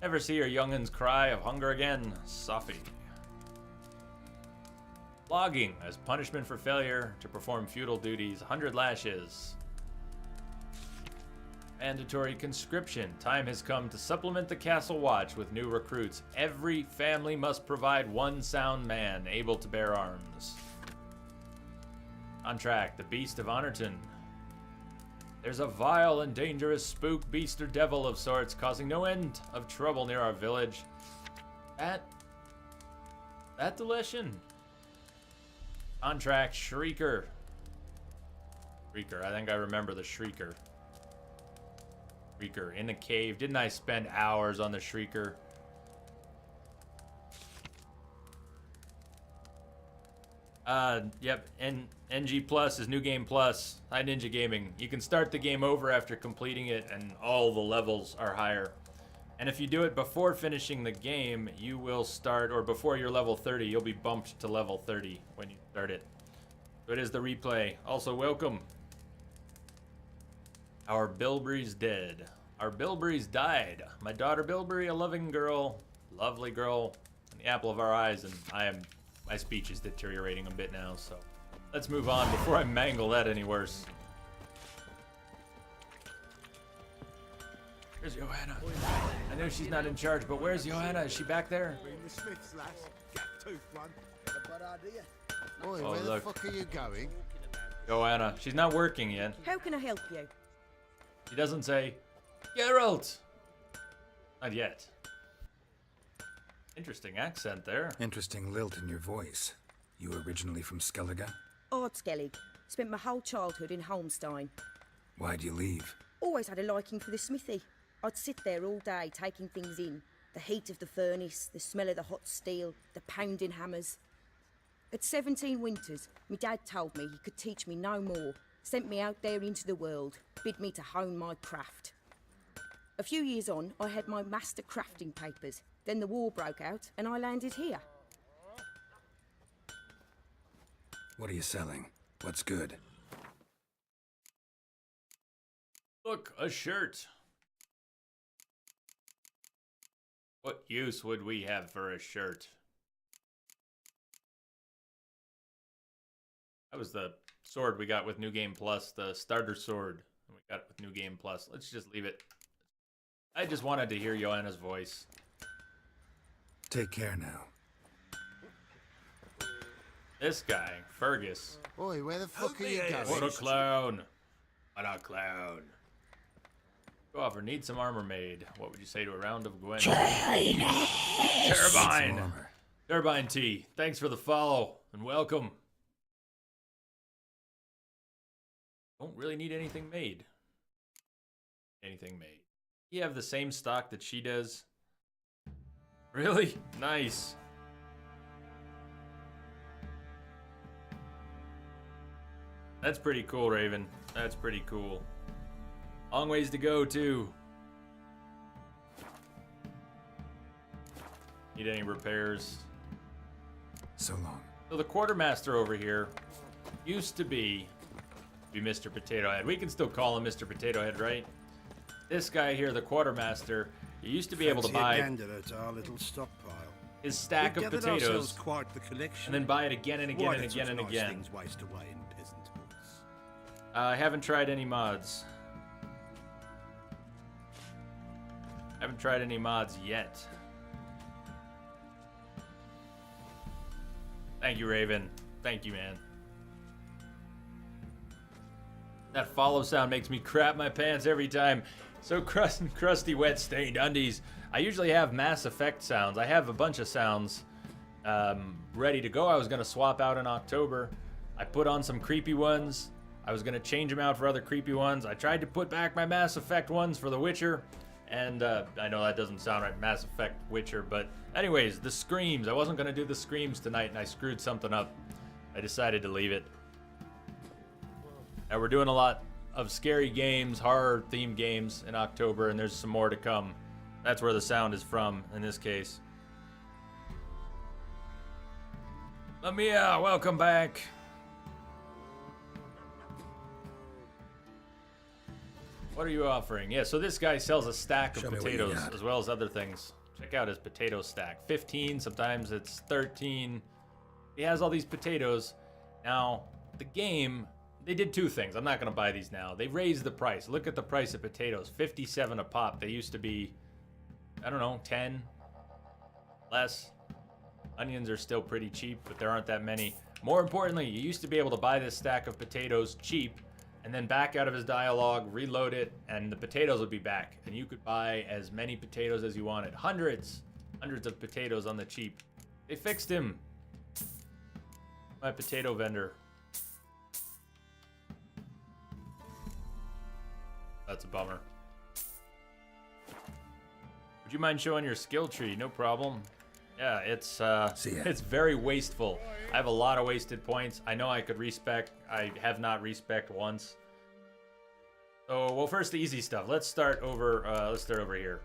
Never see your young'uns cry of hunger again. Sophie. Flogging as punishment for failure to perform feudal duties. 100 lashes. Mandatory conscription. Time has come to supplement the castle watch with new recruits. Every family must provide one sound man able to bear arms. Contract. The Beast of Honorton. There's a vile and dangerous spook, beast or devil of sorts, causing no end of trouble near our village. That deletion. Contract. Shrieker. Shrieker. I think I remember the Shrieker. Shrieker in the cave. Didn't I spend hours on the Shrieker? Yep. NG Plus is New Game Plus. Hi, Ninja Gaming. You can start the game over after completing it, and all the levels are higher. And if you do it before finishing the game, you will start, or before you're level 30, you'll be bumped to level 30 when you start it. So it is the replay. Also, welcome. Our Bilberry's dead. Our Bilberry's died. My daughter Bilberry, a loving girl, lovely girl, and the apple of our eyes, and my speech is deteriorating a bit now, so let's move on before I mangle that any worse. Where's Johanna? I know she's not in charge, but where's Johanna? Is she back there? The Smiths, lass. Gap-toothed one. Got a bad idea. Boy, Oh, where look. the fuck are you going? Johanna. She's not working yet. How can I help you? She doesn't say, Geralt! Not yet. Interesting accent there. Interesting lilt in your voice. You originally from Skellige? Ardskellig. Spent my whole childhood in Holmstein. Why'd you leave? Always had a liking for the smithy. I'd sit there all day taking things in. The heat of the furnace, the smell of the hot steel, the pounding hammers. At 17 winters, my dad told me he could teach me no more. Sent me out there into the world, bid me to hone my craft. A few years on, I had my master crafting papers. Then the war broke out, and I landed here. What are you selling? What's good? Look, a shirt. What use would we have for a shirt? That was the sword we got with New Game Plus, the starter sword we got with New Game Plus. Let's just leave it. I just wanted to hear Joanna's voice. Take care now. This guy, Fergus. Boy, where the fuck are you going? What a clown. What a clown. Go offer, need some armor made. What would you say to a round of Gwen? Turbine. Turbine T, thanks for the follow and welcome. Don't really need anything made. Anything made. You have the same stock that she does. Really? Nice. That's pretty cool, Raven. That's pretty cool. Long ways to go, too. Need any repairs? So long. So the quartermaster over here used to be Mr. Potato Head. We can still call him Mr. Potato Head, right? This guy here, the quartermaster, he used to be able to Fancy a buy gander at our little stockpile. his stack We've of gathered ourselves potatoes quite the collection. and then buy it again and again Why and let again such and nice again. things waste away in peasant hoods? I haven't tried any mods. Haven't tried any mods yet. Thank you, Raven. Thank you, man. That follow sound makes me crap my pants every time. So crusty, wet, stained undies. I usually have Mass Effect sounds. I have a bunch of sounds ready to go. I was going to swap out in October. I put on some creepy ones. I was going to change them out for other creepy ones. I tried to put back my Mass Effect ones for The Witcher. And I know that doesn't sound right, Mass Effect Witcher. But anyways, the screams. I wasn't going to do the screams tonight, and I screwed something up. I decided to leave it. Now we're doing a lot of scary games, horror-themed games in October, and there's some more to come. That's where the sound is from, in this case. Lamia, welcome back. What are you offering? Yeah, so this guy sells a stack of Show me what you potatoes got. as well as other things. Check out his potato stack. 15, sometimes it's 13. He has all these potatoes. Now, the game, they did two things. I'm not going to buy these now. They raised the price. Look at the price of potatoes. 57 a pop. They used to be, I don't know, 10 less. Onions are still pretty cheap, but there aren't that many. More importantly, you used to be able to buy this stack of potatoes cheap and then back out of his dialogue, reload it, and the potatoes would be back. And you could buy as many potatoes as you wanted. Hundreds of potatoes on the cheap. They fixed him. My potato vendor. That's a bummer. Would you mind showing your skill tree? No problem. Yeah, it's very wasteful. I have a lot of wasted points. I know I could respec. I have not respec once. So, well, first the easy stuff. Let's start over here.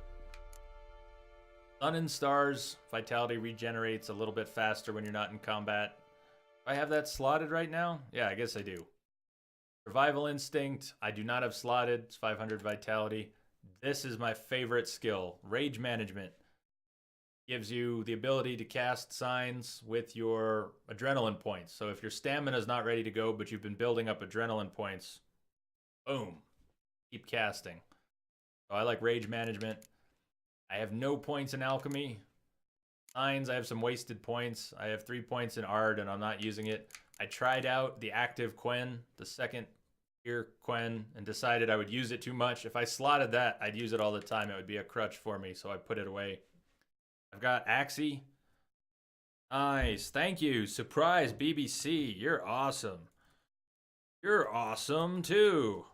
Sun and Stars vitality regenerates a little bit faster when you're not in combat. Do I have that slotted right now? Yeah, I guess I do. Survival Instinct, I do not have slotted. It's 500 vitality. This is my favorite skill. Rage Management. Gives you the ability to cast signs with your adrenaline points. So if your stamina is not ready to go, but you've been building up adrenaline points, boom, keep casting. So I like Rage Management. I have no points in Alchemy. Signs, I have some wasted points. I have 3 points in Ard, and I'm not using it. I tried out the active Quen, the second tier Quen, and decided I would use it too much. If I slotted that, I'd use it all the time. It would be a crutch for me, so I put it away. I've got Axie. Nice. Thank you. Surprise, BBC. You're awesome. You're awesome, too.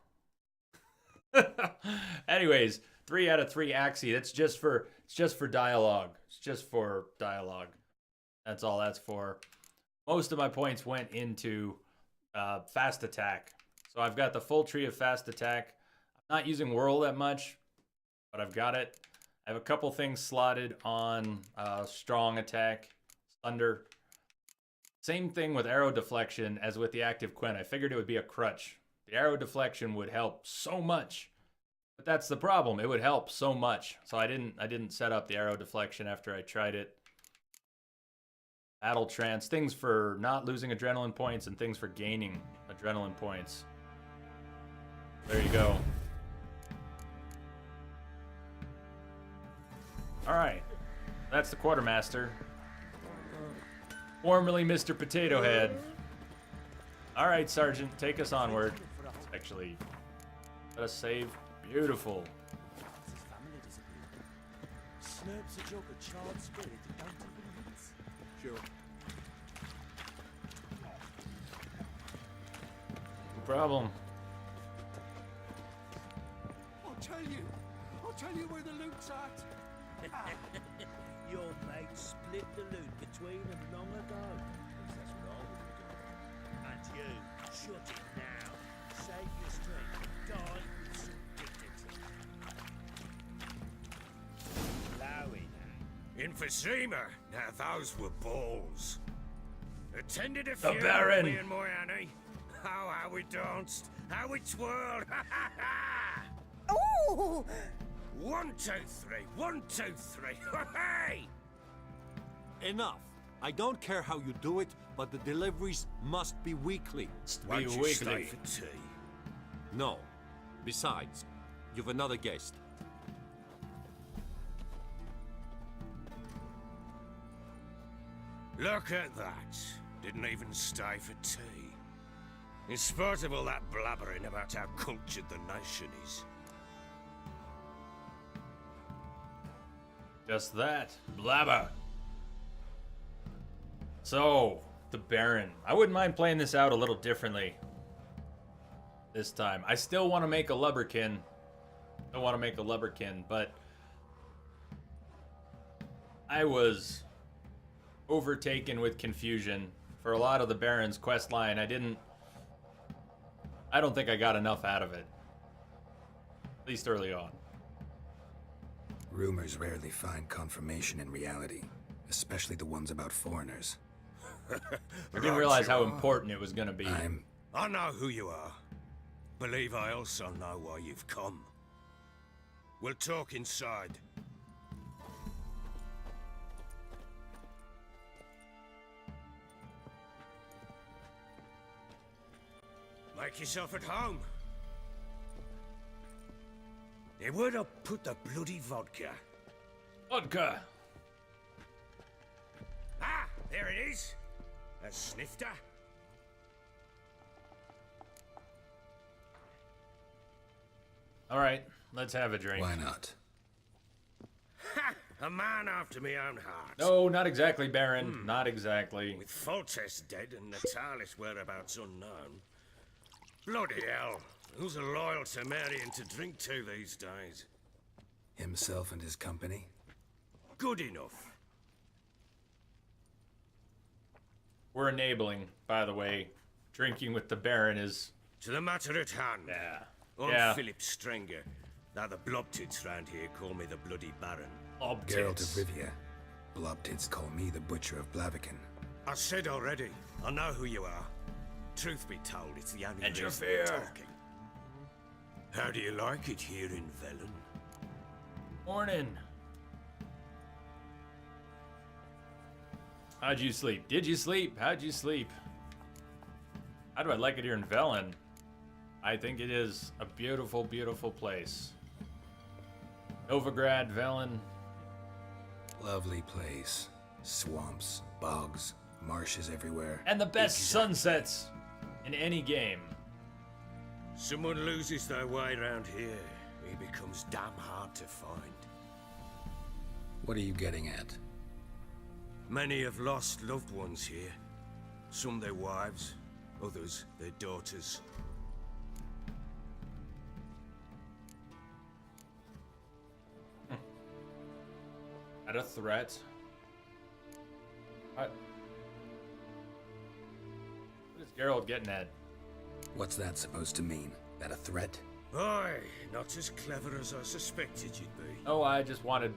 Anyways, 3 out of 3 Axie. It's just for dialogue. It's just for dialogue. That's all that's for. Most of my points went into fast attack. So I've got the full tree of fast attack. I'm not using Whirl that much, but I've got it. I have a couple things slotted on strong attack, thunder. Same thing with arrow deflection as with the active Quen. I figured it would be a crutch. The arrow deflection would help so much, but that's the problem. It would help so much, so I didn't set up the arrow deflection after I tried it. Battle trance, things for not losing adrenaline points and things for gaining adrenaline points. There you go. Alright, that's the quartermaster. Formerly Mr. Potato Head. Alright, Sergeant, take us onward. Actually, let us save. Beautiful. Slurps a jug of charred spirit down to the minutes. Sure. No problem. I'll tell you where the loot's at. Your mate split the loot between them long ago. That's what I would have done. And you, shut it now. Save your strength. Die with some dignity. Lowy now. In Emphysema. Now those were balls. Attended a The few, Baron. me and my Annie. Oh, how we danced, how we twirled. Ooh! 1, 2, 3. 1, 2, 3. Hey! Enough. I don't care how you do it, but the deliveries must be weekly. Won't you stay for tea? No. Besides, you've another guest. Look at that. Didn't even stay for tea. In spite of all that blabbering about how cultured the nation is. Just that. Blabber. So, the Baron. I wouldn't mind playing this out a little differently this time. I still want to make a Lubberkin. I want to make a Lubberkin, but I was overtaken with confusion for a lot of the Baron's quest line. I don't think I got enough out of it. At least early on. Rumors rarely find confirmation in reality, especially the ones about foreigners. I didn't realize how important it was going to be. I know who you are. Believe I also know why you've come. We'll talk inside. Make yourself at home. Hey, where'd I put the bloody vodka? Vodka! Ah, there it is. A snifter. All right, let's have a drink. Why not? Ha! A man after my own heart. No, not exactly, Baron. Not exactly. With Foltest dead and Natalis whereabouts unknown. Bloody hell. Who's a loyal Temerian to drink to these days? Himself and his company? Good enough. We're enabling, by the way. Drinking with the Baron is... To the matter at hand. Yeah. I'm Yeah. Philip Strenger. Now the Blobtits round here call me the Bloody Baron. Geralt of Rivia. Blobtits call me the Butcher of Blaviken. I said already, I know who you are. Truth be told, it's the only And your reason we're fear. talking. How do you like it here in Velen? Morning. How'd you sleep? Did you sleep? How'd you sleep? How do I like it here in Velen? I think it is a beautiful, beautiful place. Novigrad, Velen. Lovely place. Swamps, bogs, marshes everywhere. And the best sunsets in any game. Someone loses their way around here, he becomes damn hard to find. What are you getting at? Many have lost loved ones here. Some their wives, others their daughters. At a threat. What is Geralt getting at? What's that supposed to mean? That a threat? Aye, not as clever as I suspected you'd be. Oh, I just wanted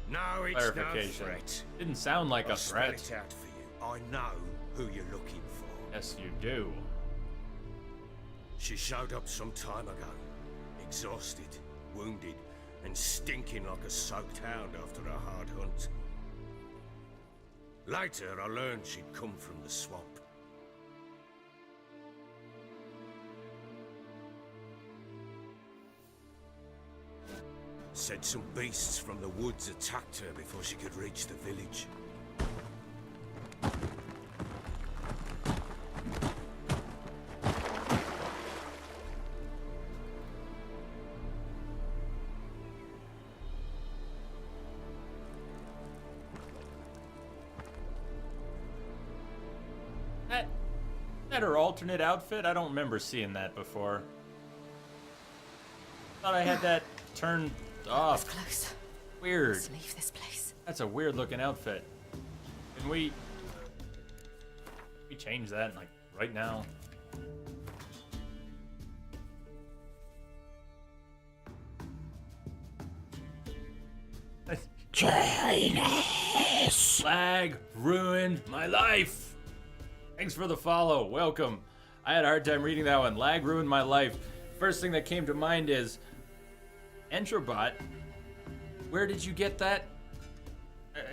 No, it's clarification. no threat. Didn't sound like I'll a threat. spell it out for you. I know who you're looking for. Yes, you do. She showed up some time ago, exhausted, wounded, and stinking like a soaked hound after a hard hunt. Later, I learned she'd come from the swamp. Said some beasts from the woods attacked her before she could reach the village. That her alternate outfit? I don't remember seeing that before. Thought I had that turned off. Close. Weird. Let's leave this place. That's a weird looking outfit. Can we change that like right now? Janus! Lag ruined my life! Thanks for the follow. Welcome. I had a hard time reading that one. Lag ruined my life. First thing that came to mind is Entrobot. Where did you get that?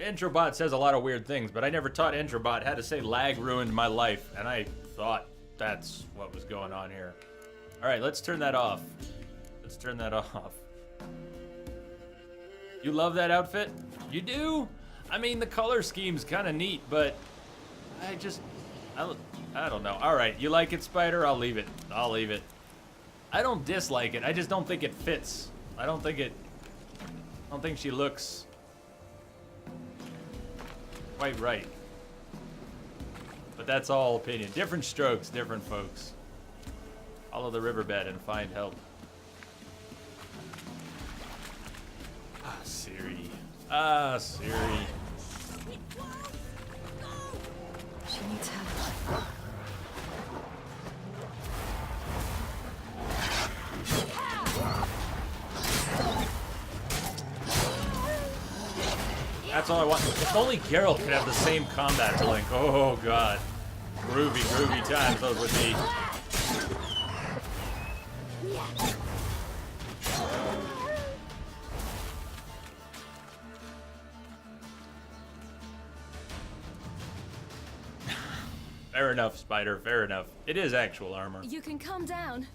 Entrobot says a lot of weird things, but I never taught Entrobot how to say lag ruined my life, and I thought that's what was going on here. Alright, let's turn that off. Let's turn that off. You love that outfit? You do? I mean, the color scheme's kind of neat, but I don't know. Alright, you like it, Spider? I'll leave it. I'll leave it. I don't dislike it. I just don't think it fits. I don't think she looks quite right. But that's all opinion. Different strokes, different folks. Follow the riverbed and find help. Ah, Siri. Ah, Siri. She needs help. That's all I want. If only Geralt could have the same combat to Link. Oh god. Groovy, groovy times those would be. Fair enough, Spider, fair enough. It is actual armor. You can calm down.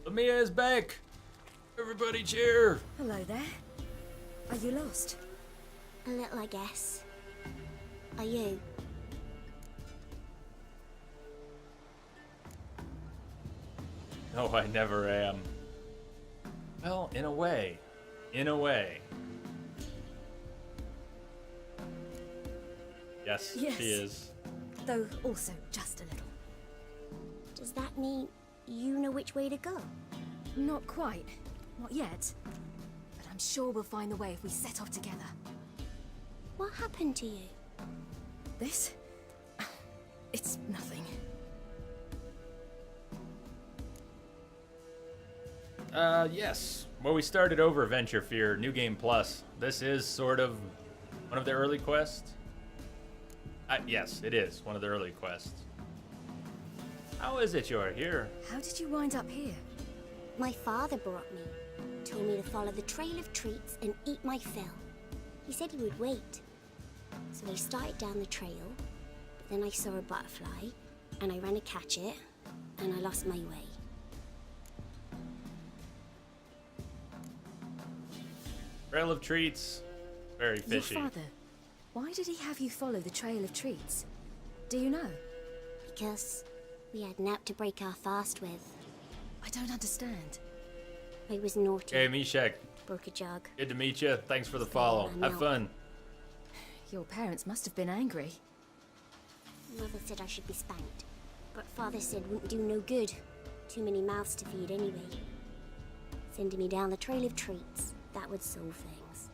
Lamia is back! Everybody cheer! Hello there. Are you lost? A little, I guess. Are you? No, I never am. Well, in a way. In a way. Yes, Yes. she is. Though also just a little. Does that mean you know which way to go? Not quite. Not yet. But I'm sure we'll find the way if we set off together. What happened to you? This? It's nothing. Yes. Well, we started over Venture Fear, New Game Plus. This is sort of one of the early quests. Yes, it is one of the early quests. How is it you're here? How did you wind up here? My father brought me. Told me to follow the trail of treats and eat my fill. He said he would wait. So I started down the trail, but then I saw a butterfly, and I ran to catch it, and I lost my way. Trail of Treats. Very fishy. Your father. Why did he have you follow the trail of treats? Do you know? Because we had naught to break our fast with. I don't understand. I was naughty. Hey, Meshach. Broke a jug. Good to meet you. Thanks for the follow. Have fun. Your parents must have been angry. Mother said I should be spanked, but Father said wouldn't do no good. Too many mouths to feed anyway. Sending me down the trail of treats, that would solve things.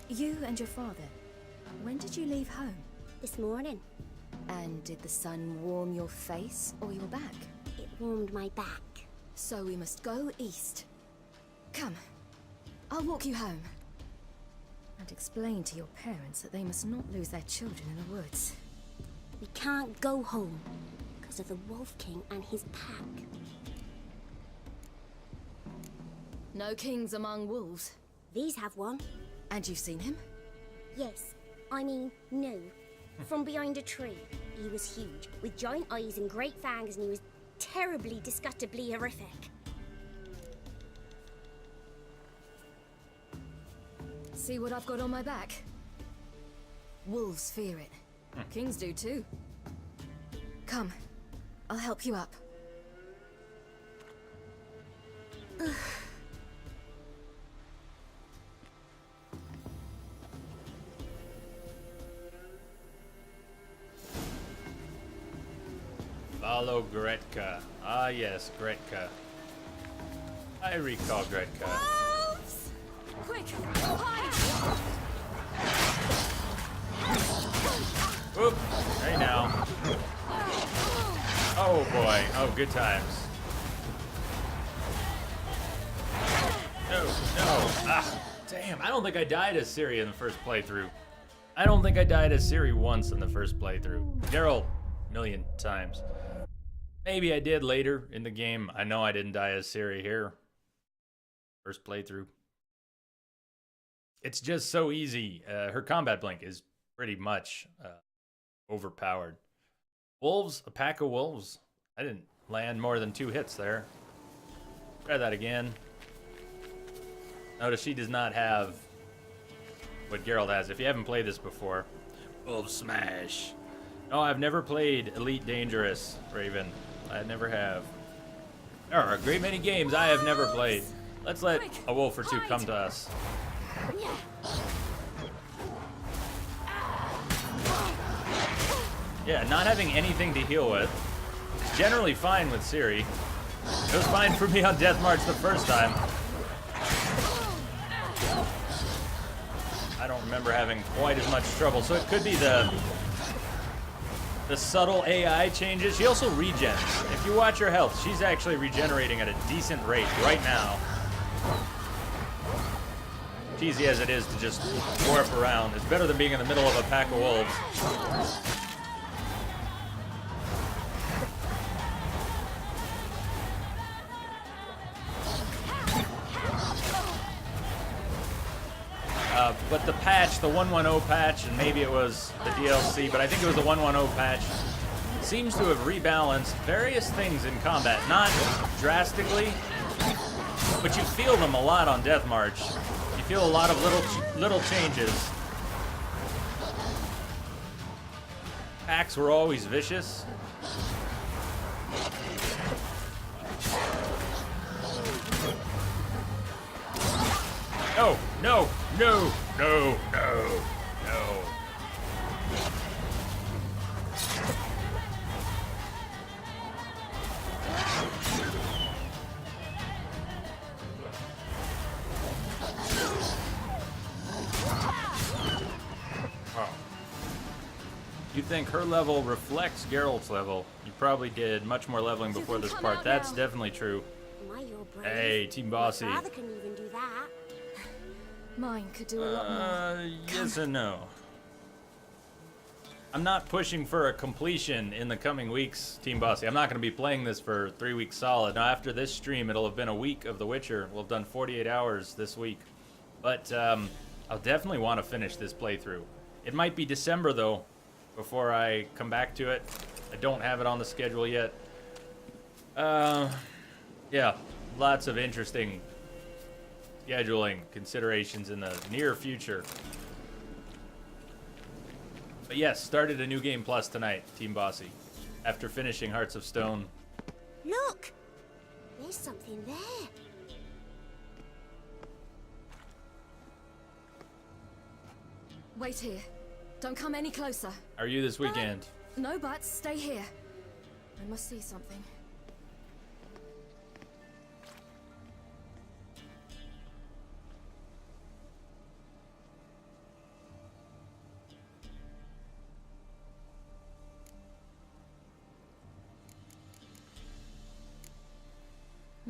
You and your father, when did you leave home? This morning. And did the sun warm your face or your back? It warmed my back. So we must go east. Come, I'll walk you home. And explain to your parents that they must not lose their children in the woods. We can't go home because of the Wolf King and his pack. No kings among wolves. These have one. And you've seen him? Yes. I mean, no. From behind a tree. He was huge, with giant eyes and great fangs, and he was terribly, disgustingly horrific. See what I've got on my back? Wolves fear it. Kings do too. Come, I'll help you up. Follow Gretka. Ah, yes, Gretka. I recall Gretka. Wolves! Quick, hide! Whoop! Hey now. boy. Oh, good times. No, no. Ah, damn. I don't think I died as Ciri in the first playthrough. I don't think I died as Ciri once in the first playthrough. Geralt, a million times. Maybe I did later in the game. I know I didn't die as Ciri here. First playthrough. It's just so easy. Her combat blink is pretty much overpowered. Wolves, a pack of wolves. I didn't land more than 2 hits there. Try that again. Notice she does not have what Geralt has. If you haven't played this before, Wolf Smash. No, I've never played Elite Dangerous, Raven. I never have. There are a great many games I have never played. Let's let a wolf or two come to us. Yeah, not having anything to heal with is generally fine with Ciri. It was fine for me on Death March the first time. I don't remember having quite as much trouble, so it could be the subtle AI changes. She also regens. If you watch her health, she's actually regenerating at a decent rate right now. Cheesy as it is to just warp around, it's better than being in the middle of a pack of wolves. But the patch, the 1.10 patch, and maybe it was the DLC, but I think it was the 1.10 patch, seems to have rebalanced various things in combat. Not drastically, but you feel them a lot on Death March. You feel a lot of little changes. Packs were always vicious. No, no, no, no, no, no. Oh. You think her level reflects Geralt's level? You probably did much more leveling before this part. That's definitely true. Hey, Team Bossy. My father couldn't even do that. Mine could do a lot more. Yes and no. I'm not pushing for a completion in the coming weeks, Team Bossy. I'm not going to be playing this for 3 weeks solid. Now, after this stream, it'll have been a week of The Witcher. We'll have done 48 hours this week. But I'll definitely want to finish this playthrough. It might be December, though, before I come back to it. I don't have it on the schedule yet. Yeah, lots of interesting scheduling considerations in the near future. But yes, started a New Game Plus tonight, Team Bossy, after finishing Hearts of Stone. Look! There's something there. Wait here. Don't come any closer. Are you this weekend? No buts. Stay here. I must see something.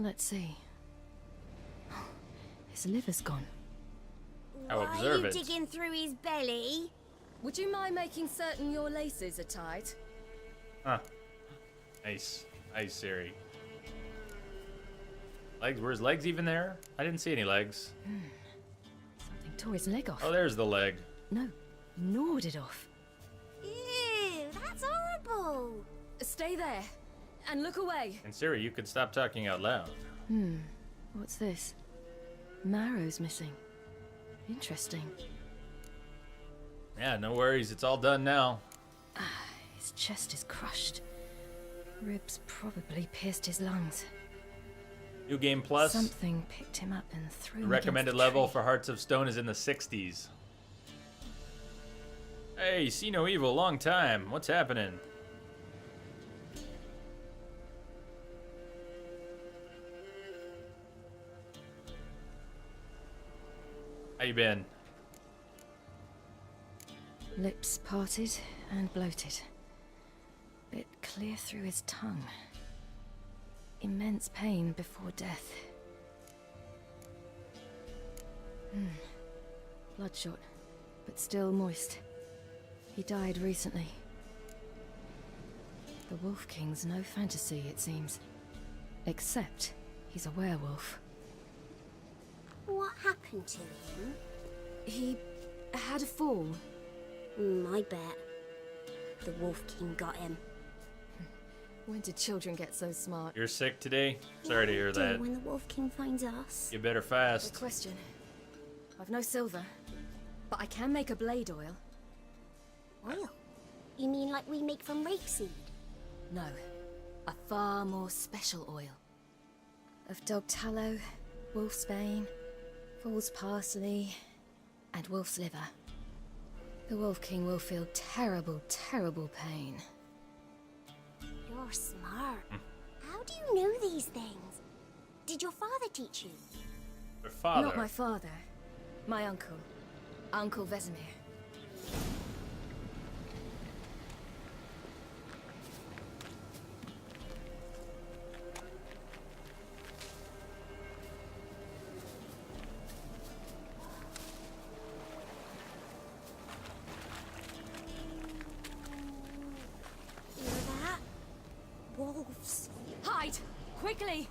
Let's see. His liver's gone. I'll Why observe are you it. digging through his belly? Would you mind making certain your laces are tied? Huh. Nice. Nice, Ciri. Legs? Were his legs even there? I didn't see any legs. Something tore his leg off. Oh, there's the leg. No, gnawed it off. Ew, that's horrible. Stay there and look away. And Ciri, you could stop talking out loud. What's this? Marrow's missing. Interesting. Yeah, no worries. It's all done now. His chest is crushed. Ribs probably pierced his lungs. New Game Plus. Something picked him up and threw The him recommended against the level tree. for Hearts of Stone is in the 60s. Hey, see no evil, long time. What's happening? How you been? Lips parted and bloated. Bit clear through his tongue. immense pain before death. Bloodshot, but still moist. He died recently. The Wolf King's no fantasy, it seems. Except he's a werewolf. What happened to him? He had a fall. I bet. The Wolf King got him. When did children get so smart? You're sick today? Sorry to hear that. When the Wolf King finds us. You better fast. Good question. I've no silver, but I can make a blade oil. Oil? You mean like we make from rapeseed? No, a far more special oil. Of dog tallow, wolf's bane, fool's parsley, and wolf's liver. The Wolf King will feel terrible, terrible pain. You're smart. How do you know these things? Did your father teach you? Your father? Not my father. My uncle. Uncle Vesemir. Hear that? Wolves. Hide! Quickly!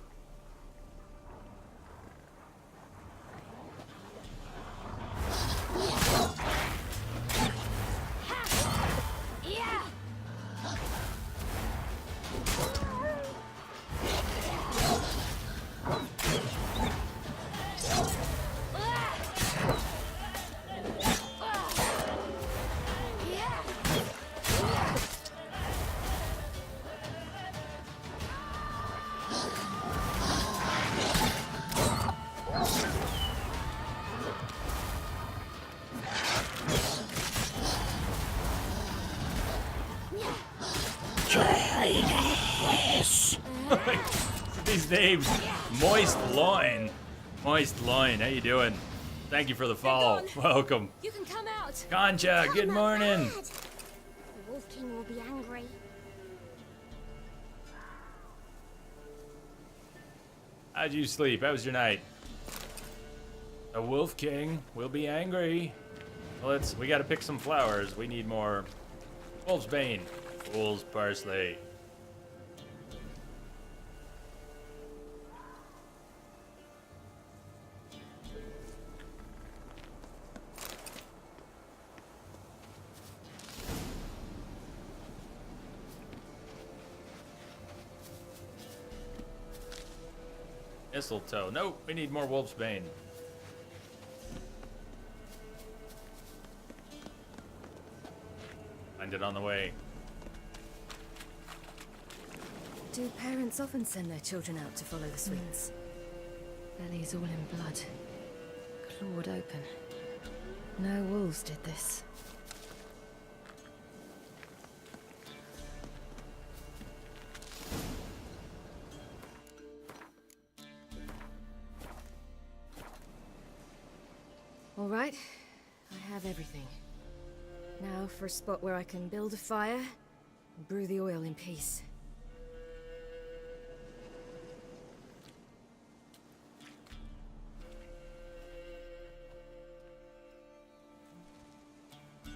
These names. Moist Loin. Moist Loin, how you doing? Thank you for the follow. Welcome. You can come out. Concha, good morning. The Wolf King will be angry. How'd you sleep? How was your night? The Wolf King will be angry. Well, we gotta pick some flowers. We need more Wolf's Bane. Fool's Parsley. Mistletoe. Nope, we need more Wolf's Bane. Find it on the way. Do parents often send their children out to follow the sweets? Bellies all in blood. Clawed open. No wolves did this. All right, I have everything. Now for a spot where I can build a fire and brew the oil in peace.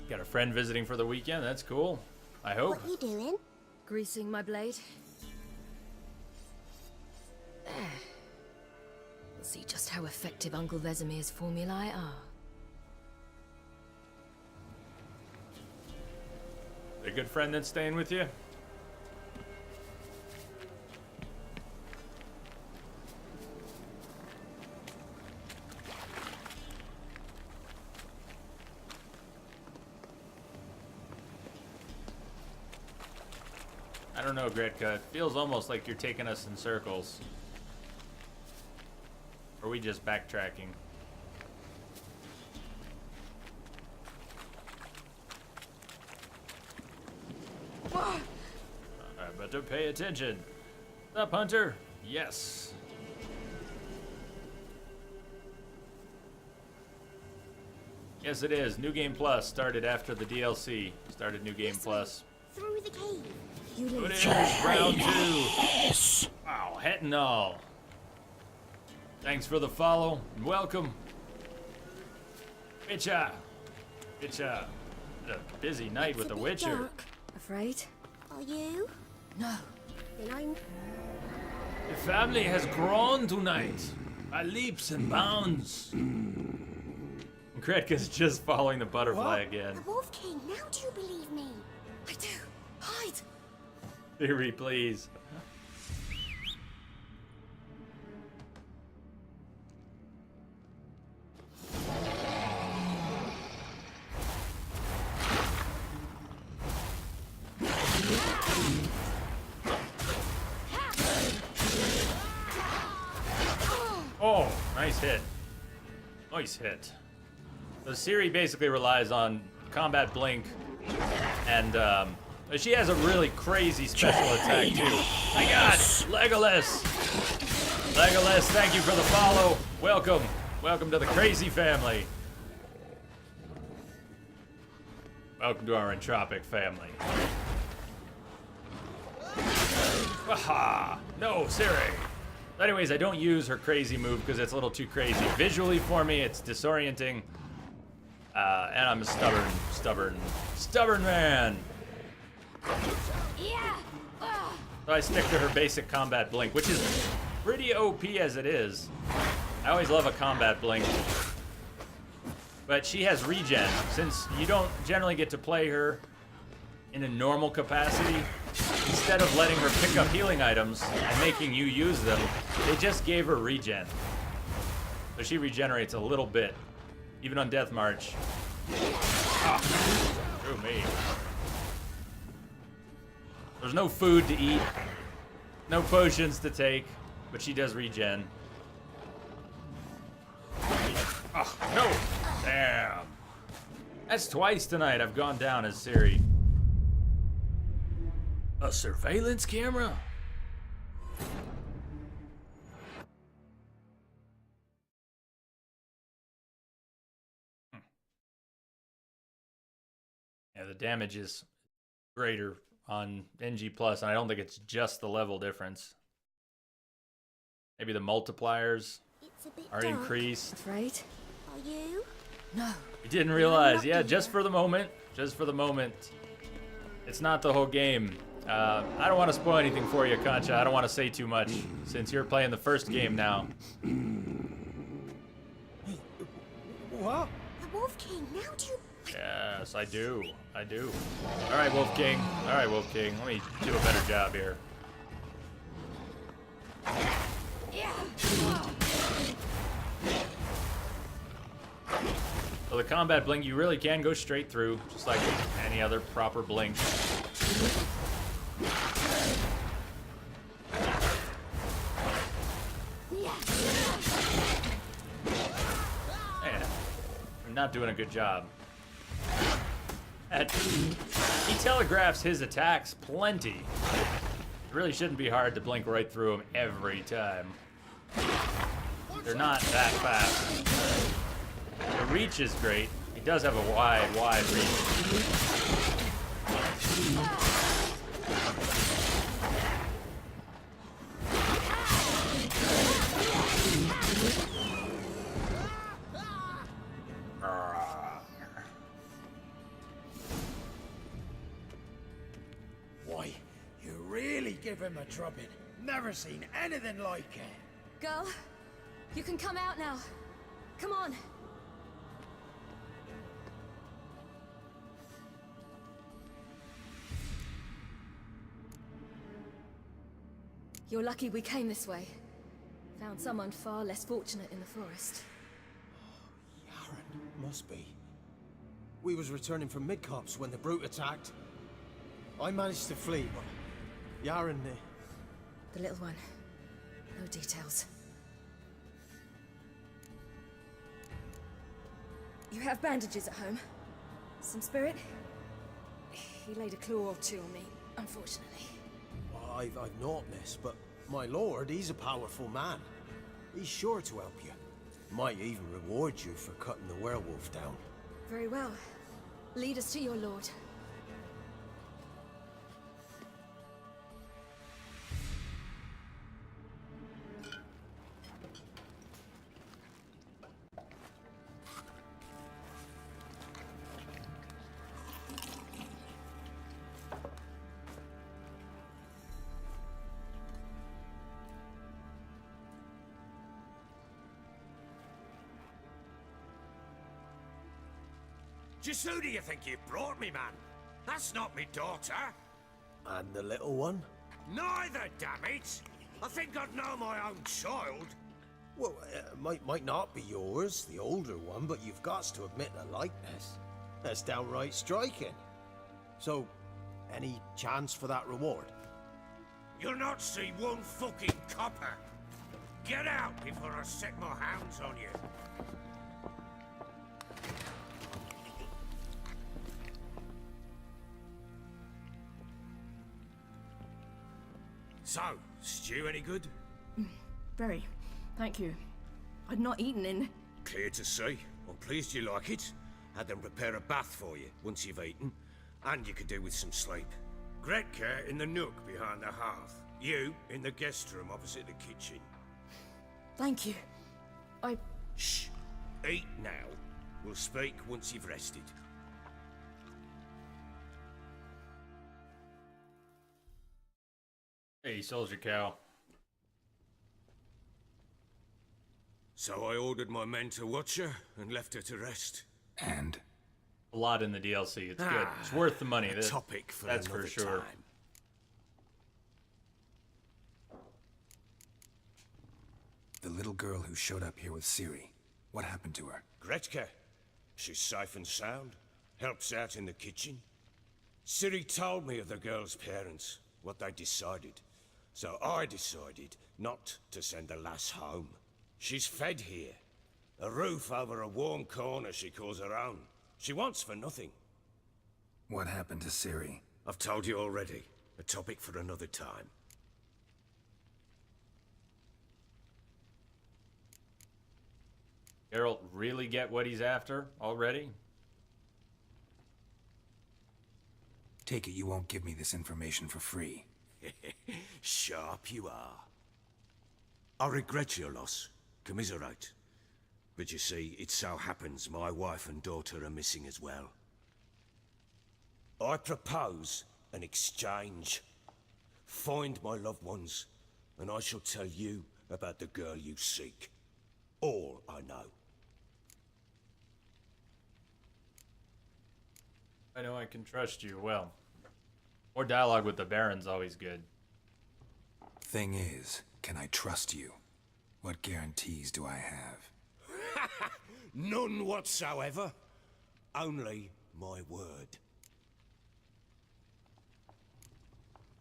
Got a friend visiting for the weekend. That's cool. I hope. What you doing? Greasing my blade. There. We'll see just how effective Uncle Vesemir's formulae are. A good friend that's staying with you? I don't know, Gretka. It feels almost like you're taking us in circles. Or are we just backtracking? I better pay attention. Up, Hunter? Yes. Yes, it is. New Game Plus started after the DLC. Started New Game Plus. Through the cave. It is round 2. Wow, Hetinol. Thanks for the follow and welcome. Witcher. Witcher. A busy night with the Witcher. Dark. Afraid? Are you? No. Then I'm... The family has grown tonight by leaps and bounds. Kretka's just following the butterfly again. The Wolf King, now do you believe me? I do. Hide. Theory, please. Oh, nice hit. Nice hit. So Ciri basically relies on combat blink, and she has a really crazy special attack too. My God, Legolas! Legolas, thank you for the follow. Welcome, welcome to the crazy family. Welcome to our entropic family. Aha! No, Ciri. But anyways, I don't use her crazy move because it's a little too crazy visually for me. It's disorienting. And I'm a stubborn man. Yeah. So I stick to her basic combat blink, which is pretty OP as it is. I always love a combat blink. But she has regen. Since you don't generally get to play her in a normal capacity, instead of letting her pick up healing items and making you use them, they just gave her regen. So she regenerates a little bit, even on Death March. Ah, screw me. There's no food to eat, no potions to take, but she does regen. Oh, no! Damn. That's twice tonight I've gone down as Ciri. A surveillance camera? Yeah, the damage is greater on NG+, and I don't think it's just the level difference. Maybe the multipliers are increased. Afraid? Are you? No. You didn't realize. Yeah, just for the moment. Just for the moment. It's not the whole game. I don't want to spoil anything for you, Concha. I don't want to say too much, since you're playing the first game now. What? The Wolf King, now do you... Yes, I do. I do. All right, Wolf King. All right, Wolf King. Let me do a better job here. So the combat blink, you really can go straight through, just like any other proper blink. Man, I'm not doing a good job. He telegraphs his attacks plenty. It really shouldn't be hard to blink right through them every time. They're not that fast. The reach is great. He does have a wide reach. Why, you really give him a drubbing. Never seen anything like it. Girl, you can come out now. Come on. You're lucky we came this way. Found someone far less fortunate in the forest. Yaren, must be. We was returning from Midcopse when the brute attacked. I managed to flee, but Yaren... The little one. No details. You have bandages at home? Some spirit? He laid a claw or two on me, unfortunately. I've naught, miss, but my lord, he's a powerful man. He's sure to help you. Might even reward you for cutting the werewolf down. Very well. Lead us to your lord. Just who do you think you've brought me, man? That's not me daughter. And the little one? Neither, damn it! I think I'd know my own child. Well, might not be yours, the older one, but you've got to admit the likeness. That's downright striking. So, any chance for that reward? You'll not see one fucking copper. Get out before I set my hounds on you. So, stew any good? Very. Thank you. I'd not eaten in... Clear to see. I'm pleased you like it. Had them prepare a bath for you once you've eaten. And you could do with some sleep. Gretka in the nook behind the hearth. You in the guest room opposite the kitchen. Thank you. Shh. Eat now. We'll speak once you've rested. Hey, soldier cow. So I ordered my men to watch her and left her to rest. And? A lot in the DLC. It's good. It's worth the money. A topic for that's another for sure. time. The little girl who showed up here with Ciri. What happened to her? Gretka. She's safe and sound. Helps out in the kitchen. Ciri told me of the girl's parents, what they decided. So I decided not to send the lass home. She's fed here. A roof over a warm corner she calls her own. She wants for nothing. What happened to Ciri? I've told you already. A topic for another time. Geralt really get what he's after already? Take it you won't give me this information for free. Sharp you are. I regret your loss. Commiserate. But you see, it so happens my wife and daughter are missing as well. I propose an exchange. Find my loved ones, and I shall tell you about the girl you seek. All I know. I know I can trust you. Well, more dialogue with the Baron's always good. Thing is, can I trust you? What guarantees do I have? None whatsoever. Only my word.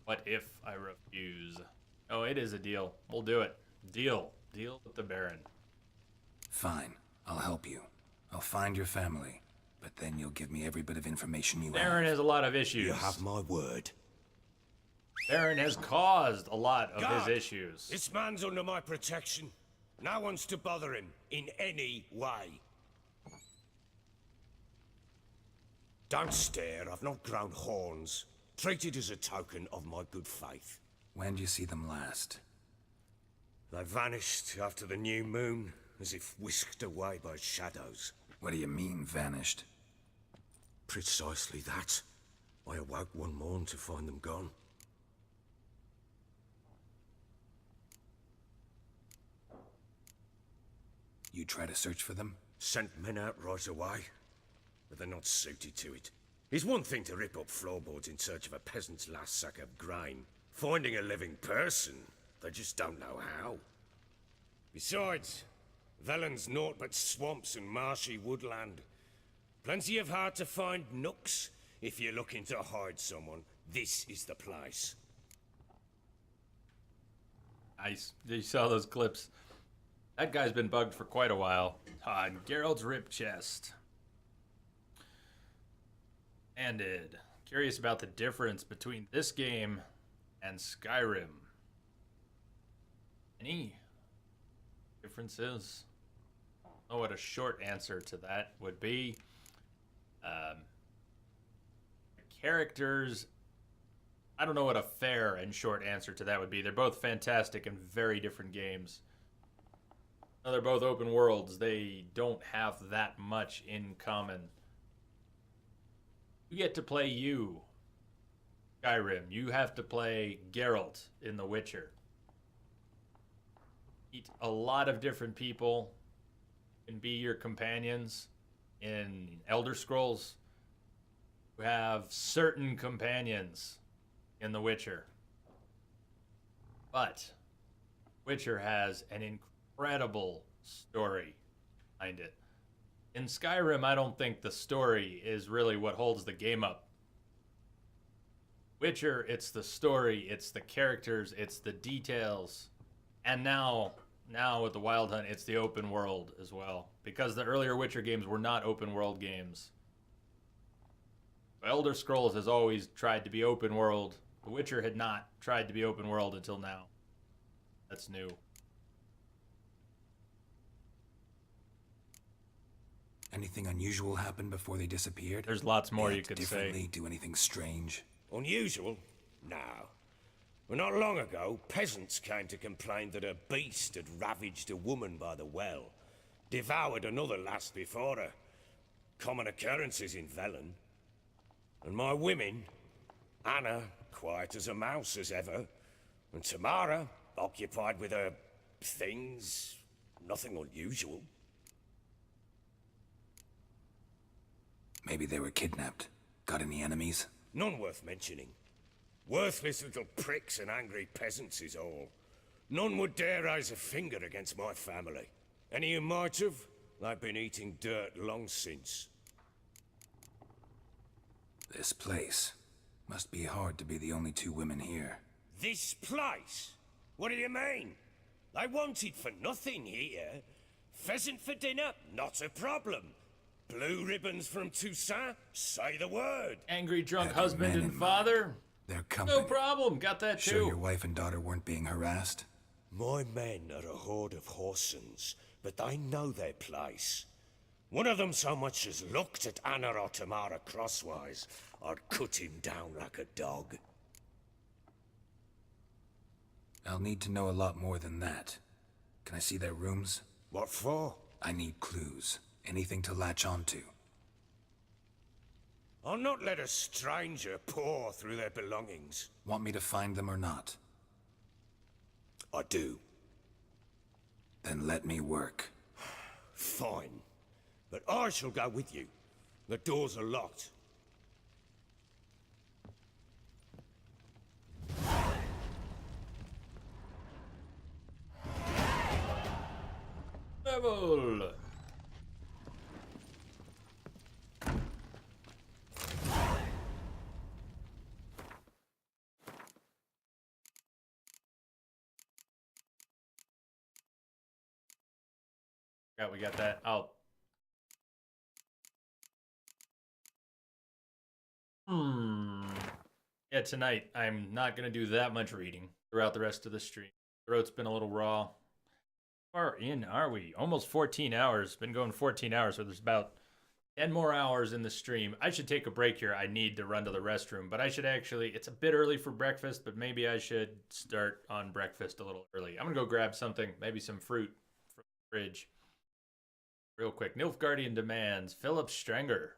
What if I refuse? Oh, it is a deal. We'll do it. Deal. Deal with the Baron. Fine. I'll help you. I'll find your family. But then you'll give me every bit of information you have. Baron has a lot of issues. You have my word. Baron has caused a lot of his issues. This man's under my protection. No one's to bother him in any way. Don't stare. I've not grown horns. Treat it as a token of my good faith. When did you see them last? They vanished after the new moon, as if whisked away by shadows. What do you mean, vanished? Precisely that. I awoke one morn to find them gone. You try to search for them? Sent men out right away, but they're not suited to it. It's one thing to rip up floorboards in search of a peasant's last sack of grain. Finding a living person, they just don't know how. Besides, Velen's naught but swamps and marshy woodland. Plenty of hard-to-find nooks. If you're looking to hide someone, this is the place. Nice. You saw those clips. That guy's been bugged for quite a while. Geralt's rib chest. Ended. Curious about the difference between this game and Skyrim. Any differences? I don't know what a short answer to that would be. Characters, I don't know what a fair and short answer to that would be. They're both fantastic and very different games. They're both open worlds. They don't have that much in common. You get to play you, Skyrim. You have to play Geralt in The Witcher. Meet a lot of different people and be your companions in Elder Scrolls, you have certain companions in The Witcher. But Witcher has an incredible story behind it. In Skyrim, I don't think the story is really what holds the game up. Witcher, it's the story, it's the characters, it's the details. And now with the Wild Hunt, it's the open world as well. Because the earlier Witcher games were not open world games. Elder Scrolls has always tried to be open world. The Witcher had not tried to be open world until now. That's new. Anything unusual happen before they disappeared? There's lots more Act you could differently, say. Do anything strange? Unusual? No. Well, not long ago, peasants came to complain that a beast had ravaged a woman by the well, devoured another lass before her. Common occurrences in Velen. And my women, Anna, quiet as a mouse as ever, and Tamara, occupied with her things, nothing unusual. Maybe they were kidnapped. Got any enemies? None worth mentioning. Worthless little pricks and angry peasants is all. None would dare raise a finger against my family. Any who might have, they've been eating dirt long since. This place. Must be hard to be the only two women here. This place? What do you mean? They wanted for nothing here. Pheasant for dinner? Not a problem. Blue ribbons from Toussaint? Say the word. Angry drunk Have your husband men and in father? Their company. No problem. Got that too. Sure your wife and daughter weren't being harassed? My men are a horde of Horsens, but they know their place. One of them so much as looked at Anna or Tamara crosswise, I'd cut him down like a dog. I'll need to know a lot more than that. Can I see their rooms? What for? I need clues. Anything to latch onto. I'll not let a stranger pore through their belongings. Want me to find them or not? I do. Then let me work. Fine. But I shall go with you. The doors are locked. Level. Yeah, we got that out. Yeah, tonight I'm not gonna do that much reading throughout the rest of the stream. Throat's been a little raw. Far in are we? Almost 14 hours. Been going 14 hours, so there's about 10 more hours in the stream. I should take a break here. I need to run to the restroom, but I should actually, it's a bit early for breakfast, but maybe I should start on breakfast a little early. I'm gonna go grab something, maybe some fruit from the fridge. Real quick. Nilfgaardian demands. Philip Strenger.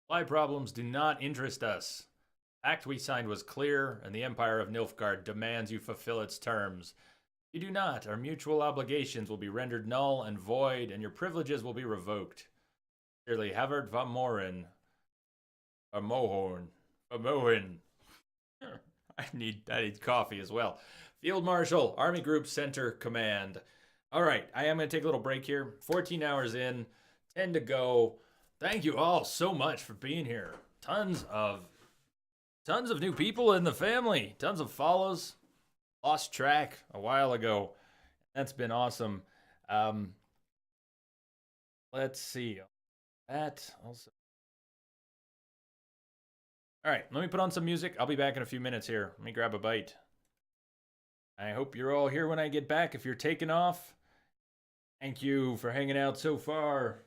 Supply problems do not interest us. The act we signed was clear, and the Empire of Nilfgaard demands you fulfill its terms. If you do not, our mutual obligations will be rendered null and void, and your privileges will be revoked. Sincerely, Havard van Moren. Van Mohorn. I need coffee as well. Field Marshal, Army Group Center Command. All right, I am going to take a little break here. 14 hours in, 10 to go. Thank you all so much for being here. Tons of new people in the family. Tons of follows. Lost track a while ago. That's been awesome. Let's see. That also. All right, let me put on some music. I'll be back in a few minutes here. Let me grab a bite. I hope you're all here when I get back. If you're taking off, thank you for hanging out so far.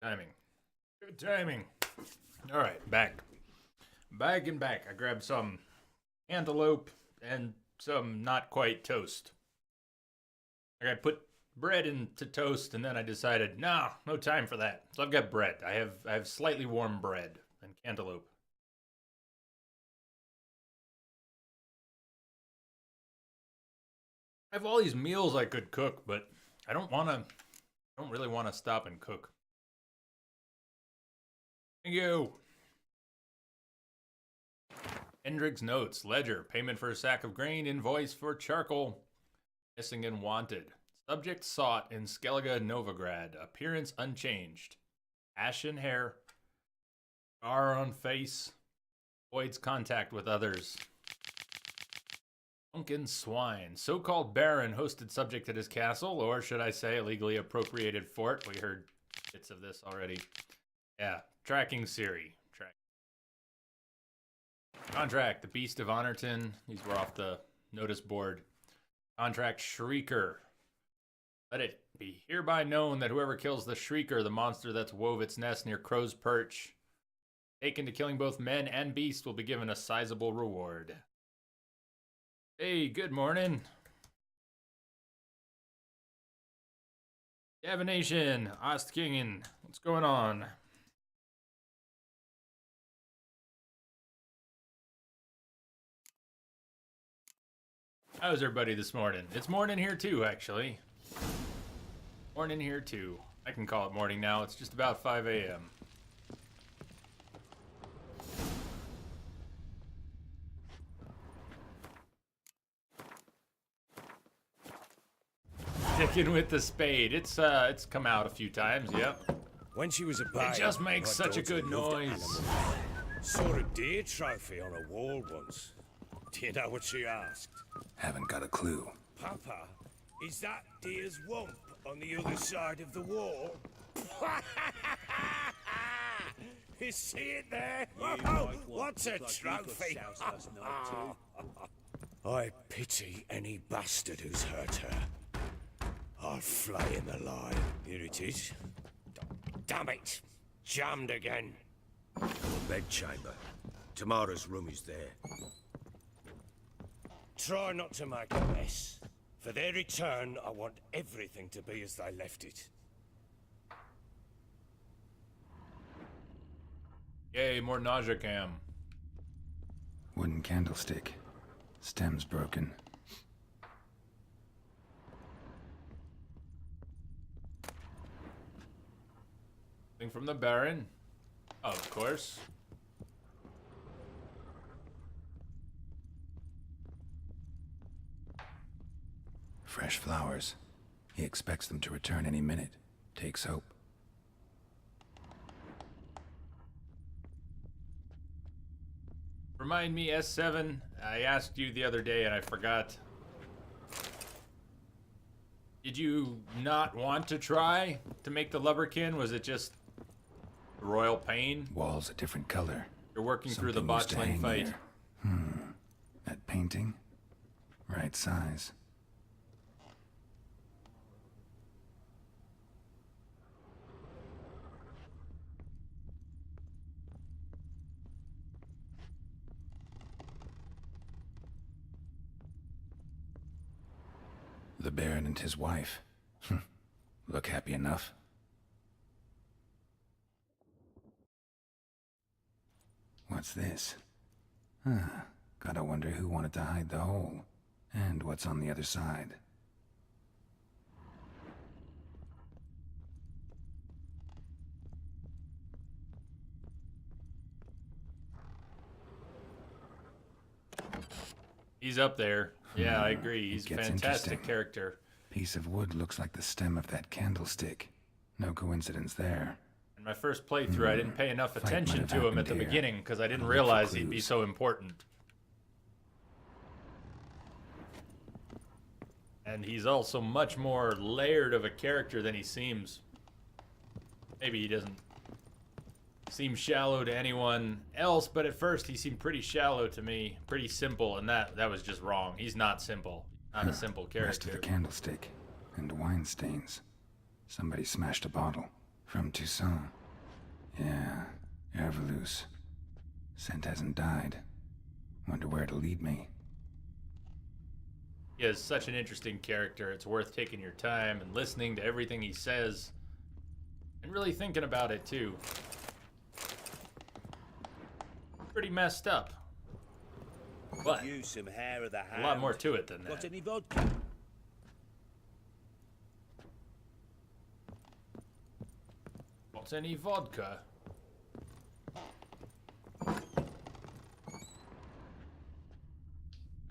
timing. Good timing. All right, back. Back and back. I grabbed some antelope and some not quite toast. I put bread into toast, and then I decided, no time for that. So I've got bread. I have slightly warm bread and cantaloupe. I have all these meals I could cook, but I don't really want to stop and cook. Thank you. Hendrix notes, ledger, payment for a sack of grain, invoice for charcoal. Missing and wanted. Subject sought in Skellige, Novigrad. Appearance unchanged. Ashen hair. Scar on face. Avoids contact with others. Drunken swine. So-called baron hosted subject at his castle, or should I say illegally appropriated fort. We heard bits of this already. Yeah. Tracking Siri. Contract, the Beast of Honorton. These were off the notice board. Contract, Shrieker. Let it be hereby known that whoever kills the Shrieker, the monster that's wove its nest near Crow's Perch, taken to killing both men and beasts, will be given a sizable reward. Hey, good morning. Divination, Ostkingen. What's going on? How's everybody this morning? It's morning here too, actually. Morning here too. I can call it morning now. It's just about 5 a.m. Sticking with the spade. It's come out a few times, yep. When she was a babe, it just makes such a good noise. Saw a deer trophy on a wall once. Do you know what she asked? Haven't got a clue. Papa, is that deer's wump on the other side of the wall? You see it there? Oh, what's a trophy? I pity any bastard who's hurt her. I'll flay him alive. Here it is. Damn it! Jammed again. The bedchamber. Tamara's room is there. Try not to make a mess. For their return, I want everything to be as they left it. Yay, more nausea cam. Wooden candlestick. Stem's broken. Thing from the Baron. Of course. Fresh flowers. He expects them to return any minute. Takes hope. Remind me, S7, I asked you the other day and I forgot. Did you not want to try to make the lubberkin? Was it just royal pain? Walls a different color. You're working through the Something used to botchling hang fight. there. That painting? Right size. The Baron and his wife. Look happy enough. What's this? Gotta wonder who wanted to hide the hole. And what's on the other side. He's up there. Yeah, I agree. He's a Gets fantastic interesting. character. Piece of wood looks like the stem of that candlestick. No coincidence there. In my first playthrough, I didn't pay enough Fight attention might to have him at the happened here. beginning because I didn't I'll look for realize he'd be clues. so important. And he's also much more layered of a character than he seems. Maybe he doesn't seem shallow to anyone else, but at first he seemed pretty shallow to me, pretty simple, and that was just wrong. He's not simple. Not a simple Rest of character. the candlestick. And wine stains. Somebody smashed a bottle. From Toussaint. Yeah, Ervelus. Scent hasn't died. Wonder where it'll lead me. He is such an interesting character. It's worth taking your time and listening to everything he says. And really thinking about it, too. Pretty messed up. But You some hair of the a lot more to it than Got that. any vodka? What's any vodka? Did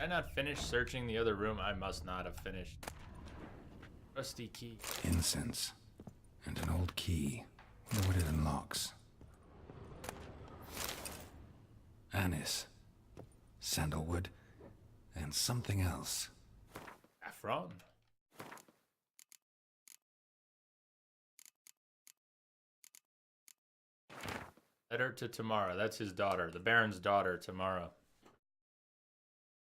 I not finish searching the other room? I must not have finished. Rusty key. Incense. And an old key. Wonder what it unlocks. Anise. Sandalwood. And something else. Saffron. Letter to Tamara. That's his daughter. The Baron's daughter, Tamara.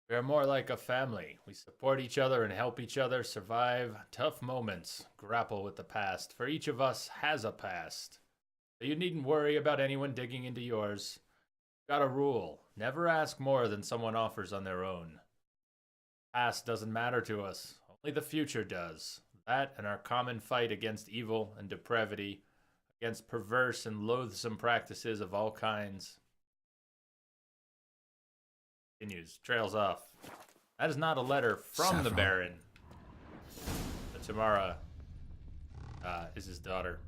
We are more like a family. We support each other and help each other survive tough moments, grapple with the past, for each of us has a past. So you needn't worry about anyone digging into yours. Got a rule. Never ask more than someone offers on their own. Past doesn't matter to us. Only the future does. That and our common fight against evil and depravity, against perverse and loathsome practices of all kinds. Continues, trails off. That is not a letter from the Baron. But Tamara is his daughter.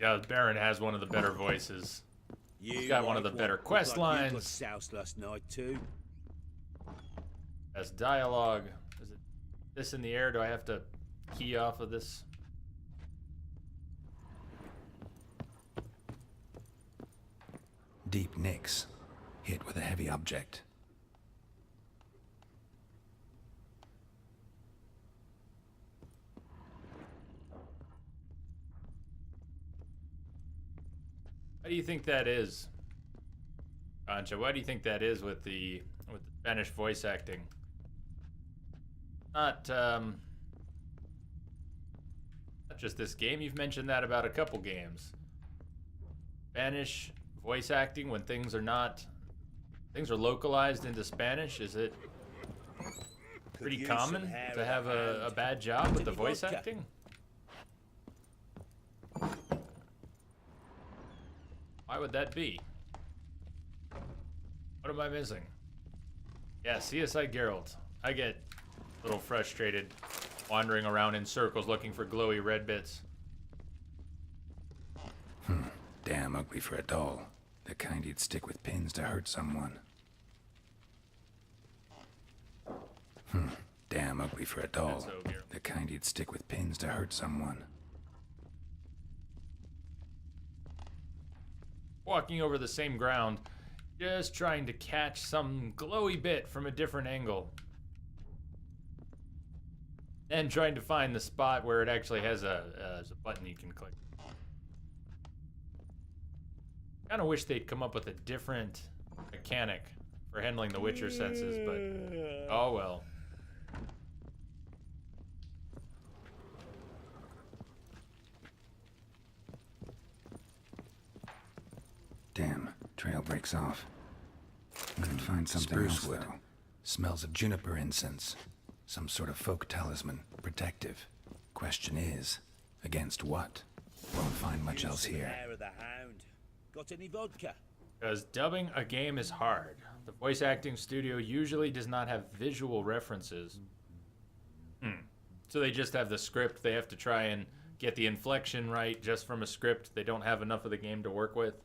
Yeah, the Baron has one of the better voices. He's got one of the better quest lines. You got soused last night too. Best dialogue. Is it this in the air? Do I have to key off of this? Deep nicks. Hit with a heavy object. Why do you think that is, Concha? Why do you think that is with the Spanish voice acting? Not just this game. You've mentioned that about a couple games. Spanish voice acting when things are localized into Spanish. Is it pretty common to have a bad job with the voice acting? Why would that be? What am I missing? Yeah, CSI Geralt. I get a little frustrated wandering around in circles looking for glowy red bits. Damn ugly for a doll. The kind you'd stick with pins to hurt someone. Damn ugly for a doll. The kind you'd stick with pins to hurt someone. Walking over the same ground, just trying to catch some glowy bit from a different angle. And trying to find the spot where it actually has a button you can click. Kind of wish they'd come up with a different mechanic for handling the Witcher senses, but oh well. Damn, trail breaks off. Couldn't find something else, though. Smells of juniper incense. Some sort of folk talisman. Protective. Question is, against what? Won't find much else here. Hair of the hound. Got any vodka? Because dubbing a game is hard. The voice acting studio usually does not have visual references. So they just have the script. They have to try and get the inflection right just from a script. They don't have enough of the game to work with.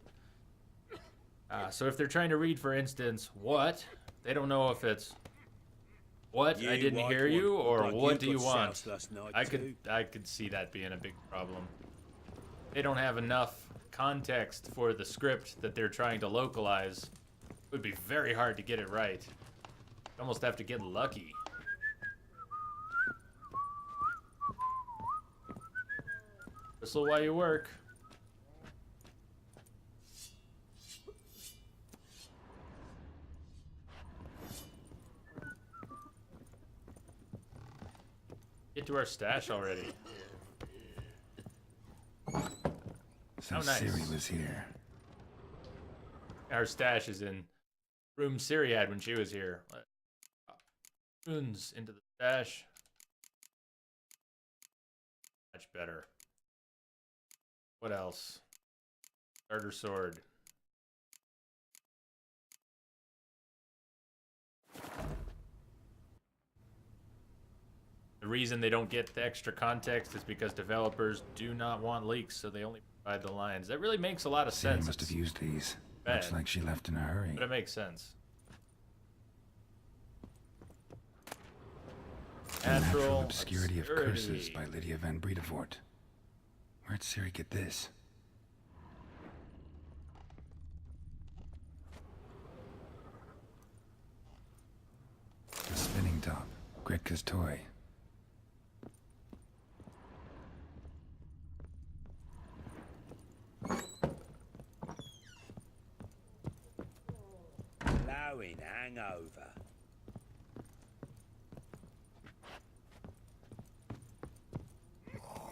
So if they're trying to read, for instance, what, they don't know if it's what, I didn't hear you, or what do you want? I could see that being a big problem. They don't have enough context for the script that they're trying to localize. It would be very hard to get it right. You almost have to get lucky. Whistle while you work. Get to our stash already. So Oh, nice. Ciri was here. Our stash is in room Ciri had when she was here. Runes into the stash. Much better. What else? Starter sword. The reason they don't get the extra context is because developers do not want leaks, so they only provide the lines. That really makes a lot of Ciri sense. must have used these. bad, Looks like she left in a hurry. but it makes sense. Natural Obscurity of Curses by Lydia van Bredevoort. Where'd Ciri get this? The spinning top. Gretka's toy. Blowing hangover.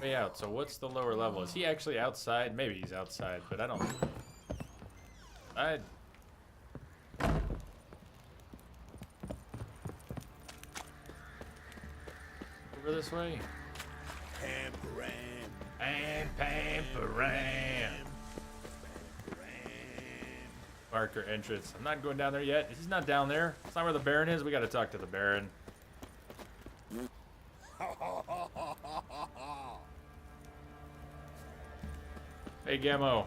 Way out. So what's the lower level? Is he actually outside? Maybe he's outside, but I don't. Over this way. Pamparam. And Pamparam. Marker entrance. I'm not going down there yet. He's not down there. It's not where the Baron is. We got to talk to the Baron. Hey, Gammo.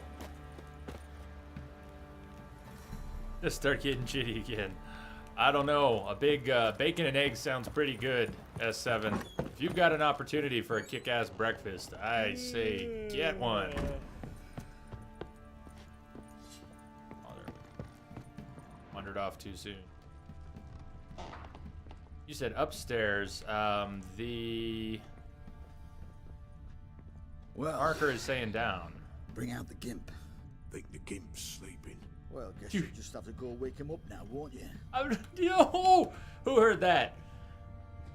Just start getting shitty again. I don't know. A big bacon and eggs sounds pretty good, S7. If you've got an opportunity for a kick-ass breakfast, I say get one. Wandered off too soon. You said upstairs. The marker is saying down. Bring out the gimp. Think the gimp's sleeping. Well, guess you just have to go wake him up now, won't you? Yo! Who heard that?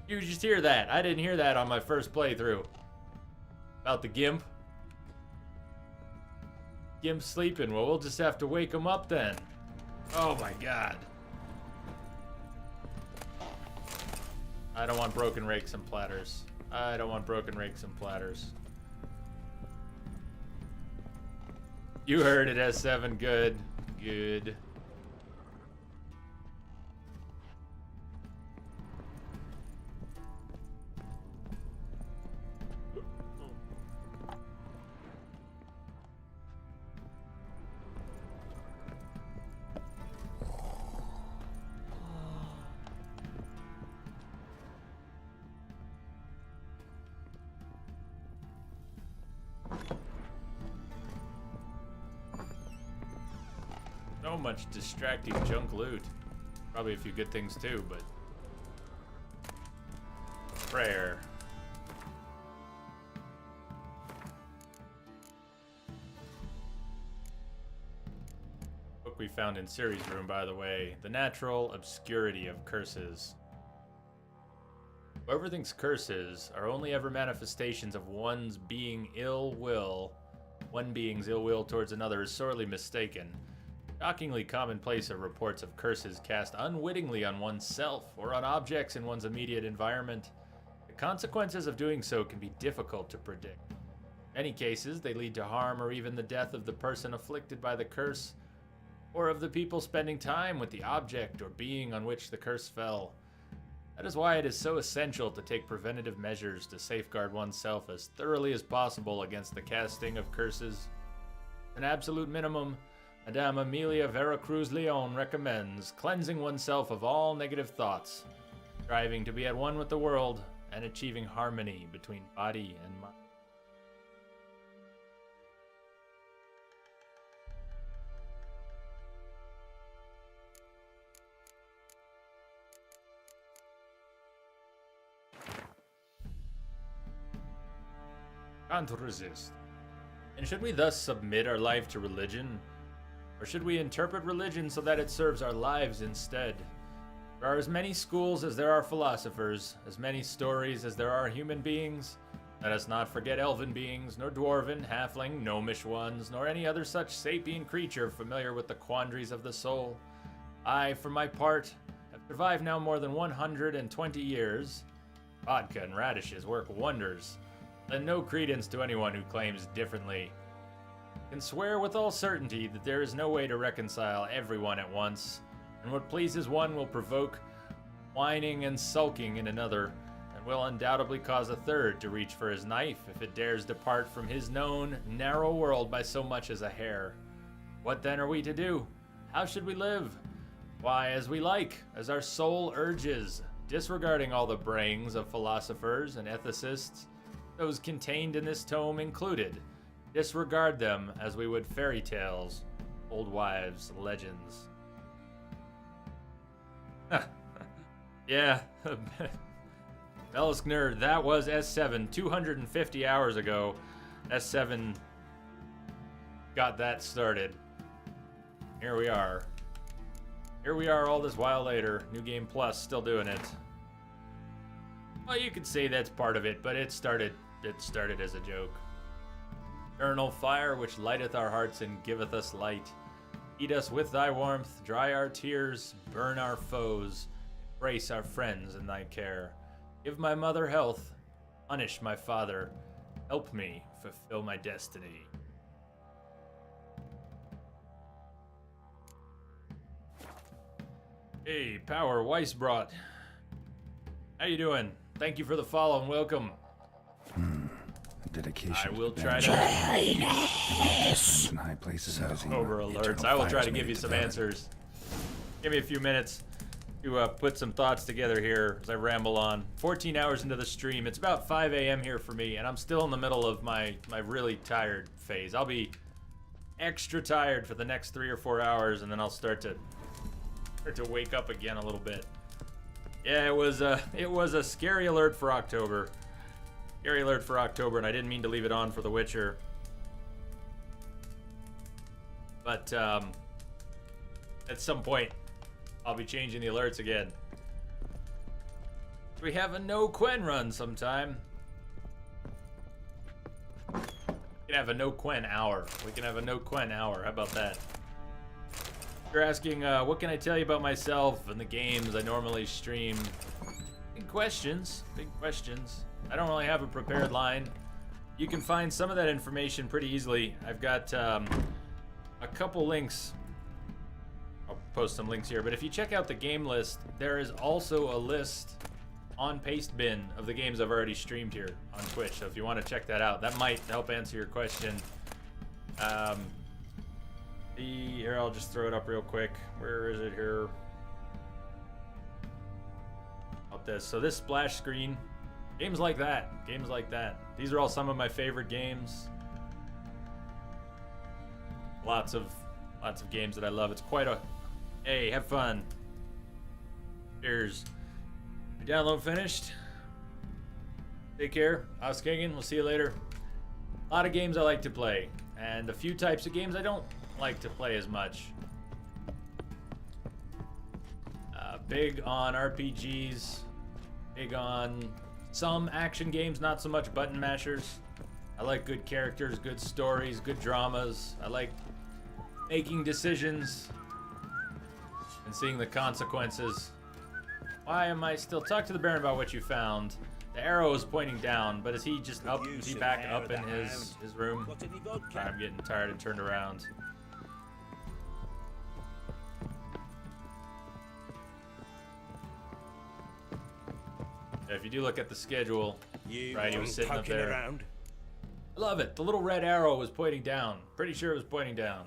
You just hear that. I didn't hear that on my first playthrough. About the gimp. Gimp's sleeping. Well, we'll just have to wake him up then. Oh my god. I don't want broken rakes and platters. I don't want broken rakes and platters. You heard it, S7. Good. Good. So much distracting junk loot. Probably a few good things too, but prayer. Book we found in Ciri's room, by the way. The Natural Obscurity of Curses. Whoever thinks curses are only ever manifestations of one's being ill will, one being's ill will towards another is sorely mistaken. Shockingly commonplace are reports of curses cast unwittingly on oneself or on objects in one's immediate environment. The consequences of doing so can be difficult to predict. In many cases, they lead to harm or even the death of the person afflicted by the curse, or of the people spending time with the object or being on which the curse fell. That is why it is so essential to take preventative measures to safeguard oneself as thoroughly as possible against the casting of curses. An absolute minimum, Madame Amelia Veracruz Leon recommends cleansing oneself of all negative thoughts, striving to be at one with the world, and achieving harmony between body and mind. Can't resist. And should we thus submit our life to religion? Or should we interpret religion so that it serves our lives instead? There are as many schools as there are philosophers, as many stories as there are human beings. Let us not forget elven beings, nor dwarven, halfling, gnomish ones, nor any other such sapient creature familiar with the quandaries of the soul. I, for my part, have survived now more than 120 years. Vodka and radishes work wonders. Lend no credence to anyone who claims differently. I can swear with all certainty that there is no way to reconcile everyone at once, and what pleases one will provoke whining and sulking in another, and will undoubtedly cause a third to reach for his knife if it dares depart from his known, narrow world by so much as a hair. What then are we to do? How should we live? Why, as we like, as our soul urges, disregarding all the brayings of philosophers and ethicists, those contained in this tome included. Disregard them as we would fairy tales, old wives' legends. Yeah, Beliskner, that was S7 250 hours ago. S7 got that started. Here we are. Here we are all this while later. New Game Plus, still doing it. Well, you could say that's part of it, but it started as a joke. Eternal fire which lighteth our hearts and giveth us light. Eat us with thy warmth, dry our tears, burn our foes, embrace our friends in thy care. Give my mother health, punish my father, help me fulfill my destiny. Hey, Power Weisbrot. How you doing? Thank you for the follow and welcome. Dedication. I will try to. Friends in high places Over alerts. I will try to give you some answers. Give me a few minutes to put some thoughts together here as I ramble on. 14 hours into the stream. It's about 5 a.m. here for me, and I'm still in the middle of my really tired phase. I'll be extra tired for the next 3 or 4 hours, and then I'll start to wake up again a little bit. Yeah, it was a scary alert for October. Scary alert for October, and I didn't mean to leave it on for The Witcher. But at some point, I'll be changing the alerts again. We have a no Quen run sometime. We can have a no Quen hour. We can have a no Quen hour. How about that? You're asking, what can I tell you about myself and the games I normally stream? Big questions. Big questions. I don't really have a prepared line. You can find some of that information pretty easily. I've got a couple links. I'll post some links here, but if you check out the game list, there is also a list on Pastebin of the games I've already streamed here on Twitch. So if you want to check that out, that might help answer your question. Here, I'll just throw it up real quick. Where is it here? Up this. So this splash screen, games like that. Games like that. These are all some of my favorite games. Lots of games that I love. It's quite a. Hey, have fun. Cheers. Your download finished. Take care. Oskagan, we'll see you later. A lot of games I like to play, and a few types of games I don't like to play as much. Big on RPGs, big on some action games, not so much button mashers. I like good characters, good stories, good dramas. I like making decisions and seeing the consequences. Why am I still? Talk to the Baron about what you found. The arrow is pointing down, but is he just up? Is he back up in his room? I'm getting tired and turned around. Yeah, if you do look at the schedule, right, he was sitting up there. Around. I love it. The little red arrow was pointing down. Pretty sure it was pointing down.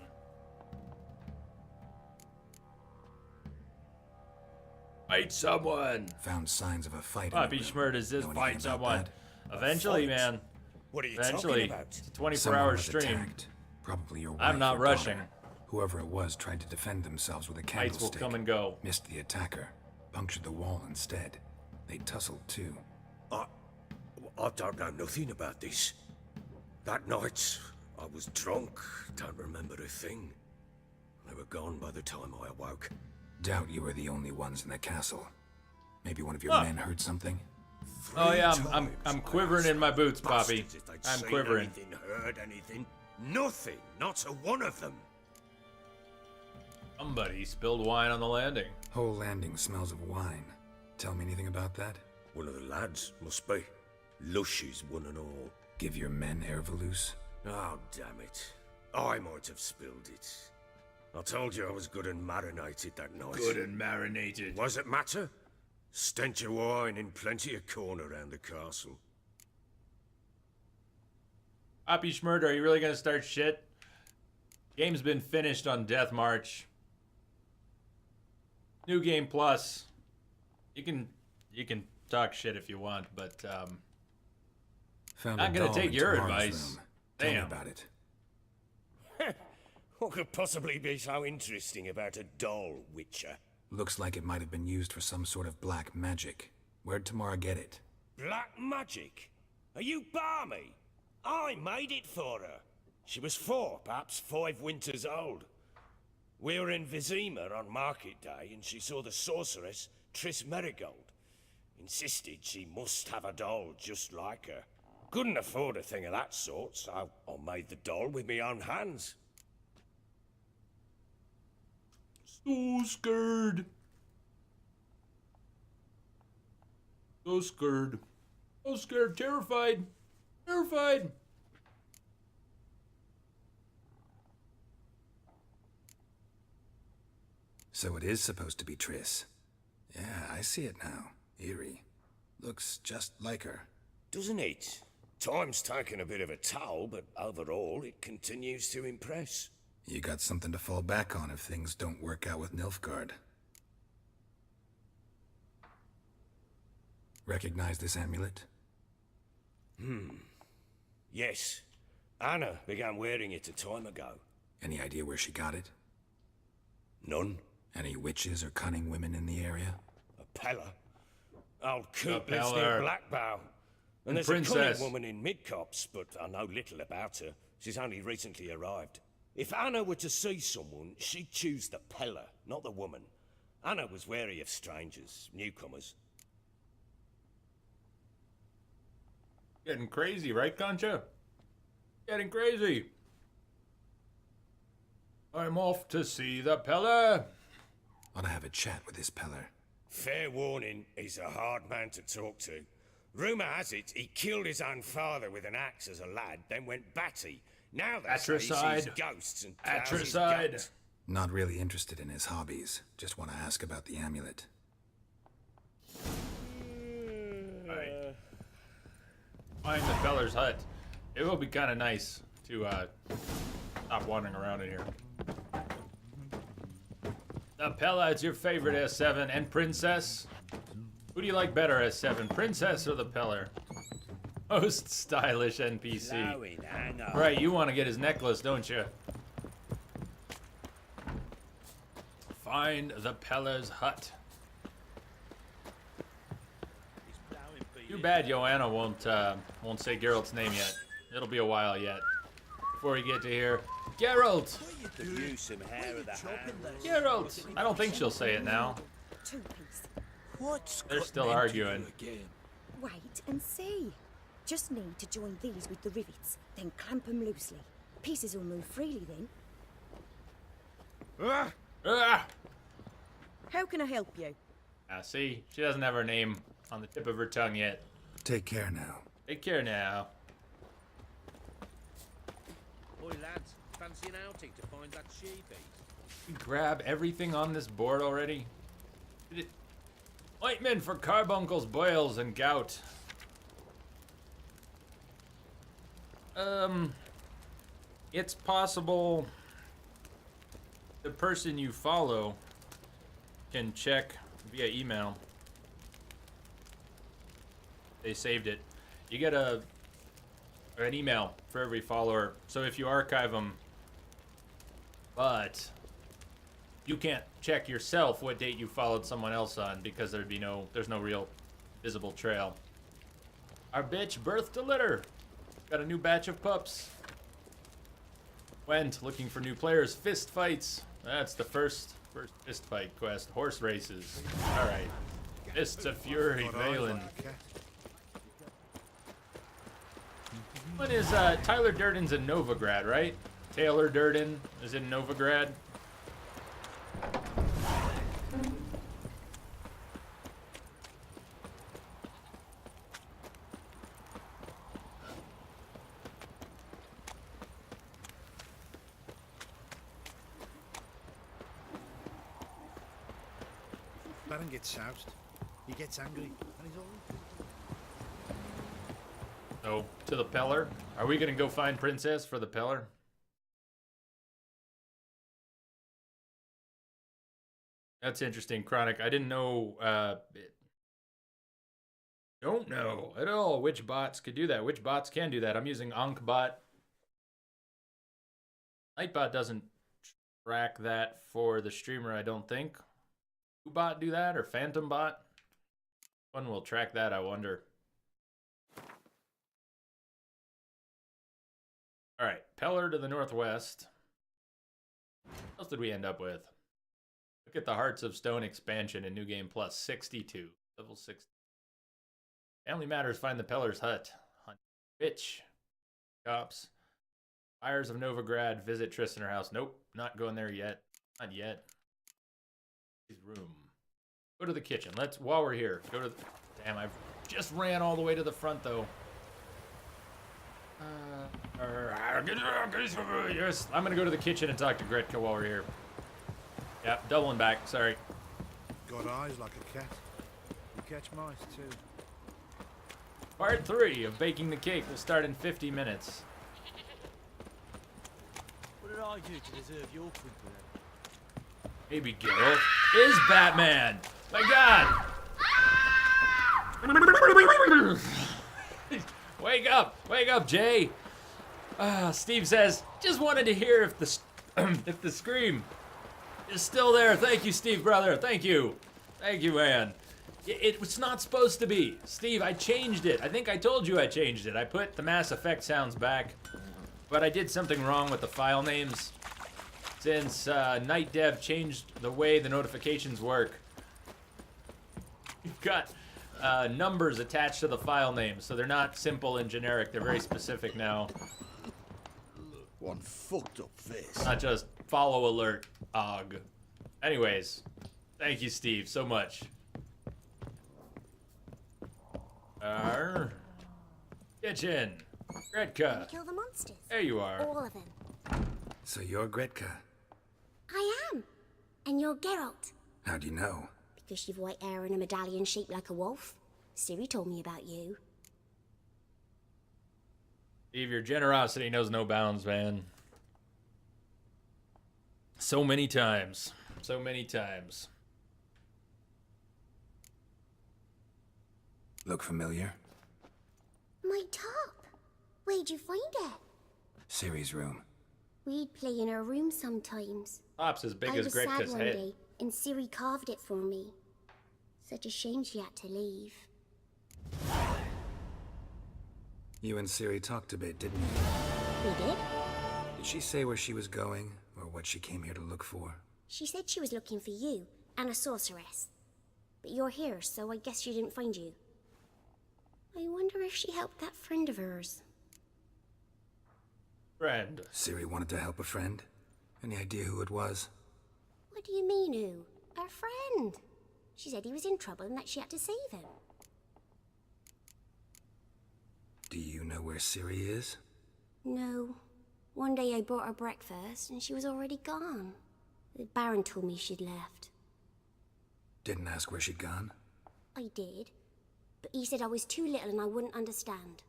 Fight someone. Found signs of a fight. Poppy Schmert is this fight someone. Eventually, man. What are you Eventually, talking about? it's a 24-hour Someone was stream. attacked. Probably your wife I'm not or rushing. daughter. Whoever it was tried to defend themselves with a Fights candlestick. will come and go. Missed the attacker. Punctured the wall instead. They tussled too. I don't know nothing about this. That night, I was drunk, don't remember a thing. They were gone by the time I awoke. Doubt you were the only ones in the castle. Maybe one of your men heard something? Oh yeah, I'm quivering in my boots, Poppy. Bastards, if they'd I'm seen quivering. Anything, heard anything? Nothing. Not a one of them. Somebody spilled wine on the landing. Whole landing smells of wine. Tell me anything about that? One of the lads, must be. Lushes, one and all. Give your men Ervalus? Oh, damn it. I might have spilled it. I told you I was good and marinated that night. Good and marinated. Was it matter? Stench of wine in plenty of corn around the castle. Poppy Schmurder, are you really gonna start shit? Game's been finished on Death March. New Game Plus. You can talk shit if you want, but Found not a gonna doll take in your Tamara's advice. room. Tell me Damn. about it. What could possibly be so interesting about a doll, Witcher? Looks like it might have been used for some sort of black magic. Where'd Tamara get it? Black magic? Are you balmy? I made it for her. She was 4, perhaps 5 winters old. We were in Vizima on market day, and she saw the sorceress, Triss Merigold. Insisted she must have a doll just like her. Couldn't afford a thing of that sort, so I made the doll with my own hands. So scared. So scared. So scared. Terrified. Terrified. So it is supposed to be Triss. Yeah, I see it now. Eerie. Looks just like her. Doesn't it? Time's taken a bit of a toll, but overall it continues to impress. You got something to fall back on if things don't work out with Nilfgaard. Recognize this amulet? Yes. Anna began wearing it a time ago. Any idea where she got it? None. Any witches or cunning women in the area? A Pella. Old Coop A lives Peller. near Blackbow. And there's Princess. a cunning woman in Midcops, but I know little about her. She's only recently arrived. If Anna were to see someone, she'd choose the Pella, not the woman. Anna was wary of strangers, newcomers. Getting crazy, right, Concha? Getting crazy. I'm off to see the Pella. Ought to have a chat with this Peller. Fair warning, he's a hard man to talk to. Rumour has it he killed his own father with an axe as a lad, then went batty. Now they say he sees Atricide. ghosts and plows his Atricide. guts. Not really interested in his hobbies. Just want to ask about the amulet. Right. Find the Peller's hut. It will be kind of nice to stop wandering around in here. The Pella, it's your favorite S7 and Princess. Who do you like better, S7, Princess or the Peller? Most stylish NPC. Blowing, hang on. Right, you want to get his necklace, don't you? Find the Peller's hut. Too bad Joanna won't say Geralt's name yet. It'll be a while yet before we get to hear Geralt. Could use some hair of the hand. Geralt. I don't think she'll say it now. 2 piece. What's They're got still into you arguing. again? Wait and see. Just need to join these with the rivets, then clamp them loosely. Pieces will move freely then. Ah! How can I help you? See, she doesn't have her name on the tip of her tongue yet. Take care now. Take care now. Oi, lads, fancy an outing to find that she-beast? We grab everything on this board already. Did it? Ointment for carbuncles, boils, and gout. It's possible the person you follow can check via email. They saved it. You get an email for every follower. So if you archive them, but you can't check yourself what date you followed someone else on because there's no real visible trail. Our bitch birthed a litter. Got a new batch of pups. Went looking for new players. Fist fights. That's the first First fist fight quest. Horse races. Alright. Fists of Fury, Valen. When is Tyler Durden's in Novigrad, right? Taylor Durden is in Novigrad. Baron gets soused. He gets angry, and he's all. Oh, to the Peller. Are we gonna go find Princess for the Peller? That's interesting, Chronic. I didn't know. Don't know at all which bots could do that. Which bots can do that? I'm using Ankbot. Nightbot doesn't track that for the streamer, I don't think. Bot do that or Phantom Bot? One will track that, I wonder. Alright, Peller to the northwest. What else did we end up with? Look at the Hearts of Stone expansion in New Game Plus. 62. Level 60. Family Matters, find the Peller's hut. Hunt bitch. Cops. Fires of Novigrad, visit Tristaner House. Nope, not going there yet. Not yet. His room. Go to the kitchen. Let's, while we're here, go to the, damn, I've just ran all the way to the front though. Yes, I'm gonna go to the kitchen and talk to Gretka while we're here. Yep, doubling back, sorry. Got eyes like a cat. You catch mice too. Part 3 of baking the cake will start in 50 minutes. What did I do to deserve your company? Maybe Geralt is Batman. My God! Wake up, Jay. Steve says, just wanted to hear if the if the scream is still there. Thank you, Steve, brother. Thank you, man. It was not supposed to be, Steve. I changed it. I think I told you I changed it. I put the Mass Effect sounds back, but I did something wrong with the file names. Since Night Dev changed the way the notifications work, you've got numbers attached to the file names, so they're not simple and generic. They're very specific now. One fucked up face. Not just follow alert, og. Anyways, thank you, Steve, so much. Kitchen. Gretka. Kill the monsters. There you are. All of them. So you're Gretka. I am. And you're Geralt. How do you know? Because you've white hair and a medallion shaped like a wolf. Ciri told me about you. Steve, your generosity knows no bounds, man. So many times. So many times. Look familiar? My top. Where'd you find it? Ciri's room. We'd play in her room sometimes. Top's as big I as was sad Gretka's one head. day, and Ciri carved it for me. Such a shame she had to leave. You and Ciri talked a bit, didn't you? We did? Did she say where she was going, or what she came here to look for? She said she was looking for you, and a sorceress. But you're here, so I guess she didn't find you. I wonder if she helped that friend of hers. Friend. Ciri wanted to help a friend? Any idea who it was? What do you mean, who? Her friend. She said he was in trouble and that she had to save him. Do you know where Ciri is? No. One day I brought her breakfast and she was already gone. The Baron told me she'd left. Didn't ask where she'd gone? I did. But he said I was too little and I wouldn't understand.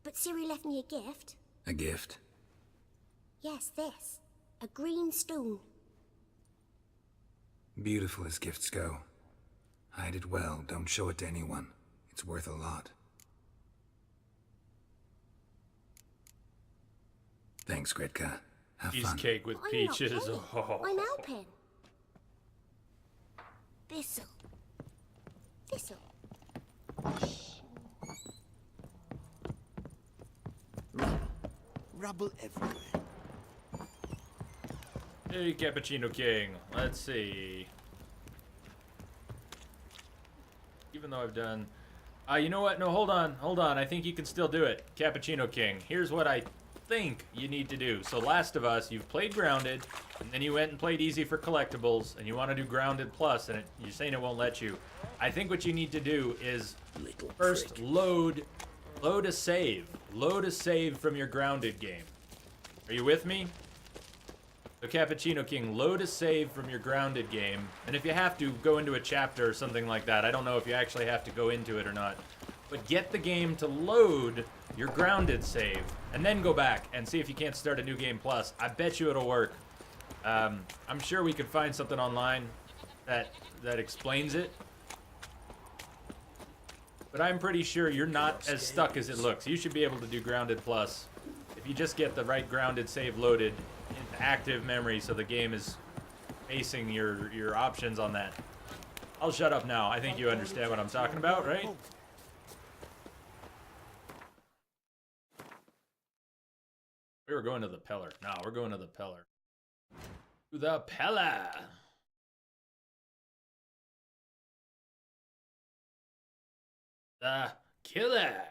But Ciri left me a gift. A gift? Yes, this. A green stone. Beautiful as gifts go. Hide it well, don't show it to anyone. It's worth a lot. Thanks, Gretka. Have fun. Cheesecake with I'm peaches. Not Oh. I'm helping. This'll. Rubble everywhere. Hey, Cappuccino King. Let's see. Even though I've done... you know what? No, hold on. Hold on. I think you can still do it. Cappuccino King. Here's what I think you need to do. So Last of Us, you've played Grounded, and then you went and played Easy for collectibles, and you want to do Grounded Plus, and you're saying it won't let you. I think what you need to do is first load a save. Load a save from your Grounded game. Are you with me? So Cappuccino King, load a save from your Grounded game, and if you have to, go into a chapter or something like that. I don't know if you actually have to go into it or not. But get the game to load your Grounded save, and then go back and see if you can't start a new game plus. I bet you it'll work. I'm sure we could find something online that explains it. But I'm pretty sure you're not as stuck as it looks. You should be able to do Grounded Plus if you just get the right Grounded save loaded in active memory, so the game is basing your options on that. I'll shut up now. I think you understand what I'm talking about, right? We were going to the Peller. No, we're going to the Peller. To the Peller! The Killer!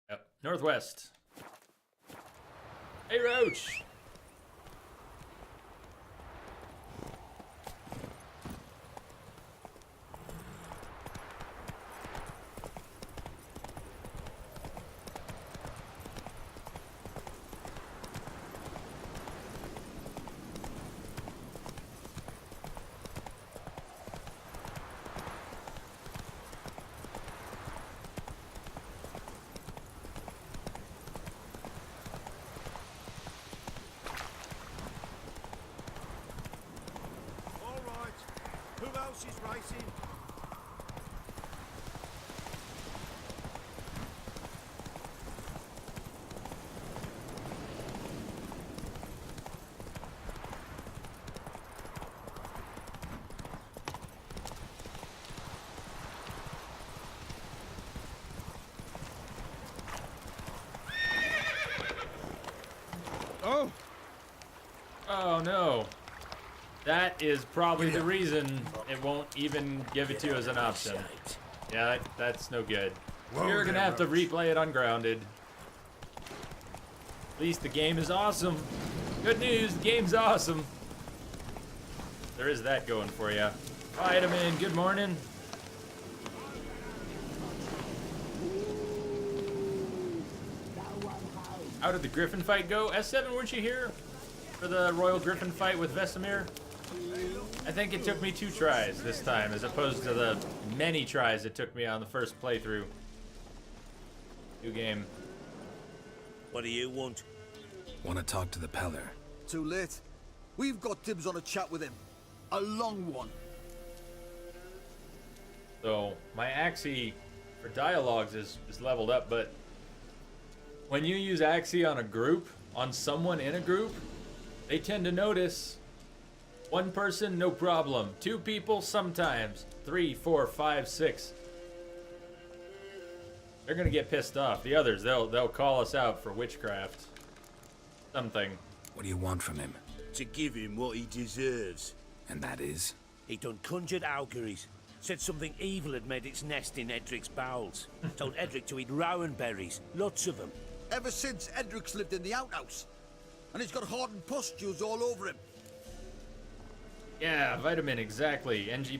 Yep, northwest. Hey, Roach! Who else is racing? Oh! Oh no. That is probably the reason it won't even give it to you as an option. Yeah, that's no good. You're gonna have to replay it on Grounded. At least the game is awesome. Good news, the game's awesome. There is that going for you. Vitamin, good morning. How did the Griffin fight go? S7, weren't you here for the Royal Griffin fight with Vesemir? I think it took me 2 tries this time, as opposed to the many tries it took me on the first playthrough. New game. What do you want? Want to talk to the Peller. Too late. We've got dibs on a chat with him. A long one. So, my Axii for dialogues is leveled up, but when you use Axii on a group, on someone in a group, they tend to notice. 1 person, no problem. 2 people, sometimes. 3, 4, 5, 6. They're gonna get pissed off. The others, they'll call us out for witchcraft. Something. What do you want from him? To give him what he deserves. And that is? He done conjured auguries. Said something evil had made its nest in Edric's bowels. Told Edric to eat rowan berries. Lots of them. Ever since Edric's lived in the outhouse. And he's got hardened pustules all over him. Yeah, vitamin, exactly. NG+.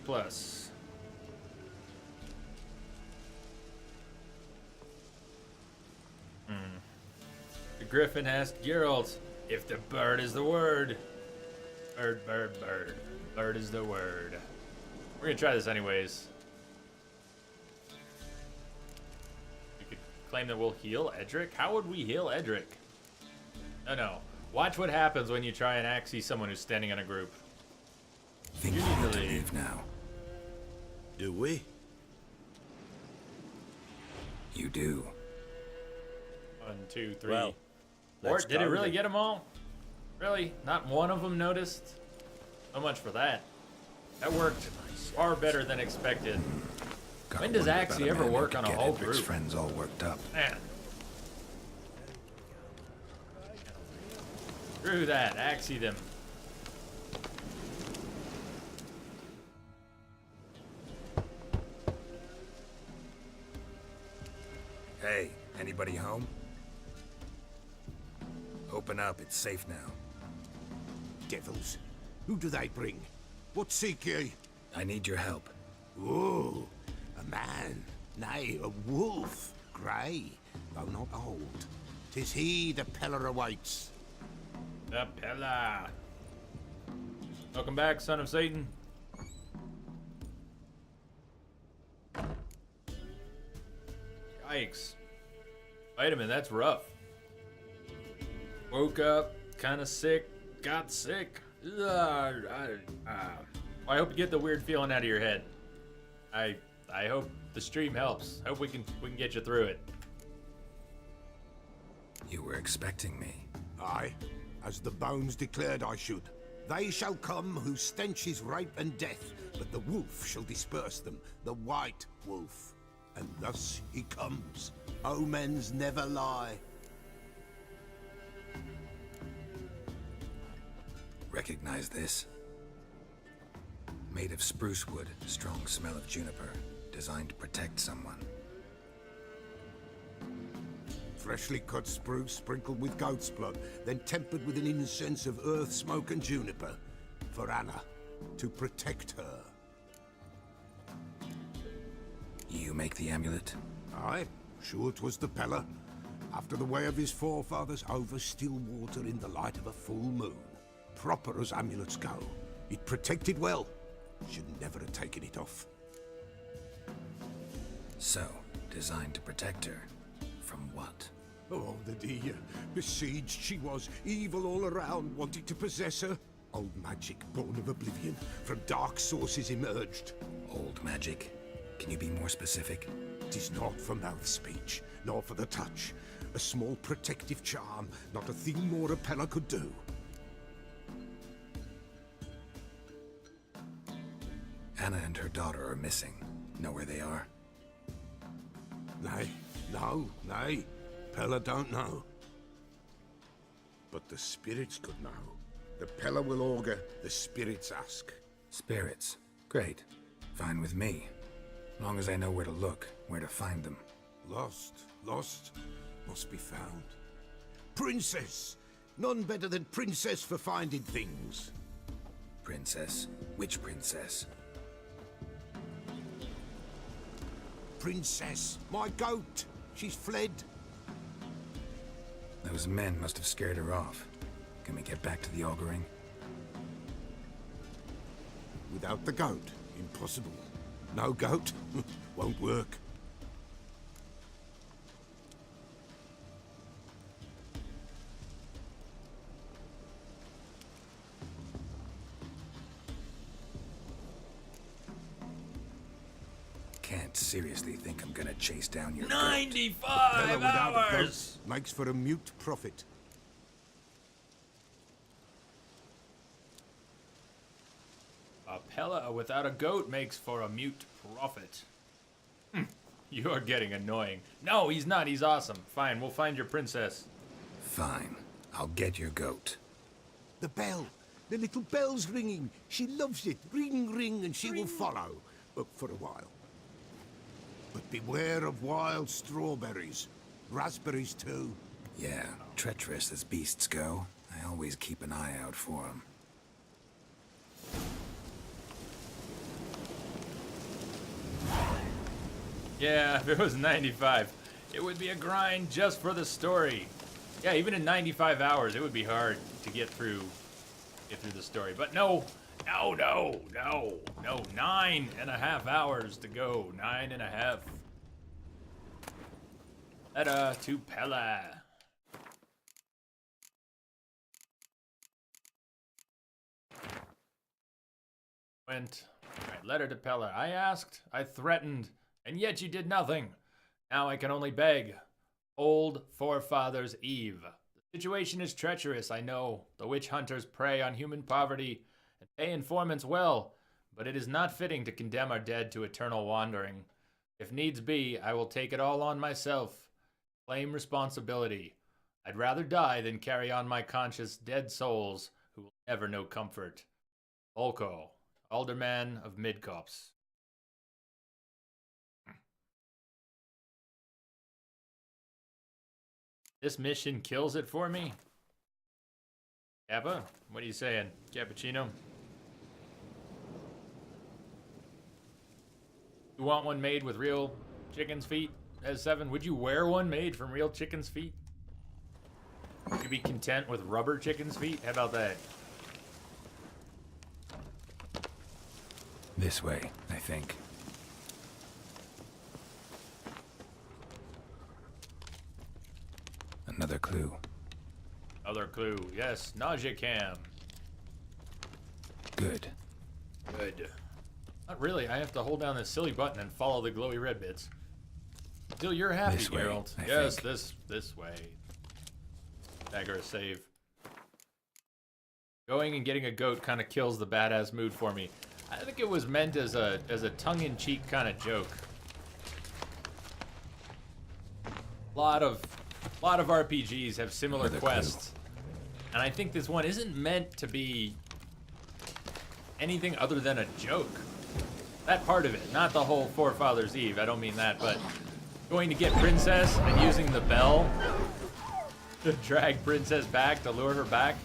The Griffin asked Geralt if the bird is the word. Bird, bird, bird. Bird is the word. We're gonna try this anyways. We could claim that we'll heal Edric. How would we heal Edric? No. Watch what happens when you try and Axii someone who's standing in a group. Think you need to leave now. Do we? You do. 1, 2, 3. Well, or let's did it go really then. get them all? Really? Not one of them noticed? So much for that. That worked far better than expected. Gotta When does wonder about Axii a ever man who work could on a get whole Edric's group? friends all worked up. Man. Screw that. Axii them. Hey, anybody home? Open up, it's safe now. Devils, who do they bring? What seek ye? I need your help. Oh, a man, nay, a wolf, grey, though not old. 'Tis he the Peller awaits. The Peller. Welcome back, son of Satan. Yikes. Wait a minute, that's rough. Woke up, kind of sick, got sick. I hope you get the weird feeling out of your head. I hope the stream helps. Hope we can get you through it. You were expecting me. Aye, as the bones declared I should. They shall come whose stench is rape and death, but the wolf shall disperse them, the white wolf. And thus he comes. Omens never lie. Recognize this? Made of spruce wood, strong smell of juniper, designed to protect someone. Freshly cut spruce sprinkled with goat's blood, then tempered with an incense of earth, smoke and juniper. For Anna, to protect her. You make the amulet? Aye, sure 'twas the Peller. After the way of his forefathers, over still water in the light of a full moon. Proper as amulets go. It protected well. Should never have taken it off. So, designed to protect her. From what? Oh, the dear. Besieged she was, evil all around, wanted to possess her. Old magic, born of oblivion, from dark sources emerged. Old magic? Can you be more specific? 'Tis not for mouth speech, nor for the touch. A small protective charm, not a thing more a Peller could do. Anna and her daughter are missing. Know where they are? Nay, nay. Peller don't know. But the spirits could know. The Peller will augur, the spirits ask. Spirits? Great. Fine with me. Long as I know where to look, where to find them. Lost, must be found. Princess! None better than Princess for finding things. Princess? Which princess? Princess, my goat! She's fled. Those men must have scared her off. Can we get back to the auguring? Without the goat, impossible. No goat, won't work. Can't seriously think I'm gonna chase down your 95 Peller without a goat hours! makes for a mute prophet. A Peller without a goat makes for a mute prophet. You're getting annoying. No, he's not. He's awesome. Fine, we'll find your princess. Fine. I'll get your goat. The bell! The little bell's ringing. She loves it. Ring, ring, and she will follow. For a while. But beware of wild strawberries. Raspberries, too. Yeah, treacherous as beasts go. I always keep an eye out for them. Yeah, if it was 95, it would be a grind just for the story. Yeah, even in 95 hours, it would be hard to get through the story. But no, 9.5 hours to go. 9.5. Letter to Peller. Went. Right, letter to Peller. I asked, I threatened, and yet you did nothing. Now I can only beg. Old forefathers Eve. The situation is treacherous, I know. The witch hunters prey on human poverty and pay informants well, but it is not fitting to condemn our dead to eternal wandering. If needs be, I will take it all on myself. Claim responsibility. I'd rather die than carry on my conscious dead souls who will never know comfort. Volko, Alderman of Midcopse. This mission kills it for me. Kappa, what are you saying, Cappuccino? You want one made with real chicken's feet? As 7, would you wear one made from real chicken's feet? Would you be content with rubber chicken's feet? How about that? This way, I think. Another clue. Other clue. Yes, nausea cam. Good. Good. Not really. I have to hold down this silly button and follow the glowy red bits. Until you're happy, This way, Geralt. I Yes, think. this way. Dagger a save. Going and getting a goat kind of kills the badass mood for me. I think it was meant as a tongue-in-cheek kind of joke. lot of RPGs have similar Another quests, and I think this one isn't meant to be anything other than a joke. That part of it, not the whole Forefathers Eve. I don't mean that, but going to get Princess and using the bell to drag Princess back, to lure her back.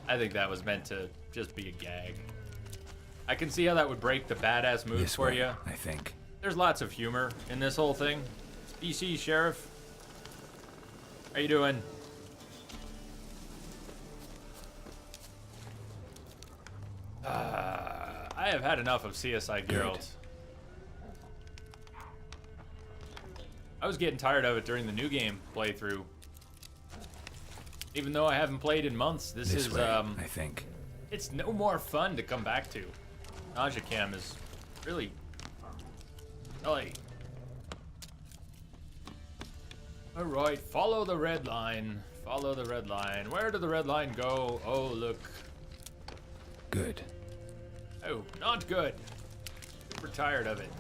I think that was meant to just be a gag. I can see how that would break the badass mood This for way, you. I think. There's lots of humor in this whole thing. DC Sheriff, how you doing? I have had enough of CSI Geralt. I was getting tired of it during the new game playthrough. Even though I haven't played in months, this is way, I think. It's no more fun to come back to. Nausea Cam is really Alright, follow the red line. Follow the red line. Where did the red line go? Oh, look. Good. Oh, not good. Super tired of it.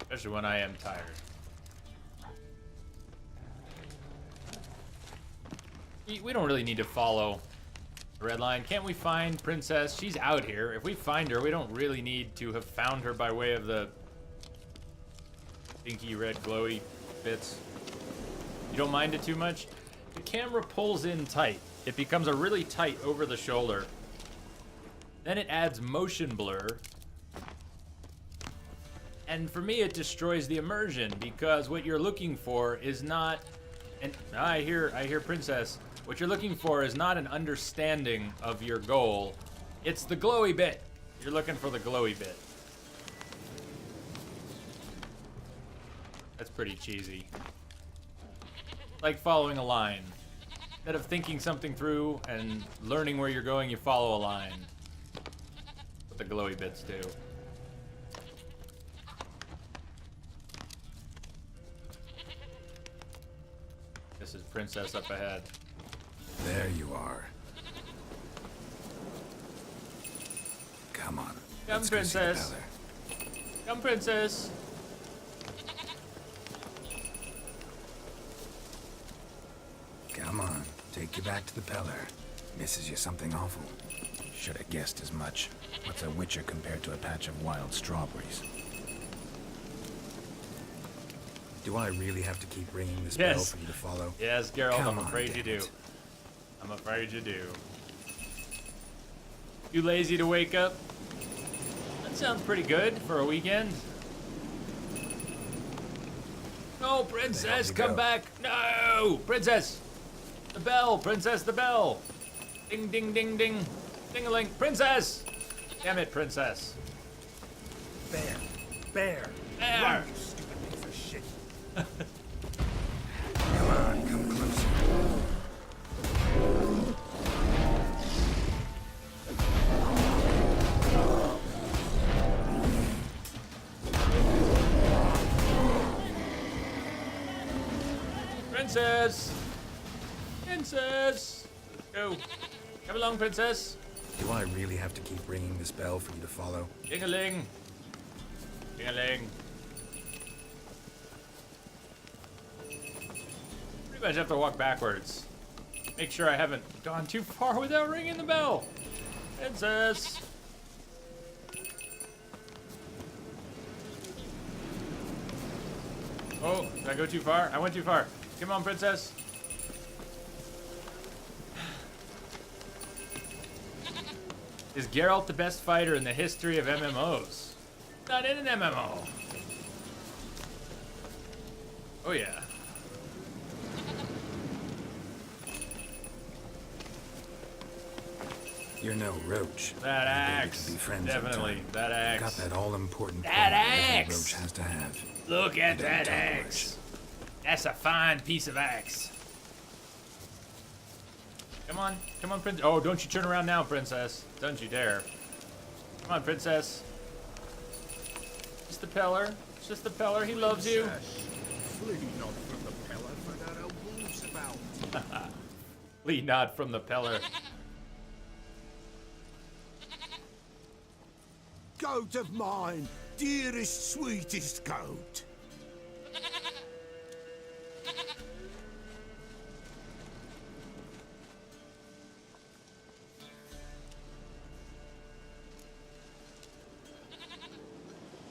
Especially when I am tired. We don't really need to follow the red line. Can't we find Princess? She's out here. If we find her, we don't really need to have found her by way of the pinky red glowy bits. You don't mind it too much? The camera pulls in tight. It becomes a really tight over the shoulder. Then it adds motion blur. And for me, it destroys the immersion because what you're looking for is not, and I hear Princess. What you're looking for is not an understanding of your goal. It's the glowy bit. You're looking for the glowy bit. That's pretty cheesy. Like following a line. Instead of thinking something through and learning where you're going, you follow a line. What the glowy bits do. This is Princess up ahead. There you are. Come on. Come, let's go see the Princess. Peller. Come, Princess. Come on, take you back to the Peller. Misses you something awful. Should have guessed as much. What's a witcher compared to a patch of wild strawberries? Do I really have to keep ringing this bell for you to follow? Yes, Geralt, Come I'm on, afraid you damn do. it. I'm afraid you do. You lazy to wake up? That sounds pretty good for a weekend. No, Princess, come back! No! Princess! The bell! Princess, the bell! Ding, ding, ding, ding. Ding-a-ling. Princess! Damn it, Princess. Bear! Bear! Bear! Run, you stupid piece of shit! Come on, come closer. Princess! Princess! Go. Come along, Princess. Do I really have to keep ringing this bell for you to follow? Ding-a-ling. Ding-a-ling. Pretty much have to walk backwards. Make sure I haven't gone too far without ringing the bell. Princess. Oh, did I go too far? I went too far. Come on, princess. Is Geralt the best fighter in the history of MMOs? Not in an MMO. Oh yeah. You're no roach. That Maybe we axe. can be friends Definitely. sometime. That axe. Got that all-important That quality every axe! roach has to have. Look at You don't that talk axe. That's a fine piece of axe. Come on, princess. Oh, don't you turn around now, princess. Don't you dare. Come on, princess. Just the Peller. Just the Peller. He loves you. Flee not from the Peller, for there are wolves about. Flee not from the Peller. Goat of mine, dearest, sweetest goat.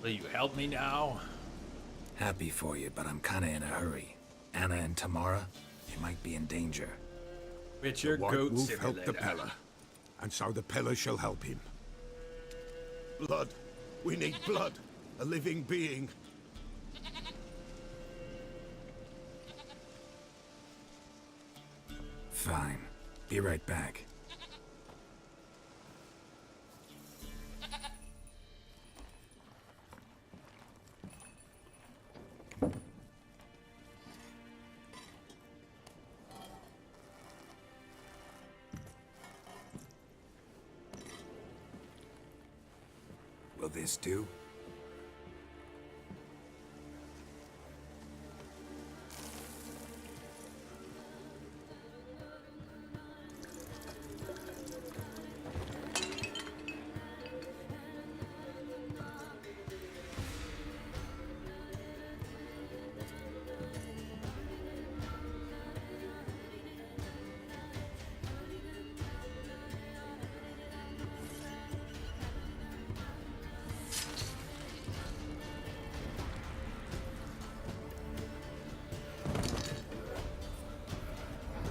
Will you help me now? Happy for you, but I'm kinda in a hurry. Anna and Tamara, they might be in danger. With your The White goat Wolf helped the simulator. Peller, and so the Peller shall help him. Blood. We need blood. A living being. Fine. Be right back. Will this do?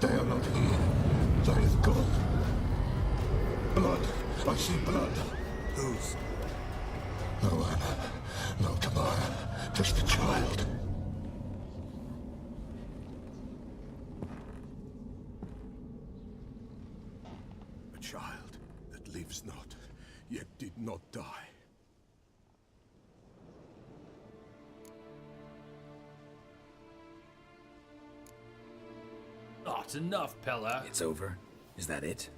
They are not here. They have gone. Blood. I see blood. Whose? No Anna. No Tamara. Just the child. A child that lives not, yet did not die. Oh, it's enough, Pella. It's over? Is that it?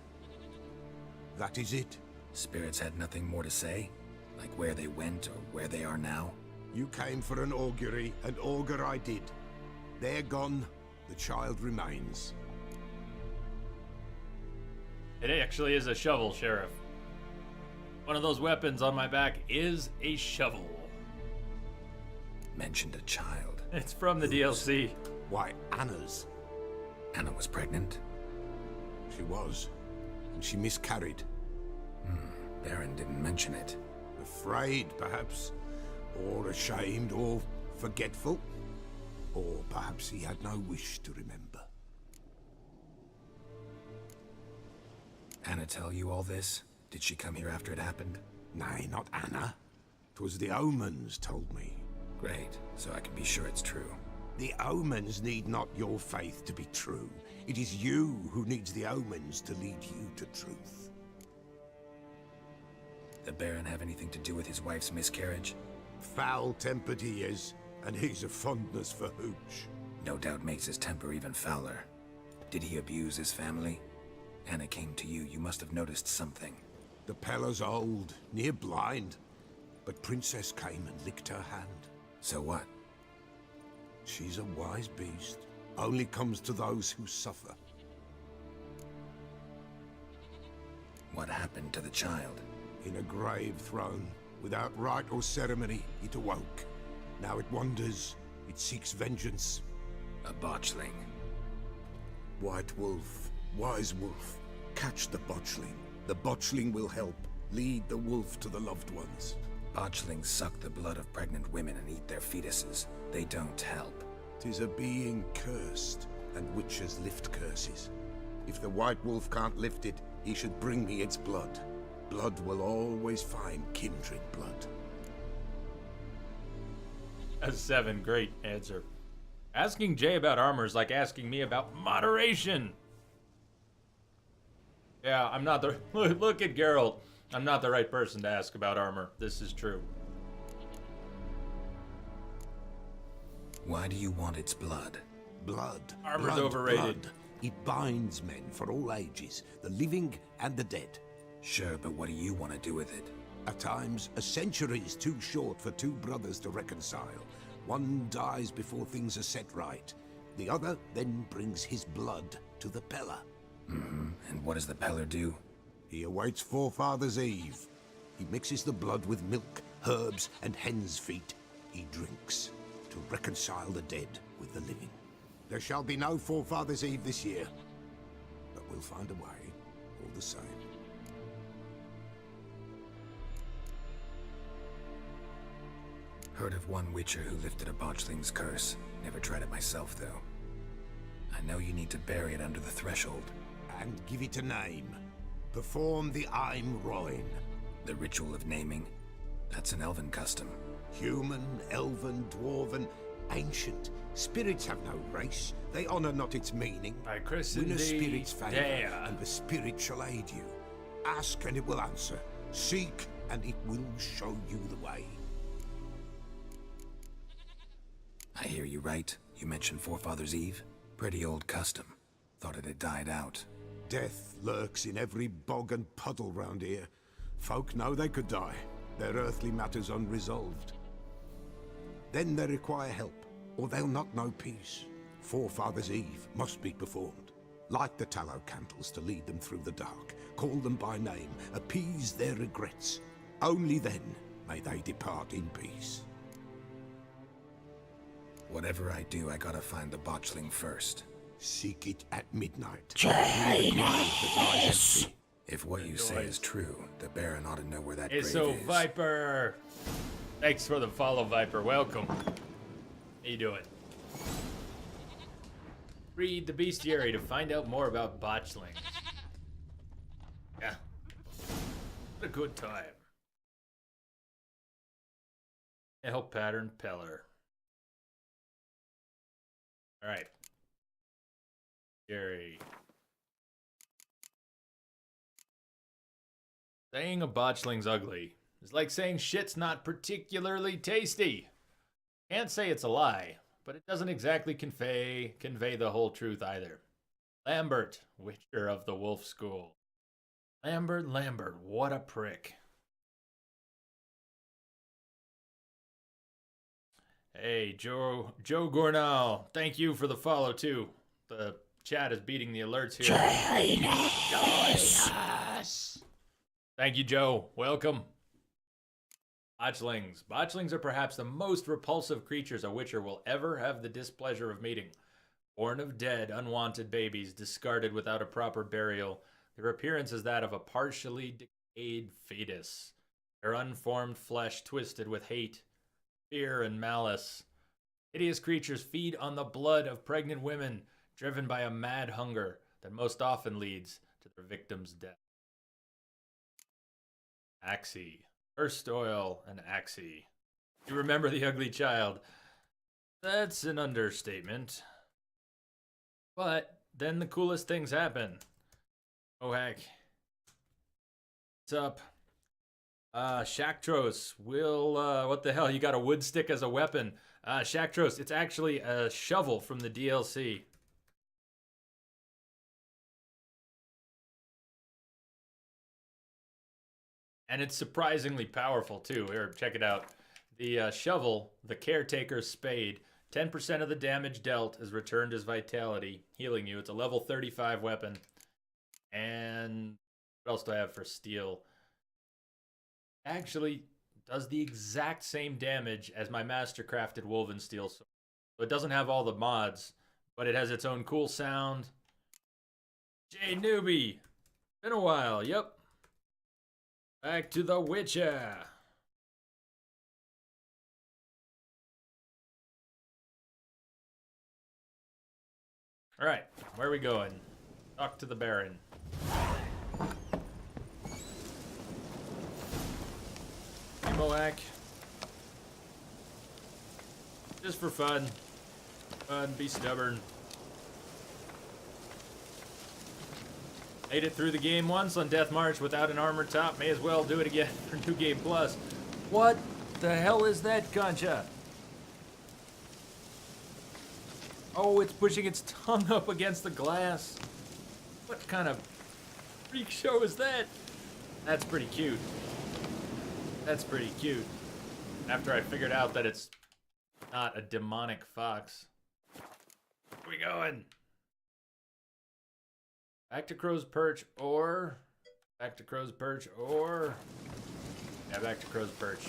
That is it. Spirits had nothing more to say? Like where they went or where they are now? You came for an augury, and augur I did. They're gone. The child remains. It actually is a shovel, Sheriff. One of those weapons on my back is a shovel. Mentioned a child. It's from the DLC. Why, Anna's. Anna was pregnant? She was. And she miscarried. Baron didn't mention it. Afraid, perhaps. Or ashamed, or forgetful. Or perhaps he had no wish to remember. Anna tell you all this? Did she come here after it happened? Nay, not Anna. 'Twas the omens told me. Great, so I can be sure it's true. The omens need not your faith to be true. It is you who needs the omens to lead you to truth. The Baron have anything to do with his wife's miscarriage? Foul-tempered he is, and he's a fondness for hooch. No doubt makes his temper even fouler. Did he abuse his family? Anna came to you, you must have noticed something. The Peller's old, near blind, but Princess came and licked her hand. So what? She's a wise beast. Only comes to those who suffer. What happened to the child? In a grave thrown, without rite or ceremony, it awoke. Now it wanders, it seeks vengeance. A botchling. White Wolf, wise wolf, catch the botchling. The botchling will help lead the wolf to the loved ones. Botchlings suck the blood of pregnant women and eat their their fetuses. They don't help. 'Tis a being cursed, and witches lift curses. If the White Wolf can't lift it, he should bring me its blood. Blood will always find kindred blood. A 7, great answer. Asking Jay about armor is like asking me about moderation. Yeah, I'm not the... Look at Geralt. I'm not the right person to ask about armor. This is true. Why do you want its blood? Blood. Armor's blood, overrated. blood. It binds men for all ages, the living and the dead. Sure, but what do you want to do with it? At times, a century is too short for two brothers to reconcile. One dies before things are set right. The other then brings his blood to the Peller. Mm-hmm. And what does the Peller do? He awaits Forefather's Eve. He mixes the blood with milk, herbs, and hen's feet. He drinks to reconcile the dead with the living. There shall be no Forefather's Eve this year, but we'll find a way, all the same. Heard of one witcher who lifted a botchling's curse. Never tried it myself, though. I know you need to bury it under the threshold. And give it a name. Perform the Aim Roin. The ritual of naming? That's an elven custom. Human, elven, dwarven, ancient. Spirits have no race. They honor not its meaning. I christen Win a thee spirit's favor, Dea. and the spirit shall aid you. Ask, and it will answer. Seek, and it will show you the way. I hear you right. You mentioned Forefather's Eve? Pretty old custom. Thought it had died out. Death lurks in every bog and puddle round here. Folk know they could die, their earthly matters unresolved. Then they require help, or they'll not know peace. Forefather's Eve must be performed. Light the tallow candles to lead them through the dark. Call them by name, appease their regrets. Only then may they depart in peace. Whatever I do, I gotta find the botchling first. Seek it at midnight. Janus! If what you say is true, the Baron ought to know where that grave So is. Viper. Thanks for the follow, Viper. Welcome. How you doing? Read the Bestiary to find out more about botchlings. Yeah. What a good time. Help pattern Peller. Alright. Gary. Saying a botchling's ugly is like saying shit's not particularly tasty. Can't say it's a lie, but it doesn't exactly convey the whole truth either. Lambert, Witcher of the Wolf School. Lambert, what a prick. Hey, Joe Gornal, thank you for the follow too. The chat is beating the alerts here. Janus! Thank you, Joe. Welcome. Botchlings. Botchlings are perhaps the most repulsive creatures a Witcher will ever have the displeasure of meeting. Born of dead, unwanted babies, discarded without a proper burial, their appearance is that of a partially decayed fetus. Their unformed flesh twisted with hate, fear, and malice. Hideous creatures feed on the blood of pregnant women, driven by a mad hunger that most often leads to their victim's death. Axii. First oil and Axii. You remember the ugly child. That's an understatement. But then the coolest things happen. Oh heck. What's up? Shaktros will, what the hell? You got a wood stick as a weapon. Shaktros, it's actually a shovel from the DLC. And it's surprisingly powerful too. Here, check it out. The shovel, the Caretaker's Spade, 10% of the damage dealt is returned as vitality, healing you. It's a level 35 weapon. And what else do I have for steel? Actually, does the exact same damage as my mastercrafted woven steel sword. So it doesn't have all the mods, but it has its own cool sound. Jay Newbie. Been a while, yep. Back to The Witcher. Alright, where are we going? Talk to the Baron. Hey, Moak. Just for fun. Fun, be stubborn. Made it through the game once on Death March without an armor top. May as well do it again for New Game Plus. What the hell is that, Concha? Oh, it's pushing its tongue up against the glass. What kind of freak show is that? That's pretty cute. That's pretty cute. After I figured out that it's not a demonic fox. Where we going? Back to Crow's Perch or... Back to Crow's Perch or... Yeah, back to Crow's Perch.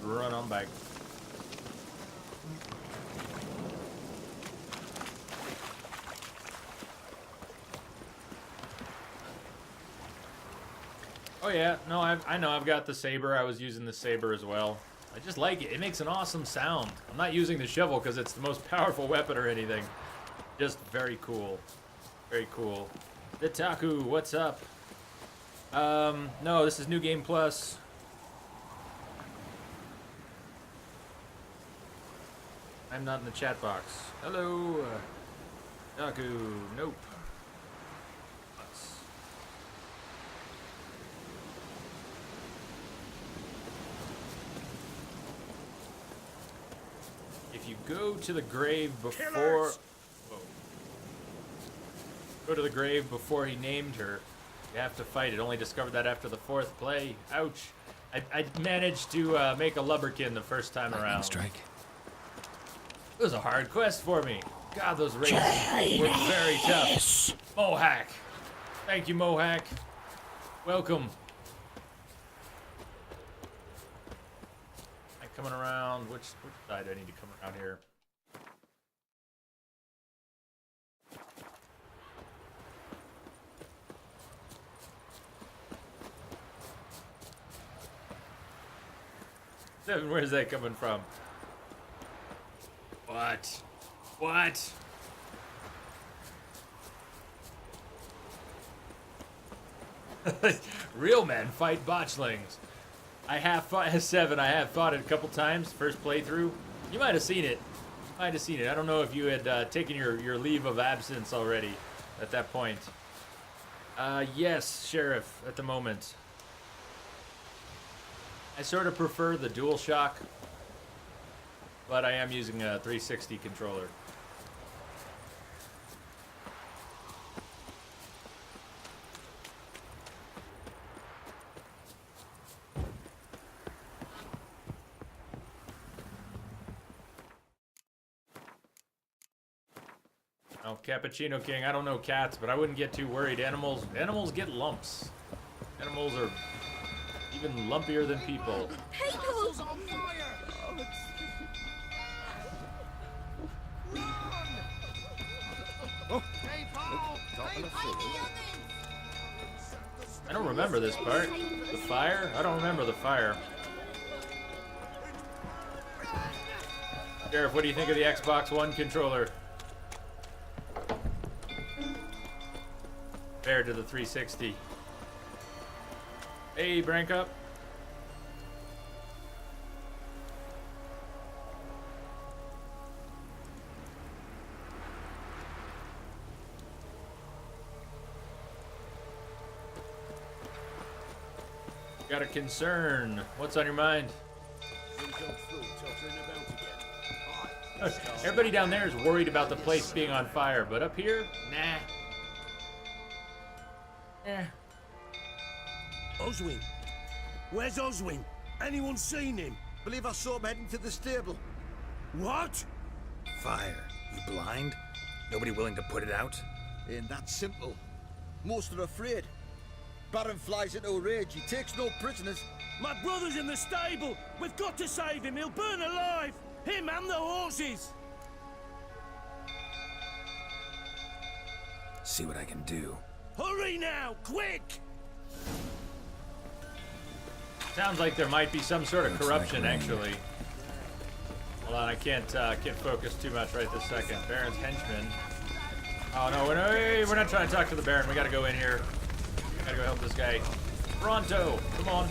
Run on back. Oh yeah, no, I know I've got the saber. I was using the saber as well. I just like it. It makes an awesome sound. I'm not using the shovel because it's the most powerful weapon or anything. Just very cool. Very cool. Itaku, what's up? No, this is New Game Plus. I'm not in the chat box. Hello. Itaku, nope. If you go to the grave before... Whoa. Go to the grave before he named her, you have to fight it. Only discovered that after the 4th play. Ouch. I managed to make a lubberkin the first time around. Strike. It was a hard quest for me. God, those raids were very tough. Mohawk. Thank you, Mohawk. Welcome. Coming around, which side do I need to come around here? Seven, where's that coming from? What? What? Real men fight botchlings. I have fought Seven. I have fought it a couple times. First playthrough. You might have seen it. Might have seen it. I don't know if you had taken your leave of absence already at that point. Yes, Sheriff. At the moment, I sort of prefer the DualShock, but I am using a 360 controller. Oh, Cappuccino King, I don't know cats, but I wouldn't get too worried. Animals get lumps. Animals are even lumpier than people. People's on fire! I don't remember this part. The fire? I don't remember the fire. Sheriff, what do you think of the Xbox One controller? Compared to the 360. Hey, Brankup. Got a concern. What's on your mind? Everybody down there is worried about the place being on fire, but up here, nah. Eh. Oswin? Where's Oswin? Anyone seen him? Believe I saw him heading to the stable. What? Fire. You blind? Nobody willing to put it out? Ain't that simple. Most are afraid. Baron flies into a rage. He takes no prisoners. My brother's in the stable. We've got to save him. He'll burn alive. Him and the horses. See what I can do. Hurry now, quick! Sounds like there might be some sort of corruption, actually. Hold on, I can't focus too much right this second. Baron's henchman. Oh no, we're not trying to talk to the Baron. We gotta go in here. Gotta go help this guy. Pronto, come on.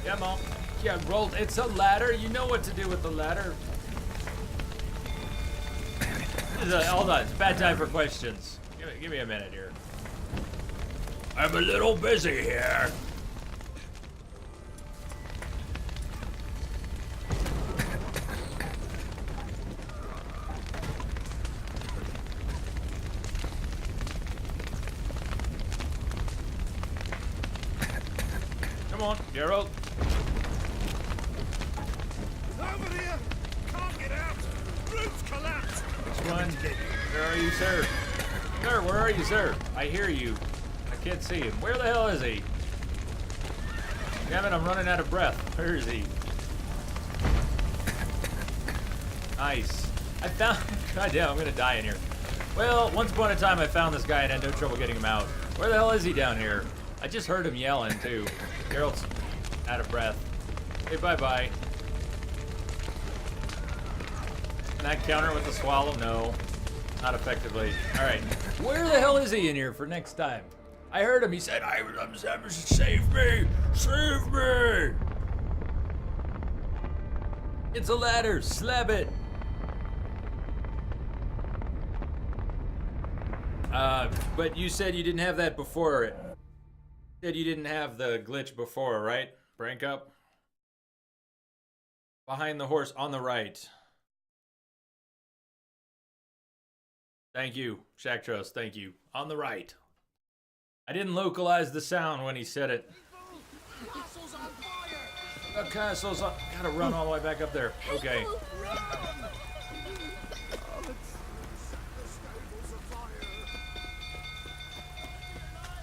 Come on. Yeah, roll. It's a ladder. You know what to do with the ladder. Hold on, it's bad time for questions. Give me a minute here. I'm a little busy here. Come on, Geralt. Over here! Can't get out! Roof collapsed! Which one? Where are you, sir? Sir, where are you, sir? I hear you. I can't see him. Where the hell is he? Damn it, I'm running out of breath. Where is he? Nice. I found... God damn, I'm gonna die in here. Well, once upon a time I found this guy and had no trouble getting him out. Where the hell is he down here? I just heard him yelling, too. Geralt's out of breath. Hey, bye-bye. Can I counter with the swallow? No. Not effectively. Alright. Where the hell is he in here for next time? I heard him. He said, I'm save me! Save me! It's a ladder. Slap it. But you said you didn't have that before. You said you didn't have the glitch before, right? Brank up. Behind the horse on the right. Thank you, Shaktros, thank you. On the right. I didn't localize the sound when he said it. The castle's on. Gotta run all the way back up there. Okay.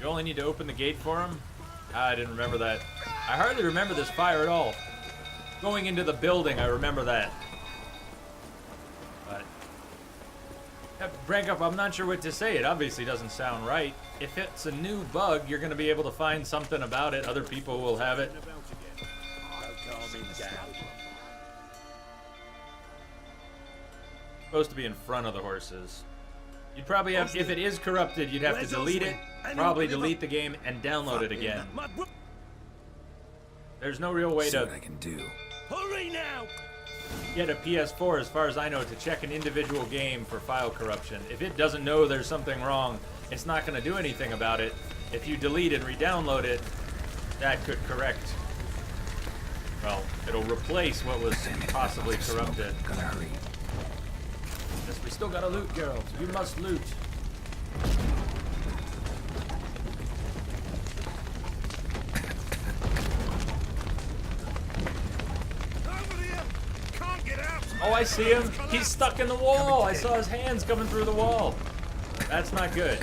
You only need to open the gate for him? I didn't remember that. I hardly remember this fire at all. Going into the building, I remember that. But... Brank up, I'm not sure what to say. It obviously doesn't sound right. If it's a new bug, you're going to be able to find something about it. Other people will have it. Supposed to be in front of the horses. You'd probably have, if it is corrupted, you'd have to delete it, probably delete the game, and download it again. There's no real way to I can do. Hurry now! Get a PS4, as far as I know, to check an individual game for file corruption. If it doesn't know there's something wrong, it's not going to do anything about it. If you delete and re-download it, that could correct. Well, it'll replace what was possibly corrupted. Gotta hurry. Yes, we still gotta loot, Geralt. You must loot. Oh, I see him. He's stuck in the wall. I saw his hands coming through the wall. That's not good.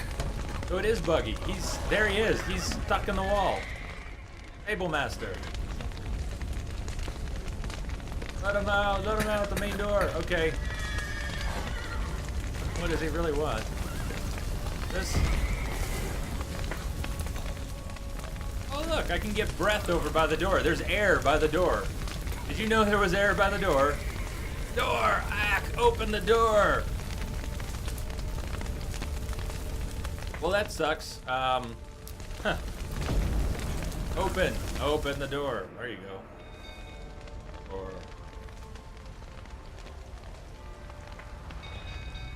So it is buggy. There he is. He's stuck in the wall. Table master. Let him out. Let him out the main door. Okay. What does he really want? This. Oh, look. I can get breath over by the door. There's air by the door. Did you know there was air by the door? Door! Ack! Open the door! Well, that sucks. Huh. Open! Open the door. There you go. Or...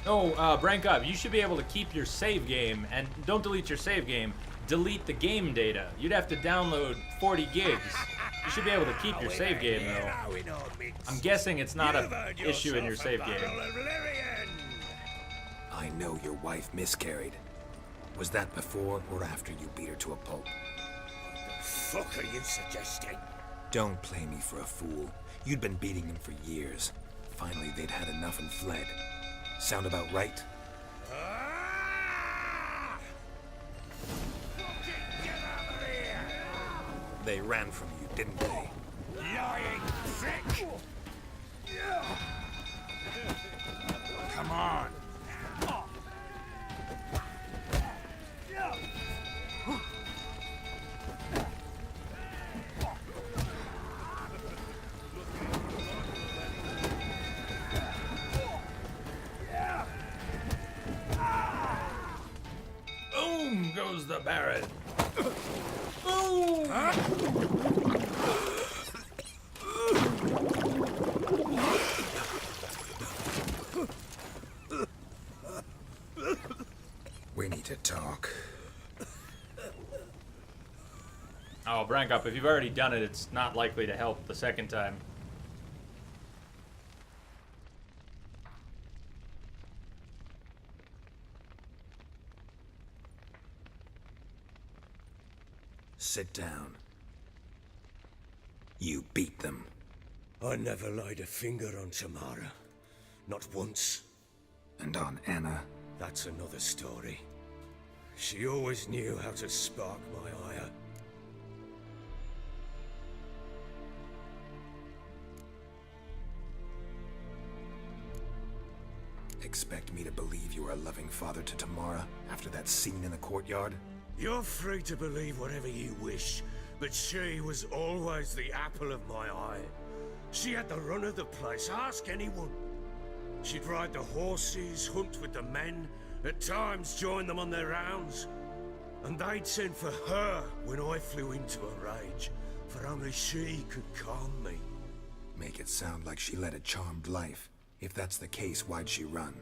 No, Brank up. You should be able to keep your save game, and don't delete your save game. Delete the game data. You'd have to download 40 gigs. You should be able to keep your save game, though. I'm guessing it's not an issue in your save game. I know your wife miscarried. Was that before or after you beat her to a pulp? What the fuck are you suggesting? Don't play me for a fool. You'd been beating them for years. Finally, they'd had enough and fled. Sound about right? They ran from you, didn't they? Lying prick! Come on! Baron. Boom! We need to talk. Oh, Brancop, if you've already done it, it's not likely to help the second time. Sit down. You beat them. I never laid a finger on Tamara. Not once. And on Anna? That's another story. She always knew how to spark my ire. Expect me to believe you are a loving father to Tamara after that scene in the courtyard? You're free to believe whatever you wish, but she was always the apple of my eye. She had the run of the place, ask anyone. She'd ride the horses, hunt with the men, at times join them on their rounds. And they'd send for her when I flew into a rage, for only she could calm me. Make it sound like she led a charmed life. If that's the case, why'd she run?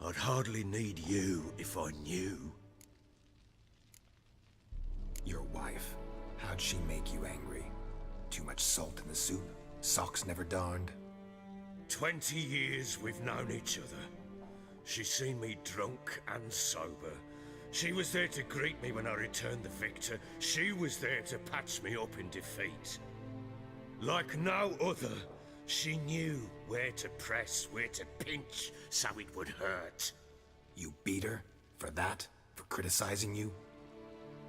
I'd hardly need you if I knew. Your wife. How'd she make you angry? Too much salt in the soup? Socks never darned? 20 years we've known each other. She's seen me drunk and sober. She was there to greet me when I returned the victor. She was there to patch me up in defeat. Like no other, she knew where to press, where to pinch, so it would hurt. You beat her? For that? For criticizing you?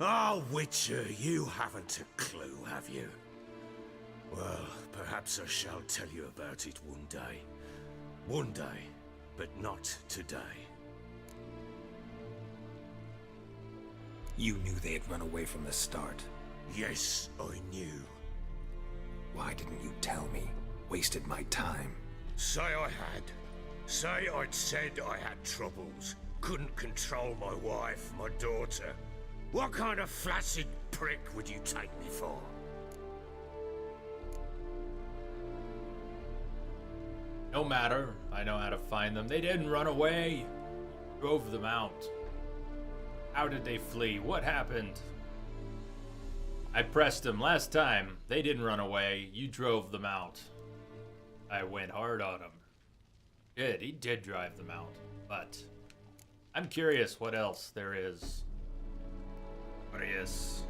Oh, Witcher, you haven't a clue, have you? Well, perhaps I shall tell you about it one day. One day, but not today. You knew they had run away from the start. Yes, I knew. Why didn't you tell me? Wasted my time. Say I had. Say I'd said I had troubles. Couldn't control my wife, my daughter. What kind of flaccid prick would you take me for? No matter. I know how to find them. They didn't run away. Drove them out. How did they flee? What happened? I pressed them last time. They didn't run away. You drove them out. I went hard on him. Good, he did drive them out. But I'm curious what else there is. Curious.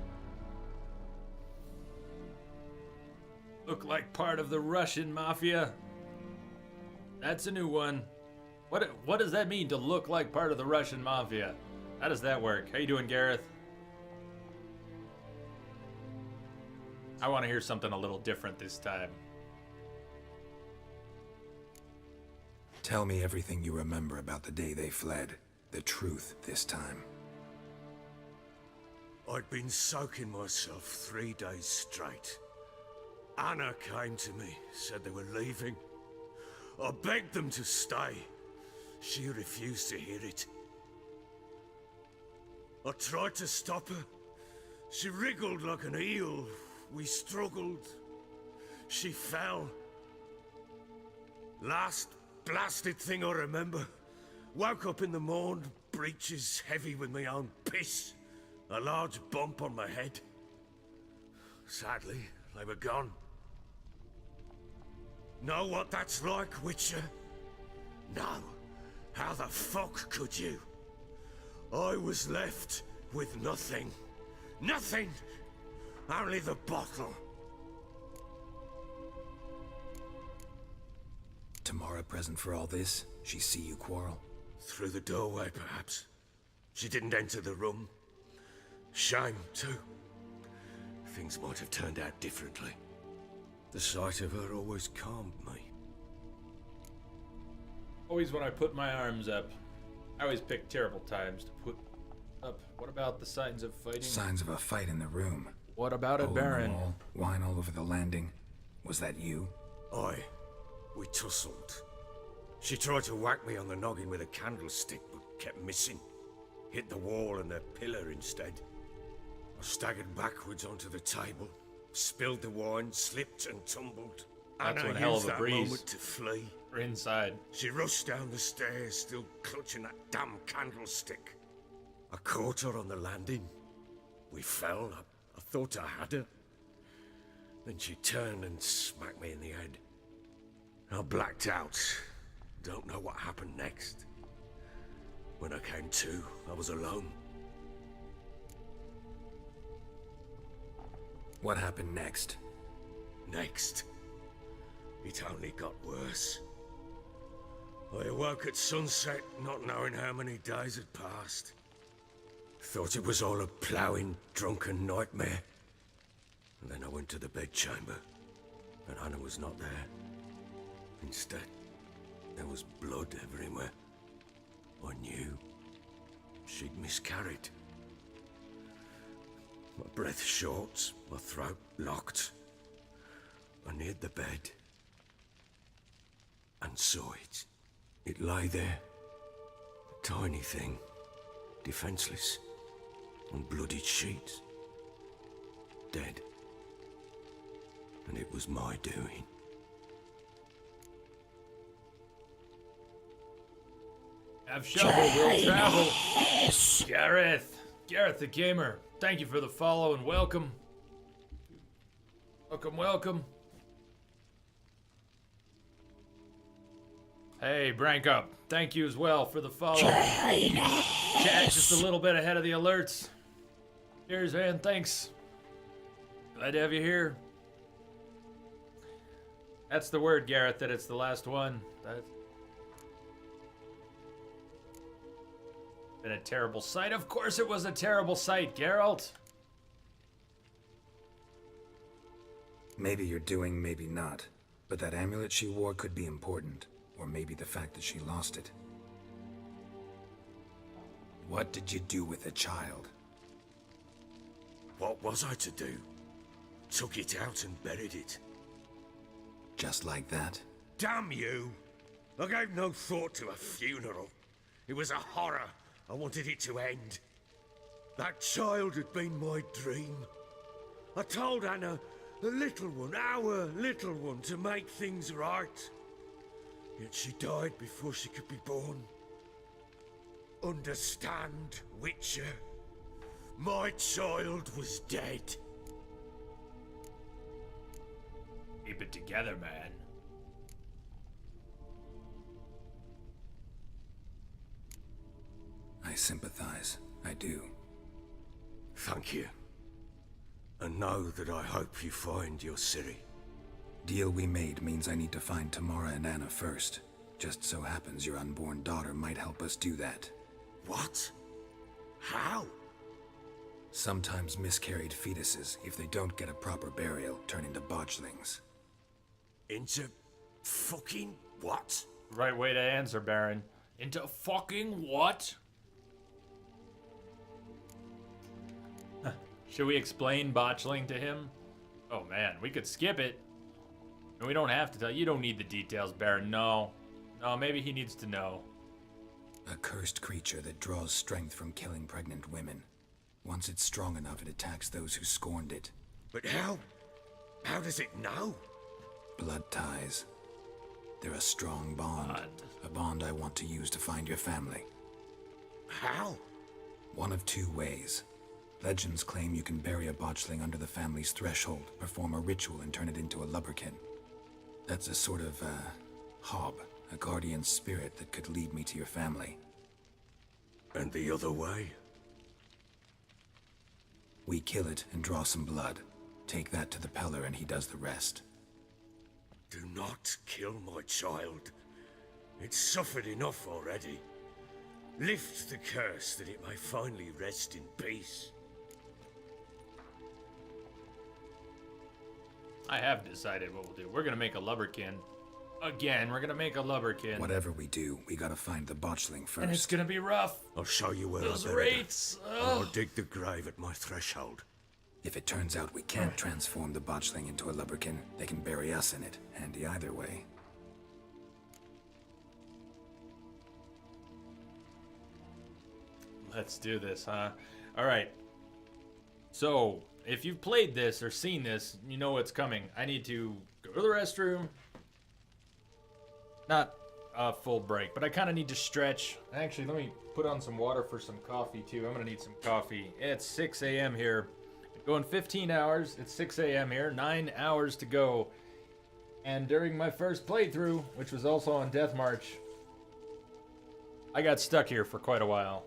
Look like part of the Russian mafia. That's a new one. What does that mean, to look like part of the Russian mafia? How does that work? How you doing, Gareth? I want to hear something a little different this time. Tell me everything you remember about the day they fled. The truth this time. I'd been soaking myself 3 days straight. Anna came to me, said they were leaving. I begged them to stay. She refused to hear it. I tried to stop her. She wriggled like an eel. We struggled. She fell. Last blasted thing I remember. Woke up in the morn, breeches heavy with my own piss. A large bump on my head. Sadly, they were gone. Know what that's like, Witcher? No. How the fuck could you? I was left with nothing. Nothing! Only the bottle. Tamara present for all this? She see you quarrel? Through the doorway, perhaps. She didn't enter the room. Shame, too. Things might have turned out differently. The sight of her always calmed me. Always when I put my arms up. I always pick terrible times to put up. What about the signs of fighting? Signs of a fight in the room. What about it, Hole in the Baron? wall, wine all over the landing. Was that you? Aye. We tussled. She tried to whack me on the noggin with a candlestick, but kept missing. hit the wall and the pillar instead. I staggered backwards onto the table, spilled the wine, slipped and tumbled. That's and one I hell used of a that breeze. moment to flee. We're inside. She rushed down the stairs, still clutching that damn candlestick. I caught her on the landing. We fell. I thought I had her. Then she turned and smacked me in the head. I blacked out. Don't know what happened next. When I came to, I was alone. What happened next? Next, it only got worse. I awoke at sunset, not knowing how many days had passed. Thought it was all a ploughing, drunken nightmare. And then I went to the bedchamber, and Anna was not there. Instead, there was blood everywhere. I knew she'd miscarried. My breath short, my throat locked. I neared the bed and saw it. It lay there, a tiny thing, defenseless, on bloodied sheets, dead. And it was my doing. Have shovel, will travel. Gareth the gamer. Thank you for the follow and welcome. Welcome. Hey, Brank Up. Thank you as well for the follow. Chat just a little bit ahead of the alerts. Cheers, man. Thanks. Glad to have you here. That's the word, Gareth, that it's the last one. That's been a terrible sight. Of course it was a terrible sight, Geralt. Maybe you're doing, maybe not. But that amulet she wore could be important. Or maybe the fact that she lost it. What did you do with the child? What was I to do? Took it out and buried it. Just like that? Damn you! I gave no thought to a funeral. It was a horror. I wanted it to end. That child had been my dream. I told Anna, the little one, our little one, to make things right. Yet she died before she could be born. Understand, Witcher? My child was dead. Keep it together, man. I sympathize. I do. Thank you. And know that I hope you find your Ciri. Deal we made means I need to find Tamara and Anna first. Just so happens your unborn daughter might help us do that. What? How? Sometimes miscarried fetuses, if they don't get a proper burial, turn into botchlings. Into fucking what? Right way to answer, Baron. Into fucking what? Should we explain botchling to him? Oh man, we could skip it. And we don't have to tell. You don't need the details, Baron. No. No, maybe he needs to know. A cursed creature that draws strength from killing pregnant women. Once it's strong enough, it attacks those who scorned it. But how? How does it know? Blood ties. They're a strong bond. A bond I want to use to find your family. How? One of two ways. Legends claim you can bury a botchling under the family's threshold, perform a ritual, and turn it into a lubberkin. That's a sort of, hob, a guardian spirit that could lead me to your family. And the other way? We kill it and draw some blood. Take that to the Peller and he does the rest. Do not kill my child. It's suffered enough already. Lift the curse that it may finally rest in peace. I have decided what we'll do. We're gonna make a lubberkin. Again, we're gonna make a lubberkin. Whatever we do, we gotta find the botchling first. And it's gonna be rough. I'll show you where Those I buried her. rates. I'll dig the grave at my threshold. If it turns out we can't transform the botchling into a lubberkin, they can bury us in it. Handy either way. Let's do this, huh? Alright. So, if you've played this or seen this, you know what's coming. I need to go to the restroom. Not a full break, but I kind of need to stretch. Actually, let me put on some water for some coffee, too. I'm going to need some coffee. It's 6 a.m. here. Going 15 hours. It's 6 a.m. here. 9 hours to go. And during my first playthrough, which was also on Death March, I got stuck here for quite a while.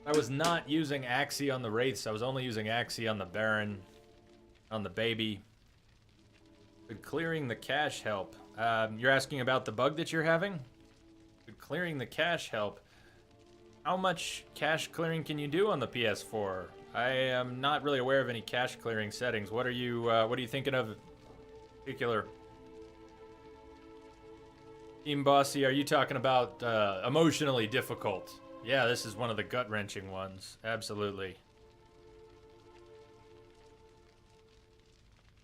I was not using Axii on the Wraiths. I was only using Axii on the Baron, on the baby. Could clearing the cache help? You're asking about the bug that you're having? Could clearing the cache help? How much cache clearing can you do on the PS4? I am not really aware of any cache clearing settings. What are you thinking of in particular? Team Bossy, are you talking about emotionally difficult? Yeah, this is one of the gut-wrenching ones. Absolutely.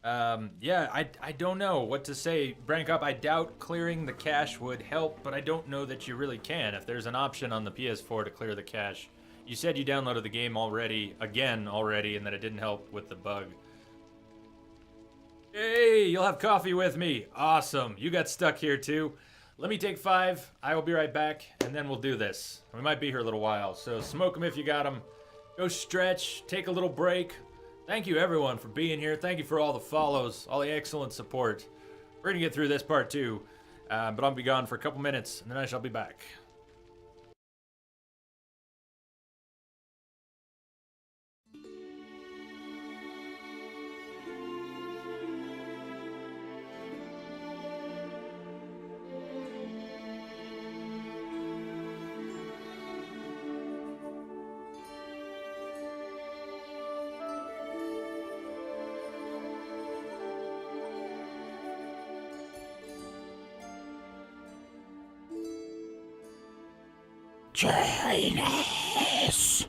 Yeah, I don't know what to say. Brankup, I doubt clearing the cache would help, but I don't know that you really can. If there's an option on the PS4 to clear the cache. You said you downloaded the game already, and that it didn't help with the bug. Hey, you'll have coffee with me. Awesome. You got stuck here too. Let me take 5. I will be right back, and then we'll do this. We might be here a little while, so smoke them if you got them. Go stretch, take a little break. Thank you, everyone, for being here. Thank you for all the follows, all the excellent support. We're going to get through this part, too, but I'll be gone for a couple minutes, and then I shall be back. Janus!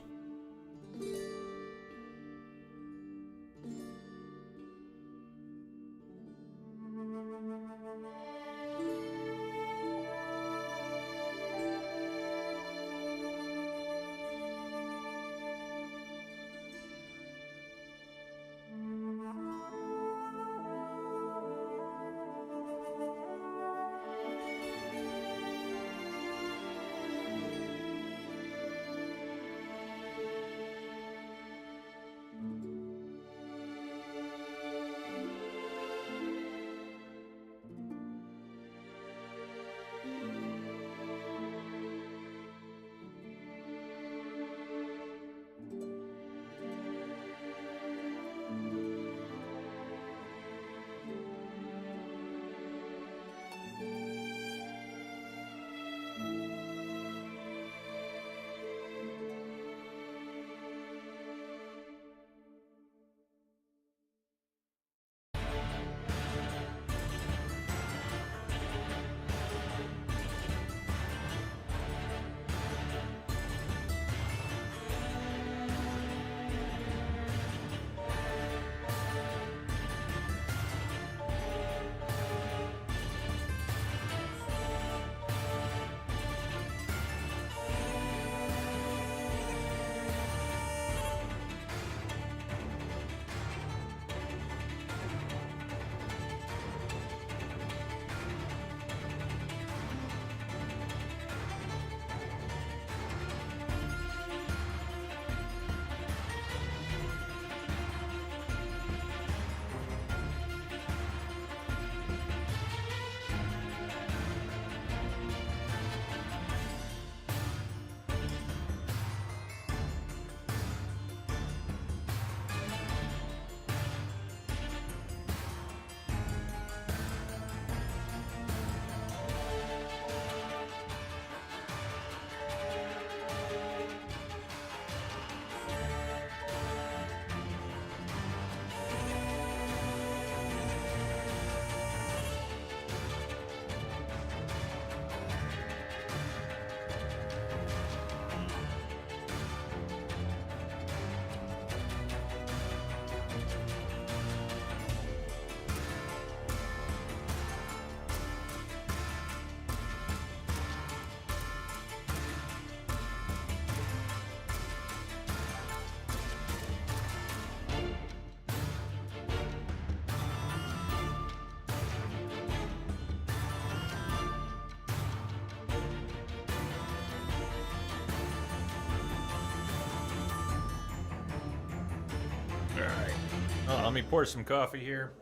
Oh, let me pour some coffee here.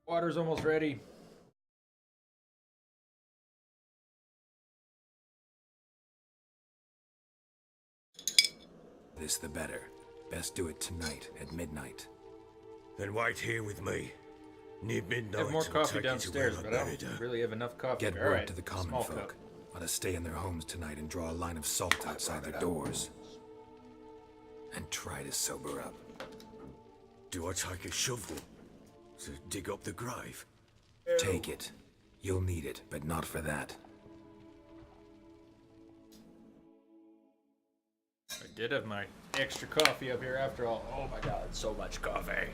Water's almost ready. This the better. Best do it tonight at midnight. Then wait here with me. Near midnight. I have more I'll coffee take you to downstairs, where I but I buried don't her. really have enough coffee. Get All word right, to the common small folk. cup. Let us stay in their homes tonight and draw a line of salt outside their doors. And try to sober up. Do I take a shovel to dig up the grave? Take it. You'll need it, but not for that. I did have my extra coffee up here after all. Oh my god, so much coffee.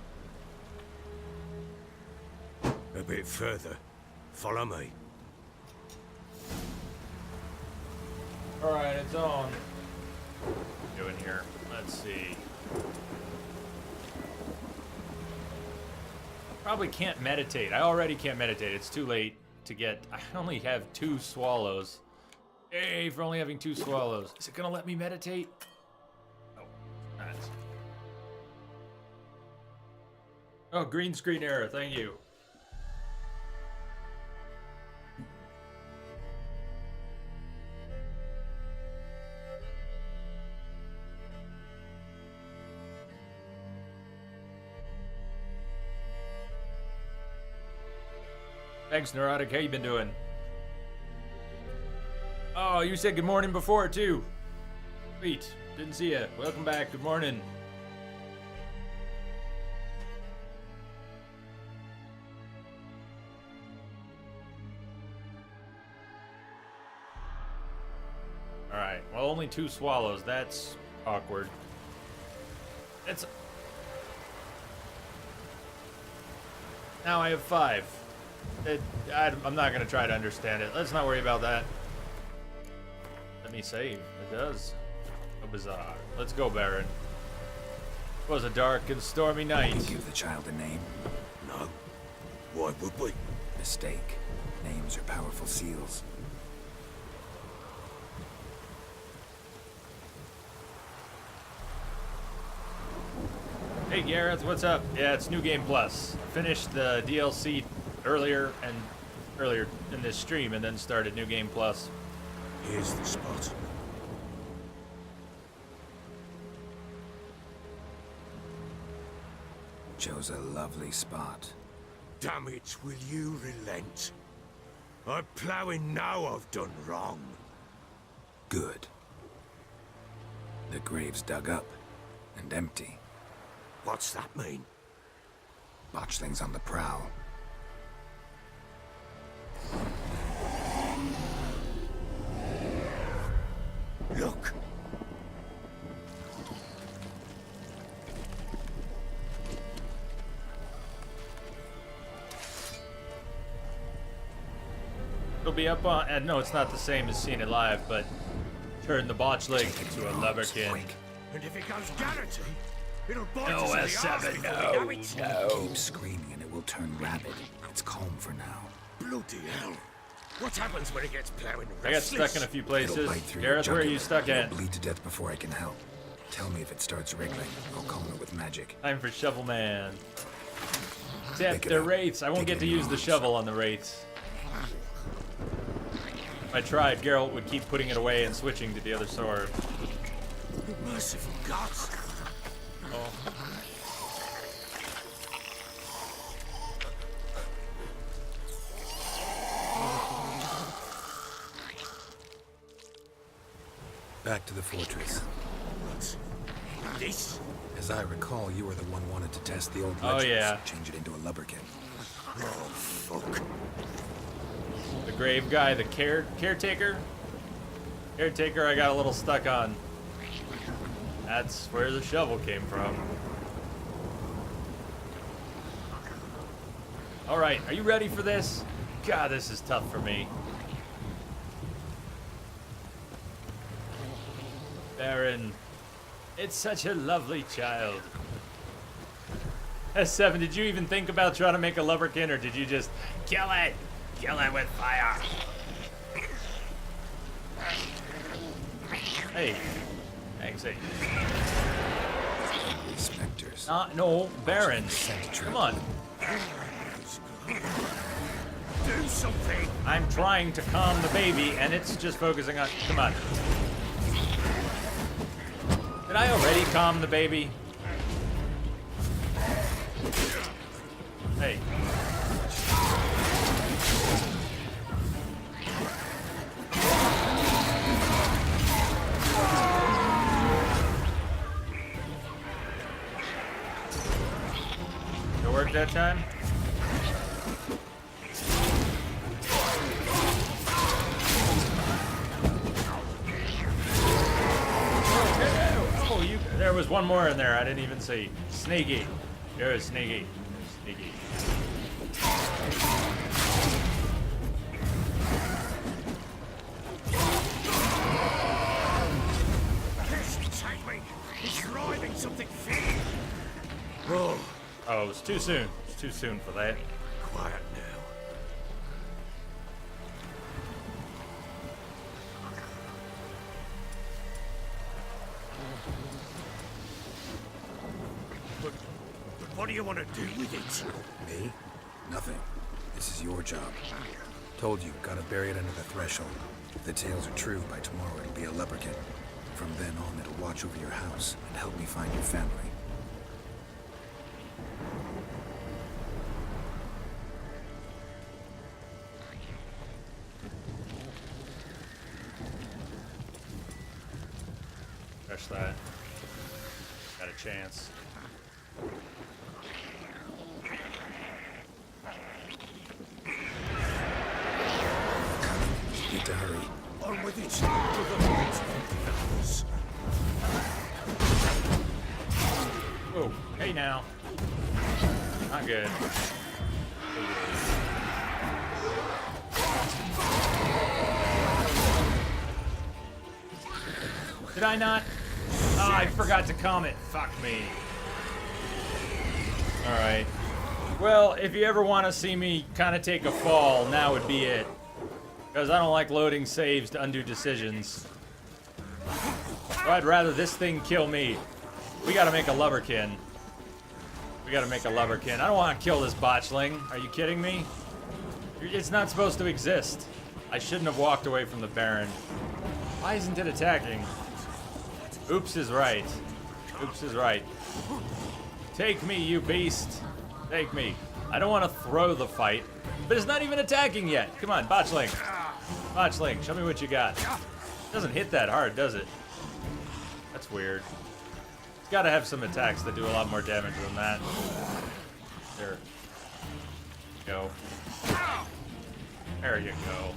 A bit further. Follow me. Alright, it's on. What are we doing here? Let's see. Probably can't meditate. I already can't meditate. It's too late to get... I only have 2 swallows. Hey, for only having 2 swallows. Is it gonna let me meditate? Oh, nice. Oh, green screen error. Thank you. Thanks, Neurotic. How you been doing? Oh, you said good morning before, too. Sweet. Didn't see ya. Welcome back. Good morning. Alright. Well, only 2 swallows. That's awkward. It's... Now I have 5. I'm not going to try to understand it. Let's not worry about that. Let me save. It does. So bizarre. Let's go, Baron. It was a dark and stormy night. Can you give the child a name? No. Why would we? Mistake. Names are powerful seals. Hey Gareth, what's up? Yeah, it's New Game Plus. I finished the DLC earlier in this stream and then started New Game Plus. Here's the spot. Chose a lovely spot. Damn it, will you relent? I'm ploughing now I've done wrong. Good. The grave's dug up and empty. What's that mean? Botchlings on the prowl. Look! It'll be up on... no, it's not the same as seeing it live, but turn the botchling into a lubberkin. And if it goes Garrity, it'll bite No, us in the arse S7, before no, we know it. no. Keep screaming and it will turn rabid. It's calm for now. Bloody hell. What happens when it gets ploughing I got stuck in a few places. It'll bite through your Gareth, where are you jugular. stuck at? It'll bleed to death before I can help. Tell me if it starts wriggling. I'll calm it with magic. Time for Shovel Man. Except Pick it they're up. wraiths. I won't Dig get it to in use your the arms. shovel on the wraiths. If I tried, Geralt would keep putting it away and switching to the other sword. Merciful gods. Oh. Back to the fortress. What's this? As I recall, you were the one wanted to test the old Oh, legends. yeah. Change it into a lubberkin. Oh, fuck. The grave guy, the caretaker? Caretaker I got a little stuck on. That's where the shovel came from. Alright, are you ready for this? God, this is tough for me. Baron, it's such a lovely child. S7, did you even think about trying to make a lubberkin, or did you just kill it? Kill it with fire. Hey, thanks. Hey. Spectres. No, barons. Come on. Do something! I'm trying to calm the baby, and it's just focusing on... Come on. Did I already calm the baby? Hey. Did it work that time? Oh, there was one more in there I didn't even see. Sneaky. There's Sneaky. Sneaky. Take me! He's driving something fierce! Oh, it was too soon. It's too soon for that. Quiet now. But what do you want to do with it? Me? Nothing. This is your job. Told you, gotta bury it under the threshold. If the tales are true, by tomorrow it'll be a leprechaun. From then on, it'll watch over your house and help me find your family. Crush that. Got a chance. Need to hurry. On with it! Oh, hey now. Not good. Did I not? Oh, I forgot to comment. Fuck me. Alright. Well, if you ever want to see me kind of take a fall, now would be it. Because I don't like loading saves to undo decisions. So I'd rather this thing kill me. We gotta make a lubberkin. We gotta make a lubberkin. I don't want to kill this botchling. Are you kidding me? It's not supposed to exist. I shouldn't have walked away from the Baron. Why isn't it attacking? Oops is right. Oops is right. Take me, you beast. Take me. I don't want to throw the fight, but it's not even attacking yet. Come on, botchling. Botchling, show me what you got. It doesn't hit that hard, does it? That's weird. It's got to have some attacks that do a lot more damage than that. There. Go. There you go.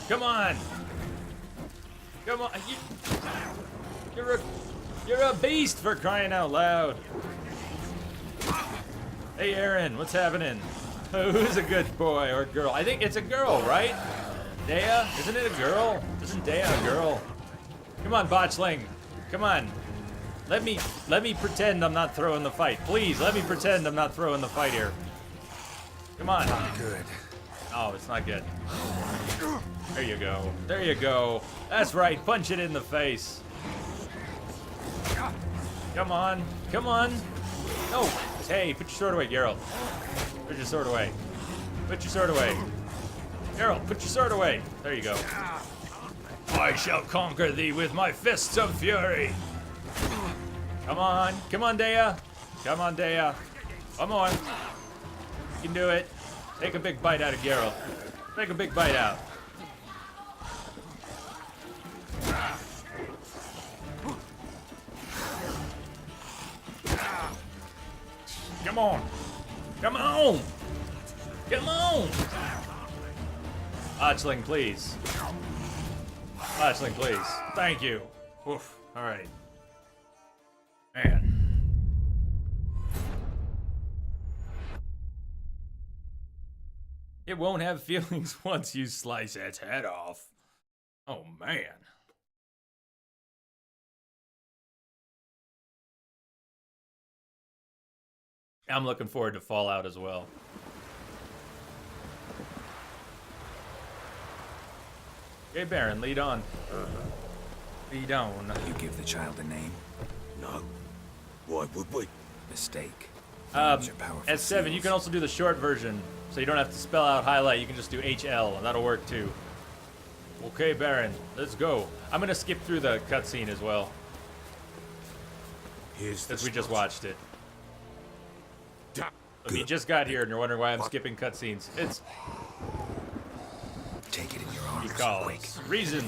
Come on! Come on! You're a beast for crying out loud! Hey Aaron, what's happening? Who's a good boy or girl? I think it's a girl, right? Dea? Isn't it a girl? Isn't Dea a girl? Come on, botchling. Come on. Let me pretend I'm not throwing the fight. Please, let me pretend I'm not throwing the fight here. Come on. Not good. Oh, it's not good. There you go. There you go. That's right. Punch it in the face. Come on. Come on. No. Hey, put your sword away, Geralt. Put your sword away. Put your sword away. Geralt, put your sword away. There you go. I shall conquer thee with my fists of fury. Come on. Come on, Dea. Come on, Dea. Come on. You can do it. Take a big bite out of Geralt. Take a big bite out. Come on. Come on. Come on. Botchling, please. Botchling, please. Thank you. Oof. All right. Man. It won't have feelings once you slice its head off. Oh, man. I'm looking forward to Fallout as well. Okay, Baron, lead on. Lead on. You give the child a name? No. Why would we? Mistake. S7, you can also do the short version, so you don't have to spell out highlight. You can just do HL, and that'll work too. Okay, Baron, let's go. I'm gonna skip through the cutscene as well. Since we just watched it. If you just got here and you're wondering why I'm skipping cutscenes, it's... Take it in your arms. He calls. Reasons.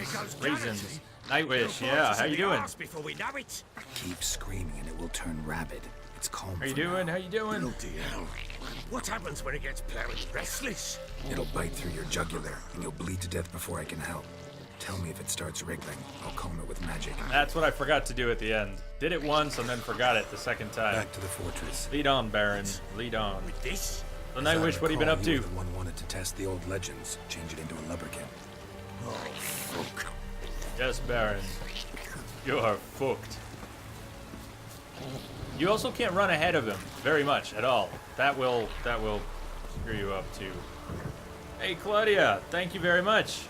Nightwish, yeah, how you doing? Before we know it. Keep screaming and it will turn rabid. It's calm. How you doing? How you doing? Bloody hell. What happens when it gets plowing restless? It'll bite through your jugular, and you'll bleed to death before I can help. Tell me if it starts wriggling. I'll calm it with magic. That's what I forgot to do at the end. Did it once and then forgot it the second time. Back to the fortress. Lead on, Baron. Lead on. With this? So Nightwish, what have you been up to? You were the one wanted to test the old legends, change it into a lubberkin. Oh, fuck. Yes, Baron. You're fucked. You also can't run ahead of him very much at all. That will screw you up too. Hey, Claudia, thank you very much.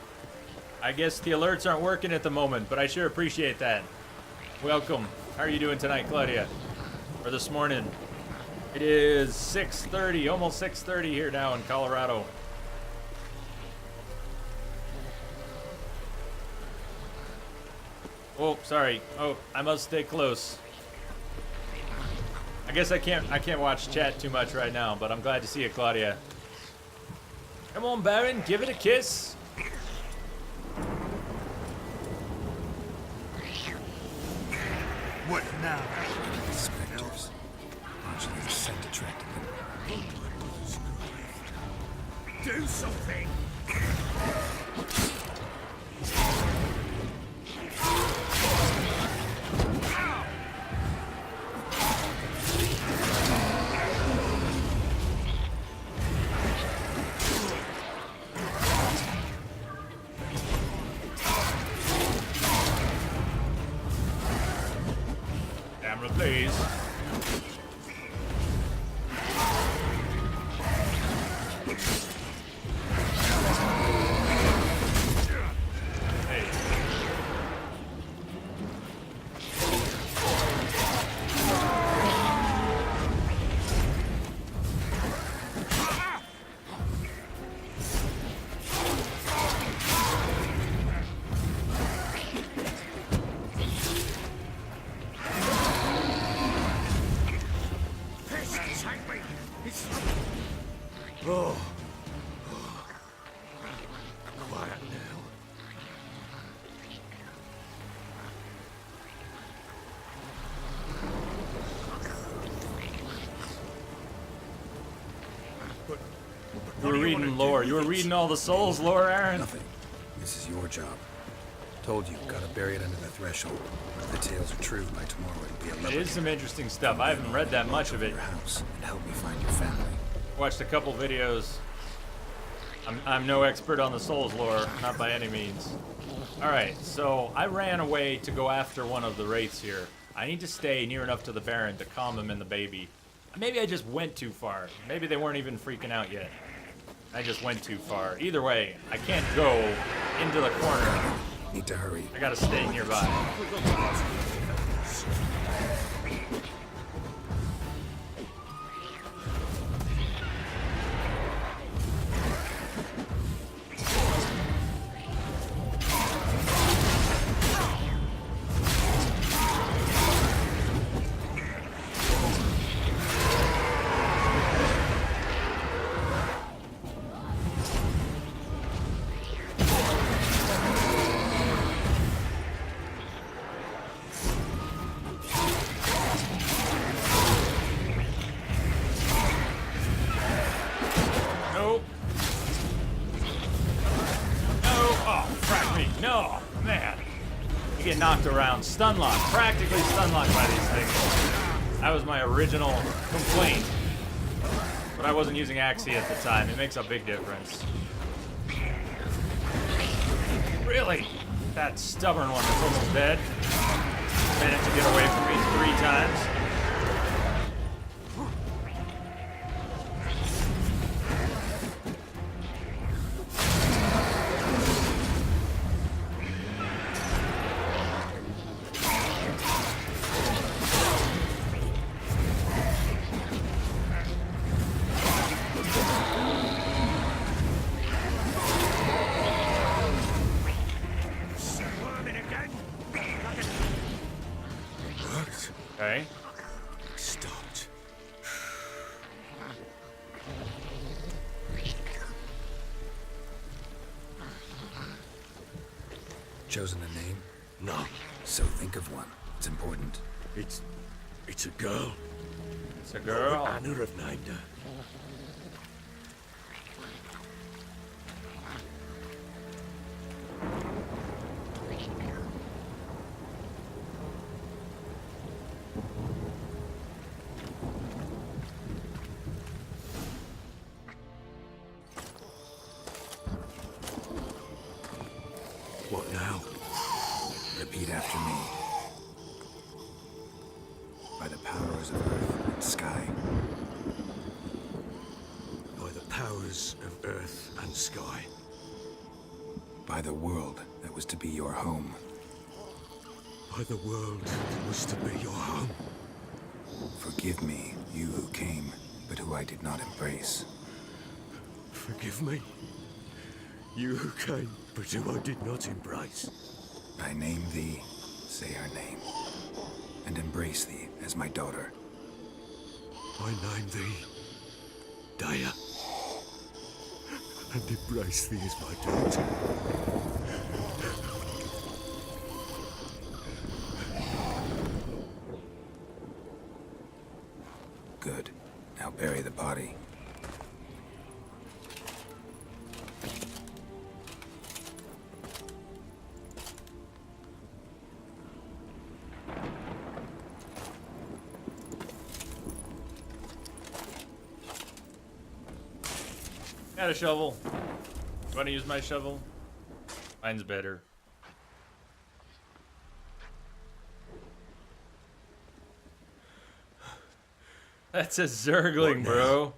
I guess the alerts aren't working at the moment, but I sure appreciate that. Welcome. How are you doing tonight, Claudia? Or this morning? It is 6:30, almost 6:30 here now in Colorado. Oh, sorry. Oh, I must stay close. I guess I can't watch chat too much right now, but I'm glad to see you, Claudia. Come on, Baron, give it a kiss. What now? Spectres. Actually, the scent attracted them. Do something! Camera, please. Oh. Quiet now. You were reading lore. You were reading all the souls lore, Aaron. Nothing. This is your job. Told you, gotta bury it under the threshold. If the tales are true, by tomorrow it'll be a It is some interesting stuff. I haven't read that much of it. Your house and help me find your family. Watched a couple videos. I'm no expert on the Souls lore, not by any means. Alright, so I ran away to go after one of the wraiths here. I need to stay near enough to the Baron to calm him and the baby. Maybe I just went too far. Maybe they weren't even freaking out yet. I just went too far. Either way, I can't go into the corner. Need to hurry. I gotta stay nearby. Knocked around, stun locked, practically stun locked by these things. That was my original complaint. But I wasn't using Axii at the time. It makes a big difference. Really? That stubborn one that's almost dead. Managed to get away from me 3 times. chosen a name? No. So think of one. It's important. It's a girl. It's a girl. Anna have named her. What now? Repeat after me. By the powers of earth and sky. By the powers of earth and sky. By the world that was to be your home. By the world that was to be your home. Forgive me, you who came, but who I did not embrace. Forgive me. You who came, but who I did not embrace. I name thee, say her name, and embrace thee as my daughter. I name thee, Daya, and embrace thee as my daughter. Good. Now bury the body. Got a shovel. You want to use my shovel? Mine's better. That's a zergling, bro.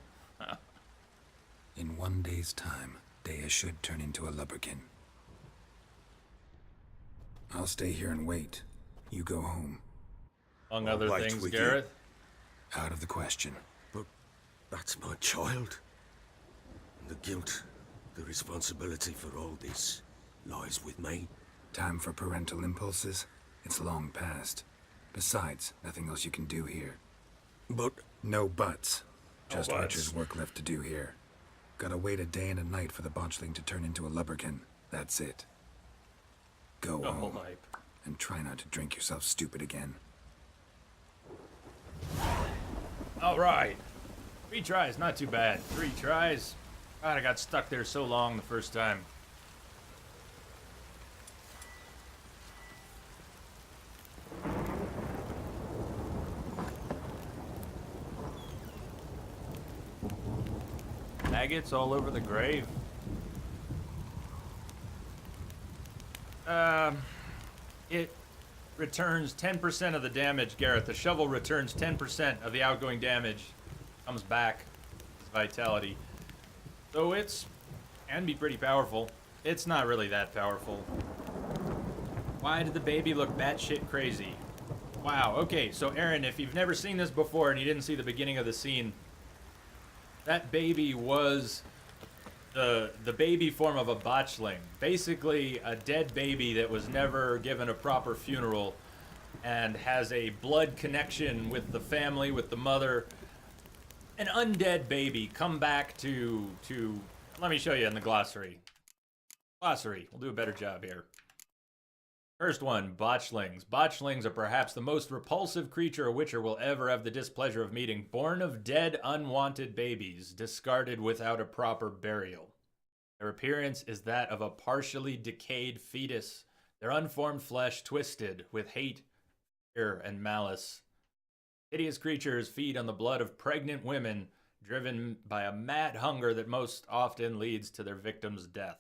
In 1 day's time, Daya should turn into a lubberkin. I'll stay here and wait. You go home. Among other things, Gareth. Out of the question. But that's my child. The guilt, the responsibility for all this lies with me. Time for parental impulses? It's long past. Besides, nothing else you can do here. But... No buts. Just buts. Witcher's work left to do here. Gotta wait a day and a night for the botchling to turn into a lubberkin. That's it. Go home. Hype. And try not to drink yourself stupid again. Alright. 3 tries, not too bad. 3 tries. God, I got stuck there so long the first time. Maggots all over the grave. It returns 10% of the damage, Gareth. The shovel returns 10% of the outgoing damage. Comes back. It's vitality. So it's can be pretty powerful. It's not really that powerful. Why did the baby look batshit crazy? Wow, okay, so Aaron, if you've never seen this before and you didn't see the beginning of the scene, that baby was the baby form of a botchling. Basically, a dead baby that was never given a proper funeral and has a blood connection with the family, with the mother. An undead baby come back to let me show you in the glossary. Glossary, we'll do a better job here. First one, botchlings. Botchlings are perhaps the most repulsive creature a witcher will ever have the displeasure of meeting. Born of dead, unwanted babies, discarded without a proper burial. Their appearance is that of a partially decayed fetus, their unformed flesh twisted with hate, fear, and malice. Hideous creatures feed on the blood of pregnant women, driven by a mad hunger that most often leads to their victim's death.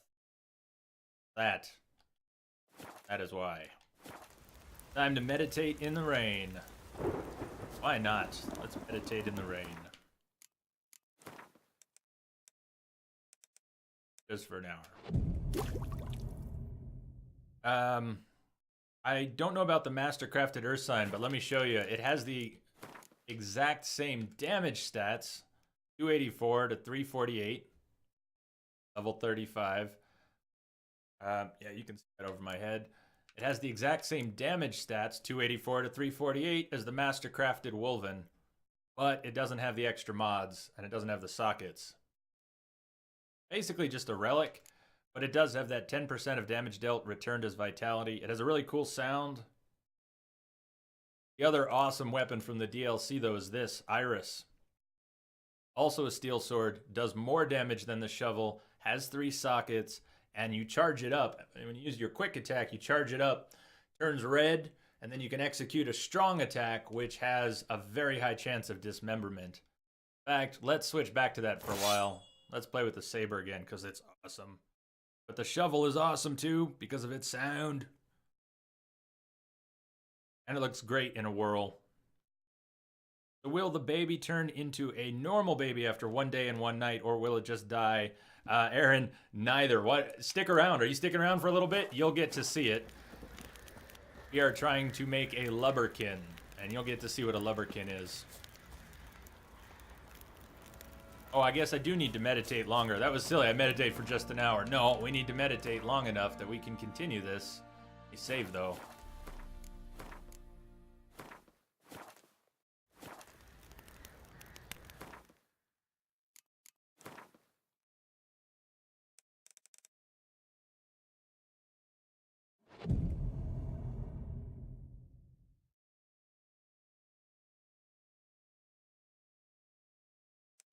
That is why. Time to meditate in the rain. Why not? Let's meditate in the rain. Just for an hour. I don't know about the Mastercrafted Earth Sign, but let me show you. It has the exact same damage stats. 284 to 348. Level 35. Yeah, you can see that over my head. It has the exact same damage stats, 284 to 348, as the Mastercrafted Wolven, but it doesn't have the extra mods, and it doesn't have the sockets. Basically just a relic, But it does have that 10% of damage dealt returned as vitality. It has a really cool sound. The other awesome weapon from the DLC, though, is this, Iris. Also a steel sword, does more damage than the shovel, has 3 sockets, and you charge it up. And when you use your quick attack, you charge it up, turns red, and then you can execute a strong attack, which has a very high chance of dismemberment. In fact, let's switch back to that for a while. Let's play with the saber again, because it's awesome. But the shovel is awesome too, because of its sound. And it looks great in a whirl. So will the baby turn into a normal baby after 1 day and 1 night, or will it just die? Aaron, neither. What? Stick around. Are you sticking around for a little bit? You'll get to see it. We are trying to make a lubberkin, and you'll get to see what a lubberkin is. Oh, I guess I do need to meditate longer. That was silly. I meditate for just an hour. No, we need to meditate long enough that we can continue this. We save, though.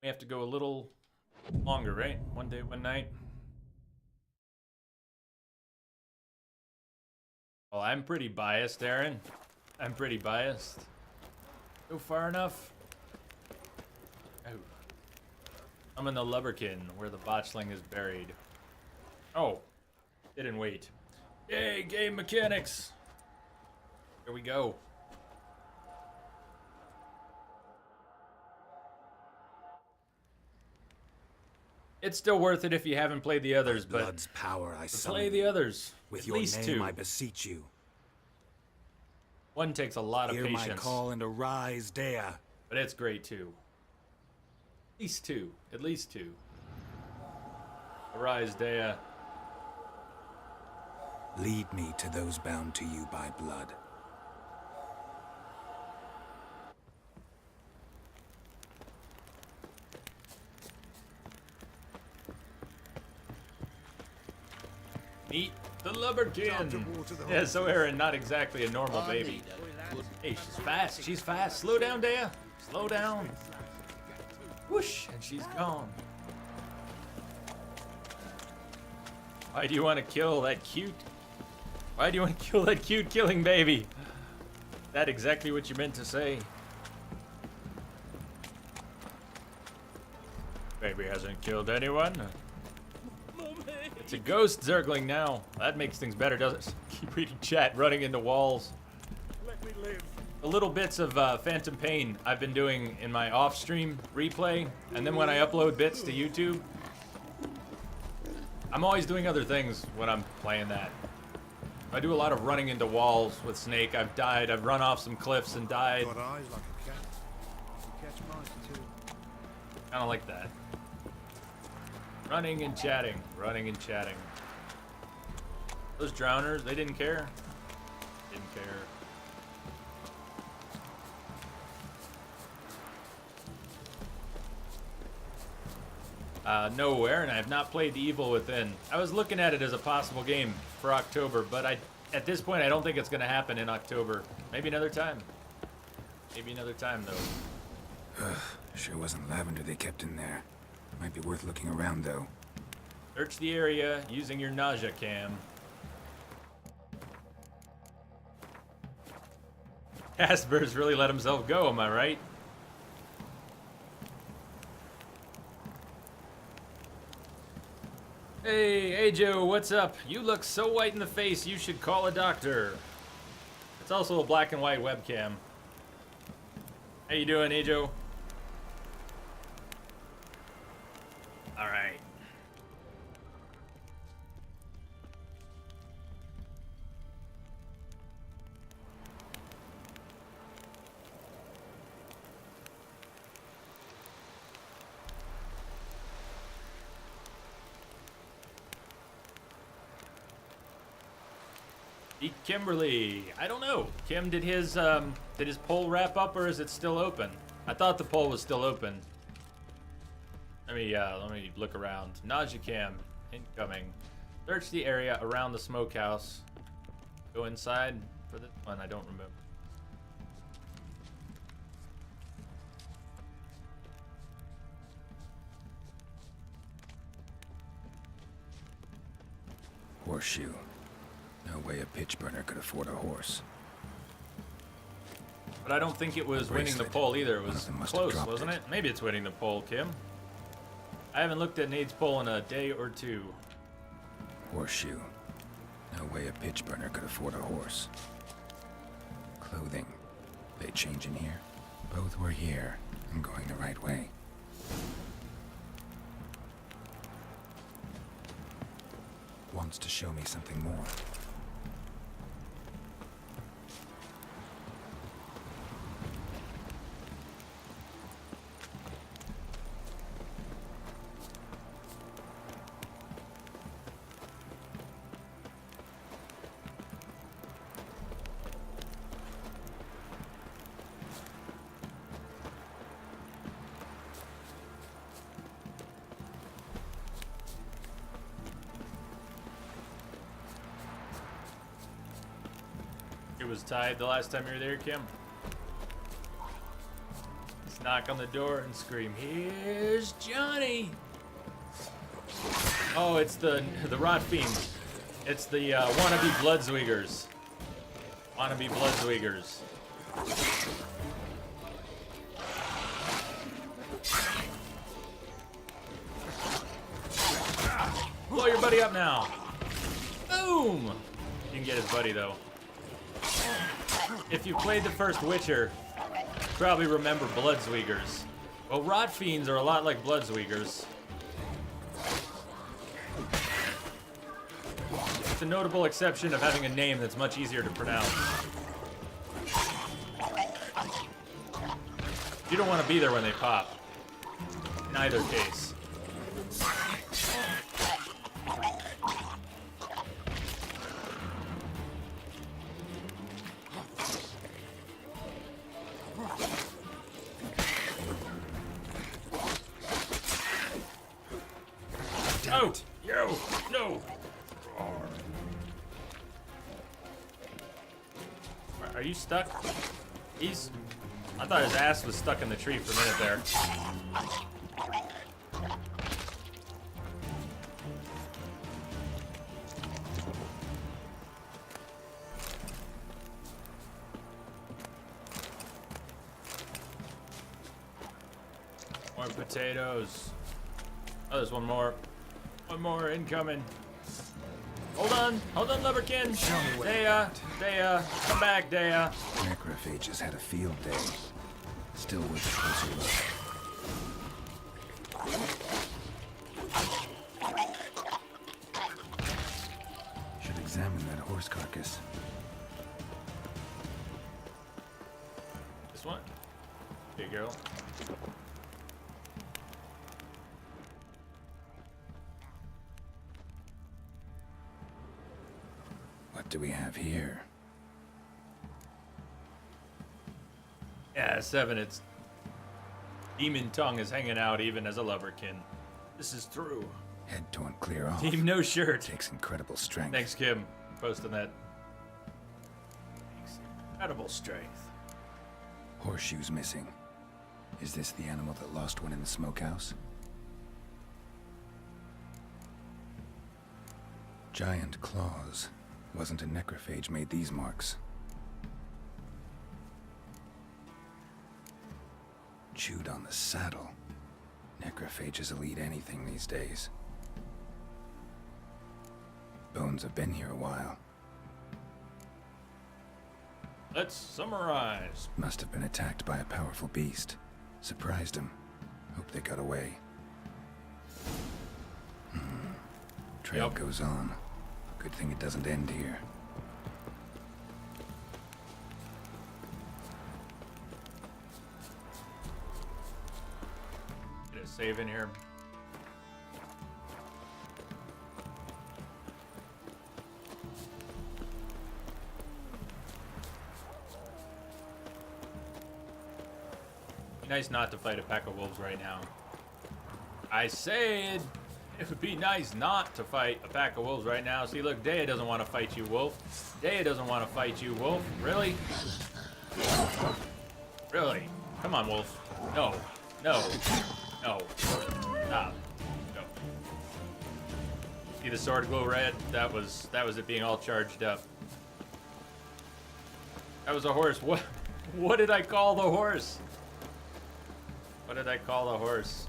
We have to go a little longer, right? 1 day, 1 night. Well, I'm pretty biased, Aaron. I'm pretty biased. Go far enough. Oh. I'm in the lubberkin, where the botchling is buried. Oh. Didn't wait. Yay, game mechanics! Here we go. It's still worth it if you haven't played the others, but Blood's power, I play the others. With At your least name, 2. I beseech you. One takes a lot of Hear patience. my call and arise, Dea. But it's great too. At least 2. At least 2. Arise, Dea. Lead me to those bound to you by blood. Meet the lubberkin. Yeah, so Aaron, not exactly a normal baby. Hey, she's fast. She's fast. Slow down, Dea. Slow down. Whoosh, and she's gone. Why do you want to kill that cute? Why do you want to kill that cute killing baby? Is that exactly what you meant to say? Baby hasn't killed anyone. It's a ghost zergling now. That makes things better, doesn't it? Keep reading chat, running into walls. Let me live. The little bits of Phantom Pain I've been doing in my off-stream replay, and then when I upload bits to YouTube, I'm always doing other things when I'm playing that. I do a lot of running into walls with Snake. I've died. I've run off some cliffs and died. Got eyes like a cat. You catch mice too. Kind of like that. Running and chatting. Running and chatting. Those drowners, they didn't care. Didn't care. No, Aaron, I have not played The Evil Within. I was looking at it as a possible game for October, but at this point, I don't think it's going to happen in October. Maybe another time. Maybe another time, though. Sure wasn't lavender they kept in there. Might be worth looking around, though. Search the area using your nausea cam. Casper's really let himself go, am I right? Hey Joe, what's up? You look so white in the face, you should call a doctor. It's also a black and white webcam. How you doing, Ajo? All right. Beat Kimberly. I don't know. Kim, did his poll wrap up or is it still open? I thought the poll was still open. Let me look around. Nausea cam incoming. Search the area around the smokehouse. Go inside for this one. I don't remember. Horseshoe. No way a pitch burner could afford a horse. But I don't think it was winning the poll either. It was close, wasn't it? Maybe it's winning the poll, Kim. I haven't looked at Nate's poll in a day or two. Horseshoe. No way a pitch burner could afford a horse. Clothing. They change in here? Both were here. I'm going the right way. Wants to show me something more. It was tied the last time you were there, Kim. Let's knock on the door and scream, "Here's Johnny!" Oh, it's the Rot Fiend. It's the wannabe Bloodsweegers. Wannabe Bloodsweegers. Blow your buddy up now. Boom! You can get his buddy though. If you played the first Witcher, you probably remember Bloodsweegers. Well, Rot Fiends are a lot like Bloodsweegers. With the notable exception of having a name that's much easier to pronounce. You don't want to be there when they pop. In either case. Oh, yo, no. Are you stuck? I thought his ass was stuck in the tree for a minute there. More potatoes. Oh, there's one more. One more incoming. Hold on, Leverkin. Dea, come back, Dea. Necrophages had a field day. Still worth a closer look. Should examine that horse carcass. This one? There you go. What do we have here? Yeah, 7, it's... Demon Tongue is hanging out even as a Loverkin. This is true. Head torn clear off. Team No Shirt. Takes incredible strength. Thanks, Kim, for posting that. Takes incredible strength. Horseshoe's missing. Is this the animal that lost one in the smokehouse? Giant claws. Wasn't a necrophage made these marks. Chewed on the saddle. Necrophages will eat anything these days. Bones have been here a while. Let's summarize. Must have been attacked by a powerful beast. Surprised him. Hope they got away. Trail goes on. Good thing it doesn't end here. Get a save in here. Be nice not to fight a pack of wolves right now. I said, It would be nice not to fight a pack of wolves right now. See, look, Dea doesn't want to fight you, Wolf. Dea doesn't want to fight you, Wolf. Really? Really? Come on, Wolf. No. No. No. Stop. Go. See the sword glow red? That was it being all charged up. That was a horse. What did I call the horse? What did I call the horse?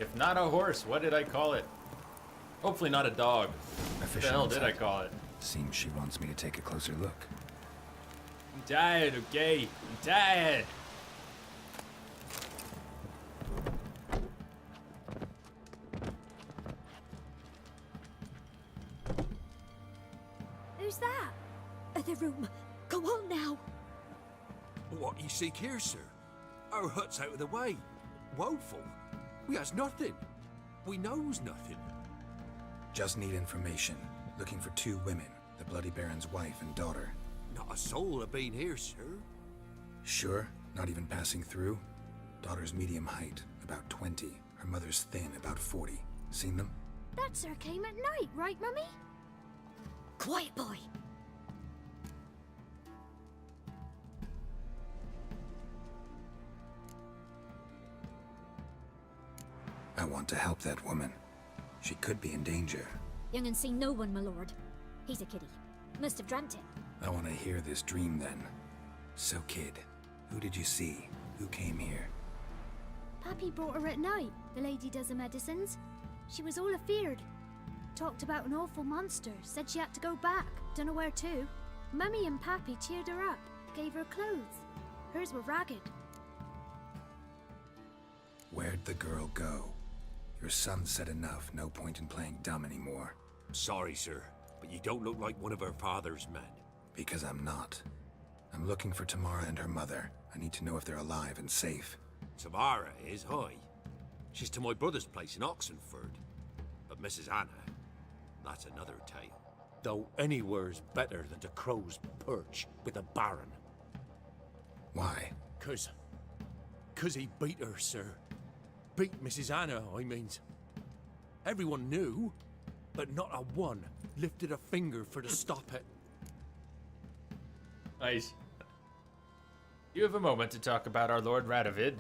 If not a horse, what did I call it? Hopefully not a dog. What the hell did I call it? Seems she wants me to take a closer look. I'm tired, okay? I'm tired. Who's that? Other room. Go on now. What you seek here, sir? Our hut's out of the way. Woeful. We has nothing. We knows nothing. Just need information. Looking for 2 women, the Bloody Baron's wife and daughter. Not a soul have been here, sir. Sure? Not even passing through? Daughter's medium height, about 20. Her mother's thin, about 40. Seen them? That sir came at night, right, Mummy? Quiet, boy. I want to help that woman. She could be in danger. Young and seen no one, my lord. He's a kiddie. Must have dreamt it. I want to hear this dream then. So, kid, who did you see? Who came here? Pappy brought her at night, the lady does the medicines. She was all afeared. Talked about an awful monster, said she had to go back, dunno where to. Mummy and Pappy cheered her up, gave her clothes. Hers were ragged. Where'd the girl go? Your son said enough, no point in playing dumb anymore. Sorry, sir, but you don't look like one of her father's men. Because I'm not. I'm looking for Tamara and her mother. I need to know if they're alive and safe. Tamara is, hi. She's to my brother's place in Oxenford. But Mrs. Anna, that's another tale. Though anywhere's better than the Crow's Perch with the Baron. Why? 'Cause he beat her, sir. Beat Mrs. Anna, I means. Everyone knew, but not a one lifted a finger for to stop it. Nice. You have a moment to talk about our Lord Radovid.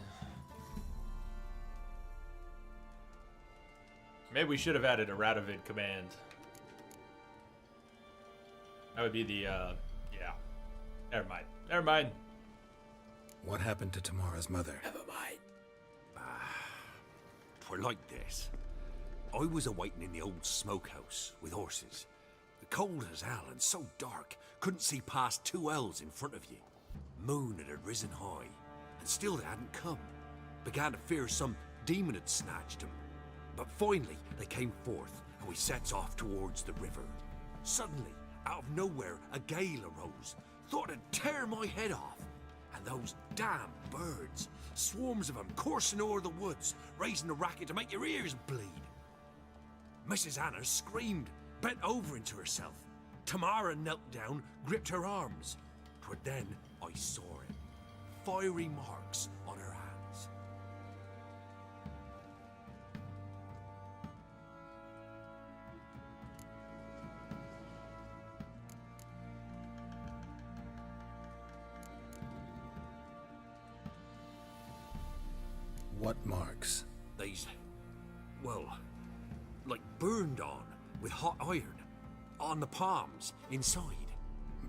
Maybe we should have added a Radovid command. That would be the, yeah. Never mind. Never mind. What happened to Tamara's mother? Never mind. Twere like this. I was awaiting in the old smokehouse with horses. The cold as hell and so dark, couldn't see past 2 ells in front of you. Moon had risen high, and still they hadn't come. Began to fear some demon had snatched them. But finally, they came forth, and we sets off towards the river. Suddenly, out of nowhere, a gale arose. Thought it'd tear my head off. And those damn birds, swarms of them coursing o'er the woods, raising a racket to make your ears bleed. Mrs. Anna screamed, bent over into herself. Tamara knelt down, gripped her arms. 'Twere then I saw it. Fiery marks on her hands. What marks? These, well, like burned on with hot iron. On the palms, inside.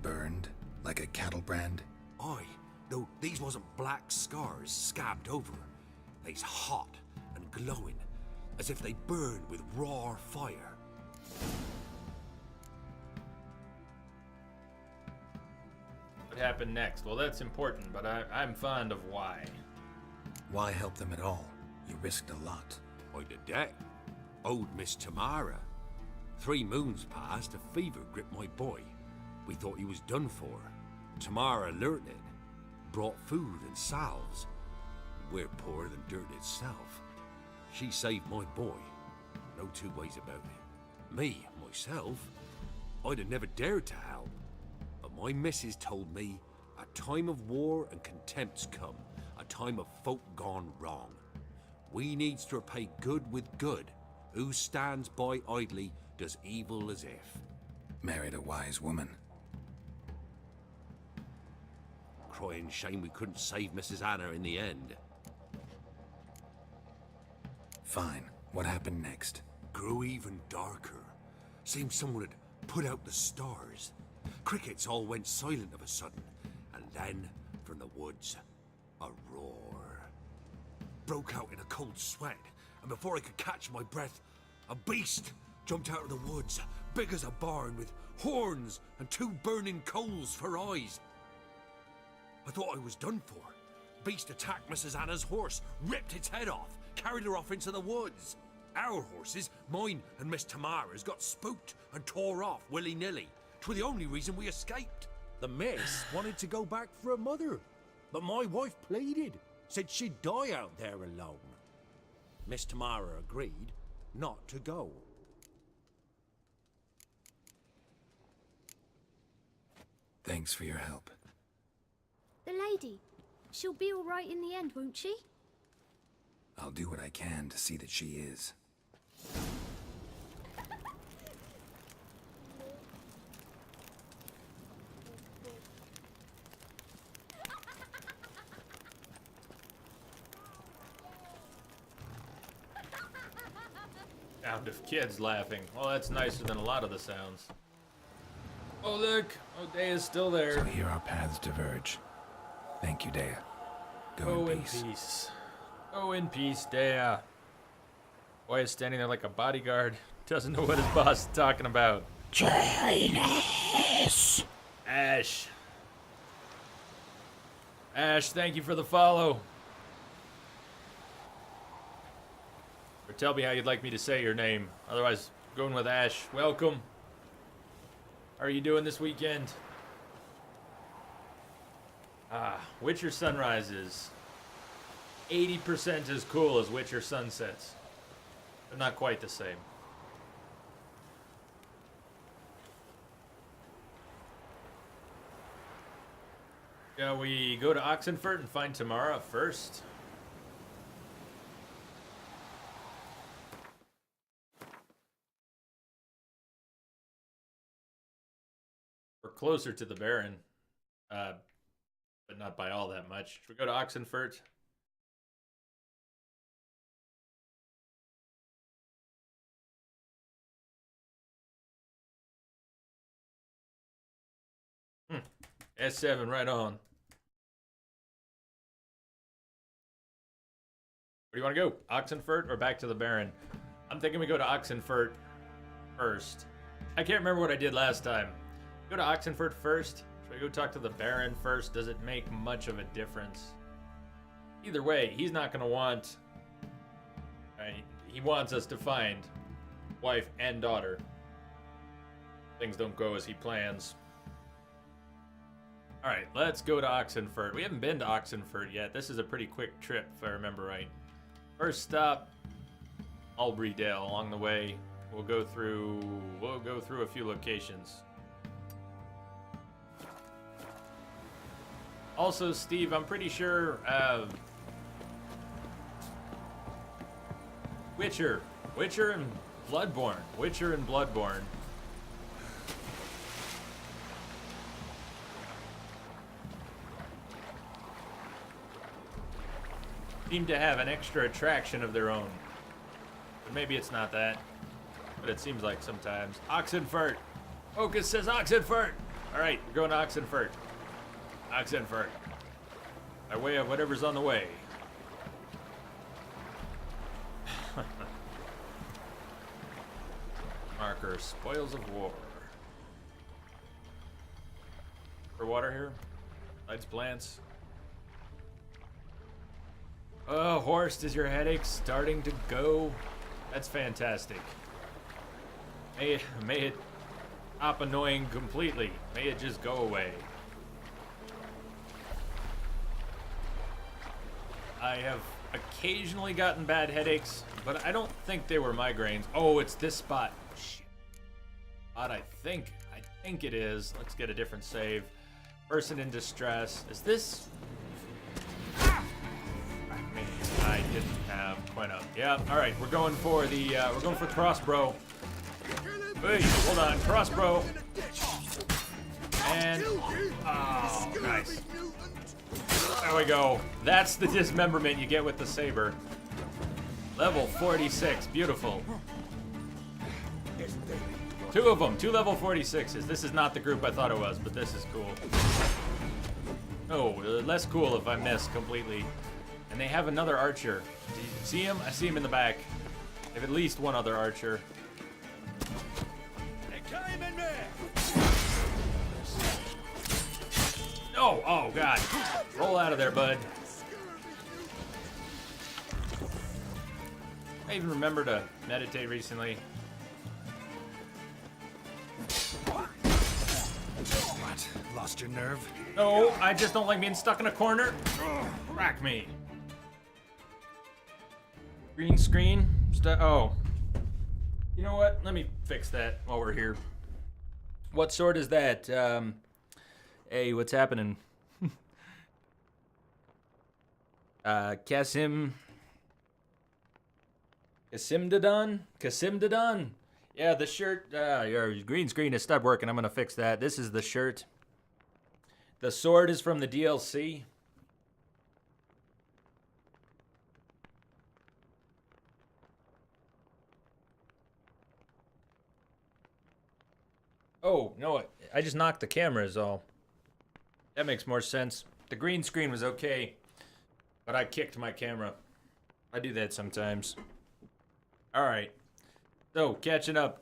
Burned? Like a cattle brand? Aye, though these wasn't black scars scabbed over. They's hot and glowing, as if they burned with raw fire. What happened next? Well, that's important, but I'm fond of why. Why help them at all? You risked a lot. I did that. Owed Miss Tamara. 3 moons passed, a fever gripped my boy. We thought he was done for. Tamara alerted, brought food and salves. We're poorer than dirt itself. She saved my boy. No 2 ways about it. Me, myself, I'd have never dared to help. But my missus told me a time of war and contempt's come. A time of folk gone wrong. We needs to repay good with good. Who stands by idly does evil as if. Married a wise woman. Crying shame we couldn't save Mrs. Anna in the end. Fine. What happened next? Grew even darker. Seemed someone had put out the stars. Crickets all went silent of a sudden, and then, from the woods, a roar. Broke out in a cold sweat, and before I could catch my breath, a beast jumped out of the woods, big as a barn, with horns and 2 burning coals for eyes. I thought I was done for. Beast attacked Mrs. Anna's horse, ripped its head off, carried her off into the woods. Our horses, mine and Miss Tamara's, got spooked and tore off willy-nilly. 'Twas the only reason we escaped. The miss wanted to go back for her mother, but my wife pleaded, said she'd die out there alone. Miss Tamara agreed not to go. Thanks for your help. The lady. She'll be all right in the end, won't she? I'll do what I can to see that she is. Sound of kids laughing. Well, that's nicer than a lot of the sounds. Oh, look! Dea is still there. So here our paths diverge. Thank you, Dea. Go in peace. Go in peace, Dea. Boy is standing there like a bodyguard. Doesn't know what his boss is talking about. Janus! Ash. Ash, thank you for the follow. Or tell me how you'd like me to say your name. Otherwise, going with Ash. Welcome. How are you doing this weekend? Witcher sunrises. 80% as cool as Witcher sunsets. But not quite the same. Shall we go to Oxenfurt and find Tamara first? We're closer to the Baron, but not by all that much. Should we go to Oxenfurt? S7, right on. Where do you want to go? Oxenfurt or back to the Baron? I'm thinking we go to Oxenfurt first. I can't remember what I did last time. Go to Oxenfurt first? Should we go talk to the Baron first? Does it make much of a difference? Either way, he's not going to want... he wants us to find wife and daughter. Things don't go as he plans. Alright, let's go to Oxenfurt. We haven't been to Oxenfurt yet. This is a pretty quick trip, if I remember right. First stop, Albrydale. Along the way, we'll go through a few locations. Also, Steve, I'm pretty sure Witcher and Bloodborne. Seem to have an extra attraction of their own. But maybe it's not that. But it seems like sometimes. Oxenfurt! Focus says Oxenfurt! Alright, we're going to Oxenfurt. Oxenfurt. By way of whatever's on the way. Marker, spoils of war. For water here? Lights, plants. Oh, Horst, is your headache starting to go? That's fantastic. May it stop annoying completely. May it just go away. I have occasionally gotten bad headaches, but I don't think they were migraines. Oh, it's this spot. Shit. I think it is. Let's get a different save. Person in distress. Is this... I didn't have quite point up. Yeah, alright, we're going for the crossbow. Hey, hold on, crossbow. And oh, nice. There we go. That's the dismemberment you get with the saber. Level 46, beautiful. 2 of them, 2 level 46s. This is not the group I thought it was, but this is cool. Oh, less cool if I miss completely. And they have another archer. Do you see him? I see him in the back. They have at least one other archer. Oh, oh God. Roll out of there, bud. I even remember to meditate recently. What? Lost your nerve? No, I just don't like being stuck in a corner. Rack me. Green screen. Oh. You know what? Let me fix that while we're here. What sword is that? Hey, what's happening? Kasim Kasimdadon? Yeah, the shirt, your green screen has stopped working. I'm gonna fix that. This is the shirt. The sword is from the DLC. Oh, no, I just knocked the camera is all. That makes more sense. The green screen was okay, but I kicked my camera. I do that sometimes. All right. So, catching up.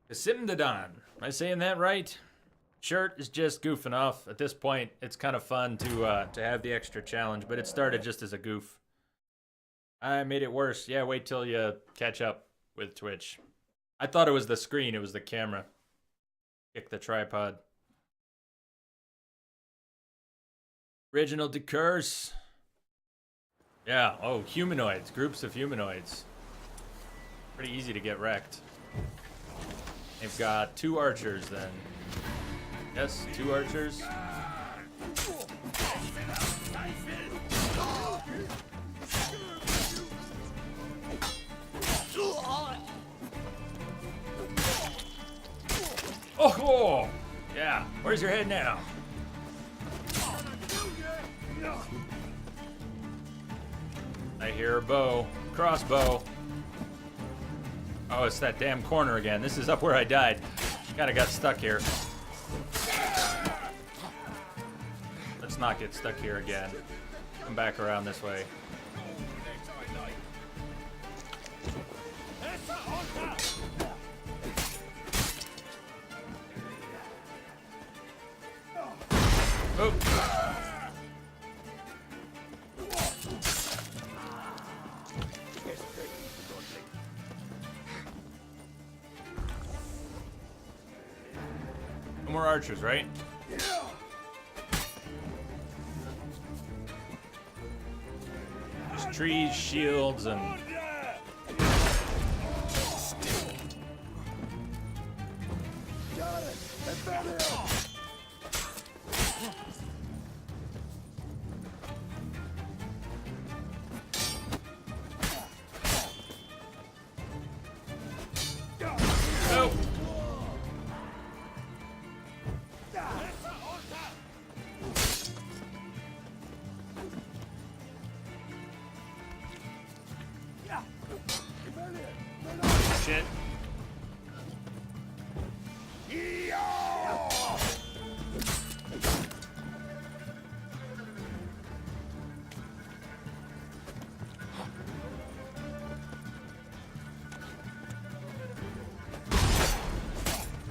Kasimdadon. Am I saying that right? Shirt is just goofing off. At this point, it's kind of fun to have the extra challenge, but it started just as a goof. I made it worse. Yeah, wait till you catch up with Twitch. I thought it was the screen, it was the camera. Kick the tripod. Original to curse. Yeah, oh, humanoids, groups of humanoids. Pretty easy to get wrecked. They've got 2 archers then. Yes, 2 archers. Oh, yeah. Where's your head now? I hear a bow. Crossbow. Oh, it's that damn corner again. This is up where I died. Kinda got stuck here. Let's not get stuck here again. Come back around this way. Oh. No more archers, right? Just trees, shields, and... Shit.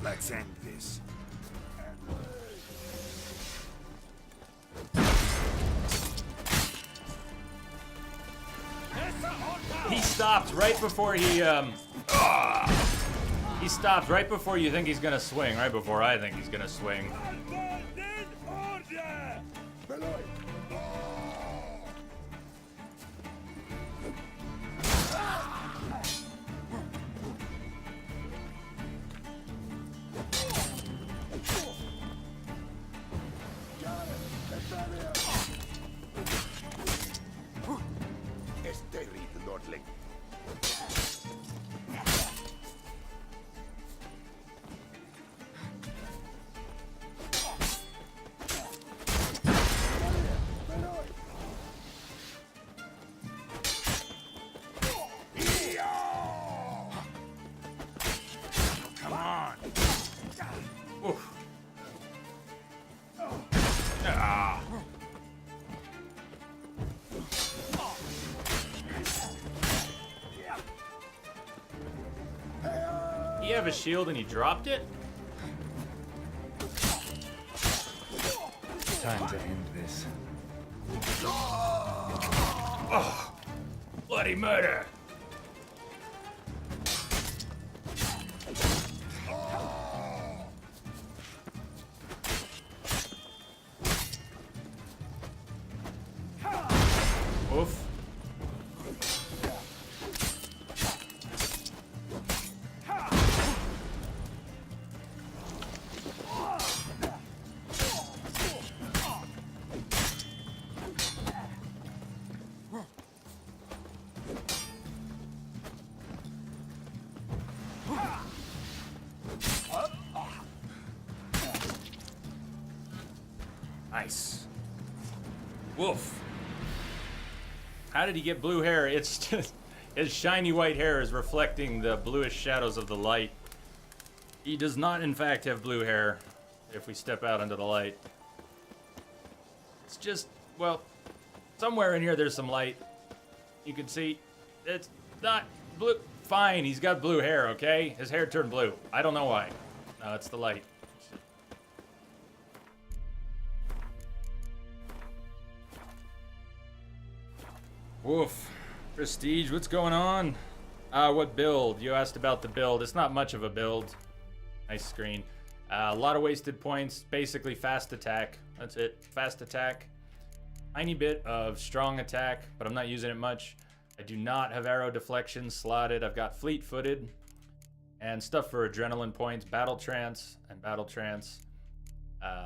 Let's end this. He stopped right before he stopped right before you think he's gonna swing, right before I think he's gonna swing. have a shield and he dropped it? Time to end this. Oh, bloody murder! Oof. Nice. Woof. How did he get blue hair? It's just his shiny white hair is reflecting the bluish shadows of the light. He does not, in fact, have blue hair if we step out into the light. It's just, well, somewhere in here there's some light. You can see it's not blue. Fine, he's got blue hair, okay? His hair turned blue. I don't know why. No, it's the light. Woof. Prestige, what's going on? What build? You asked about the build. It's not much of a build. Nice screen. A lot of wasted points. Basically fast attack. That's it. Fast attack. Tiny bit of strong attack, but I'm not using it much. I do not have arrow deflection slotted. I've got fleet-footed. And stuff for adrenaline points. Battle trance and battle trance.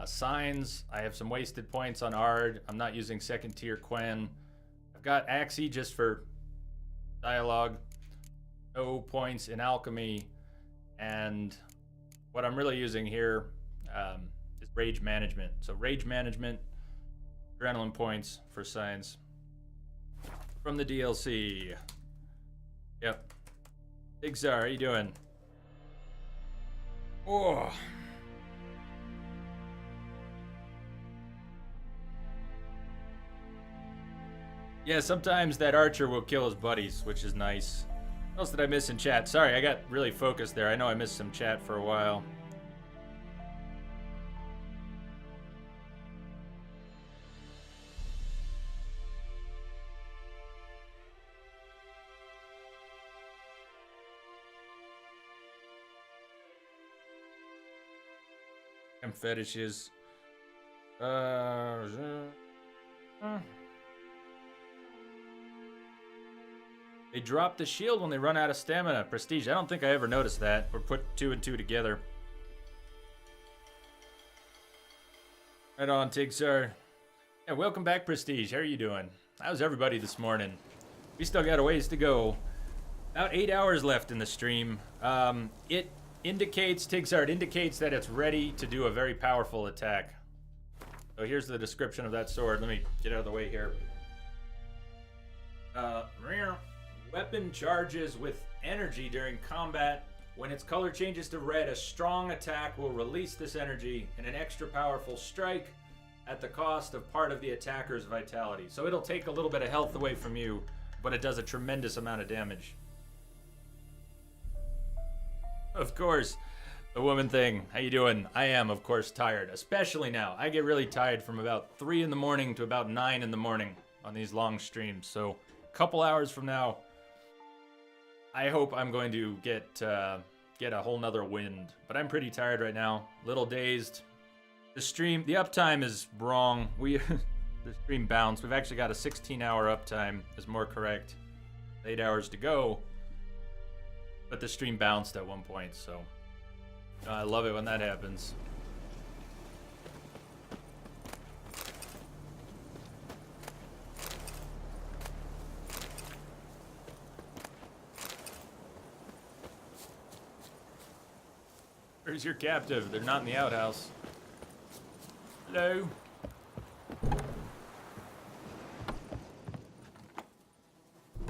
Signs. I have some wasted points on Ard. I'm not using second tier Quen. I've got Axii just for dialogue. No points in alchemy. And what I'm really using here is rage management. So rage management, adrenaline points for signs. From the DLC. Yep. Igzar, how you doing? Oh. Yeah, sometimes that archer will kill his buddies, which is nice. What else did I miss in chat? Sorry, I got really focused there. I know I missed some chat for a while. And fetishes. They drop the shield when they run out of stamina. Prestige, I don't think I ever noticed that, or put 2 and 2 together. Right on, Tigzar. Yeah, welcome back, Prestige. How are you doing? How's everybody this morning? We still got a ways to go. About 8 hours left in the stream. It indicates, Tigzar, it indicates that it's ready to do a very powerful attack. So here's the description of that sword. Let me get out of the way here. Weapon charges with energy during combat. When its color changes to red, a strong attack will release this energy in an extra powerful strike at the cost of part of the attacker's vitality. So it'll take a little bit of health away from you, but it does a tremendous amount of damage. Of course, the woman thing. How you doing? I am, of course, tired, especially now. I get really tired from about 3 in the morning to about 9 in the morning on these long streams. So a couple hours from now, I hope I'm going to get a whole nother wind. But I'm pretty tired right now, little dazed. The uptime is wrong. The stream bounced. We've actually got a 16-hour uptime, is more correct. 8 hours to go. But the stream bounced at one point, so I love it when that happens. Where's your captive? They're not in the outhouse. Hello?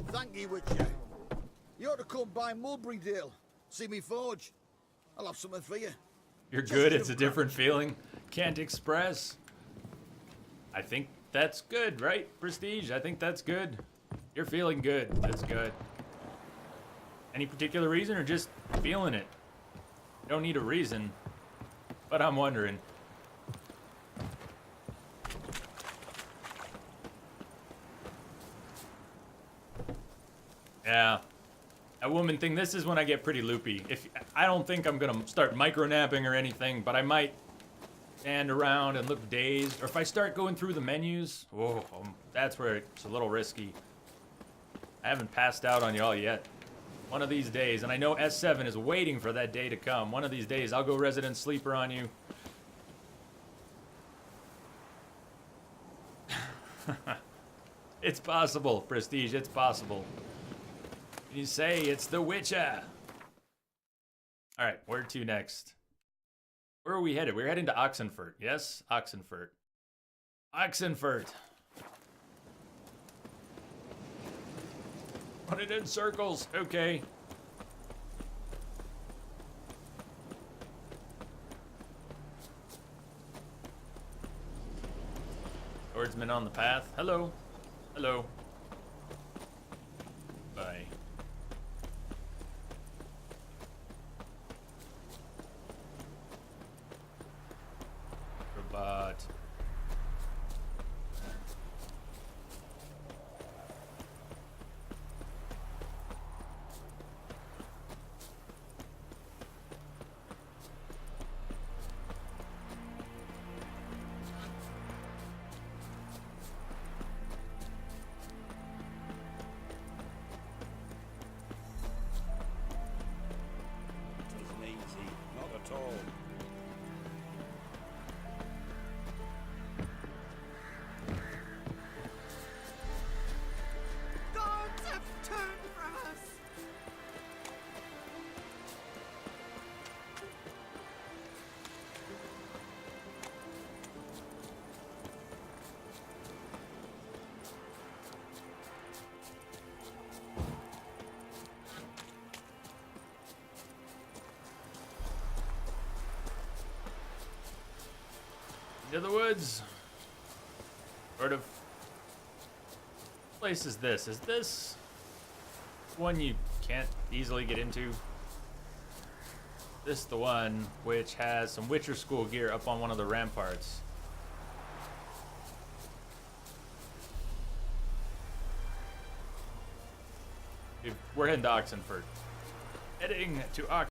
Thank you, Witcher. You ought to come by Mulberrydale. See me forge. I'll have something for you. You're good. It's a different feeling. Can't express. I think that's good, right, Prestige? I think that's good. You're feeling good. That's good. Any particular reason or just feeling it? Don't need a reason, but I'm wondering. Yeah. That woman thing, this is when I get pretty loopy. I don't think I'm gonna start micro-napping or anything, but I might stand around and look dazed. Or if I start going through the menus, whoa, that's where it's a little risky. I haven't passed out on y'all yet. One of these days, and I know S7 is waiting for that day to come. One of these days, I'll go resident sleeper on you. It's possible, Prestige, it's possible. You say it's The Witcher. All right, where to next? Where are we headed? We're heading to Oxenfurt. Yes, Oxenfurt. Oxenfurt. Run it in circles. Okay. Swordsman on the path. Hello. Hello. Bye. Robot. Isn't easy, not at all. Dogs have turned from us. Into the woods. Sort of. What place is this? Is this one you can't easily get into? This the one which has some Witcher School gear up on one of the ramparts. We're heading to Oxenfurt. Heading to Oxenfurt.